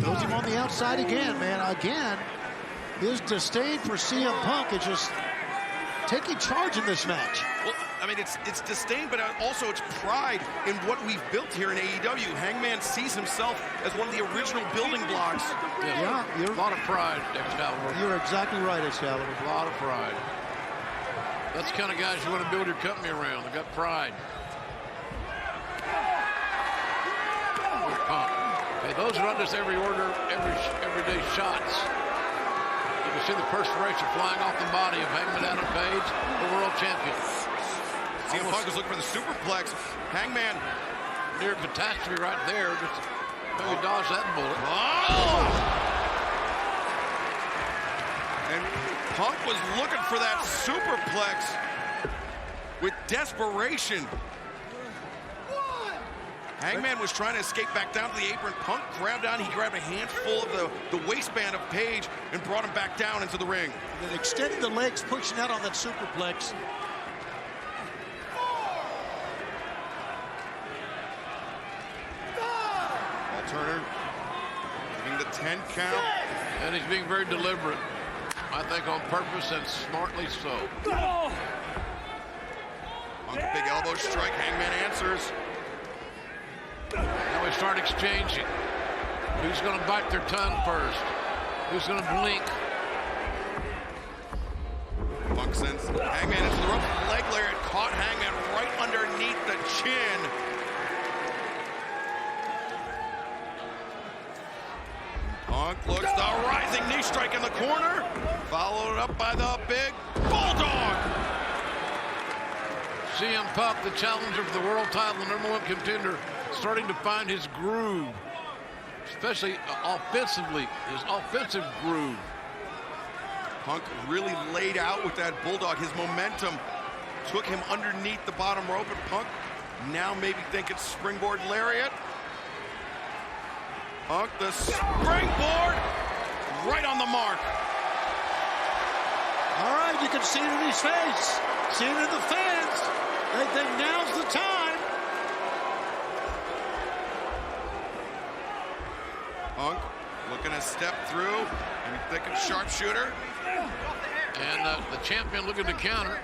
Throws him on the outside again, man. Again. His disdain for CM Punk is just taking charge in this match. Well, I mean, it's disdain, but also it's pride in what we've built here in AEW. Hangman sees himself as one of the original building blocks. Yeah, a lot of pride, Excalibur. You're exactly right, Excalibur. A lot of pride. That's the kind of guys you want to build your company around. They got pride. Okay, those are not just everyday shots. You can see the perspiration flying off the body of Hangman Adam Page, the world champion. CM Punk is looking for the superplex. Hangman near catastrophe right there. Just maybe dodge that bullet. Oh! And Punk was looking for that superplex with desperation. Hangman was trying to escape back down to the apron. Punk grabbed on. He grabbed a handful of the waistband of Page and brought him back down into the ring. And then extended the legs, pushing out on that superplex. Paul Turner giving the 10 count. And he's being very deliberate. I think on purpose and smartly so. Punk, big elbow strike. Hangman answers. Now we start exchanging. Who's going to bite their tongue first? Who's going to blink? Punk sends Hangman into the rope. Leg lariat caught Hangman right underneath the chin. Punk looks the rising knee strike in the corner. Followed up by the big bulldog. CM Punk, the challenger for the world title, the #1 contender, starting to find his groove, especially offensively, his offensive groove. Punk really laid out with that bulldog. His momentum took him underneath the bottom rope, and Punk now maybe thinking springboard lariat. Punk, the springboard, right on the mark. All right, you can see it in his face, see it in the fans. They think now's the time. Punk looking to step through, and thinking sharpshooter. And the champion looking to counter.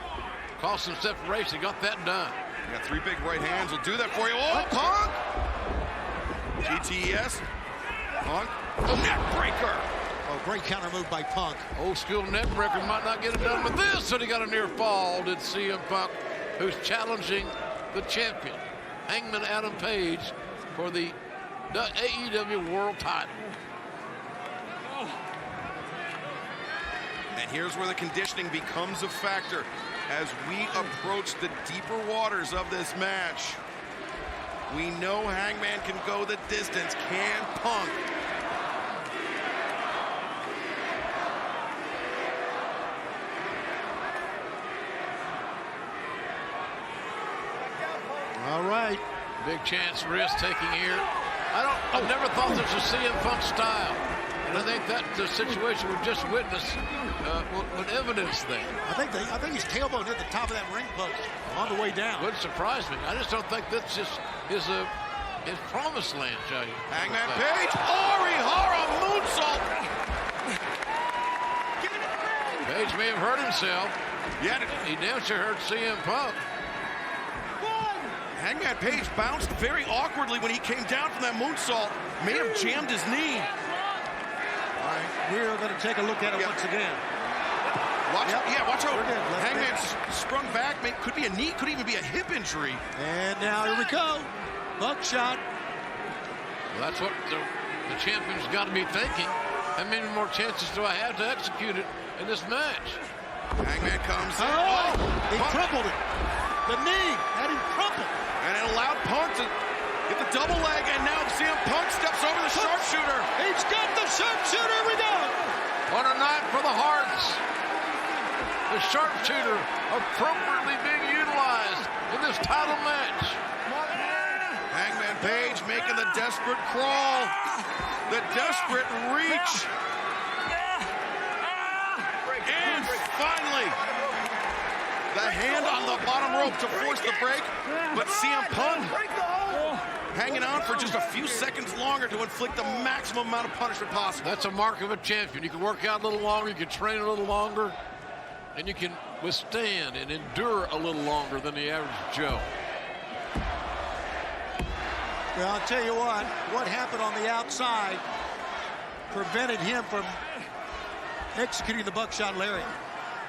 Cost some separation, got that done. You got 3 big right hands, will do that for you. Oh, Punk! GTS. Punk, the neck breaker. Oh, great counter move by Punk. Old school neck breaker might not get it done with this, and he got a near fall, did CM Punk, who's challenging the champion, Hangman Adam Page, for the AEW World title. And here's where the conditioning becomes a factor as we approach the deeper waters of this match. We know Hangman can go the distance. Can Punk? All right. Big chance, risk taking here. I never thought this was CM Punk style. And I think that the situation we just witnessed would evidence that. I think his tailbone hit the top of that ring post on the way down. Wouldn't surprise me. I just don't think that's just his promised land, shall you? Hangman Page, Orihara moonsault. Page may have hurt himself. Yeah, he damn sure hurt CM Punk. Hangman Page bounced very awkwardly when he came down from that moonsault. May have jammed his knee. All right, we're going to take a look at it once again. Watch out. Hangman sprung back. Could be a knee, could even be a hip injury. And now here we go. Buckshot. Well, that's what the champion's got to be thinking. How many more chances do I have to execute it in this match? Hangman comes in. Oh, he crumpled it. The knee had him crumpled. And it allowed Punk to get the double leg, and now CM Punk steps over the sharpshooter. He's got the sharpshooter. We go. What a night for the Hearts. The sharpshooter appropriately being utilized in this title match. Hangman Page making the desperate crawl, the desperate reach. And finally, the hand on the bottom rope to force the break, but CM Punk hanging on for just a few seconds longer to inflict the maximum amount of punishment possible. That's a mark of a champion. You can work out a little longer, you can train a little longer, and you can withstand and endure a little longer than the average Joe. Well, I'll tell you what happened on the outside prevented him from executing the buckshot lariat.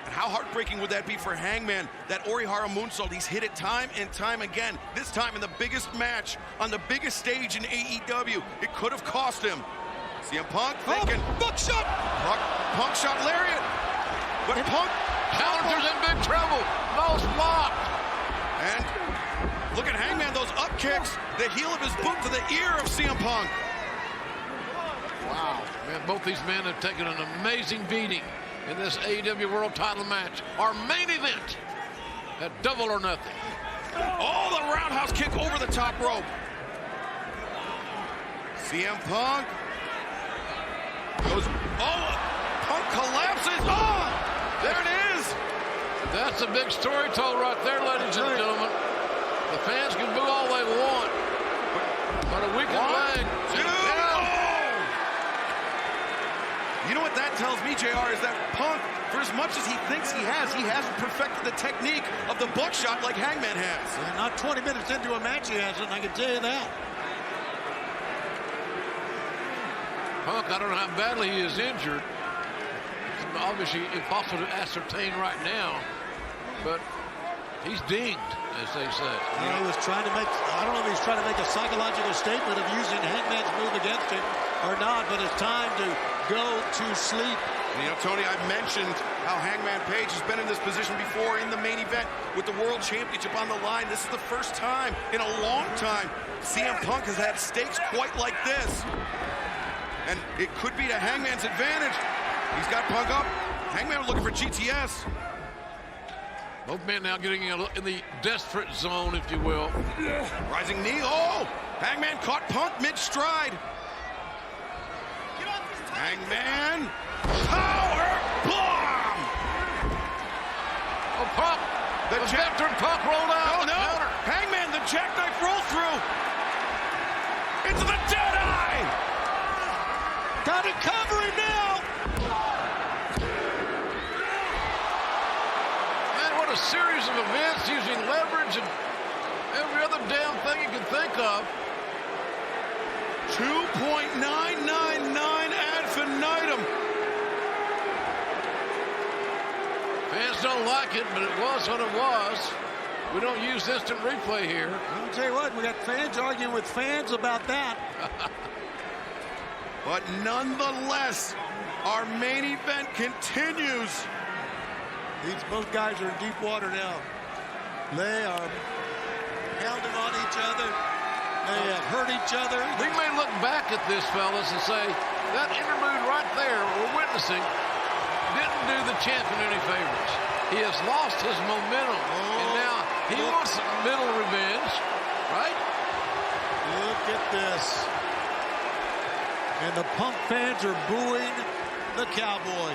And how heartbreaking would that be for Hangman? That Orihara moonsault, he's hit it time and time again. This time in the biggest match, on the biggest stage in AEW. It could have cost him. CM Punk thinking, buckshot! Punk shot lariat. But Punk counters in big trouble. Nose blocked. And look at Hangman, those up kicks. The heel of his boot to the ear of CM Punk. Wow. Man, both these men have taken an amazing beating in this AEW World Title match. Our main event at Double or Nothing. Oh, the roundhouse kick over the top rope. CM Punk goes, Punk collapses. Oh, there it is. That's a big story told right there, ladies and gentlemen. The fans can boo all they want, but a weakened leg. You know what that tells me, JR, is that Punk, for as much as he thinks he hasn't perfected the technique of the buckshot like Hangman has. Yeah, not 20 minutes into a match he hasn't, I can tell you that. Punk, I don't know how badly he is injured. It's obviously impossible to ascertain right now, but he's dinged, as they say. He was trying to make, I don't know if he's trying to make a psychological statement of using Hangman's move against him or not, but it's time to go to sleep. And you know, Tony, I mentioned how Hangman Page has been in this position before in the main event with the World Championship on the line. This is the first time in a long time CM Punk has had stakes quite like this. And it could be to Hangman's advantage. He's got Punk up. Hangman looking for GTS. Both men now getting in the desperate zone, if you will. Rising knee. Oh! Hangman caught Punk mid-stride. Hangman. Power bomb! Oh, Punk. The veteran Punk rolled out. No. Hangman, the jackknife roll through. Into the dead eye. Got it covering now. Man, what a series of events using leverage and every other damn thing you can think of. 2.999 ad infinitum. Fans don't like it, but it was what it was. We don't use instant replay here. I'll tell you what, we got fans arguing with fans about that. But nonetheless, our main event continues. These both guys are in deep water now. They are pounding on each other. They have hurt each other. We may look back at this, fellas, and say that interlude right there we're witnessing didn't do the champion any favors. He has lost his momentum, and now he wants middle revenge, right? Look at this. And the Punk fans are booing the Cowboy.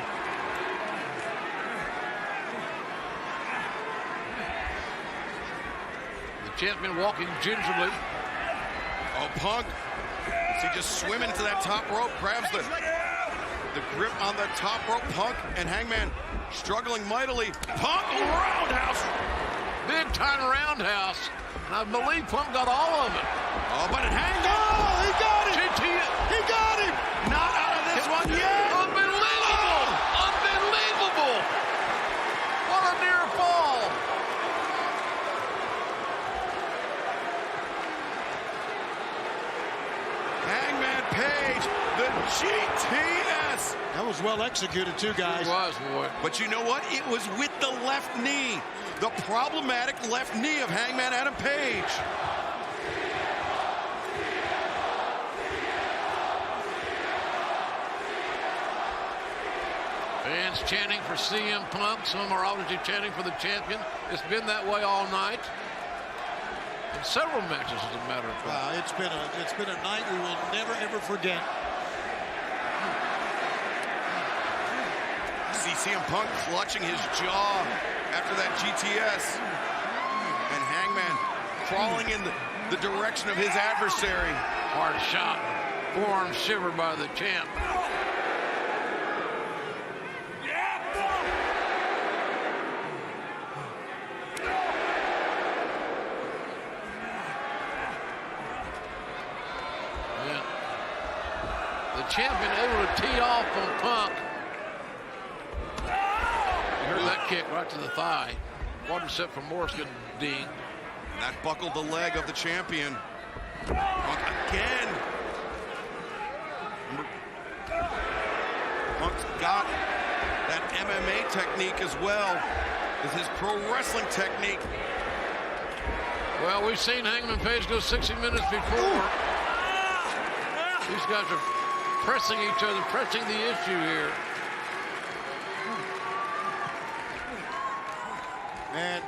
The champion walking gingerly. Oh, Punk. Is he just swimming to that top rope? Grabs the grip on the top rope. Punk and Hangman struggling mightily. Punk roundhouse. Big time roundhouse. And I believe Punk got all of it. Oh, but Hangman. Oh, he got him. He got him. Not out of this one yet. Unbelievable. Unbelievable. What a near fall. Hangman Page, the GTS. That was well executed too, guys. It was, boy. But you know what? It was with the left knee. The problematic left knee of Hangman Adam Page. Fans chanting for CM Punk. Some are obviously chanting for the champion. It's been that way all night. In several matches, as a matter of fact. It's been a night we will never, ever forget. See CM Punk clutching his jaw after that GTS. And Hangman crawling in the direction of his adversary. Hard shot. Forearm shivered by the champ. Champion able to tee off on Punk. You heard that kick right to the thigh. One set from Morris getting dinged. That buckled the leg of the champion. Punk again. Punk's got that MMA technique as well as his pro wrestling technique. Well, we've seen Hangman Page go 60 minutes before. These guys are pressing each other, pressing the issue here. Man,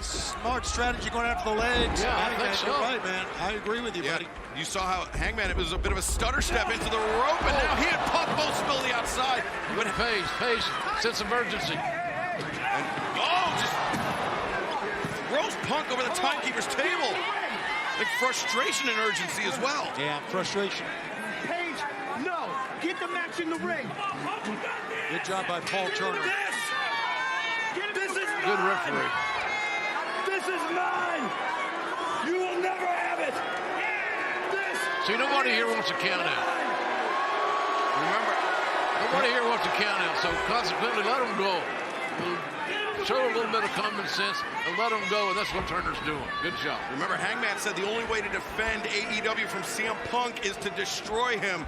smart strategy going after the legs. Yeah, I think so. You're right, man. I agree with you, buddy. You saw how Hangman, it was a bit of a stutter step into the rope, and now he and Punk both spill the outside. But Page, sense of urgency. And, just throws Punk over the timekeeper's table. I think frustration and urgency as well. Yeah, frustration. Page, no. Get the match in the ring. Good job by Paul Turner. This is good referee. This is mine. You will never have it. See, nobody here wants to count out. Remember, nobody here wants to count out, so consequently, let them go. Show a little bit of common sense and let them go, and that's what Turner's doing. Good job. Remember, Hangman said the only way to defend AEW from CM Punk is to destroy him.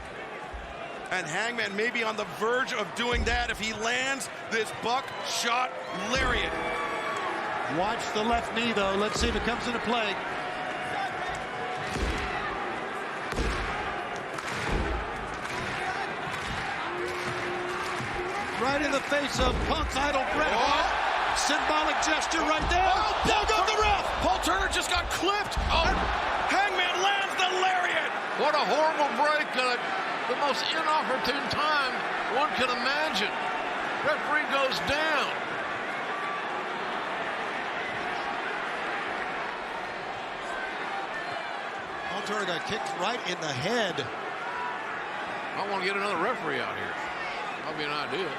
And Hangman may be on the verge of doing that if he lands this buckshot lariat. Watch the left knee, though. Let's see if it comes into play. Right in the face of Punk's idol Bret Hart. Symbolic gesture right there. There goes the ref. Paul Turner just got clipped. Hangman lands the lariat. What a horrible break. The most inopportune time one could imagine. Referee goes down. Paul Turner got kicked right in the head. I want to get another referee out here. That'll be an idea.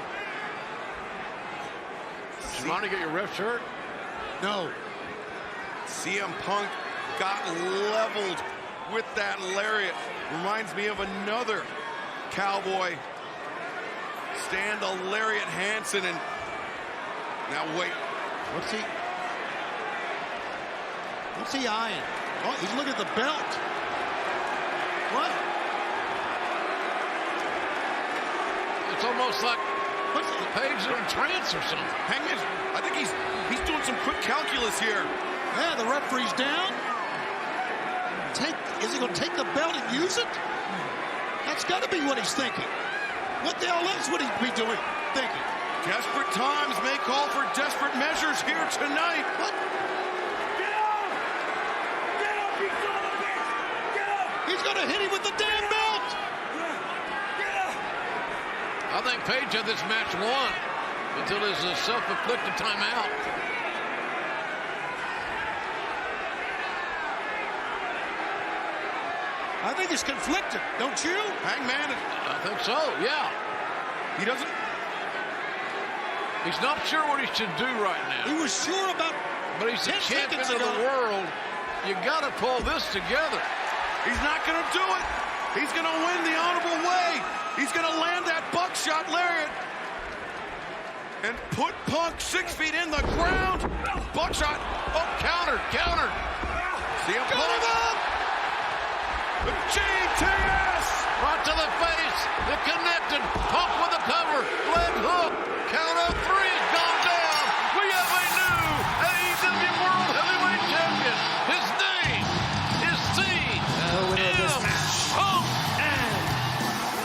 Shimani, get your ref shirt? No. CM Punk got leveled with that lariat. Reminds me of another cowboy. Stan the Lariat Hansen. And now wait. What's he eyeing? Oh, he's looking at the belt. What? It's almost like Page in a trance or something. Hangman, I think he's doing some quick calculus here. Yeah, the referee's down. Is he going to take the belt and use it? That's got to be what he's thinking. What the hell else would he be doing? Thinking. Desperate times may call for desperate measures here tonight. What? Get up! Get up, you son of a bitch! Get up! He's going to hit him with the damn belt! Get up! I think Page had this match won until his self-inflicted timeout. I think he's conflicted, don't you? Hangman, I think so, yeah. He doesn't... He's not sure what he should do right now. He was sure about... But he's the champion of the world. You got to pull this together. He's not going to do it. He's going to win the honorable way. He's going to land that buckshot lariat and put Punk 6 feet in the ground. Buckshot. Oh, countered. CM Punk. GTS. Right to the face. It connected. Punk with a cover. Leg hook. Count of 3 has gone down. We have a new AEW World Heavyweight Champion. His name is CM Punk.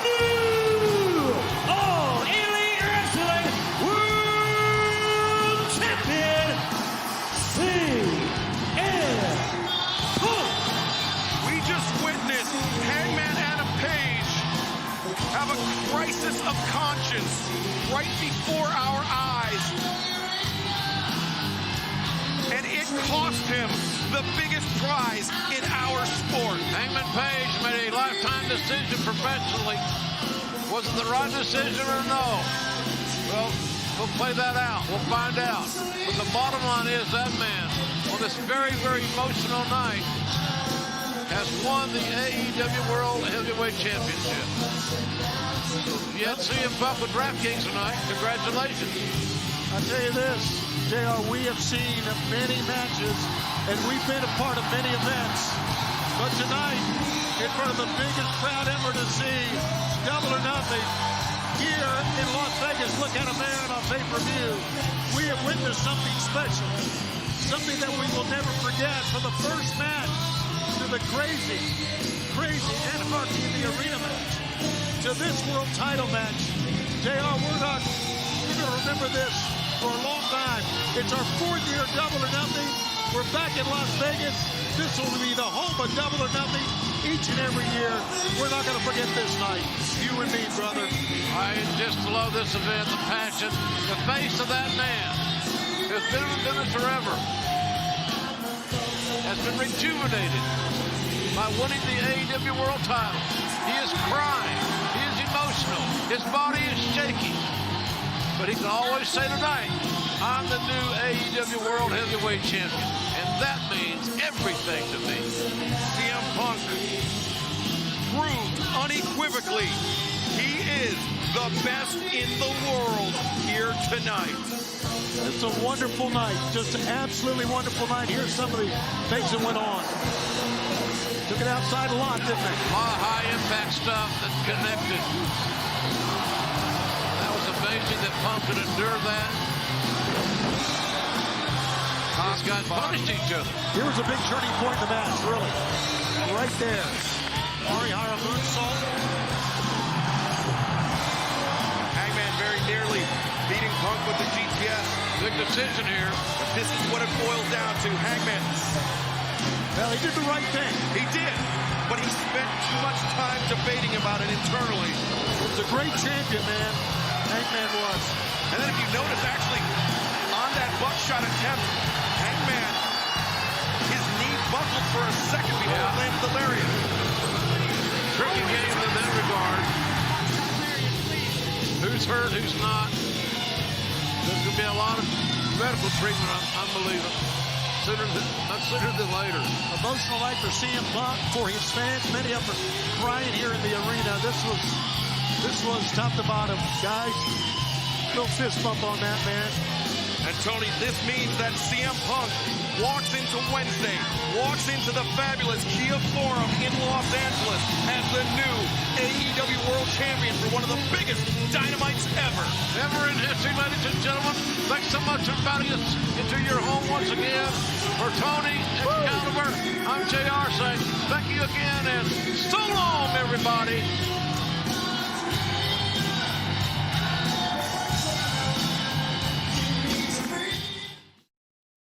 New All Elite Wrestling World Champion, CM Punk. We just witnessed Hangman Adam Page have a crisis of conscience right before cost him the biggest prize in our sport. Hangman Page made a lifetime decision professionally. Was it the right decision or no? Well, we'll play that out. We'll find out. But the bottom line is that man, on this very, very emotional night, has won the AEW World Heavyweight Championship. You had CM Punk with DraftKings tonight. Congratulations. I'll tell you this, JR, we have seen many matches, and we've been a part of many events. But tonight, in front of the biggest crowd ever to see Double or Nothing, here in Las Vegas, look at a man on pay-per-view. We have witnessed something special, something that we will never forget. For the first match, to the crazy anarchy in the arena match, to this world title match. JR, we're going to remember this for a long time. It's our 4th year Double or Nothing. We're back in Las Vegas. This will be the home of Double or Nothing each and every year. We're not going to forget this night. You and me, brother. I just love this event, the passion, the face of that man who's been in business forever, has been rejuvenated by winning the AEW World title. He is crying. He is emotional. His body is shaking. But he can always say tonight, I'm the new AEW World Heavyweight Champion. And that means everything to me. CM Punk proved unequivocally he is the best in the world here tonight. It's a wonderful night. Just an absolutely wonderful night. Here's some of the things that went on. Took it outside a lot, didn't they? A lot of high-impact stuff that connected. That was amazing that Punk could endure that. These guys punished each other. Here was a big turning point in the match, really. Right there. Arihara moonsault. Hangman very nearly beating Punk with the GTS. Big decision here. But this is what it boils down to. Hangman. Well, he did the right thing. He did. But he spent too much time debating about it internally. He was a great champion, man. Hangman was. And then if you notice, actually, on that buckshot attempt, Hangman, his knee buckled for a second before it landed the lariat. Tricky game in that regard. Who's hurt, who's not. There's going to be a lot of medical treatment, I'm believing. Not sooner than later. Emotional night for CM Punk, for his fans. Many of them are crying here in the arena. This was top to bottom. Guys, little fist bump on that, man. And Tony, this means that CM Punk walks into Wednesday, walks into the fabulous Kia Forum in Los Angeles as the new AEW World Champion for one of the biggest dynamites ever. Ever in history, ladies and gentlemen. Thanks so much for inviting us into your home once again. For Tony Excalibur, I'm JR saying thank you again and so long, everybody.